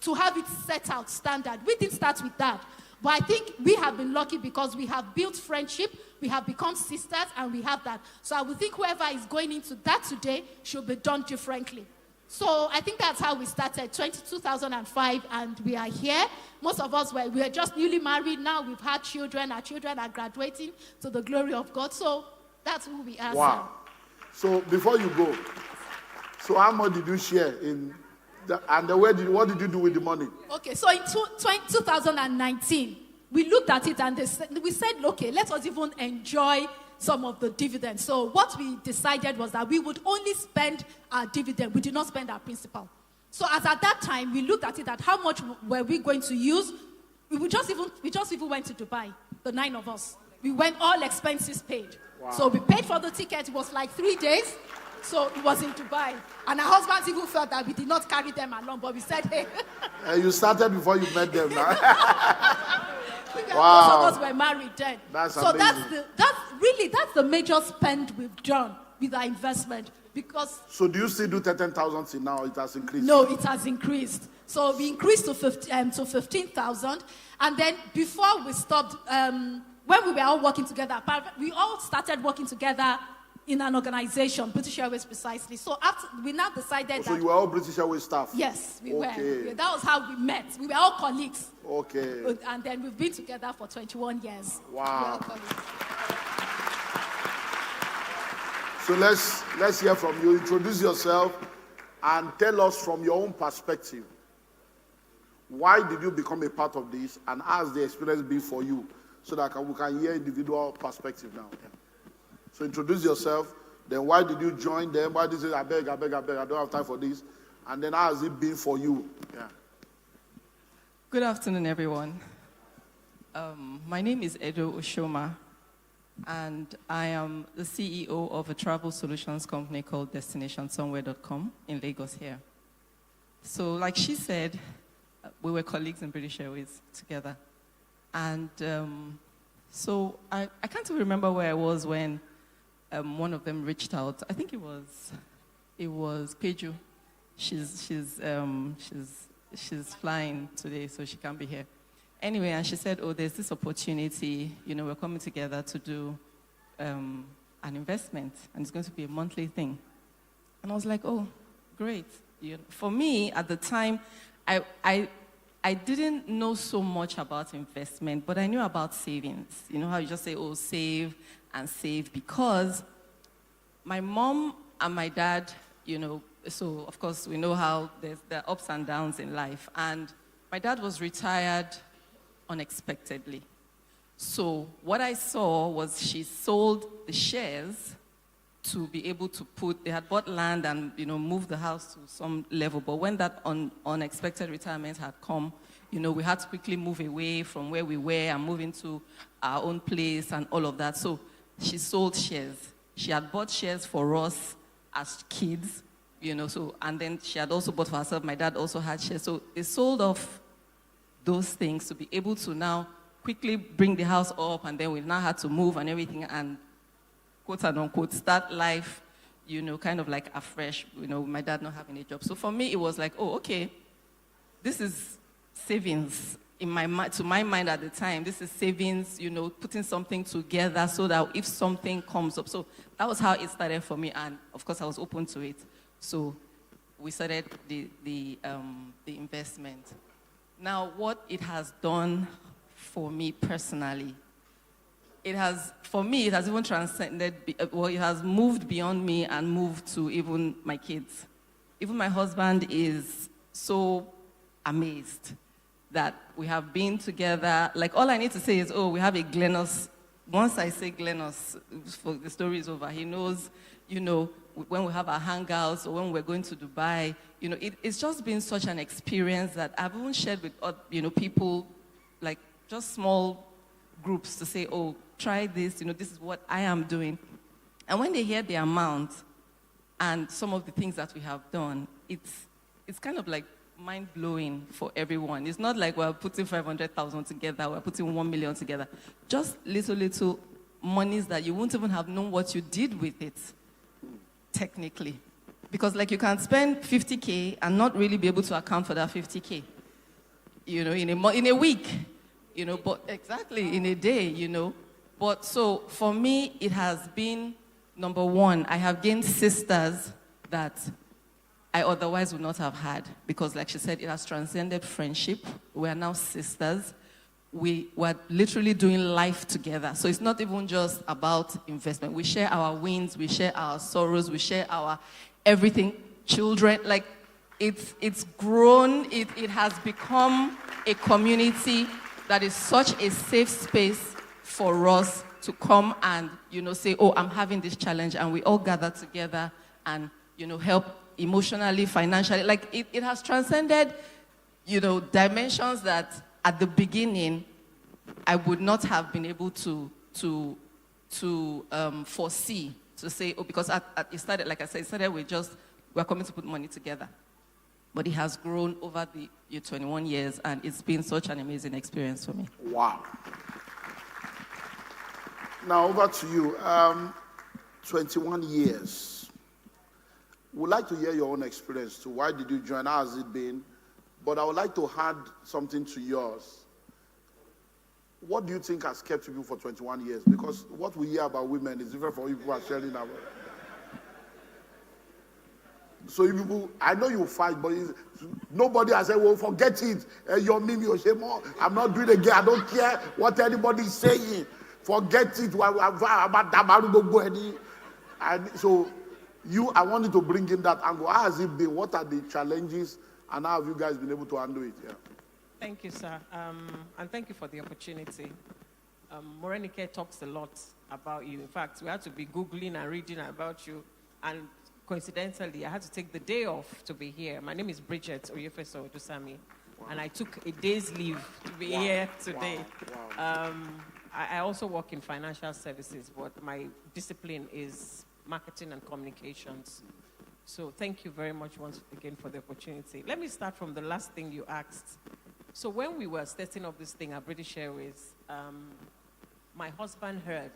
To have it set out standard. We didn't start with that. But I think we have been lucky because we have built friendship, we have become sisters, and we have that. So I would think whoever is going into that today should be done differently. So I think that's how we started, 2005, and we are here. Most of us we were just newly married. Now we've had children. Our children are graduating to the glory of God. So that's who we are. Wow. So before you go, so how much did you share in? What did you do with the money? Okay, so in 2019, we looked at it and we said, okay, let us even enjoy some of the dividends. So what we decided was that we would only spend our dividend. We did not spend our principal. So as at that time, we looked at it at how much were we going to use. We just even went to Dubai, the 9 of us. We went all expenses paid. Wow. So we paid for the ticket. It was like 3 days. So it was in Dubai. And our husbands even felt that we did not carry them along, but we said, hey. You started before you met them now. Wow. Most of us were married then. That's the major spend we've done with our investment. Because so do you still do 10,000 till now? It has increased? No, it has increased. So we increased to 15,000. And then before we stopped, when we were all working together, we all started working together in an organization, British Airways precisely. So after we now decided So you were all British Airways staff? Yes, we were. Yeah, that was how we met. We were all colleagues. Okay. And then we've been together for 21 years. Wow. So let's hear from you. Introduce yourself and tell us from your own perspective. Why did you become a part of this, and how has the experience been for you? So that we can hear individual perspective now. So introduce yourself. Then why did you join them? Why did you say, I beg, I don't have time for this? And then how has it been for you? Yeah. Good afternoon, everyone. My name is Edo Oshoma, and I am the CEO of a travel solutions company called DestinationSomewhere.com in Lagos here. So like she said, we were colleagues in British Airways together. And so I can't even remember where I was when one of them reached out. I think it was Peju. She's flying today, so she can't be here. Anyway, and she said, oh, there's this opportunity, we're coming together to do an investment, and it's going to be a monthly thing. And I was like, oh, great. For me, at the time, I didn't know so much about investment, but I knew about savings. You know how you just say, oh, save and save, because my mom and my dad, so of course we know how there are ups and downs in life. And my dad was retired unexpectedly. So what I saw was she sold the shares to be able to they had bought land and, moved the house to some level. But when that unexpected retirement had come, we had to quickly move away from where we were and move into our own place and all of that. So she sold shares. She had bought shares for us as kids, and then she had also bought for herself. My dad also had shares. So they sold off those things to be able to now quickly bring the house up, and then we now had to move and everything and, quote and unquote, start life, kind of like afresh, my dad not having a job. So for me, it was like, oh, okay, this is savings. To my mind at the time, this is savings, putting something together so that if something comes up. So that was how it started for me, and of course I was open to it. So we started the investment. Now, what it has done for me personally, it has even transcended, it has moved beyond me and moved to even my kids. Even my husband is so amazed that we have been together. Like, all I need to say is, oh, we have a Glenos. Once I say Glenos, the story is over. He knows, when we have our hangouts or when we're going to Dubai, it's just been such an experience that I've even shared with, people, like just small groups to say, oh, try this, this is what I am doing. And when they hear the amount and some of the things that we have done, it's kind of like mind-blowing for everyone. It's not like we're putting 500,000 together, we're putting 1 million together. Just little monies that you won't even have known what you did with it, technically. Because like you can spend 50K and not really be able to account for that 50K, in a week, but exactly in a day, But so for me, it has been, number one, I have gained sisters that I otherwise would not have had, because like she said, it has transcended friendship. We are now sisters. We were literally doing life together. So it's not even just about investment. We share our wins, we share our sorrows, we share our everything. Children, like it's grown. It has become a community that is such a safe space for us to come and, say, oh, I'm having this challenge, and we all gather together and, help emotionally, financially. Like it has transcended, dimensions that at the beginning I would not have been able to foresee, to say, oh, because it started, like I said, it started with just, we're coming to put money together. But it has grown over the 21 years, and it's been such an amazing experience for me. Wow. Now, over to you. 21 years. Would like to hear your own experience too. Why did you join? How has it been? But I would like to add something to yours. What do you think has kept people for 21 years? Because what we hear about women is different from what people are sharing about. So if people, I know you fight, but nobody has said, well, forget it. You're me, you're shame. I'm not doing it again. I don't care what anybody is saying. Forget it. And so I wanted to bring in that angle. How has it been? What are the challenges? And how have you guys been able to handle it? Yeah. Thank you, sir. And thank you for the opportunity. Morenike talks a lot about you. In fact, we had to be Googling and reading about you. And coincidentally, I had to take the day off to be here. My name is Bridget Oyefeso Dusami. Wow. And I took a day's leave to be here today. Wow. I also work in financial services, but my discipline is marketing and communications. So thank you very much once again for the opportunity. Let me start from the last thing you asked. So when we were setting up this thing at British Airways, my husband heard.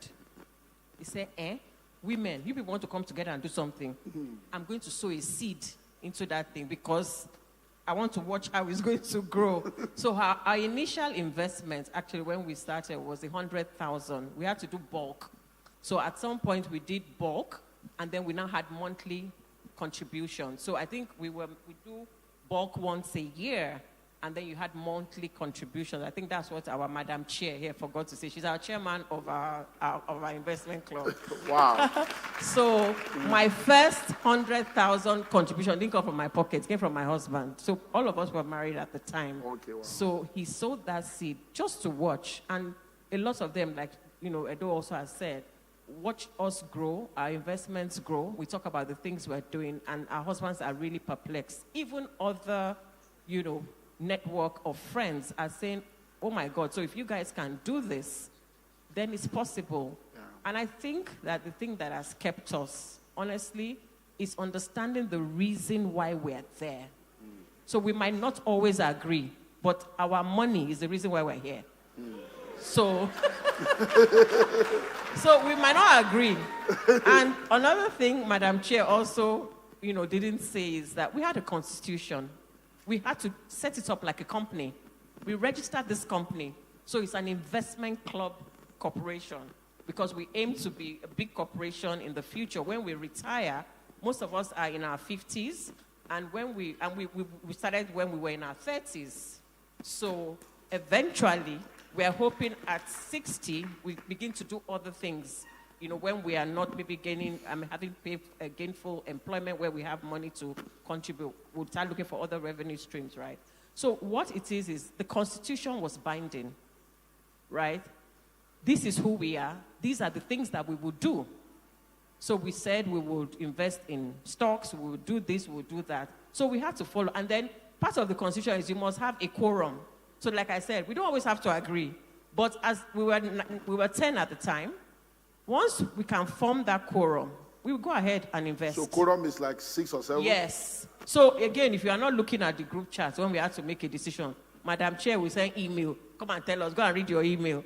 He said, women, you people want to come together and do something. I'm going to sow a seed into that thing because I want to watch how it's going to grow. So our initial investment, actually, when we started, was 100,000. We had to do bulk. So at some point, we did bulk, and then we now had monthly contribution. So I think we do bulk once a year, and then you had monthly contributions. I think that's what our Madam Chair here forgot to say. She's our chairman of our investment club. Wow. So my first 100,000 contribution didn't come from my pocket, it came from my husband. So all of us were married at the time. Okay, wow. So he sowed that seed just to watch. And a lot of them, like, Edo also has said, watch us grow, our investments grow. We talk about the things we're doing, and our husbands are really perplexed. Even other, network of friends are saying, oh my God, so if you guys can do this, then it's possible. Yeah. And I think that the thing that has kept us, honestly, is understanding the reason why we're there. So we might not always agree, but our money is the reason why we're here. So, so we might not agree. And another thing Madam Chair also, didn't say is that we had a constitution. We had to set it up like a company. We registered this company. So it's an investment club corporation because we aim to be a big corporation in the future. When we retire, most of us are in our 50s, and we started when we were in our 30s. So eventually, we are hoping at 60, we begin to do other things. When we are not maybe having gainful employment where we have money to contribute, we'll start looking for other revenue streams, right? So what it is the Constitution was binding, right? This is who we are. These are the things that we would do. So we said we would invest in stocks, we would do this, we would do that. So we had to follow. And then part of the Constitution is you must have a quorum. So like I said, we don't always have to agree. But as we were 10 at the time, once we can form that quorum, we will go ahead and invest. So quorum is like 6 or 7? Yes. So again, if you are not looking at the group chats when we have to make a decision, Madam Chair will send email. Come and tell us, go and read your email.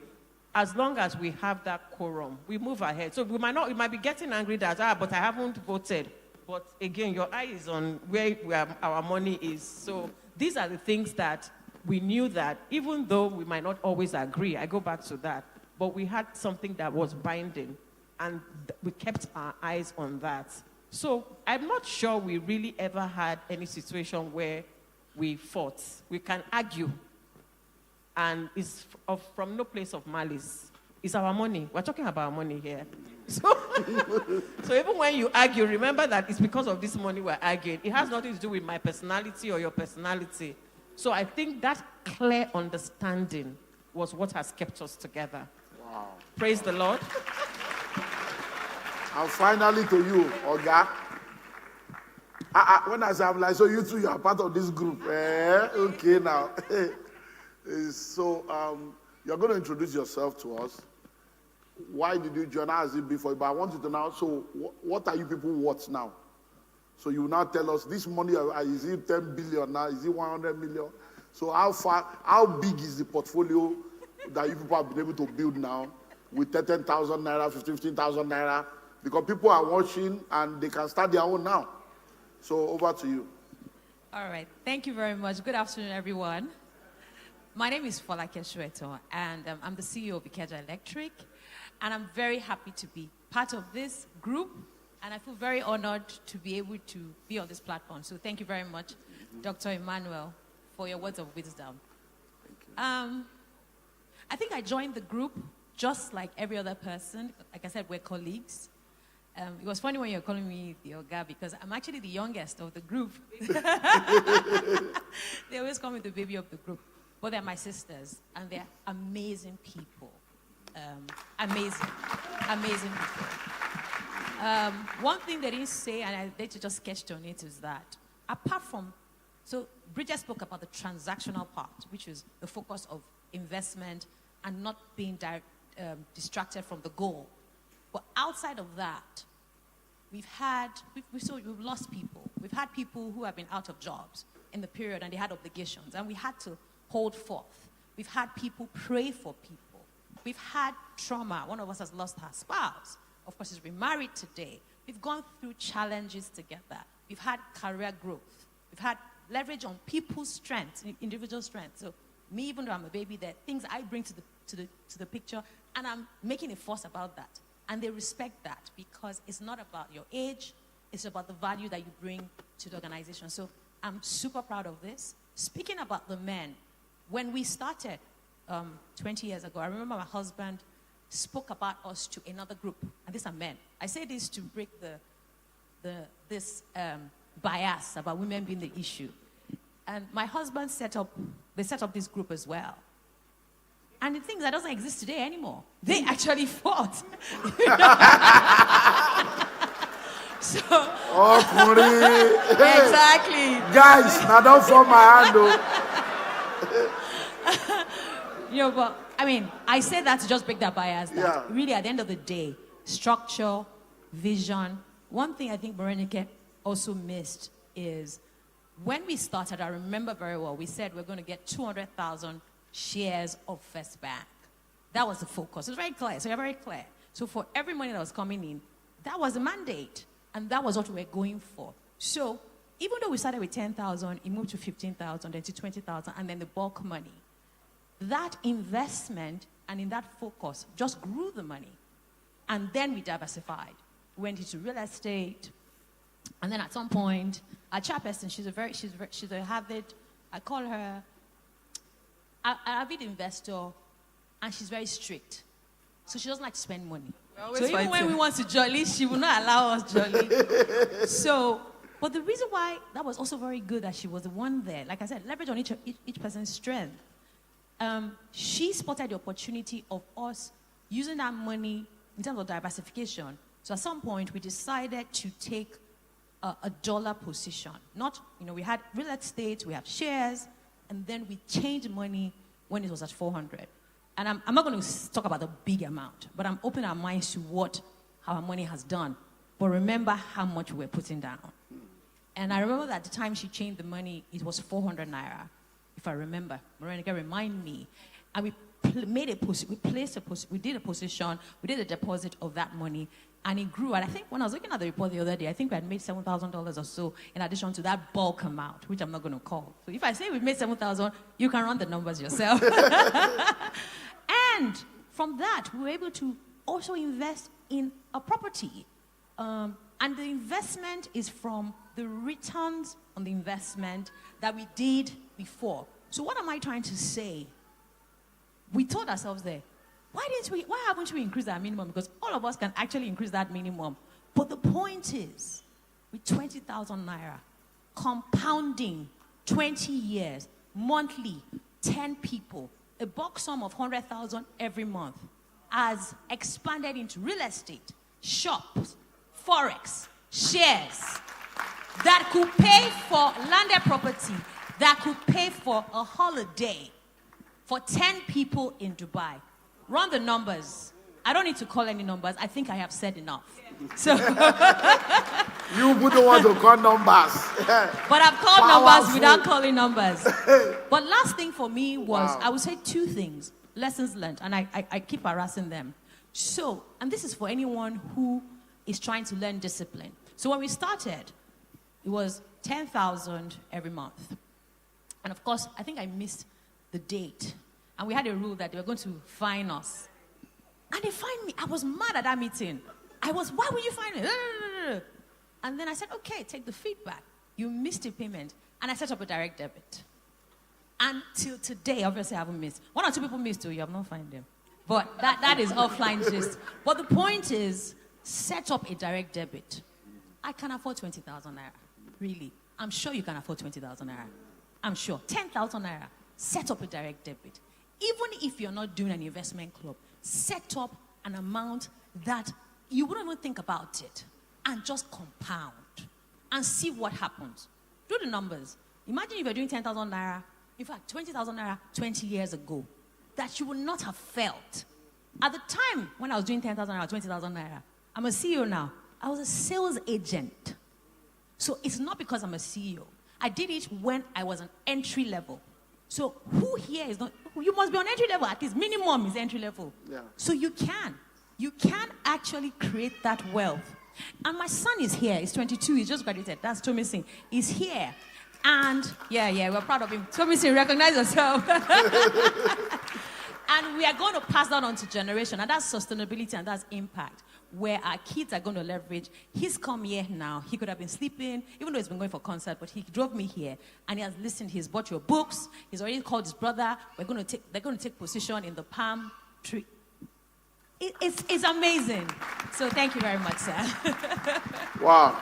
As long as we have that quorum, we move ahead. So we might be getting angry that, but I haven't voted. But again, your eye is on where our money is. So these are the things that we knew that even though we might not always agree, I go back to that, but we had something that was binding, and we kept our eyes on that. So I'm not sure we really ever had any situation where we fought. We can argue, and it's from no place of malice. It's our money. We're talking about money here. So even when you argue, remember that it's because of this money we're arguing. It has nothing to do with my personality or your personality. So I think that clear understanding was what has kept us together. Wow. Praise the Lord. And finally to you, Oga. When I say I'm like, so you two, you are part of this group. Okay, now. So you're going to introduce yourself to us. Why did you join? How has it been for you? But I want you to know, so what are you people worth now? So you now tell us, this money, is it 10 billion now? Is it 100 million? So how big is the portfolio that you people have been able to build now with 10,000 naira, 15,000 naira? Because people are watching and they can start their own now. So over to you. All right. Thank you very much. Good afternoon, everyone. My name is Folake Shueto, and I'm the CEO of Ikeja Electric. And I'm very happy to be part of this group. And I feel very honored to be able to be on this platform. So thank you very much, Dr. Emmanuel, for your words of wisdom. I think I joined the group just like every other person. Like I said, we're colleagues. It was funny when you were calling me the Oga because I'm actually the youngest of the group. They always call me the baby of the group. But they're my sisters, and they're amazing people. amazing, amazing people. One thing they didn't say, and I need to just sketch on it, is that apart from, so Bridget spoke about the transactional part, which is the focus of investment and not being distracted from the goal. But outside of that, we've lost people. We've had people who have been out of jobs in the period and they had obligations, and we had to hold forth. We've had people pray for people. We've had trauma. One of us has lost her spouse. Of course, she's remarried today. We've gone through challenges together. We've had career growth. We've had leverage on people's strengths, individual strengths. So me, even though I'm a baby, there are things I bring to the picture, and I'm making a fuss about that. And they respect that because it's not about your age, it's about the value that you bring to the organization. So I'm super proud of this. Speaking about the men, when we started 20 years ago, I remember my husband spoke about us to another group, and these are men. I say this to break this bias about women being the issue. And my husband set up this group as well. And the thing that doesn't exist today anymore. They actually fought. So, exactly. Guys, now don't fall my hand, though. But I mean, I say that to just break that bias. That really, at the end of the day, structure, vision. One thing I think Morenike also missed is when we started, I remember very well, we said we're going to get 200,000 shares of First Bank. That was the focus. It was very clear. So you're very clear. So for every money that was coming in, that was the mandate. And that was what we were going for. So even though we started with 10,000, it moved to 15,000, then to 20,000, and then the bulk money. That investment and in that focus just grew the money. And then we diversified. We went into real estate. And then at some point, our chairperson, she's a Harvard, I call her an avid investor, and she's very strict. So she doesn't like to spend money. So even when we want to jolly, she will not allow us jolly. But the reason why that was also very good that she was the one there, like I said, leverage on each person's strength. She spotted the opportunity of us using that money in terms of diversification. So at some point, we decided to take a dollar position. Not, we had real estate, we have shares, and then we changed money when it was at 400. And I'm not going to talk about the big amount, but I'm opening our minds to what our money has done. But remember how much we were putting down. And I remember that at the time she changed the money, it was 400 naira, if I remember. Morenica, remind me. And we did a position, we did a deposit of that money, and it grew. And I think when I was looking at the report the other day, I think we had made $7,000 or so in addition to that bulk amount, which I'm not going to call. So if I say we've made 7,000, you can run the numbers yourself. And from that, we were able to also invest in a property. And the investment is from the returns on the investment that we did before. So what am I trying to say? We told ourselves there, why haven't we increased our minimum? Because all of us can actually increase that minimum. But the point is, with 20,000 naira, compounding 20 years, monthly, 10 people, a bulk sum of 100,000 every month has expanded into real estate, shops, forex, shares that could pay for landed property, that could pay for a holiday for 10 people in Dubai. Run the numbers. I don't need to call any numbers. I think I have said enough. So you wouldn't want to call numbers. But I've called numbers without calling numbers. But last thing for me was, I would say two things, lessons learned, and I keep harassing them. So, and this is for anyone who is trying to learn discipline. So when we started, it was 10,000 every month. And of course, I think I missed the date. And we had a rule that they were going to fine us. And they fined me. I was mad at that meeting. Why would you fine me? And then I said, okay, take the feedback. You missed a payment. And I set up a direct debit. And till today, obviously I haven't missed. One or two people missed too, you have not fined them. But that is offline gist. But the point is, set up a direct debit. I can afford 20,000 naira. Really. I'm sure you can afford 20,000 naira. I'm sure. 10,000 naira. Set up a direct debit. Even if you're not doing an investment club, set up an amount that you wouldn't even think about it and just compound and see what happens. Do the numbers. Imagine if you're doing 10,000 naira, in fact, 20,000 naira 20 years ago, that you would not have felt. At the time when I was doing 10,000 naira, 20,000 naira, I'm a CEO now. I was a sales agent. So it's not because I'm a CEO. I did it when I was an entry level. So who here is not, you must be on entry level, at least minimum is entry level. Yeah. So you can actually create that wealth. And my son is here, he's 22, he's just graduated, that's Tommy Singh. He's here. And yeah, we're proud of him. Tommy Singh, recognize yourself. And we are going to pass that on to generation, and that's sustainability and that's impact, where our kids are going to leverage. He's come here now. He could have been sleeping, even though he's been going for concert, but he drove me here, and he has listened. He's bought your books. He's already called his brother. They're going to take position in the palm tree. It's amazing. So thank you very much, sir. Wow.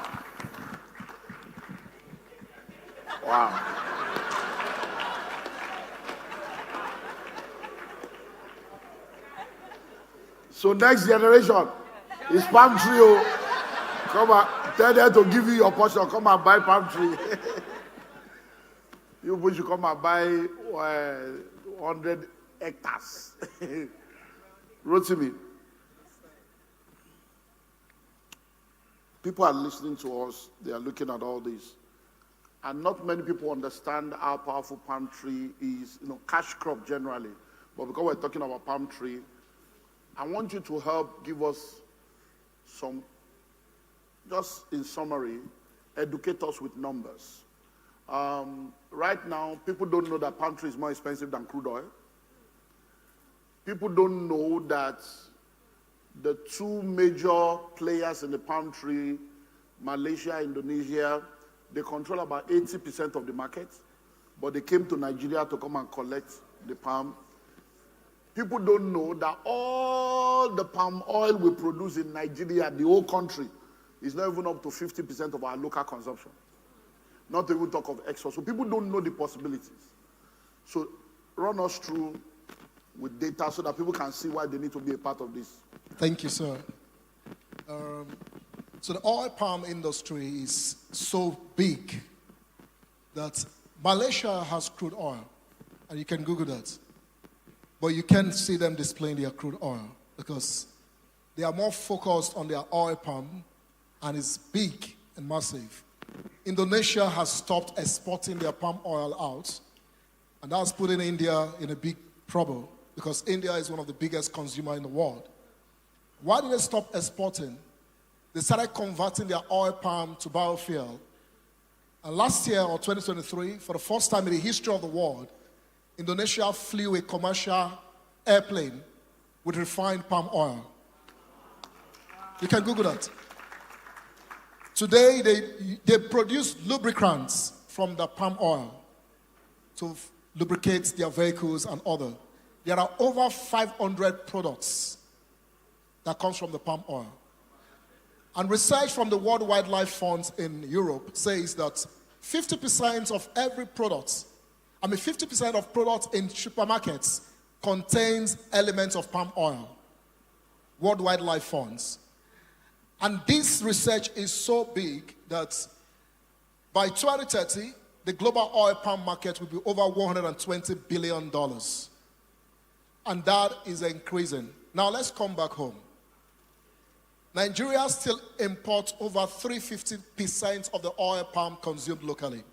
Wow. So next generation is palm tree. Oh. Come on, tell them to give you your portion. Come and buy palm tree. You people should come and buy 100 hectares. Rotimi. People are listening to us. They are looking at all this. And not many people understand how powerful palm tree is, cash crop generally. But because we're talking about palm tree, I want you to help give us some, just in summary, educate us with numbers. Right now, people don't know that palm tree is more expensive than crude oil. People don't know that the two major players in the palm tree, Malaysia, Indonesia, they control about 80% of the market, but they came to Nigeria to come and collect the palm. People don't know that all the palm oil we produce in Nigeria, the whole country, is not even up to 50% of our local consumption. Not to even talk of export. So people don't know the possibilities. So run us through with data so that people can see why they need to be a part of this. Thank you, sir. So the oil palm industry is so big that Malaysia has crude oil, and you can Google that. But you can't see them displaying their crude oil because they are more focused on their oil palm, and it's big and massive. Indonesia has stopped exporting their palm oil out, and that's putting India in a big trouble because India is one of the biggest consumers in the world. Why did they stop exporting? They started converting their oil palm to biofuel. And last year, or 2023, for the first time in the history of the world, Indonesia flew a commercial airplane with refined palm oil. You can Google that. Today, they produce lubricants from the palm oil to lubricate their vehicles and other. There are over 500 products that comes from the palm oil. And research from the World Wildlife Fund in Europe says that 50% of every product, 50% of products in supermarkets contains elements of palm oil. World Wildlife Funds. And this research is so big that by 2030, the global oil palm market will be over $120 billion. And that is increasing. Now let's come back home. Nigeria still imports over 350% of the oil palm consumed locally.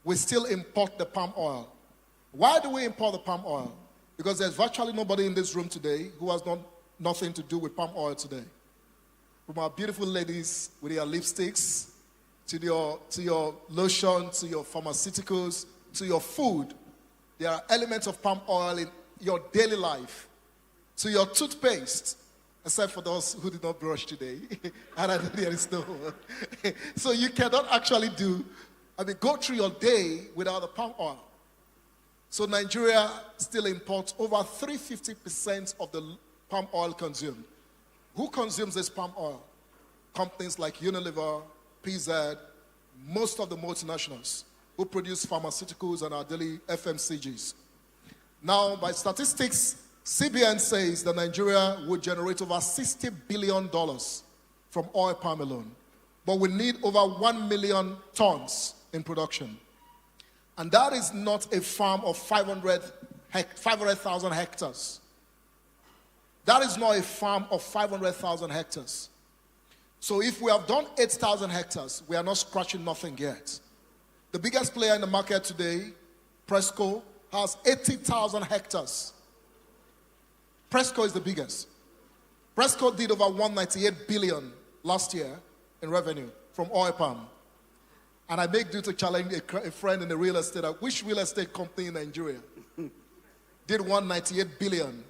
We still import the palm oil. Why do we import the palm oil? Because there's virtually nobody in this room today who has nothing to do with palm oil today. From our beautiful ladies with their lipsticks, to your lotion, to your pharmaceuticals, to your food, there are elements of palm oil in your daily life. To your toothpaste, except for those who did not brush today. And I know there is no one. So you cannot actually go through your day without the palm oil. So Nigeria still imports over 350% of the palm oil consumed. Who consumes this palm oil? Companies like Unilever, PZ, most of the multinationals who produce pharmaceuticals and our daily FMCGs. Now, by statistics, CBN says that Nigeria would generate over $60 billion from oil palm alone. But we need over 1 million tons in production. And that is not a farm of 500,000 hectares. That is not a farm of 500,000 hectares. So if we have done 8,000 hectares, we are not scratching nothing yet. The biggest player in the market today, Presco, has 80,000 hectares. Presco is the biggest. Presco did over 198 billion last year in revenue from oil palm. And I make due to challenge a friend in the real estate. Which real estate company in Nigeria did 198 billion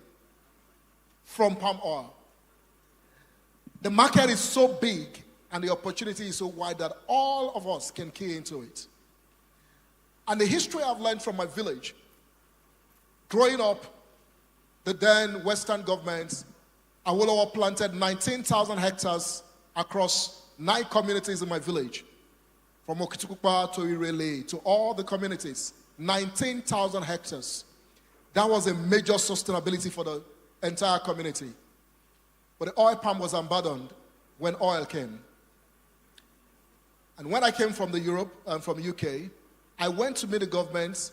from palm oil? The market is so big and the opportunity is so wide that all of us can key into it. And the history I've learned from my village, growing up, the then Western governments, Awolowo planted 19,000 hectares across 9 communities in my village. From Okitukupa to Irele to all the communities, 19,000 hectares. That was a major sustainability for the entire community. But the oil palm was abandoned when oil came. And when I came from Europe and from UK, I went to meet the government,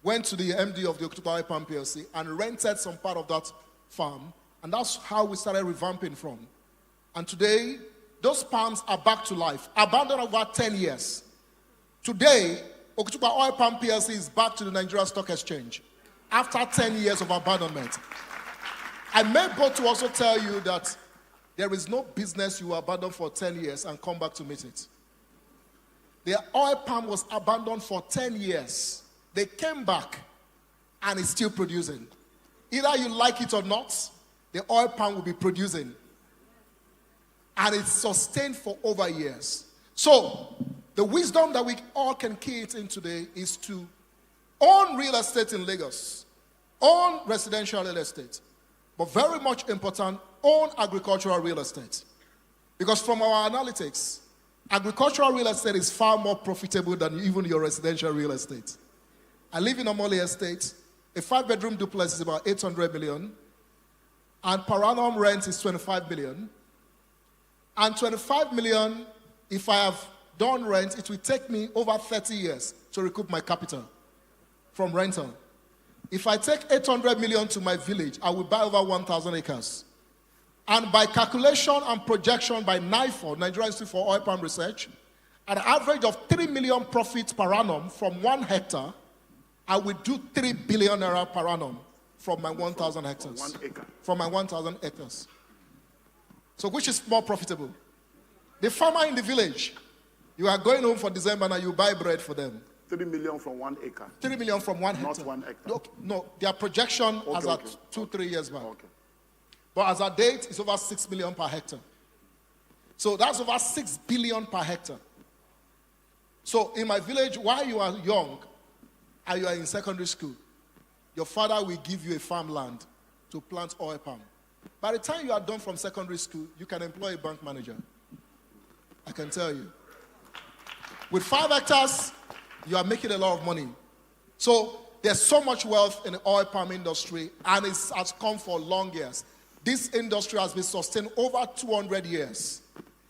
went to the MD of the Okitukupa Oil Palm PLC and rented some part of that farm. And that's how we started revamping from. And today, those palms are back to life, abandoned over 10 years. Today, Okitukupa Oil Palm PLC is back to the Nigeria Stock Exchange after 10 years of abandonment. I may bold to also tell you that there is no business you abandon for 10 years and come back to meet it. The oil palm was abandoned for 10 years. They came back and it's still producing. Either you like it or not, the oil palm will be producing. And it's sustained for over years. So, the wisdom that we all can key it in today is to own real estate in Lagos, own residential real estate, but very much important, own agricultural real estate. Because from our analytics, agricultural real estate is far more profitable than even your residential real estate. I live in a Omole estate. A 5-bedroom duplex is about 800 million. And per annum rent is 25 million. And 25 million, if I have done rent, it will take me over 30 years to recoup my capital from rental. If I take 800 million to my village, I will buy over 1,000 acres. And by calculation and projection by NIFO, Nigerian Institute for Oil Palm Research, at an average of 3 million profits per annum from 1 hectare, I will do 3 billion naira per annum from my 1,000 hectares. From 1 acre. From my 1,000 hectares. So which is more profitable? The farmer in the village, you are going home for December and you buy bread for them. 3 million from 1 acre. 3 million from 1 hectare. Not 1 hectare. No, their projection as at 2-3 years back. Okay. But as at date, it's over 6 million per hectare. So that's over 6 billion per hectare. So in my village, while you are young and you are in secondary school, your father will give you a farmland to plant oil palm. By the time you are done from secondary school, you can employ a bank manager. I can tell you. With 5 hectares, you are making a lot of money. So there's so much wealth in the oil palm industry, and it has come for long years. This industry has been sustained over 200 years.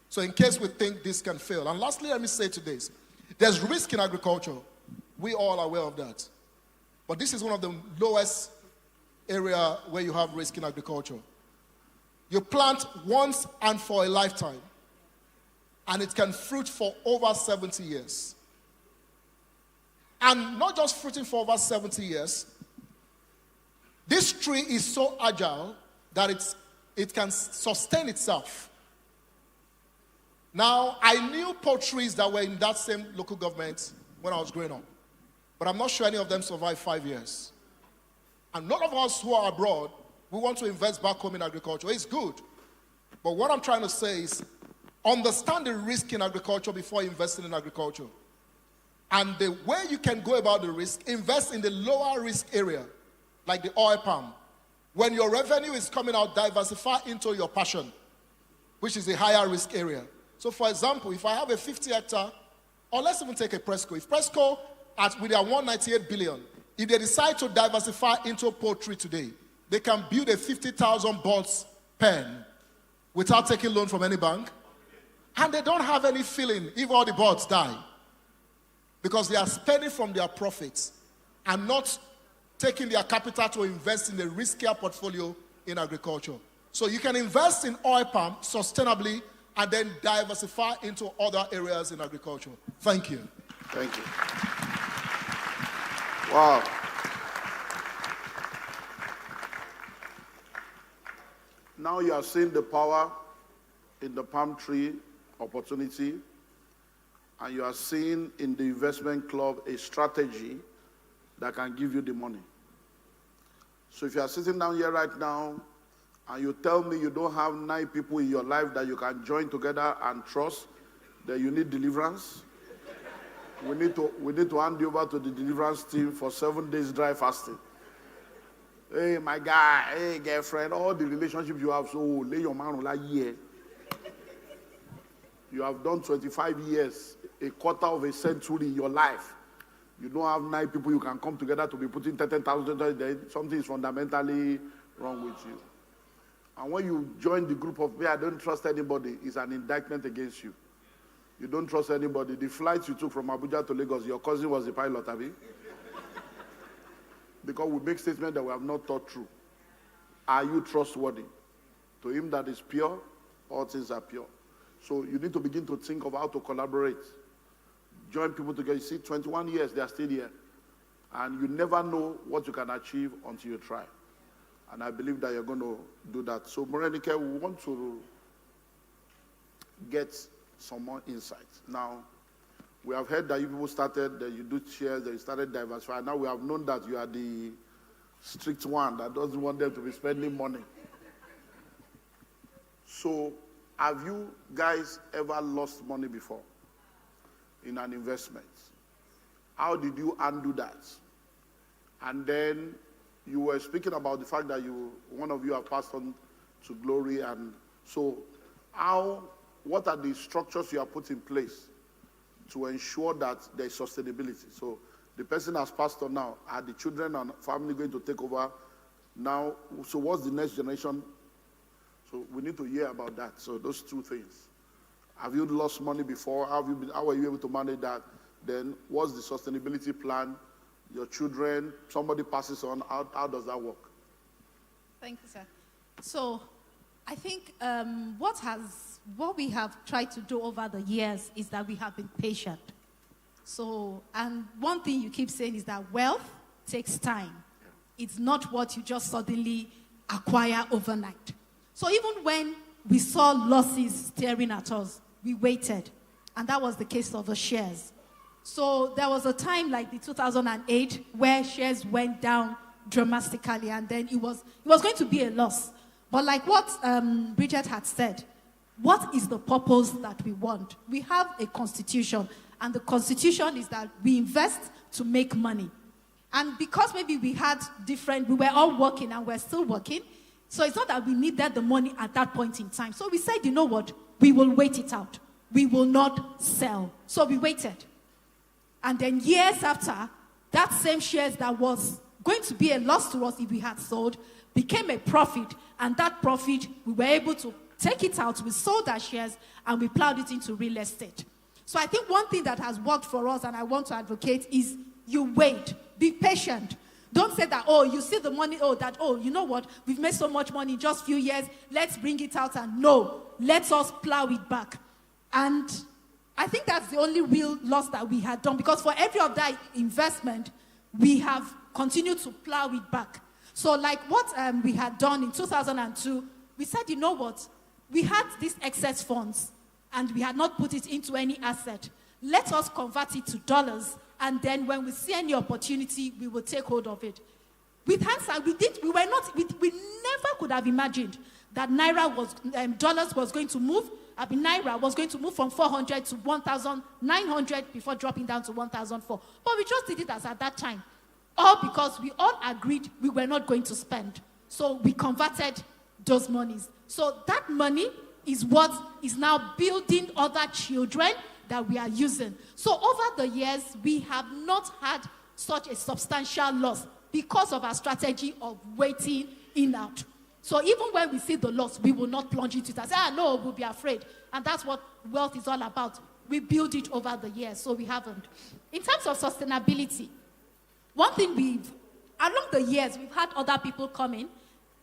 So in case we think this can fail. And lastly, let me say to this. There's risk in agriculture. We all are aware of that. But this is one of the lowest area where you have risk in agriculture. You plant once and for a lifetime. And it can fruit for over 70 years. And not just fruiting for over 70 years. This tree is so agile that it can sustain itself. Now, I knew poultries that were in that same local government when I was growing up. But I'm not sure any of them survived 5 years. And none of us who are abroad, we want to invest back home in agriculture. It's good. But what I'm trying to say is, understand the risk in agriculture before investing in agriculture. And the way you can go about the risk, invest in the lower risk area, like the oil palm. When your revenue is coming out, diversify into your passion, which is the higher risk area. So for example, if I have a 50 hectare, or let's even take a Presco. If Presco, with their 198 billion, If they decide to diversify into poultry today, they can build a 50,000 birds pen without taking loan from any bank. And they don't have any feeling if all the birds die. Because they are spending from their profits and not taking their capital to invest in a riskier portfolio in agriculture. So you can invest in oil palm sustainably and then diversify into other areas in agriculture. Thank you. Thank you. Wow. Now you are seeing the power in the palm tree opportunity, and you are seeing in the investment club a strategy that can give you the money. So if you are sitting down here right now and you tell me you don't have 9 people in your life that you can join together and trust, that you need deliverance, we need to hand you over to the deliverance team for 7 days dry fasting. Hey, my guy, hey, girlfriend, all the relationships you have, so lay your man on that year. You have done 25 years, a quarter of a century in your life. You don't have 9 people you can come together to be putting 10,000, then something is fundamentally wrong with you. And when you join the group of me, I don't trust anybody, it's an indictment against you. You don't trust anybody. The flights you took from Abuja to Lagos, your cousin was the pilot, Abi. Because we make statements that we have not thought through. Are you trustworthy? To him that is pure, all things are pure. So you need to begin to think of how to collaborate. Join people together. You see, 21 years, they are still here. And you never know what you can achieve until you try. And I believe that you're going to do that. So, Morenike, we want to get some more insights. Now, we have heard that you people started, that you do shares, that you started diversifying. Now we have known that you are the strict one that doesn't want them to be spending money. So, have you guys ever lost money before in an investment? How did you undo that? And then you were speaking about the fact that one of you have passed on to glory. And so what are the structures you have put in place to ensure that there is sustainability? So the person has passed on now. Are the children and family going to take over now? So what's the next generation? So we need to hear about that. So those two things. Have you lost money before? How are you able to manage that? Then what's the sustainability plan? Your children, somebody passes on. How does that work? Thank you, sir. So I think what we have tried to do over the years is that we have been patient. So, and one thing you keep saying is that wealth takes time. It's not what you just suddenly acquire overnight. So even when we saw losses staring at us, we waited. And that was the case of the shares. So there was a time like the 2008 where shares went down dramatically, and then it was going to be a loss. But like what Bridget had said, what is the purpose that we want? We have a constitution, and the constitution is that we invest to make money. And because maybe we were all working and we're still working, so it's not that we needed the money at that point in time. So we said, you know what? We will wait it out. We will not sell. So we waited. And then years after, that same shares that was going to be a loss to us if we had sold became a profit. And that profit, we were able to take it out. We sold our shares and we plowed it into real estate. So I think one thing that has worked for us and I want to advocate is you wait. Be patient. Don't say that, you see the money, you know what? We've made so much money in just a few years. Let's bring it out. And no, let us plow it back. And I think that's the only real loss that we had done, because for every of that investment, we have continued to plow it back. So like what we had done in 2002, we said, you know what? We had these excess funds and we had not put it into any asset. Let us convert it to dollars, and then when we see any opportunity, we will take hold of it. With hindsight, we never could have imagined that dollars was going to move. Naira was going to move from 400 to 1,900 before dropping down to 1,004. But we just did it as at that time. All because we all agreed we were not going to spend. So we converted those monies. So that money is what is now building other children that we are using. So over the years, we have not had such a substantial loss because of our strategy of waiting in out. So even when we see the loss, we will not plunge into it and say, no, we'll be afraid. And that's what wealth is all about. We build it over the years, so we haven't. In terms of sustainability, one thing along the years, we've had other people come in,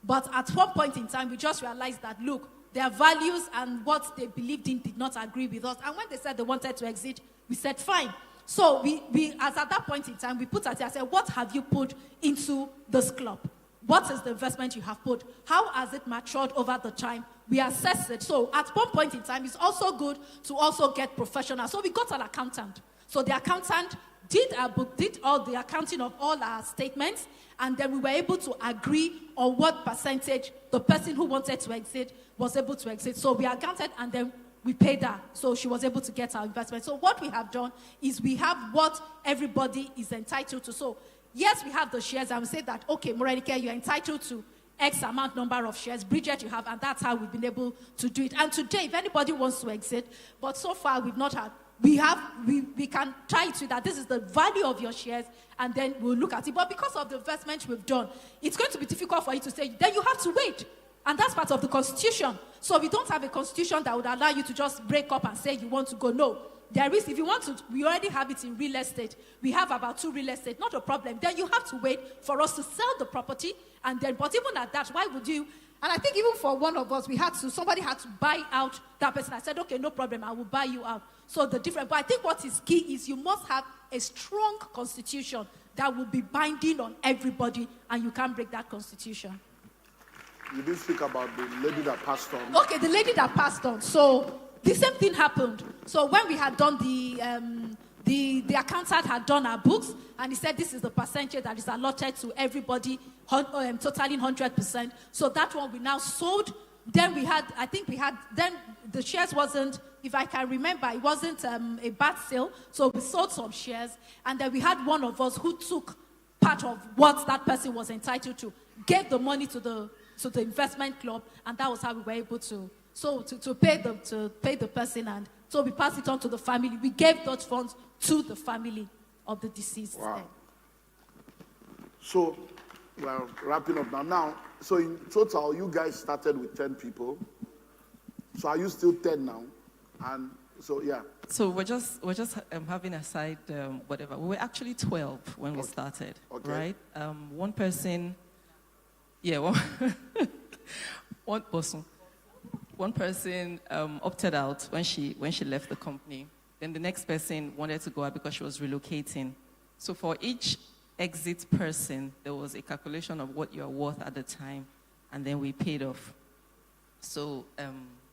but at one point in time, we just realized that, look, their values and what they believed in did not agree with us. And when they said they wanted to exit, we said, fine. So as at that point in time, we put at it and said, what have you put into this club? What is the investment you have put? How has it matured over the time? We assess it. So at one point in time, it's also good to also get professionals. So we got an accountant. So the accountant did all the accounting of all our statements, and then we were able to agree on what percentage the person who wanted to exit was able to exit. So we accounted, and then we paid her, so she was able to get our investment. So what we have done is we have what everybody is entitled to. So yes, we have the shares, and we say that, okay, Morenike, you're entitled to X amount number of shares. Bridget, you have, and that's how we've been able to do it. And today, if anybody wants to exit, but so far we've not had, we can try to that this is the value of your shares, and then we'll look at it. But because of the investment we've done, it's going to be difficult for you to say, then you have to wait. And that's part of the constitution. So we don't have a constitution that would allow you to just break up and say you want to go. No. There is, if you want to, we already have it in real estate. We have about 2 real estate, not a problem. Then you have to wait for us to sell the property, and then, but even at that, why would you? And I think even for one of us, somebody had to buy out that person. I said, okay, no problem, I will buy you out. So the difference, but I think what is key is you must have a strong constitution that will be binding on everybody, and you can't break that constitution. You didn't speak about the lady that passed on. Okay, the lady that passed on. So the same thing happened. So when we had done the accountant had done our books, and he said this is the percentage that is allotted to everybody, totaling 100%. So that one we now sold. Then then the shares wasn't, if I can remember, it wasn't a bad sale. So we sold some shares, and then we had one of us who took part of what that person was entitled to, gave the money to the investment club, and that was how we were able to pay the person, and so we passed it on to the family. We gave those funds to the family of the deceased. Wow. So we're wrapping up now. So in total, you guys started with 10 people. So are you still 10 now? And so yeah. So we're just having a side whatever. We were actually 12 when we started, right? One person. Yeah, one person opted out when she left the company. Then the next person wanted to go out because she was relocating. So for each exit person, there was a calculation of what you're worth at the time, and then we paid off. So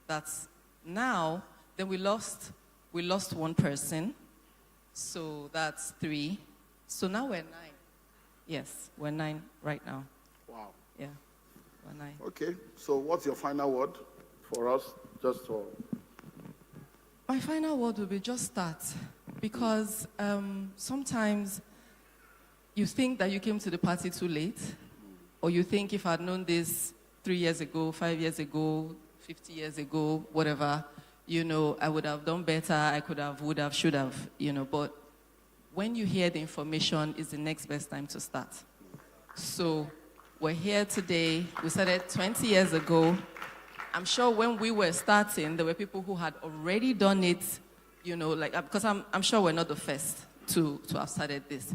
that's now. Then we lost one person. So that's 3. So now we're 9. Yes, we're 9 right now. Wow. Yeah, we're 9. Okay, so what's your final word for us? My final word will be just start. Because sometimes you think that you came to the party too late, or you think if I'd known this 3 years ago, 5 years ago, 50 years ago, whatever, I would have done better, I could have, would have, should have, but when you hear the information, it's the next best time to start. So we're here today. We started 20 years ago. I'm sure when we were starting, there were people who had already done it, because I'm sure we're not the first to have started this.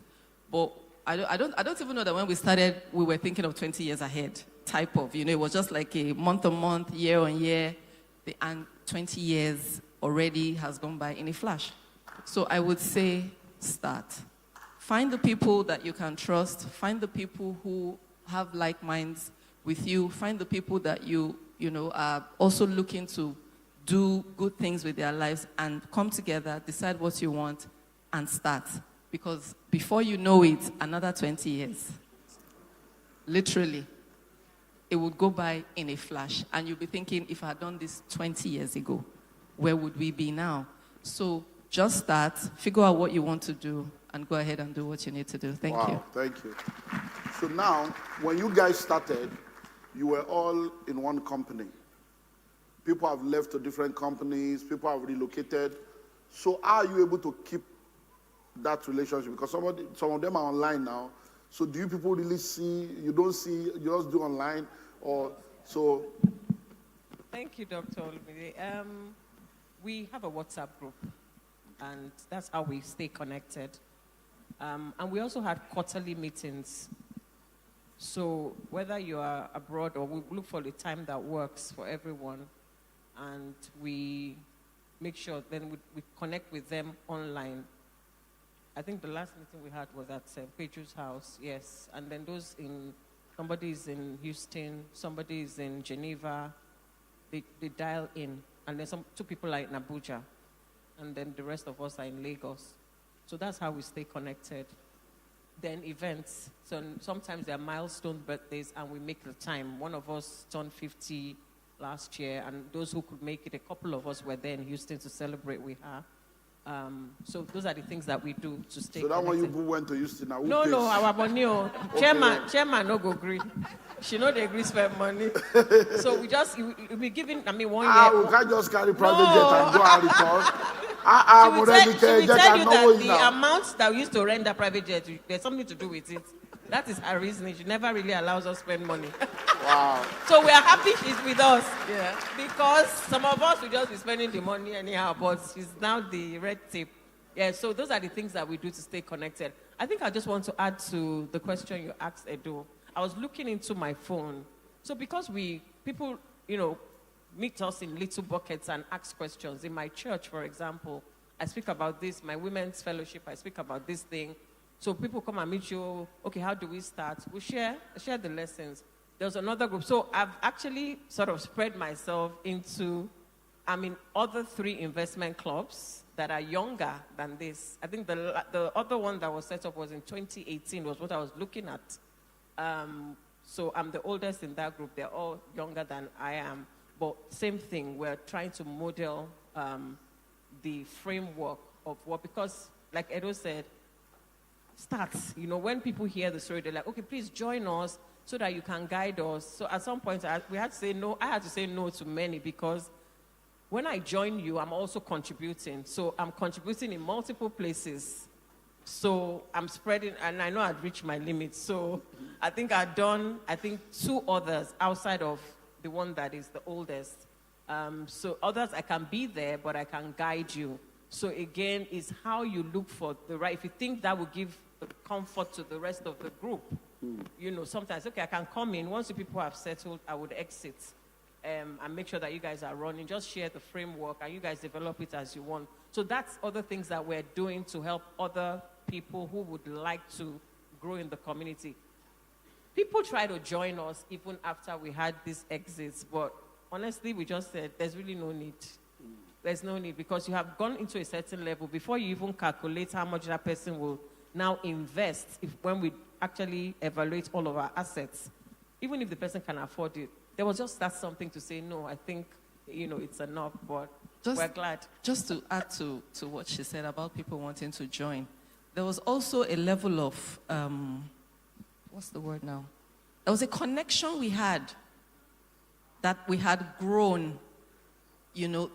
But I don't even know that when we started, we were thinking of 20 years ahead type of, it was just like a month-on-month, year-on-year, and 20 years already has gone by in a flash. So I would say start. Find the people that you can trust. Find the people who have like minds with you. Find the people that you are also looking to do good things with their lives, and come together, decide what you want, and start. Because before you know it, another 20 years, literally, it would go by in a flash. And you'll be thinking, if I had done this 20 years ago, where would we be now? So just start, figure out what you want to do, and go ahead and do what you need to do. Thank you. Thank you. So now, when you guys started, you were all in one company. People have left to different companies. People have relocated. So are you able to keep that relationship? Because some of them are online now. So do you people really see, you don't see, you just do online? Or so? Thank you, Dr. Olumide. We have a WhatsApp group, and that's how we stay connected. And we also had quarterly meetings. So whether you are abroad or we look for the time that works for everyone, and we make sure then we connect with them online. I think the last meeting we had was at Pedro's house, yes. And then somebody is in Houston, somebody is in Geneva, they dial in. And then two people are in Abuja, and then the rest of us are in Lagos. So that's how we stay connected. Then events. So sometimes there are milestone birthdays, and we make the time. One of us turned 50 last year, and those who could make it, a couple of us were there in Houston to celebrate with her. So those are the things that we do to stay connected. So that one you went to Houston now? No, our money. Chairman no go agree. She know they agree spend money. So we giving, 1 year. We can't just carry private jet and go and return. She will tell you that the amount that we used to rent that private jet, there's something to do with it. That is her reasoning. She never really allows us to spend money. Wow. So we are happy she's with us. Yeah. Because some of us will just be spending the money anyhow, but she's now the red tape. Yeah, so those are the things that we do to stay connected. I think I just want to add to the question you asked, Edo. I was looking into my phone. So because people, meet us in little buckets and ask questions. In my church, for example, I speak about this. My women's fellowship, I speak about this thing. So people come and meet you. Okay, how do we start? We share the lessons. There's another group. So I've actually sort of spread myself into, I'm in other 3 investment clubs that are younger than this. I think the other one that was set up was in 2018, was what I was looking at. So I'm the oldest in that group. They're all younger than I am. But same thing, we're trying to model the framework of what, because like Edo said, starts, when people hear the story, they're like, okay, please join us so that you can guide us. So at some point, we had to say no. I had to say no to many, because when I join you, I'm also contributing. So I'm contributing in multiple places. So I'm spreading, and I know I'd reached my limits. So I think I've done, 2 others outside of the one that is the oldest. So others, I can be there, but I can guide you. So again, it's how you look for the right. If you think that will give comfort to the rest of the group, sometimes, okay, I can come in. Once the people have settled, I would exit and make sure that you guys are running. Just share the framework, and you guys develop it as you want. So that's other things that we're doing to help other people who would like to grow in the community. People try to join us even after we had these exits, but honestly, we just said there's really no need. There's no need, because you have gone into a certain level before you even calculate how much that person will now invest when we actually evaluate all of our assets. Even if the person can afford it, there was just something to say, no, I think, it's enough, but we're glad. Just to add to what she said about people wanting to join, there was also a level of, what's the word now? There was a connection we had that we had grown,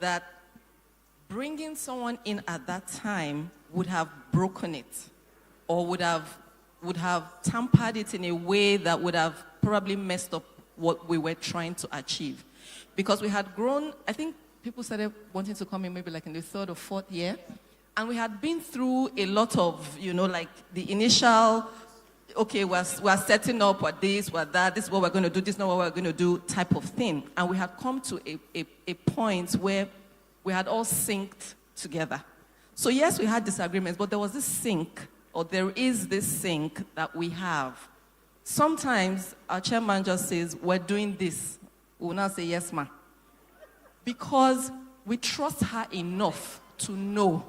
that bringing someone in at that time would have broken it, or would have tampered it in a way that would have probably messed up what we were trying to achieve. Because we had grown, I think people started wanting to come in maybe like in the 3rd or 4th year, and we had been through a lot of, like the initial, okay, we're setting up, we're this, we're that, this is what we're going to do, this is not what we're going to do type of thing. And we had come to a point where we had all synced together. So yes, we had disagreements, but there was this sync, or there is this sync that we have. Sometimes our chairman just says, we're doing this. We will not say, yes, ma. Because we trust her enough to know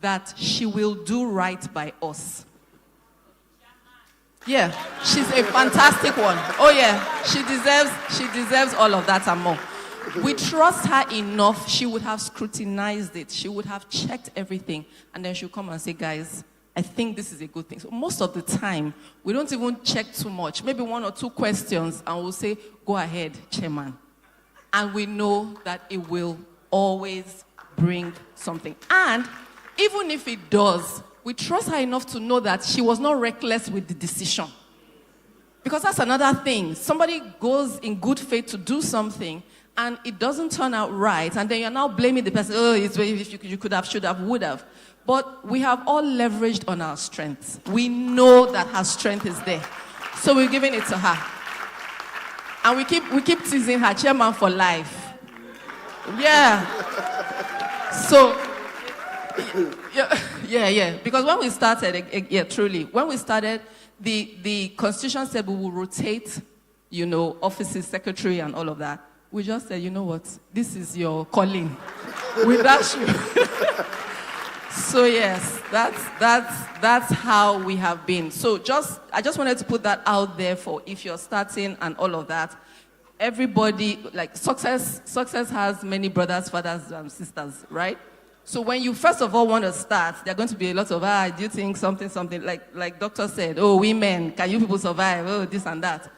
that she will do right by us. Yeah, she's a fantastic one. Oh yeah, she deserves all of that and more. We trust her enough. She would have scrutinized it. She would have checked everything, and then she'll come and say, guys, I think this is a good thing. So most of the time, we don't even check too much. Maybe 1 or 2 questions, and we'll say, go ahead, chairman. And we know that it will always bring something. And even if it does, we trust her enough to know that she was not reckless with the decision. Because that's another thing. Somebody goes in good faith to do something, and it doesn't turn out right, and then you're now blaming the person, oh, you could have, should have, would have. But we have all leveraged on our strengths. We know that her strength is there. So we're giving it to her. And we keep teasing her, chairman for life. Yeah. So, yeah. Because when we started, truly, when we started, the constitution said we will rotate, offices, secretary, and all of that. We just said, you know what, this is your calling. We dash you. So yes, that's how we have been. So I just wanted to put that out there for if you're starting and all of that. Everybody, like success has many brothers, fathers, and sisters, right? So when you first of all want to start, there are going to be a lot of, do you think something, like doctor said, oh, women, can you people survive? Oh, this and that.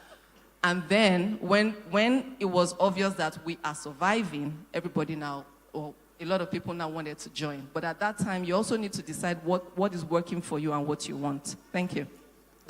And then when it was obvious that we are surviving, everybody now, or a lot of people now wanted to join. But at that time, you also need to decide what is working for you and what you want. Thank you.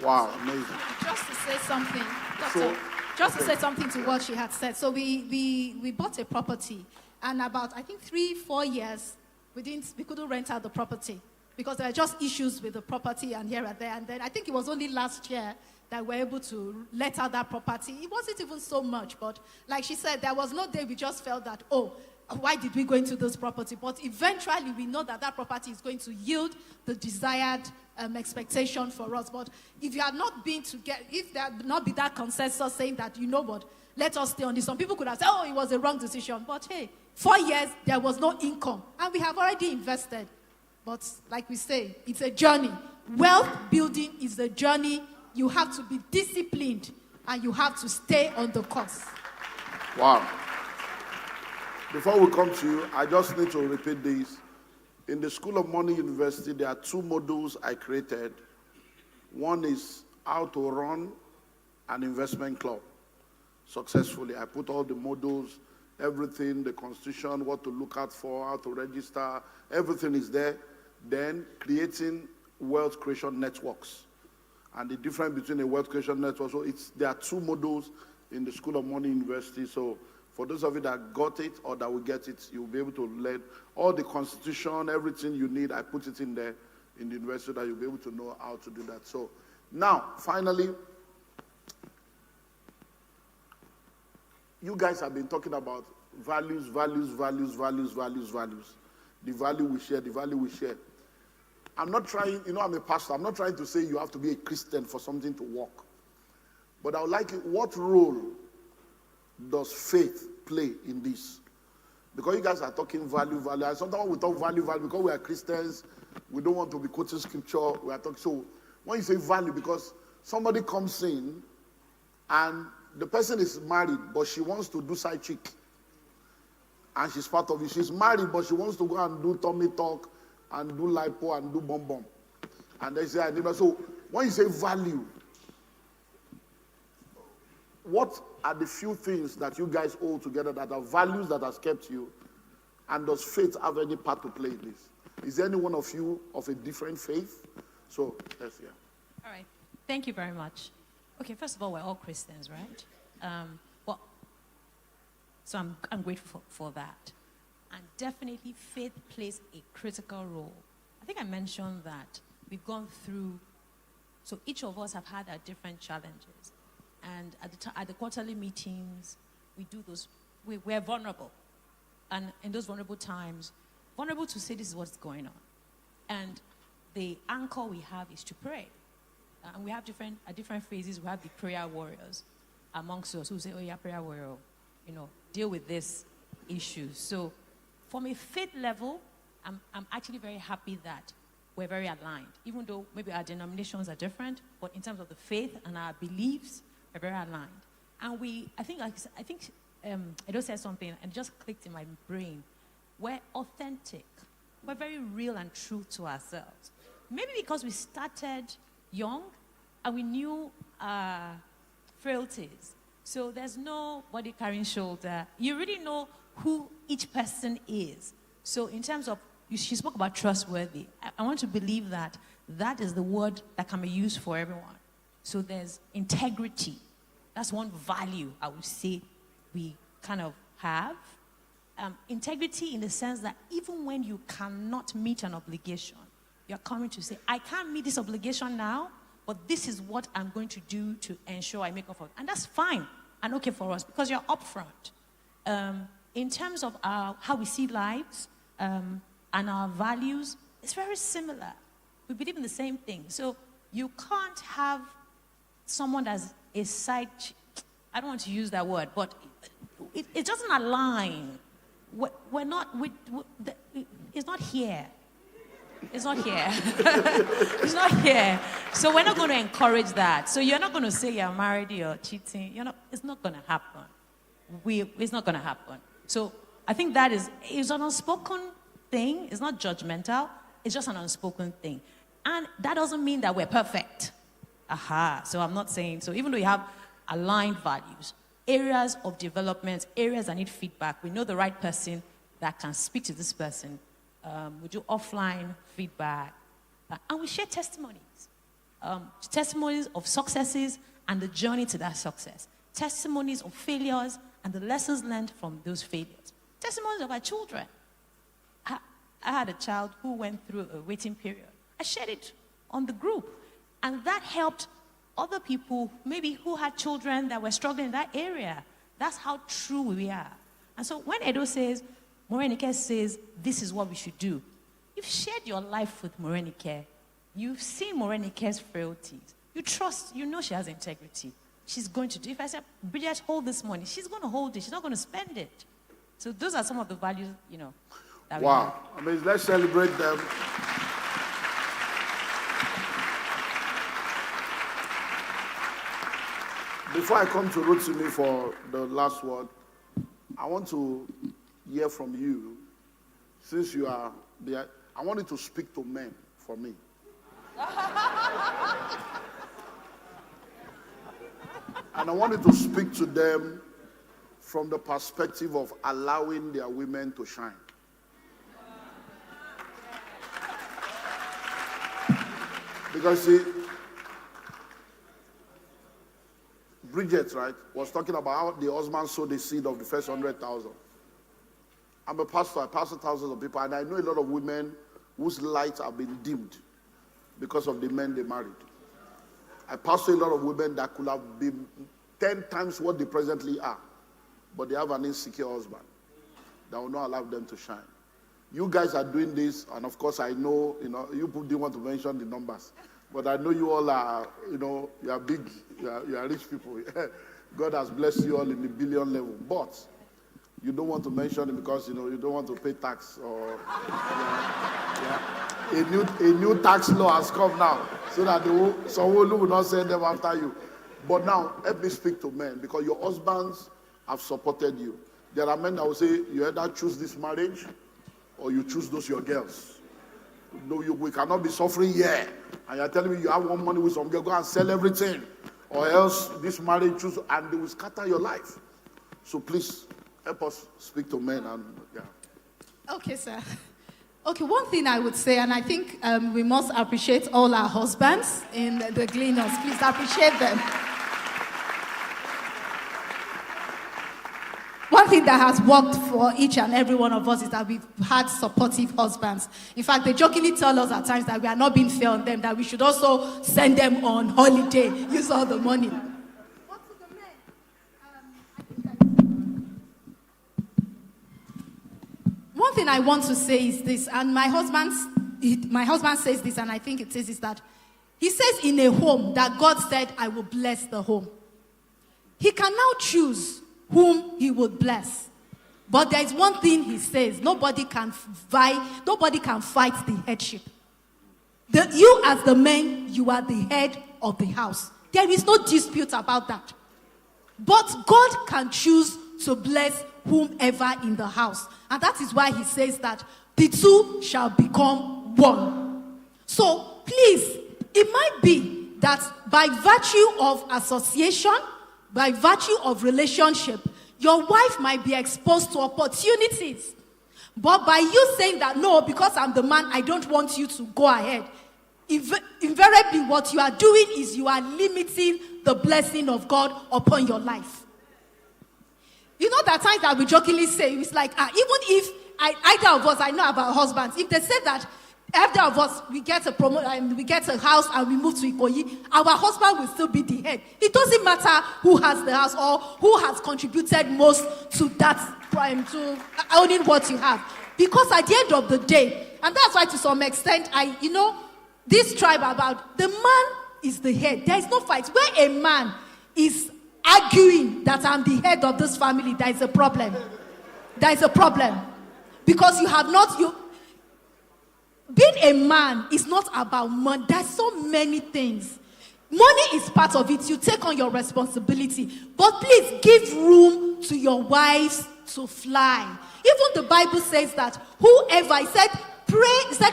Wow, amazing. Just to say something, Doctor, to say something to what she had said. So we bought a property, and about, I think, 3-4 years, we couldn't rent out the property because there are just issues with the property and here and there. And then I think it was only last year that we were able to let out that property. It wasn't even so much, but like she said, there was no day we just felt that, why did we go into this property? But eventually we know that property is going to yield the desired expectation for us. But if you are not being if there had not be that consensus saying that, you know what, let us stay on this. Some people could have said, it was a wrong decision. But hey, 4 years, there was no income. And we have already invested. But like we say, it's a journey. Wealth building is a journey. You have to be disciplined and you have to stay on the course. Wow. Before we come to you, I just need to repeat this. In the School of Money University, there are 2 modules I created. One is how to run an investment club successfully. I put all the modules, everything, the constitution, what to look out for, how to register, everything is there. Then creating wealth creation networks. And the difference between a wealth creation network, so there are 2 modules in the School of Money University. So for those of you that got it or that will get it, you'll be able to learn all the constitution, everything you need. I put it in there in the university so that you'll be able to know how to do that. So now, finally, you guys have been talking about values. The value we share. I'm not trying, I'm a pastor. I'm not trying to say you have to be a Christian for something to work. But I would like it, what role does faith play in this? Because you guys are talking value. And sometimes we talk value because we are Christians. We don't want to be quoting scripture. We are talking. So when you say value, because somebody comes in and the person is married, but she wants to do side chick. And she's part of it. She's married, but she wants to go and do tummy talk and do lipo and do bomb. And they say, so when you say value, what are the few things that you guys hold together that are values that has kept you? And does faith have any part to play in this? Is there any one of you of a different faith? So, let's hear. All right. Thank you very much. Okay, first of all, we're all Christians, right? So I'm grateful for that. And definitely faith plays a critical role. I think I mentioned that we've gone through, so each of us have had our different challenges. And at the quarterly meetings, we're vulnerable. And in those vulnerable times, vulnerable to say this is what's going on. And the anchor we have is to pray. And we have different phases. We have the prayer warriors amongst us who say, prayer warrior, deal with this issue. So from a faith level, I'm actually very happy that we're very aligned. Even though maybe our denominations are different, but in terms of the faith and our beliefs, we're very aligned. And I think Edo said something and it just clicked in my brain. We're authentic. We're very real and true to ourselves. Maybe because we started young and we knew frailties. So there's no body carrying shoulder. You really know who each person is. So in terms of she spoke about trustworthy. I want to believe that that is the word that can be used for everyone. So there's integrity. That's one value I would say we kind of have. Integrity in the sense that even when you cannot meet an obligation, you're coming to say, I can't meet this obligation now, but this is what I'm going to do to ensure I make up for it. And that's fine and okay for us because you're upfront. In terms of how we see lives and our values, it's very similar. We believe in the same thing. So you can't have someone that's a side, I don't want to use that word, but it doesn't align. We're not, it's not here. It's not here. It's not here. So we're not going to encourage that. So you're not going to say you're married, you're cheating. It's not going to happen. It's not going to happen. So I think that is an unspoken thing. It's not judgmental. It's just an unspoken thing. And that doesn't mean that we're perfect. So I'm not saying, so even though you have aligned values, areas of development, areas that need feedback, we know the right person that can speak to this person. We do offline feedback. And we share testimonies. Testimonies of successes and the journey to that success. Testimonies of failures and the lessons learned from those failures. Testimonies of our children. I had a child who went through a waiting period. I shared it on the group. And that helped other people, maybe who had children that were struggling in that area. That's how true we are. And so when Edo says, Morenike says, this is what we should do. You've shared your life with Morenike. You've seen Morenike's frailties. You trust, you know she has integrity. She's going to do. If I say, Bridget, hold this money, she's going to hold it. She's not going to spend it. So those are some of the values, that we have. I mean, let's celebrate them. Before I come to Rotimi for the last word, I want to hear from you. Since you are there, I want you to speak to men for me. And I want you to speak to them from the perspective of allowing their women to shine. Because see, Bridget, right, was talking about how the husband sowed the seed of the first 100,000. I'm a pastor, I pastor thousands of people, and I know a lot of women whose lights have been dimmed because of the men they married. I pastor a lot of women that could have been 10 times what they presently are, but they have an insecure husband that will not allow them to shine. You guys are doing this, and of course I know, you didn't want to mention the numbers, but I know you all are, you are big, you are rich people. God has blessed you all in the billion level, but you don't want to mention it because, you don't want to pay tax or, A new tax law has come now, so that someone will not send them after you. But now, let me speak to men, because your husbands have supported you. There are men that will say, you either choose this marriage, or you choose those your girls. No, we cannot be suffering here. And you're telling me you have one money with some girl, go and sell everything. Or else this marriage, choose, and they will scatter your life. So please, help us speak to men. Okay, sir. Okay, one thing I would say, and I think we must appreciate all our husbands in the Gleaners. Please appreciate them. One thing that has worked for each and every one of us is that we've had supportive husbands. In fact, they jokingly tell us at times that we are not being fair on them, that we should also send them on holiday, use all the money. One thing I want to say is this, and my husband says this, and I think it says is that he says in a home that God said, I will bless the home. He can now choose whom he would bless. But there is one thing he says, nobody can fight the headship. You as the man, you are the head of the house. There is no dispute about that. But God can choose to bless whomever in the house. And that is why he says that the two shall become one. So please, it might be that by virtue of association, by virtue of relationship, your wife might be exposed to opportunities. But by you saying that, no, because I'm the man, I don't want you to go ahead, invariably what you are doing is you are limiting the blessing of God upon your life. You know that times that we jokingly say, it's like, even if either of us, I know about husbands, if they say that either of us, we get we get a house and we move to Ikoyi, our husband will still be the head. It doesn't matter who has the house or who has contributed most to that to owning what you have. Because at the end of the day, and that's why to some extent, this tribe about the man is the head. There is no fight. Where a man is arguing that I'm the head of this family, there is a problem. There is a problem. Because being a man is not about money. There's so many things. Money is part of it. You take on your responsibility. But please give room to your wives to fly. Even the Bible says that whoever, he said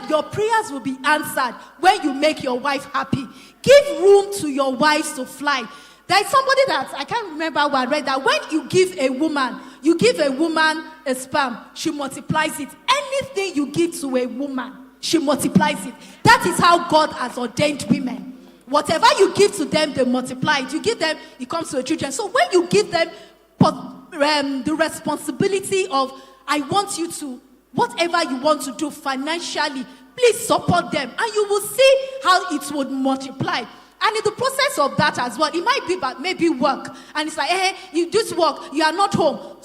your prayers will be answered when you make your wife happy. Give room to your wives to fly. There is somebody that, I can't remember who I read, that when you give a woman a sperm, she multiplies it. Anything you give to a woman, she multiplies it. That is how God has ordained women. Whatever you give to them, they multiply it. You give them, it comes to your children. So when you give them the responsibility of, I want you to, whatever you want to do financially, please support them. And you will see how it would multiply. And in the process of that as well, it might be about maybe work. And it's like, you do work, you are not home,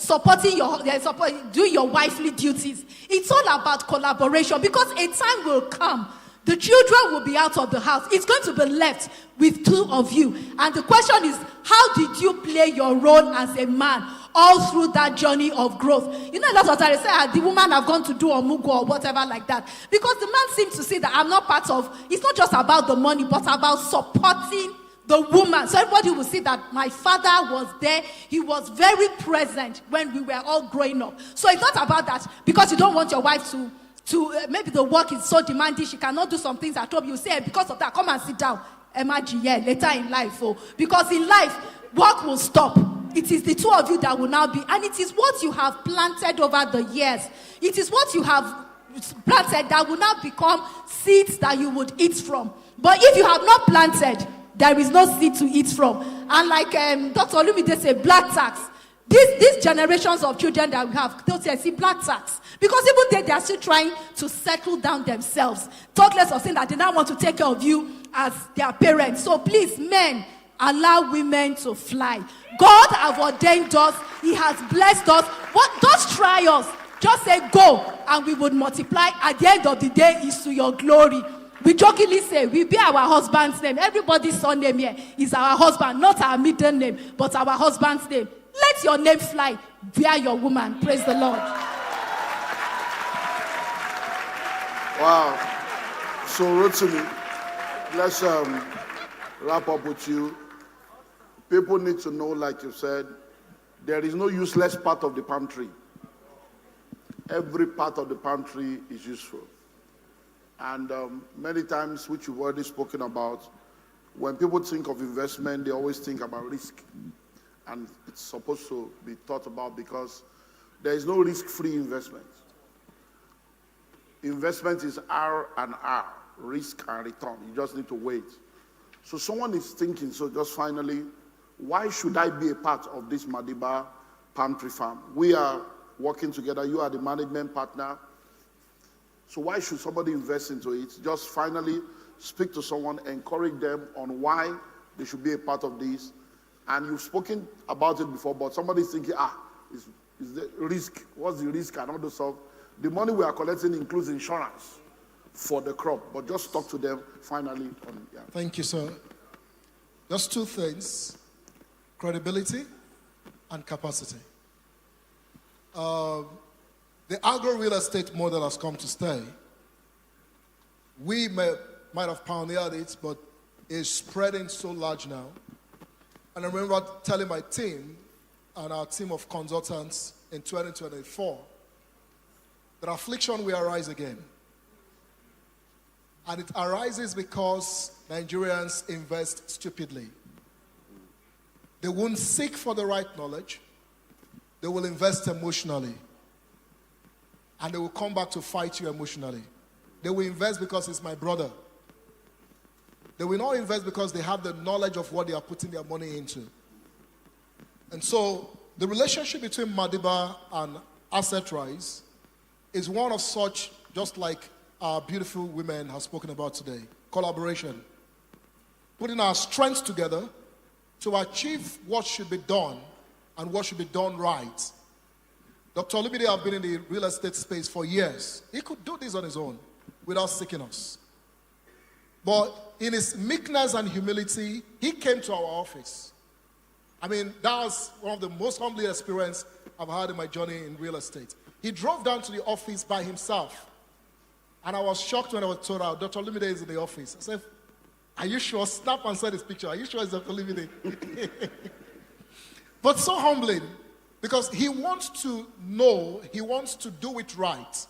doing your wifely duties. It's all about collaboration, because a time will come, the children will be out of the house. It's going to be left with two of you. And the question is, how did you play your role as a man all through that journey of growth? You know, a lot of times they say, the woman have gone to do Omugo or whatever like that. Because the man seems to see that I'm not part of, it's not just about the money, but about supporting the woman. So everybody will see that my father was there. He was very present when we were all growing up. So it's not about that, because you don't want your wife to maybe the work is so demanding, she cannot do some things at home. You say, because of that, come and sit down. Imagine, later in life. Because in life, work will stop. It is the two of you that will now be. And it is what you have planted over the years. It is what you have planted that will now become seeds that you would eat from. But if you have not planted, there is no seed to eat from. And like Dr. Olumide said, black tax. These generations of children that we have, they'll see black tax. Because even they are still trying to settle down themselves. Talk less of saying that they now want to take care of you as their parents. So please, men, allow women to fly. God has ordained us. He has blessed us. Those trials, just say go, and we would multiply. At the end of the day, is to your glory. We jokingly say, we bear our husband's name. Everybody's son name here is our husband, not our middle name, but our husband's name. Let your name fly via your woman. Praise the Lord. Wow. So, Rotimi, let's wrap up with you. People need to know, like you said, there is no useless part of the palm tree. Every part of the palm tree is useful. And many times, which you've already spoken about, when people think of investment, they always think about risk. And it's supposed to be thought about, because there is no risk-free investment. Investment is R and R, risk and return. You just need to wait. So someone is thinking, so just finally, why should I be a part of this Madiba palm tree farm? We are working together. You are the management partner. So why should somebody invest into it? Just finally speak to someone, encourage them on why they should be a part of this. And you've spoken about it before, but somebody's thinking, is the risk? What's the risk and all the stuff? The money we are collecting includes insurance for the crop, but just talk to them finally. Thank you, sir. Just two things, credibility and capacity. The agro-real estate model has come to stay. We might have pioneered it, but it's spreading so large now. And I remember telling my team and our team of consultants in 2024 that affliction will arise again. And it arises because Nigerians invest stupidly. They won't seek for the right knowledge. They will invest emotionally. and they will come back to fight you emotionally. They will invest because it's my brother. They will not invest because they have the knowledge of what they are putting their money into. And so the relationship between Madiba and Asset Rise is one of such, just like our beautiful women have spoken about today, collaboration. Putting our strengths together to achieve what should be done and what should be done right. Dr. Olumide has been in the real estate space for years. He could do this on his own without seeking us. But in his meekness and humility, he came to our office. I mean, that was one of the most humbling experiences I've had in my journey in real estate. He drove down to the office by himself. And I was shocked when I was told out, Dr. Olumide is in the office. I said, are you sure? Snap and send his picture. Are you sure it's Dr. Olumide? But so humbling, because he wants to know, he wants to do it right.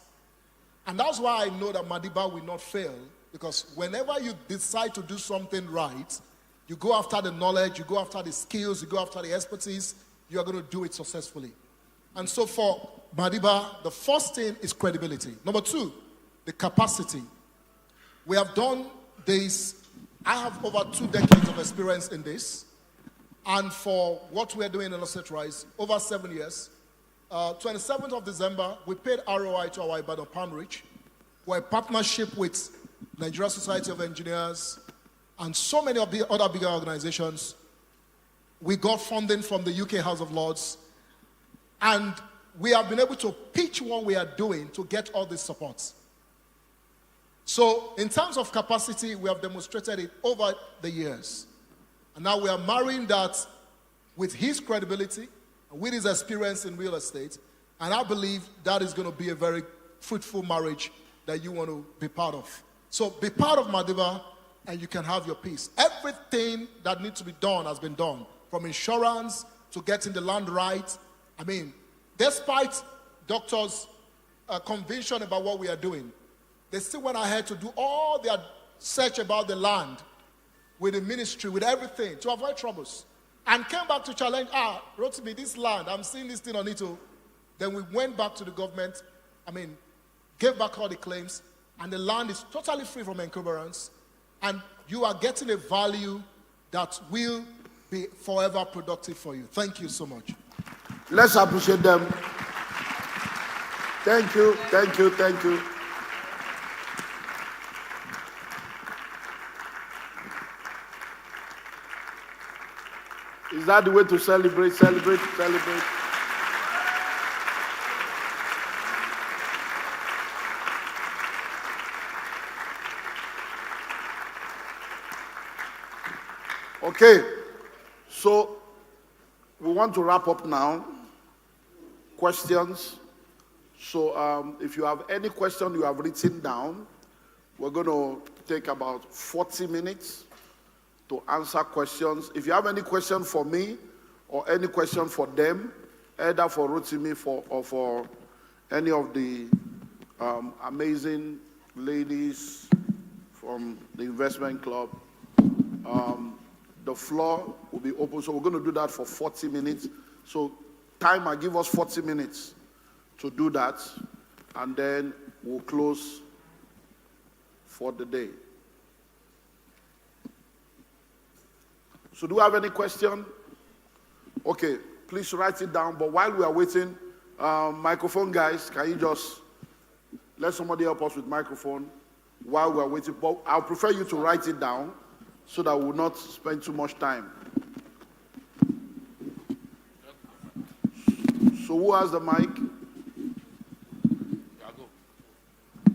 And that's why I know that Madiba will not fail, because whenever you decide to do something right, you go after the knowledge, you go after the skills, you go after the expertise, you are going to do it successfully. And so for Madiba, the first thing is credibility. Number two, the capacity. We have done this. I have over 2 decades of experience in this. And for what we are doing in Asset Rise, over 7 years, 27th of December, we paid ROI to our Ibadan Palm Reach. We're a partnership with Nigeria Society of Engineers and so many of the other bigger organizations. We got funding from the UK House of Lords. And we have been able to pitch what we are doing to get all this support. So in terms of capacity, we have demonstrated it over the years. And now we are marrying that with his credibility, and with his experience in real estate. And I believe that is going to be a very fruitful marriage that you want to be part of. So be part of Madiba, and you can have your peace. Everything that needs to be done has been done, from insurance to getting the land right. I mean, despite doctors' conviction about what we are doing, they still went ahead to do all their search about the land with the ministry, with everything, to avoid troubles. And came back to challenge, Rotimi, this land, I'm seeing this thing on it too. Then we went back to the government, gave back all the claims, and the land is totally free from encumbrance, and you are getting a value that will be forever productive for you. Thank you so much. Let's appreciate them. Thank you, thank you, thank you. Is that the way to celebrate, celebrate, celebrate? Okay, so we want to wrap up now. Questions. So if you have any question you have written down, we're going to take about 40 minutes to answer questions. If you have any question for me or any question for them, either for Rotimi or for any of the amazing ladies from the investment club, the floor will be open. So we're going to do that for 40 minutes. So timer, give us 40 minutes to do that, and then we'll close for the day. So do you have any question? Okay, please write it down. But while we are waiting, microphone guys, can you just let somebody help us with microphone while we are waiting? But I'll prefer you to write it down so that we'll not spend too much time. So who has the mic?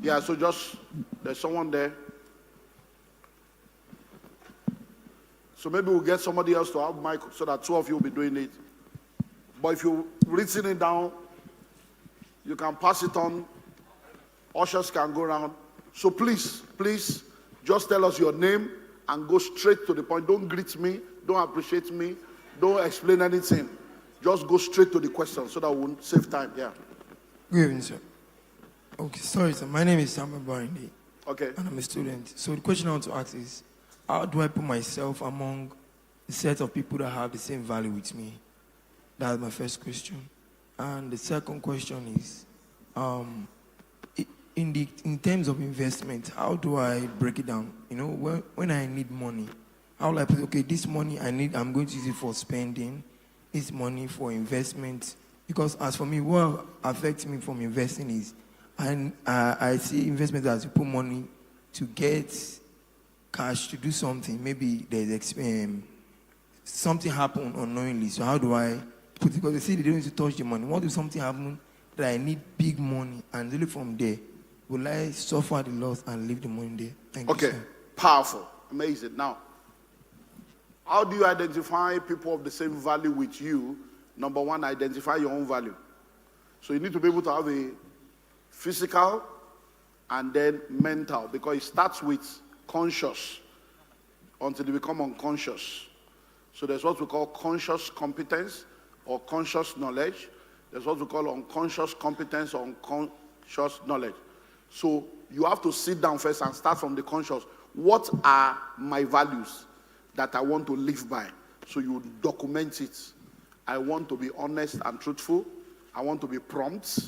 Yeah, so just, there's someone there. So maybe we'll get somebody else to have mic so that two of you will be doing it. But if you've written it down, you can pass it on. Ushers can go around. So please, just tell us your name and go straight to the point. Don't greet me. Don't appreciate me. Don't explain anything. Just go straight to the question so that we'll save time. Yeah. Good evening, sir. Okay, sorry, sir. My name is Samuel Barindi. Okay. And I'm a student. So the question I want to ask is, how do I put myself among the set of people that have the same value with me? That's my first question. And the second question is, in terms of investment, how do I break it down? You know, when I need money, how will I put, okay, this money I'm going to use it for spending, this money for investment. Because as for me, what affects me from investing is, I see investment as you put money to get cash to do something. Maybe there's something happen unknowingly. So how do I put it? Because they say they don't need to touch the money. What if something happen that I need big money, and really from there, will I suffer the loss and leave the money there? Thank you, sir. Powerful, amazing. Now, how do you identify people of the same value with you? Number one, identify your own value. So you need to be able to have a physical and then mental, because it starts with conscious until they become unconscious. So there's what we call conscious competence or conscious knowledge. There's what we call unconscious competence or unconscious knowledge. So you have to sit down first and start from the conscious. What are my values that I want to live by? So you document it. I want to be honest and truthful. I want to be prompt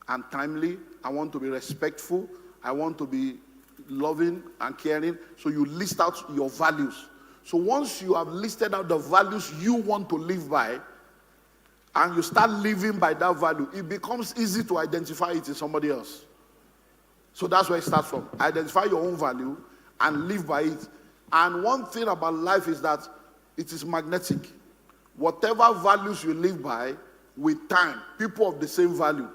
and timely. I want to be respectful. I want to be loving and caring. So you list out your values. So once you have listed out the values you want to live by, and you start living by that value, it becomes easy to identify it in somebody else. So that's where it starts from. Identify your own value and live by it. And one thing about life is that it is magnetic. Whatever values you live by, with time, people of the same value,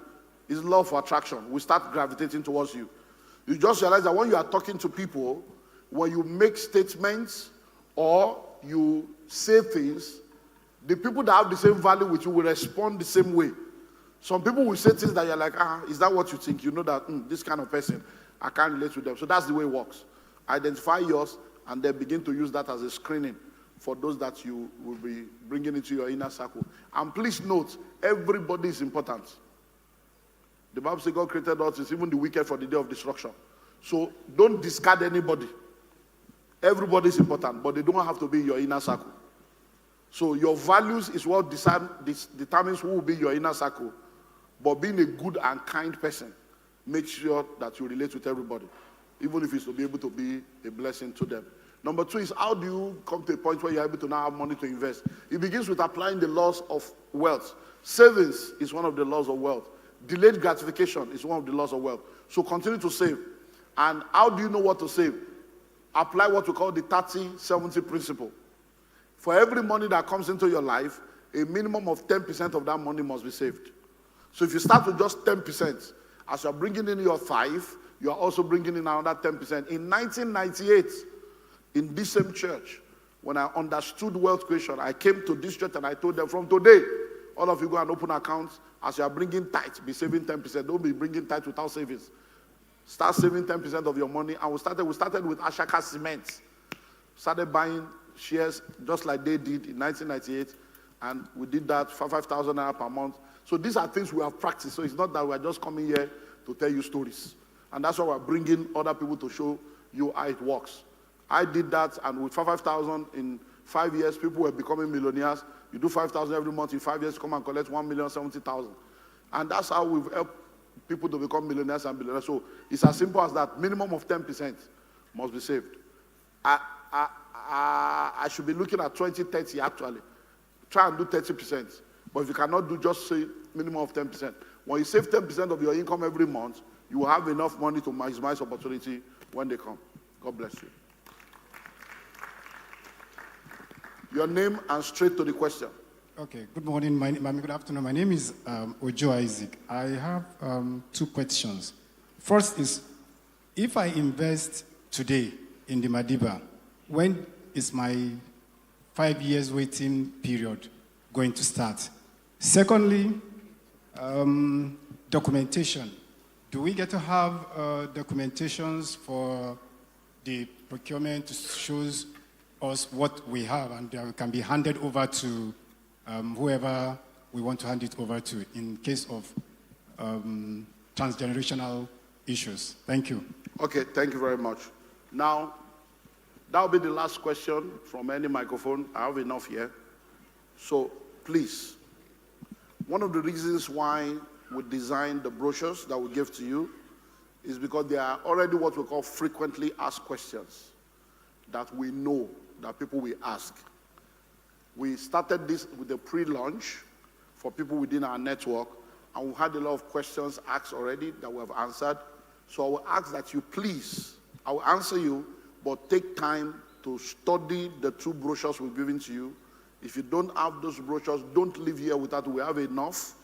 is law of attraction. We start gravitating towards you. You just realize that when you are talking to people, when you make statements or you say things, the people that have the same value with you will respond the same way. Some people will say things that you're like, is that what you think? You know that this kind of person, I can't relate with them. So that's the way it works. Identify yours and then begin to use that as a screening for those that you will be bringing into your inner circle. And please note, everybody is important. The Bible says God created us, even the wicked, for the day of destruction. So don't discard anybody. Everybody is important, but they don't have to be in your inner circle. So your values is what determines who will be your inner circle. But being a good and kind person, make sure that you relate with everybody, even if it's to be able to be a blessing to them. Number two is, how do you come to a point where you're able to now have money to invest? It begins with applying the laws of wealth. Savings is one of the laws of wealth. Delayed gratification is one of the laws of wealth. So continue to save. And how do you know what to save? Apply what we call the 30-70 principle. For every money that comes into your life, a minimum of 10% of that money must be saved. So if you start with just 10%, as you're bringing in your 5, you're also bringing in another 10%. In 1998, in this same church, when I understood wealth creation, I came to this church and I told them, from today, all of you go and open accounts. As you are bringing tithe, be saving 10%. Don't be bringing tithe without savings. Start saving 10% of your money. And we started with Ashaka Cement. Started buying shares just like they did in 1998. And we did that for 5,000 naira per month. So these are things we have practiced. So it's not that we're just coming here to tell you stories. And that's why we're bringing other people to show you how it works. I did that, and with 5,000 in 5 years, people were becoming millionaires. You do 5,000 every month. In 5 years, come and collect 1,070,000. And that's how we've helped people to become millionaires and billionaires. So it's as simple as that. Minimum of 10% must be saved. I should be looking at 20, 30 actually. Try and do 30%. But if you cannot do, just say minimum of 10%. When you save 10% of your income every month, you will have enough money to maximize opportunity when they come. God bless you. Your name and straight to the question. Okay, good morning, good afternoon. My name is Ojo Isaac. I have 2 questions. First is, if I invest today in the Madiba, when is my 5 years waiting period going to start? Secondly, documentation. Do we get to have documentations for the procurement to show us what we have, and can be handed over to whoever we want to hand it over to in case of transgenerational issues? Thank you. Okay, thank you very much. Now, that will be the last question from any microphone. I have enough here. So, please, one of the reasons why we designed the brochures that we give to you is because they are already what we call frequently asked questions that we know that people will ask. We started this with the pre-launch for people within our network, and we had a lot of questions asked already that we have answered. So I will ask that you please, I will answer you, but take time to study the 2 brochures we've given to you. If you don't have those brochures, don't leave here without we have enough.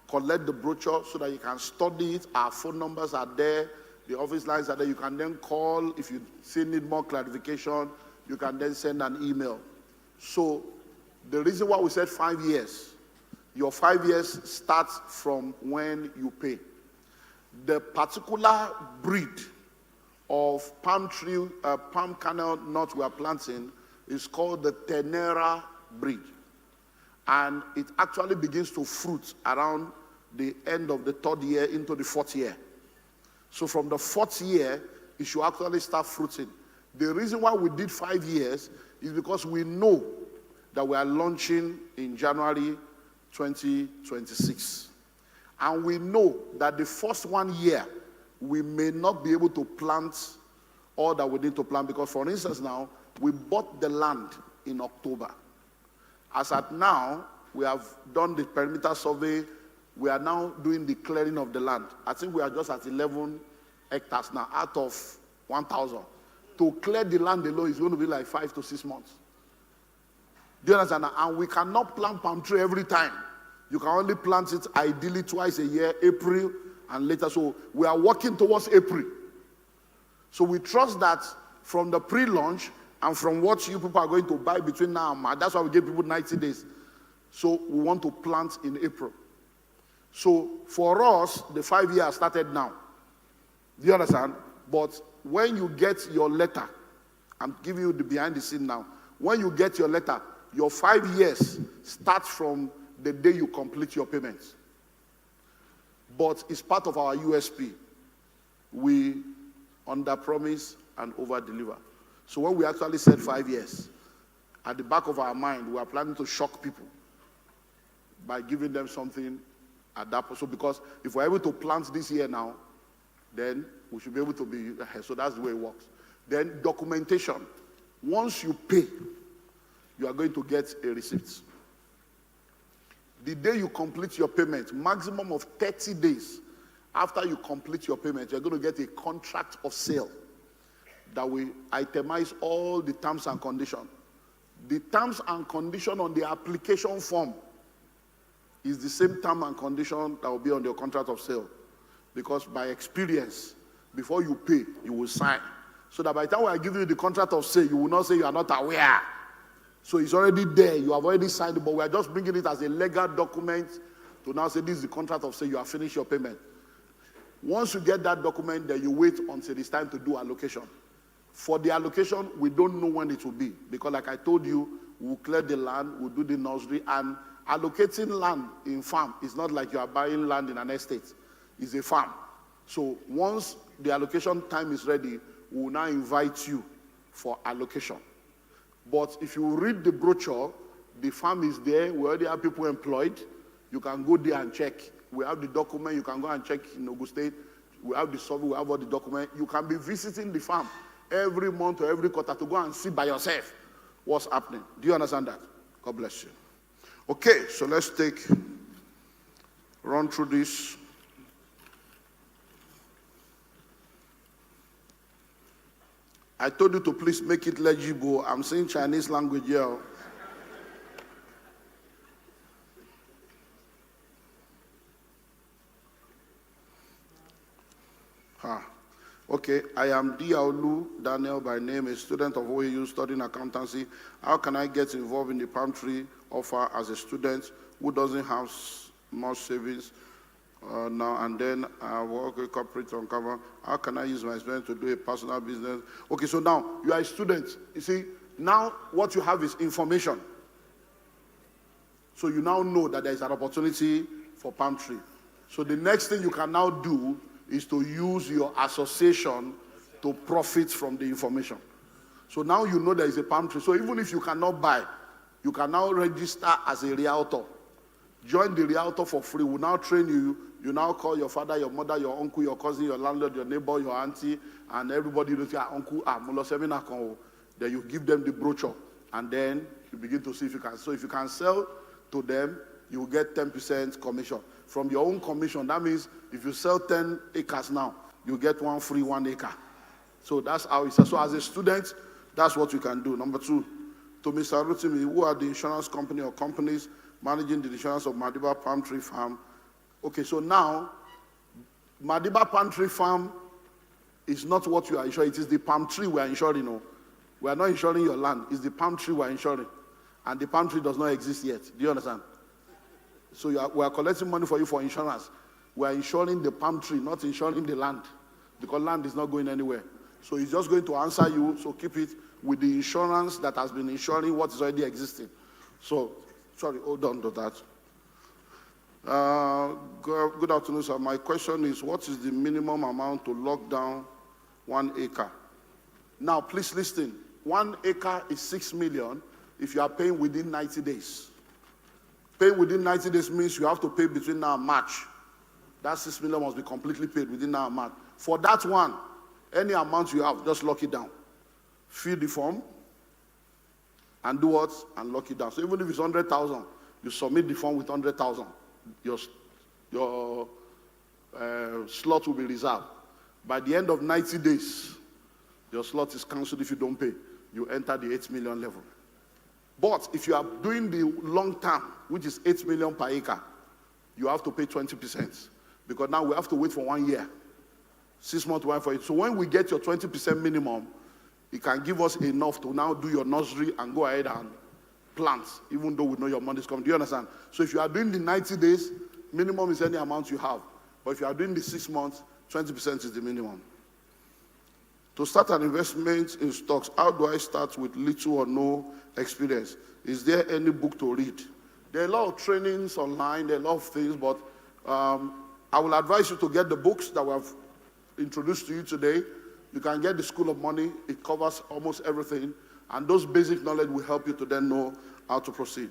Collect the brochure so that you can study it. Our phone numbers are there. The office lines are there. You can then call. If you still need more clarification, you can then send an email. So the reason why we said 5 years, your 5 years starts from when you pay. The particular breed of palm kernel nut we are planting is called the Tenera breed. And it actually begins to fruit around the end of the 3rd year into the 4th year. So from the 4th year, it should actually start fruiting. The reason why we did 5 years is because we know that we are launching in January 2026. And we know that the first 1 year, we may not be able to plant all that we need to plant, because for instance now, we bought the land in October. As at now, we have done the perimeter survey. We are now doing the clearing of the land. I think we are just at 11 hectares now out of 1,000. To clear the land alone is going to be like 5 to 6 months. Do you understand? And we cannot plant palm tree every time. You can only plant it ideally twice a year, April and later. So we are working towards April. So we trust that from the pre-launch and from what you people are going to buy between now and March, that's why we give people 90 days. So we want to plant in April. So for us, the 5 years started now. Do you understand? But when you get your letter, I'm giving you the behind the scene now. When you get your letter, your 5 years starts from the day you complete your payments. But it's part of our USP. We under-promise and over-deliver. So when we actually said 5 years, at the back of our mind, we are planning to shock people by giving them something at that point. So because if we're able to plant this year now, then we should be able to be ahead. So that's the way it works. Then documentation. Once you pay, you are going to get a receipt. The day you complete your payment, maximum of 30 days after you complete your payment, you're going to get a contract of sale that will itemize all the terms and conditions. The terms and condition on the application form is the same term and condition that will be on your contract of sale. Because by experience, before you pay, you will sign. So that by the time I give you the contract of sale, you will not say you are not aware. So it's already there. You have already signed it, but we are just bringing it as a legal document to now say this is the contract of sale. You have finished your payment. Once you get that document, then you wait until it's time to do allocation. For the allocation, we don't know when it will be. Because like I told you, we'll clear the land, we'll do the nursery, and allocating land in farm is not like you are buying land in an estate. It's a farm. So once the allocation time is ready, we will now invite you for allocation. But if you read the brochure, the farm is there. We already have people employed. You can go there and check. We have the document. You can go and check in Ogun State. We have the survey. We have all the document. You can be visiting the farm every month or every quarter to go and see by yourself what's happening. Do you understand that? God bless you. Okay, so let's run through this. I told you to please make it legible. I'm saying Chinese language here. Okay, I am Diaolu Daniel by name, a student of OAU studying accountancy. How can I get involved in the palm tree offer as a student who doesn't have much savings now and then? I work with corporate on cover. How can I use my experience to do a personal business? Okay, so now you are a student. You see, now what you have is information. So you now know that there is an opportunity for palm tree. So the next thing you can now do is to use your association to profit from the information. So now you know there is a palm tree. So even if you cannot buy, you can now register as a realtor. Join the realtor for free. We'll now train you. You now call your father, your mother, your uncle, your cousin, your landlord, your neighbor, your auntie, and everybody will say, uncle, then you give them the brochure, and then you begin to see if you can. So if you can sell to them, you will get 10% commission. From your own commission, that means if you sell 10 acres now, you get one free 1 acre. So that's how it's. So as a student, that's what you can do. Number 2, to Mr. Rotimi, who are the insurance company or companies managing the insurance of Madiba Palm Tree Farm? Okay, so now, Madiba Palm Tree Farm is not what you are insuring. It is the palm tree we are insuring. No. We are not insuring your land. It's the palm tree we are insuring. And the palm tree does not exist yet. Do you understand? So we are collecting money for you for insurance. We are insuring the palm tree, not insuring the land. Because land is not going anywhere. So he's just going to answer you. So keep it with the insurance that has been insuring what is already existing. So, sorry, hold on to that. Good afternoon, sir. My question is, what is the minimum amount to lock down 1 acre? Now, please listen. 1 acre is 6 million if you are paying within 90 days. Paying within 90 days means you have to pay between now and March. That 6 million must be completely paid within now and March. For that one, any amount you have, just lock it down. Fill the form and do what? And lock it down. So even if it's 100,000, you submit the form with 100,000. Your slot will be reserved. By the end of 90 days, your slot is cancelled if you don't pay. You enter the 8 million level. But if you are doing the long term, which is 8 million per acre, you have to pay 20%. Because now we have to wait for 1 year. 6 months wait for it. So when we get your 20% minimum, it can give us enough to now do your nursery and go ahead and plant, even though we know your money is coming. Do you understand? So if you are doing the 90 days, minimum is any amount you have. But if you are doing the 6 months, 20% is the minimum. To start an investment in stocks, how do I start with little or no experience? Is there any book to read? There are a lot of trainings online, there are a lot of things, but I will advise you to get the books that we have introduced to you today. You can get the School of Money. It covers almost everything. And those basic knowledge will help you to then know how to proceed.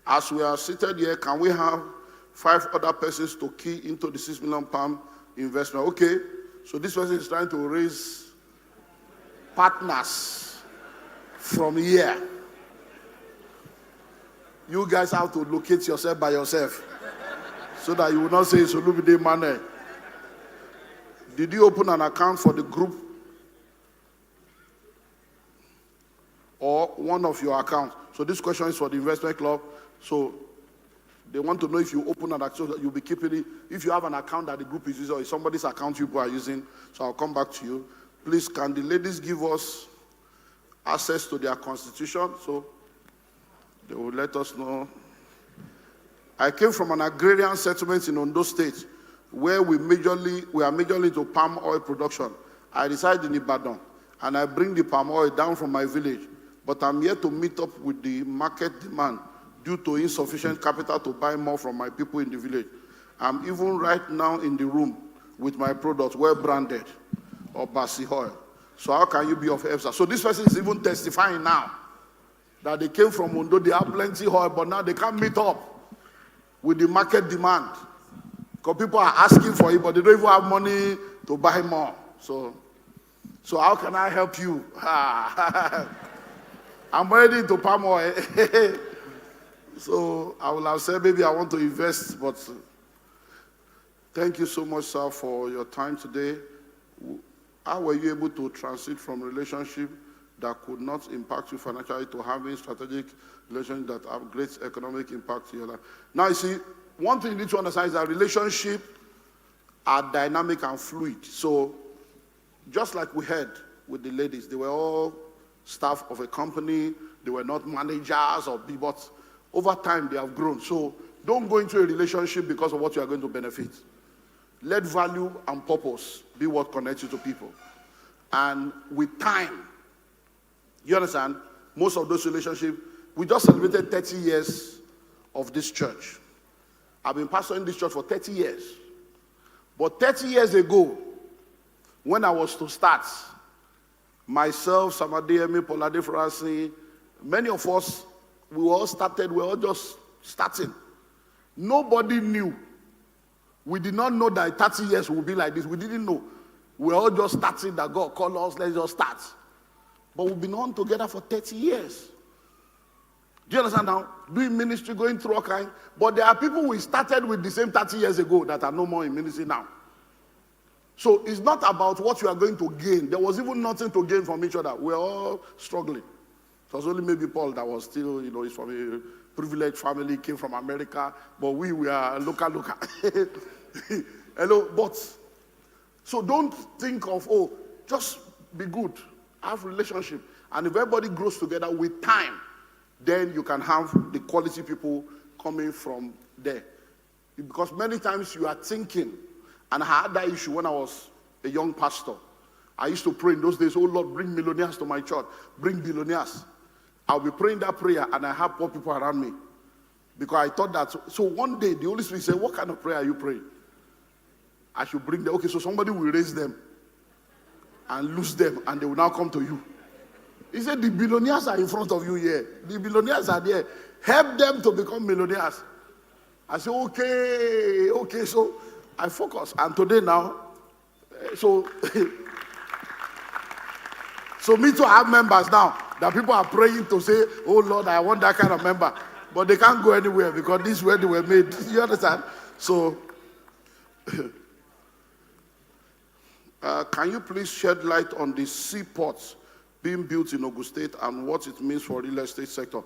As we are seated here, can we have 5 other persons to key into the 6 million pound investment? Okay, so this person is trying to raise partners from here. You guys have to locate yourself by yourself so that you will not say it's Olumide Emmanuel. Did you open an account for the group or one of your accounts? So this question is for the investment club. So they want to know if you open an account, so that you'll be keeping it. If you have an account that the group is using or it's somebody's account you are using, so I'll come back to you. Please, can the ladies give us access to their constitution? So they will let us know. I came from an agrarian settlement in Ondo State where we are majorly into palm oil production. I reside in Ibadan and I bring the palm oil down from my village, but I'm yet to meet up with the market demand due to insufficient capital to buy more from my people in the village. I'm even right now in the room with my products, well branded or Basi oil. So how can you be of help? So this person is even testifying now that they came from Ondo, they have plenty of oil, but now they can't meet up with the market demand. Because people are asking for it, but they don't even have money to buy more. So how can I help you? I'm ready to palm oil. So I will have said, maybe I want to invest, but thank you so much, sir, for your time today. How were you able to transit from relationship that could not impact you financially to having strategic relations that have great economic impact in your life? Now, you see, one thing you need to understand is that relationships are dynamic and fluid. So just like we had with the ladies, they were all staff of a company. They were not managers or people, but over time they have grown. So don't go into a relationship because of what you are going to benefit. Let value and purpose be what connects you to people. And with time, you understand, most of those relationships, we just celebrated 30 years of this church. I've been pastoring this church for 30 years. But 30 years ago, when I was to start, myself, Samadeyemi, Polade Francis, many of us, we were all just starting. Nobody knew We did not know that 30 years will be like this. We didn't know. We're all just starting that God called us, let's just start. But we've been on together for 30 years. Do you understand now? Doing ministry, going through all kinds. But there are people we started with the same 30 years ago that are no more in ministry now. So it's not about what you are going to gain. There was even nothing to gain from each other. We're all struggling. It was only maybe Paul that was still, he's from a privileged family, came from America. But we are local. Hello, but so don't think of, just be good, have relationship. And if everybody grows together with time, then you can have the quality people coming from there. Because many times you are thinking, and I had that issue when I was a young pastor. I used to pray in those days, oh Lord, bring millionaires to my church, bring billionaires. I'll be praying that prayer and I have poor people around me. Because I thought that, so one day the Holy Spirit said, what kind of prayer are you praying? I should bring them. Okay, so somebody will raise them and lose them and they will now come to you. He said, the billionaires are in front of you here. The billionaires are there. Help them to become millionaires. I said, okay, so I focus. And today now, so me too, I have members now that people are praying to say, oh Lord, I want that kind of member. But they can't go anywhere because this is where they were made. You understand? So, can you please shed light on the seaports being built in Ogun State and what it means for real estate sector?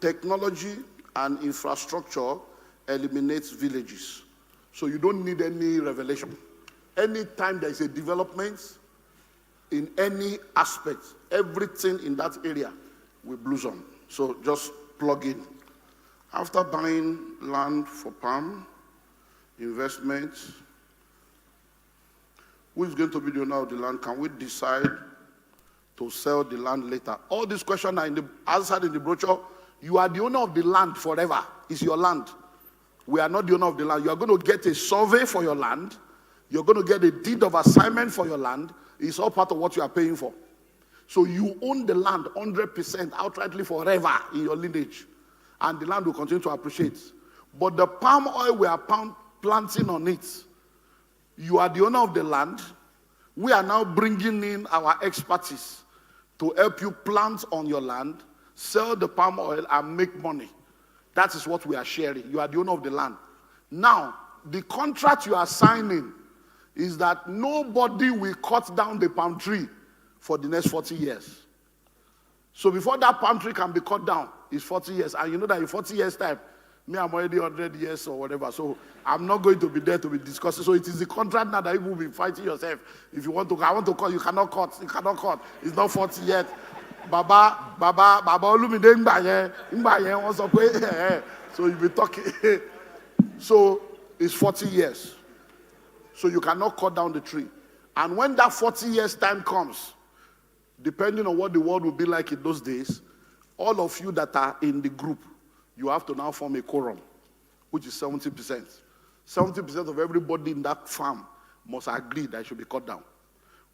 Technology and infrastructure eliminates villages. So you don't need any revelation. Anytime there is a development in any aspect, everything in that area will blossom. So just plug in. After buying land for palm, investment, who is going to be the owner of the land? Can we decide to sell the land later? All these questions are answered in the brochure. You are the owner of the land forever. It's your land. We are not the owner of the land. You are going to get a survey for your land. You're going to get a deed of assignment for your land. It's all part of what you are paying for. So you own the land 100% outrightly forever in your lineage. And the land will continue to appreciate. But the palm oil we are planting on it, you are the owner of the land. We are now bringing in our expertise to help you plant on your land, sell the palm oil, and make money. That is what we are sharing. You are the owner of the land. Now, the contract you are signing is that nobody will cut down the palm tree for the next 40 years. So before that palm tree can be cut down, it's 40 years. And you know that in 40 years' time, I'm already 100 years or whatever. So I'm not going to be there to be discussing. So it is the contract now that you will be fighting yourself. If you want to, I want to cut, you cannot cut. You cannot cut. It's not 40 yet. Baba, Olumide Ngbaye. So you'll be talking. So it's 40 years. So you cannot cut down the tree. And when that 40 years time comes, depending on what the world will be like in those days, all of you that are in the group, you have to now form a quorum, which is 70%. 70% of everybody in that farm must agree that it should be cut down.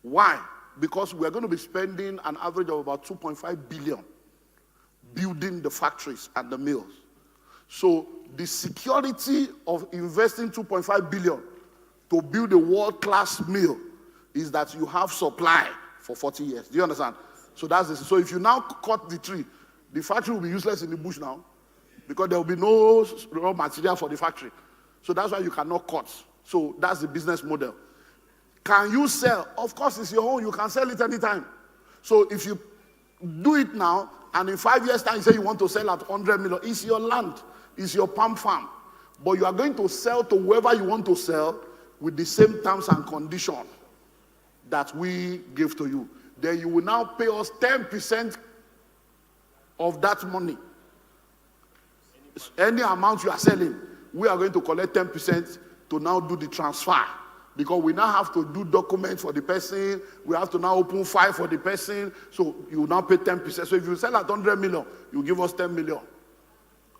Why? Because we're going to be spending an average of about 2.5 billion building the factories and the mills. So the security of investing 2.5 billion to build a world-class mill is that you have supply for 40 years. Do you understand? So that's this. So if you now cut the tree, the factory will be useless in the bush now because there will be no raw material for the factory. So that's why you cannot cut. So that's the business model. Can you sell? Of course, it's your own. You can sell it anytime. So if you do it now, and in 5 years' time, you say you want to sell at 100 million, it's your land. It's your palm farm. But you are going to sell to whoever you want to sell with the same terms and conditions that we give to you. Then you will now pay us 10% of that money. Any amount you are selling, we are going to collect 10% to now do the transfer. Because we now have to do documents for the person. We have to now open file for the person. So you will now pay 10%. So if you sell at 100 million, you give us 10 million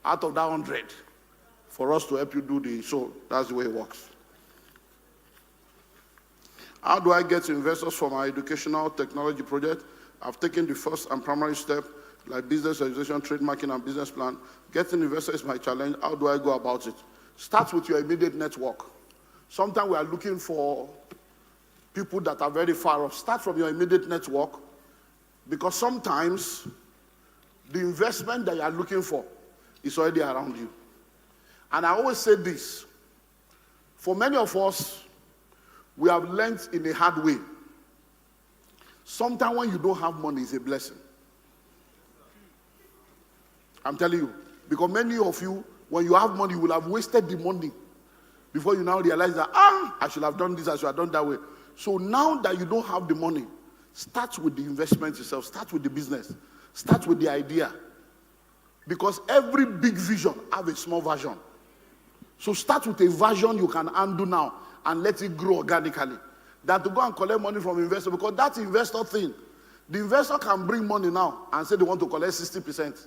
out of that 100 for us to help you do the, so that's the way it works. How do I get investors for my educational technology project? I've taken the first and primary step, like business registration, trademarking, and business plan. Getting investors is my challenge. How do I go about it? Start with your immediate network. Sometimes we are looking for people that are very far off. Start from your immediate network, because sometimes the investment that you are looking for is already around you. And I always say this, for many of us, we have learned in a hard way. Sometimes when you don't have money, it's a blessing. I'm telling you, because many of you, when you have money, you will have wasted the money before you now realize that, I should have done this, I should have done that way. So now that you don't have the money, start with the investment yourself, start with the business, start with the idea. Because every big vision have a small version. So start with a version you can undo now and let it grow organically. Than to go and collect money from investor, because that investor thing, the investor can bring money now and say they want to collect 60%.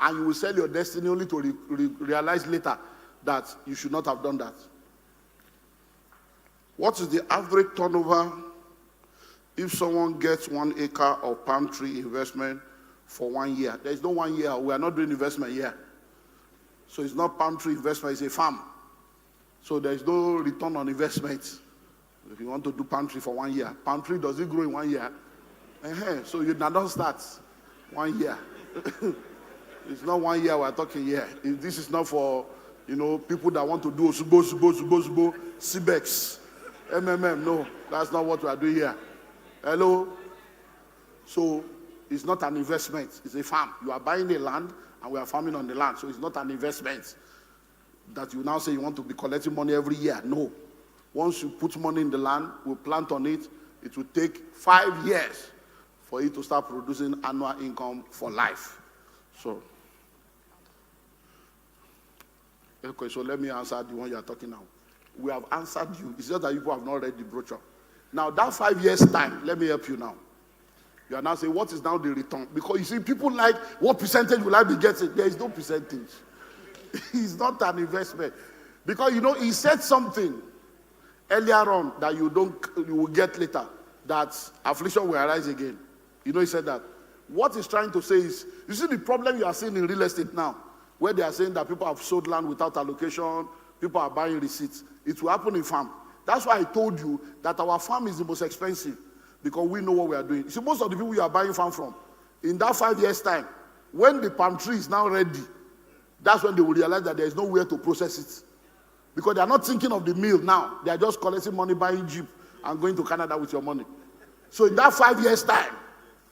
And you will sell your destiny only to realize later that you should not have done that. What is the average turnover if someone gets 1 acre of palm tree investment for 1 year? There is no 1 year. We are not doing investment here. So it's not palm tree investment, it's a farm. So there is no return on investment. If you want to do palm tree for 1 year, palm tree, does it grow in 1 year? So you not start 1 year. It's not 1 year we're talking here. This is not for, people that want to do Subo, CBEX, MMM. No, that's not what we are doing here. Hello? So it's not an investment. It's a farm. You are buying a land and we are farming on the land. So it's not an investment that you now say you want to be collecting money every year. No. Once you put money in the land, we plant on it, it will take 5 years for it to start producing annual income for life. So let me answer the one you are talking now. We have answered you. It's just that people have not read the brochure. Now, that 5 years' time, let me help you now. You are now saying, what is now the return? Because you see, people like, what percentage will I be getting? There is no percentage. It's not an investment. Because, he said something earlier on that you will get later, that affliction will arise again. He said that. What he's trying to say is, you see the problem you are seeing in real estate now, where they are saying that people have sold land without allocation, people are buying receipts. It will happen in farm. That's why I told you that our farm is the most expensive, because we know what we are doing. You see, most of the people you are buying farm from, in that 5 years' time, when the palm tree is now ready, that's when they will realize that there is nowhere to process it. Because they are not thinking of the mill now. They are just collecting money, buying Jeep, and going to Canada with your money. So in that 5 years' time,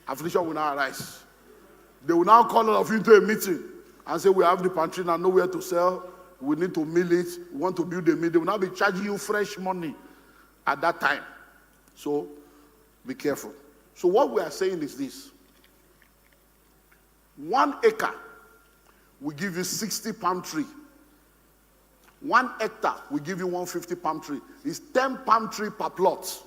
affliction will now arise. They will now call all of you into a meeting and say, we have the pantry now, nowhere to sell. We need to mill it. We want to build a mill. They will now be charging you fresh money at that time. So be careful. So what we are saying is this. 1 acre will give you 60 palm tree. 1 hectare will give you 150 palm tree. It's 10 palm tree per plot.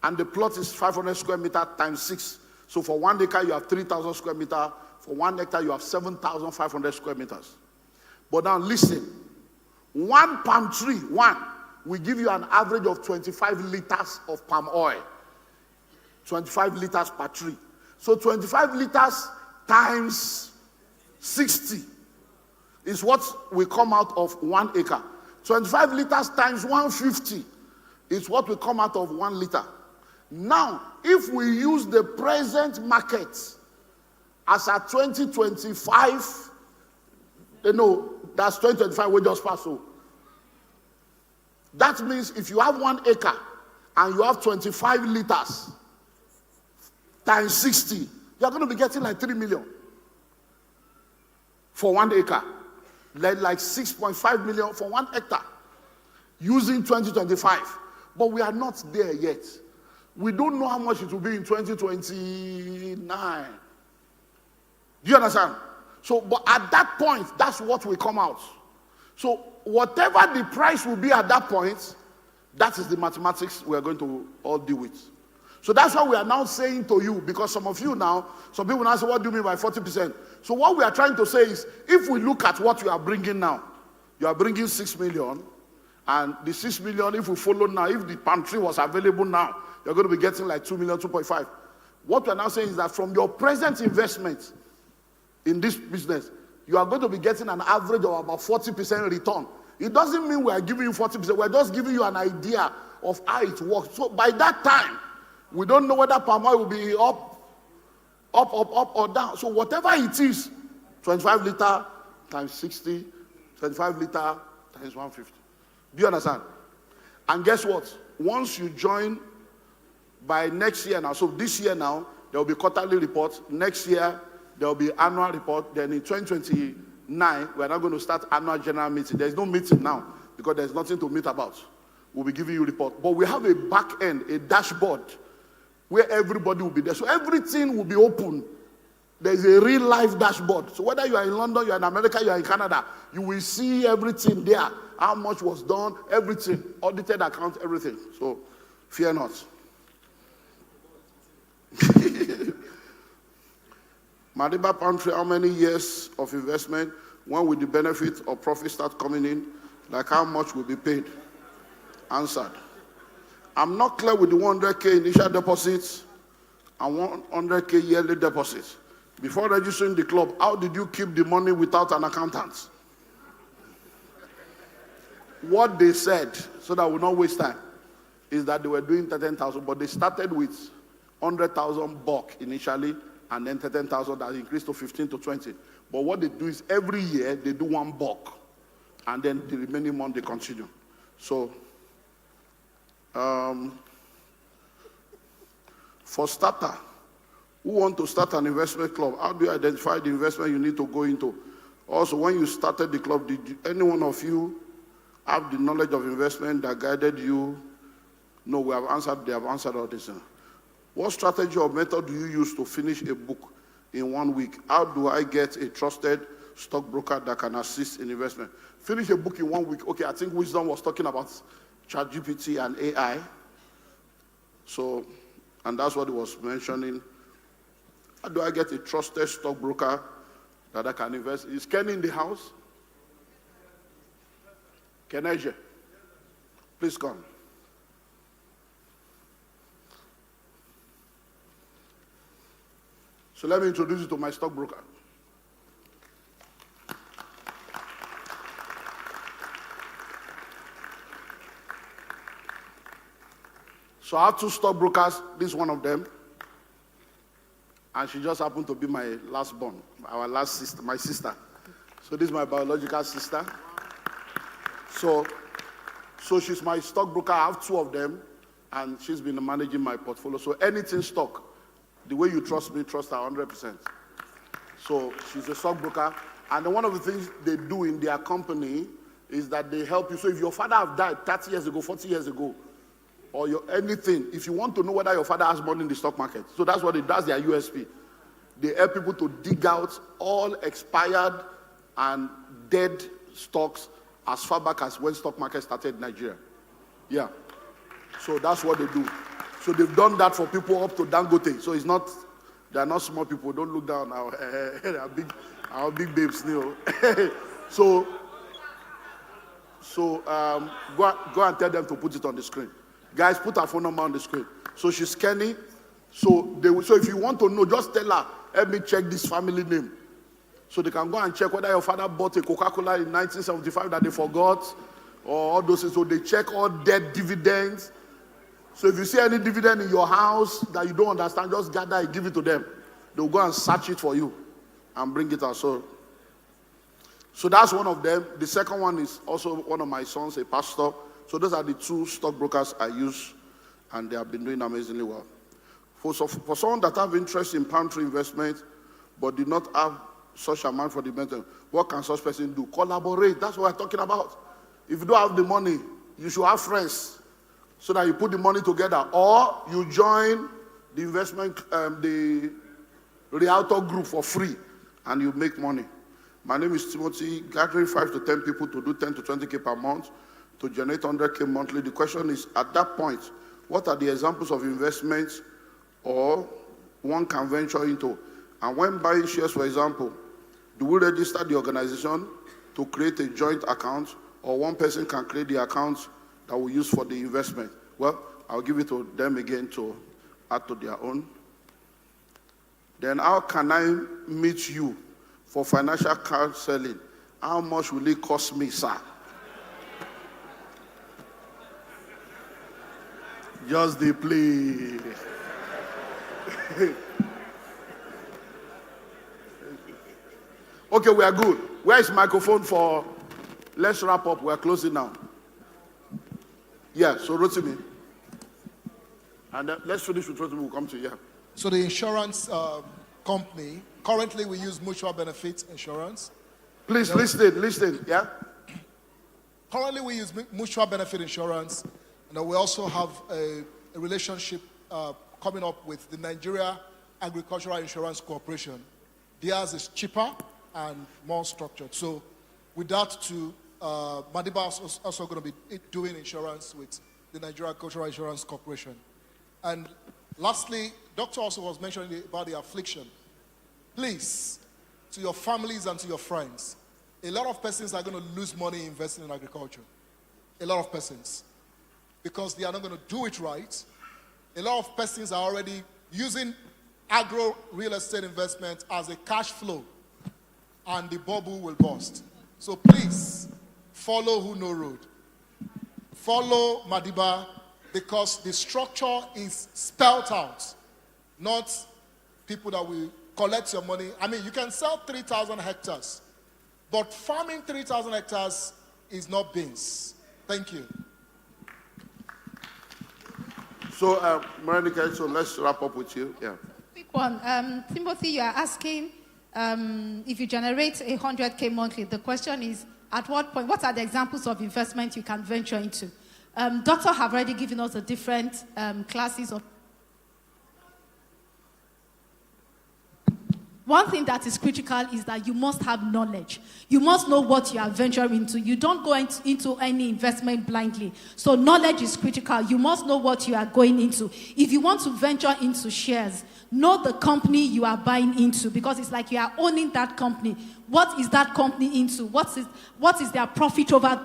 And the plot is 500 square meter times 6. So for 1 acre, you have 3,000 square meter. For 1 hectare, you have 7,500 square meters. But now listen. 1 palm tree, will give you an average of 25 liters of palm oil. 25 liters per tree. So 25 liters times 60 is what will come out of 1 acre. 25 liters times 150 is what will come out of 1 liter. Now, if we use the present market as a 2025, that's 2025 we just passed. So that means if you have 1 acre and you have 25 liters times 60, you're going to be getting like 3 million for 1 acre. Like 6.5 million for 1 hectare using 2025. But we are not there yet. We don't know how much it will be in 2029. Do you understand? So, but at that point, that's what will come out. So, whatever the price will be at that point, that is the mathematics we are going to all deal with. So that's what we are now saying to you, because some of you now, some people now say, what do you mean by 40%? So what we are trying to say is, if we look at what you are bringing now, you are bringing 6 million, and the 6 million, if we follow now, if the palm tree was available now, you're going to be getting like 2 million, 2.5. What we are now saying is that from your present investment in this business, you are going to be getting an average of about 40% return. It doesn't mean we are giving you 40%. We're just giving you an idea of how it works. So by that time, we don't know whether palm oil will be up or down. So whatever it is, 25 liter times 60, 25 liter times 150. Do you understand? And guess what? Once you join by next year now, so this year now, there will be quarterly reports. Next year, there will be annual report. Then in 2029, we're not going to start annual general meeting. There's no meeting now because there's nothing to meet about. We'll be giving you report. But we have a back end, a dashboard, where everybody will be there. So everything will be open. There's a real life dashboard. So whether you are in London, you are in America, you are in Canada, you will see everything there. How much was done, everything. Audited accounts, everything. So fear not. Madiba Pantry, how many years of investment? When will the benefit or profit start coming in? Like how much will be paid? Answered. I'm not clear with the 100K initial deposits and 100K yearly deposits. Before registering the club, how did you keep the money without an accountant? What they said, so that we will not waste time, is that they were doing 13,000, but they started with 100,000 bulk initially, and then 13,000 that increased to 15 to 20. But what they do is every year they do one bulk, and then the remaining month they continue. So, for starter, who want to start an investment club, how do you identify the investment you need to go into? Also, when you started the club, did any one of you have the knowledge of investment that guided you? No, we have answered, they have answered all this. What strategy or method do you use to finish a book in 1 week? How do I get a trusted stockbroker that can assist in investment? Finish a book in 1 week. Okay, I think Wisdom was talking about ChatGPT and AI. So, and that's what he was mentioning. How do I get a trusted stockbroker that I can invest? Is Kenny in the house? Keneje, please come. So let me introduce you to my stockbroker. So I have two stockbrokers. This is one of them. And she just happened to be my last born, our last sister, my sister. So this is my biological sister. So she's my stockbroker. I have two of them, and she's been managing my portfolio. So anything stock, the way you trust me, trust her 100%. So she's a stockbroker. And then one of the things they do in their company is that they help you. So if your father have died 30 years ago, 40 years ago, or anything, if you want to know whether your father has money in the stock market, so that's what it does, their USP. They help people to dig out all expired and dead stocks as far back as when stock market started in Nigeria. Yeah. So that's what they do. So they've done that for people up to Dangote. So they're not small people. Don't look down now. Our big babes, you know. So go and tell them to put it on the screen. Guys, put her phone number on the screen. So she's Kenny. So if you want to know, just tell her, help me check this family name. So they can go and check whether your father bought a Coca-Cola in 1975 that they forgot, or all those things. So they check all dead dividends. So if you see any dividend in your house that you don't understand, just gather and give it to them. They'll go and search it for you and bring it out. So that's one of them. The second one is also one of my sons, a pastor. So those are the two stockbrokers I use, and they have been doing amazingly well. For someone that have interest in pantry investment, but did not have such amount for the investment, what can such person do? Collaborate. That's what we're talking about. If you don't have the money, you should have friends so that you put the money together, or you join the investment, the Realtor group for free, and you make money. My name is Timothy. Gathering 5 to 10 people to do 10 to 20K per month to generate 100K monthly. The question is, at that point, what are the examples of investments or one can venture into? And when buying shares, for example, do we register the organization to create a joint account, or one person can create the account that we use for the investment? Well, I'll give it to them again to add to their own. Then how can I meet you for financial counseling. How much will it cost me, sir? Just the play. Okay, we are good. Where is microphone for? Let's wrap up. We are closing now. Yeah, so Rotimi. And then let's finish with Rotimi. We'll come to you. So the insurance company, currently we use mutual benefit insurance. Please, listen, yeah? Currently we use mutual benefit insurance, and we also have a relationship coming up with the Nigeria Agricultural Insurance Corporation. Theirs is cheaper and more structured. So with that too, Madiba is also going to be doing insurance with the Nigeria Agricultural Insurance Corporation. And lastly, Doctor also was mentioning about the affliction. Please, to your families and to your friends, a lot of persons are going to lose money investing in agriculture. A lot of persons. Because they are not going to do it right. A lot of persons are already using agro real estate investment as a cash flow. And the bubble will burst. So please, follow Who Know Road. Follow Madiba, because the structure is spelled out. Not people that will collect your money. I mean, you can sell 3,000 hectares. But farming 3,000 hectares is not beans. Thank you. So, Monica, so let's wrap up with you. Yeah. Quick one. Timothy, you are asking if you generate 100K monthly. The question is, at what point, what are the examples of investment you can venture into? Doctor have already given us the different classes of. One thing that is critical is that you must have knowledge. You must know what you are venturing into. You don't go into any investment blindly. So knowledge is critical. You must know what you are going into. If you want to venture into shares, know the company you are buying into, because it's like you are owning that company. What is that company into? What is their profit over?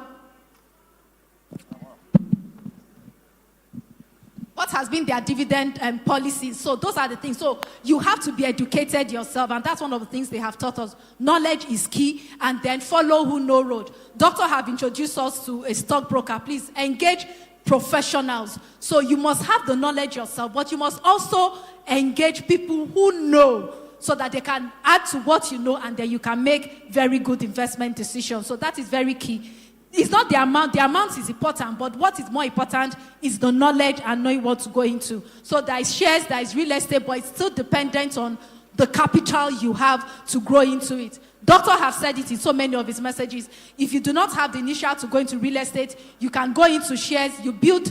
What has been their dividend policies? So those are the things. So you have to be educated yourself, and that's one of the things they have taught us. Knowledge is key, and then follow Who Know Road. Doctor have introduced us to a stockbroker. Please engage professionals. So you must have the knowledge yourself, but you must also engage people who know, so that they can add to what you know, and then you can make very good investment decisions. So that is very key. It's not the amount. The amount is important, but what is more important is the knowledge and knowing what to go into. So there is shares, there is real estate, but it's still dependent on the capital you have to grow into it. Doctor have said it in so many of his messages. If you do not have the initial to go into real estate, you can go into shares, you build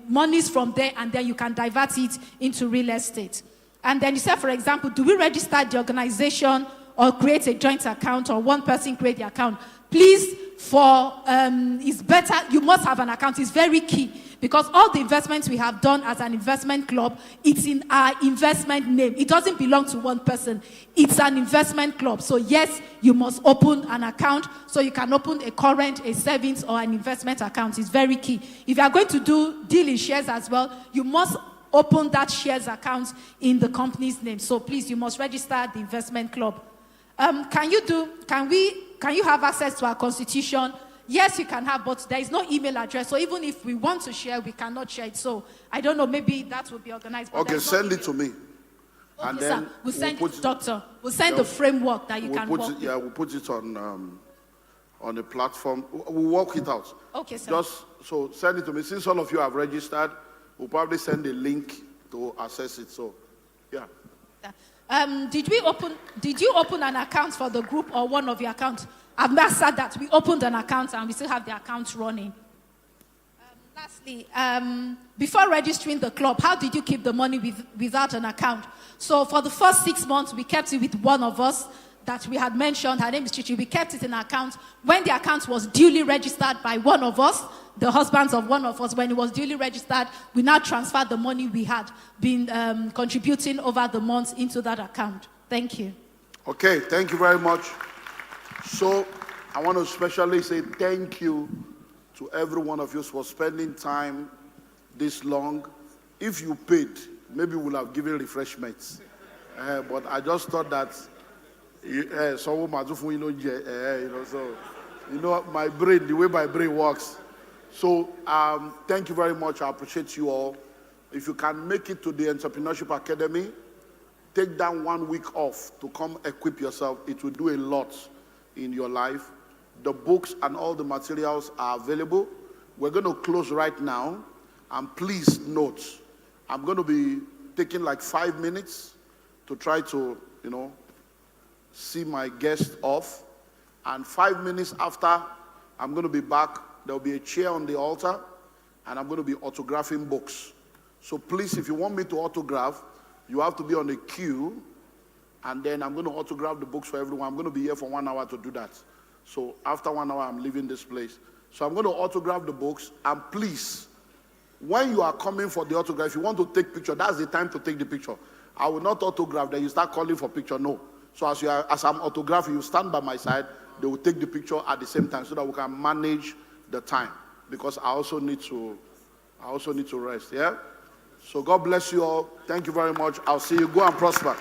monies from there, and then you can divert it into real estate. And then you said, for example, do we register the organization or create a joint account, or one person create the account? Please, it's better, you must have an account. It's very key, because all the investments we have done as an investment club, it's in our investment name. It doesn't belong to one person. It's an investment club. So yes, you must open an account. So you can open a current, a savings, or an investment account. It's very key. If you are going to deal in shares as well, you must open that shares account in the company's name. So please, you must register the investment club. Can you have access to our constitution? Yes, you can have, but there is no email address. So even if we want to share, we cannot share it. So I don't know, maybe that will be organized. Okay, send it to me. Okay, and then we'll send it to Doctor. We'll send the framework that you can work with. Yeah, we'll put it on the platform. We'll work it out. Okay, sir. Just so send it to me. Since all of you have registered, we'll probably send a link to access it. So, yeah. Did you open an account for the group or one of your accounts? I've not said that. We opened an account and we still have the account running. Lastly, before registering the club, how did you keep the money without an account? So for the first 6 months, we kept it with one of us that we had mentioned. Her name is Chichi. We kept it in an account. When the account was duly registered by one of us, the husbands of one of us, when it was duly registered, we now transferred the money we had been contributing over the months into that account. Thank you. Okay, thank you very much. So I want to especially say thank you to every one of you for spending time this long. If you paid, maybe we'll have given refreshments. But I just thought that So my brain, the way my brain works. So thank you very much. I appreciate you all. If you can make it to the Entrepreneurship Academy, take down 1 week off to come equip yourself. It will do a lot in your life. The books and all the materials are available. We're going to close right now. And please note, I'm going to be taking like 5 minutes to try to, see my guest off. And 5 minutes after, I'm going to be back. There'll be a chair on the altar, and I'm going to be autographing books. So please, if you want me to autograph, you have to be on the queue, and then I'm going to autograph the books for everyone. I'm going to be here for 1 hour to do that. So after 1 hour, I'm leaving this place. So I'm going to autograph the books, and please, when you are coming for the autograph, if you want to take picture, that's the time to take the picture. I will not autograph, then you start calling for picture. No. So as I'm autographing, you stand by my side. They will take the picture at the same time so that we can manage the time, because I also need to rest. Yeah. So God bless you all. Thank you very much. I'll see you. Go and prosper.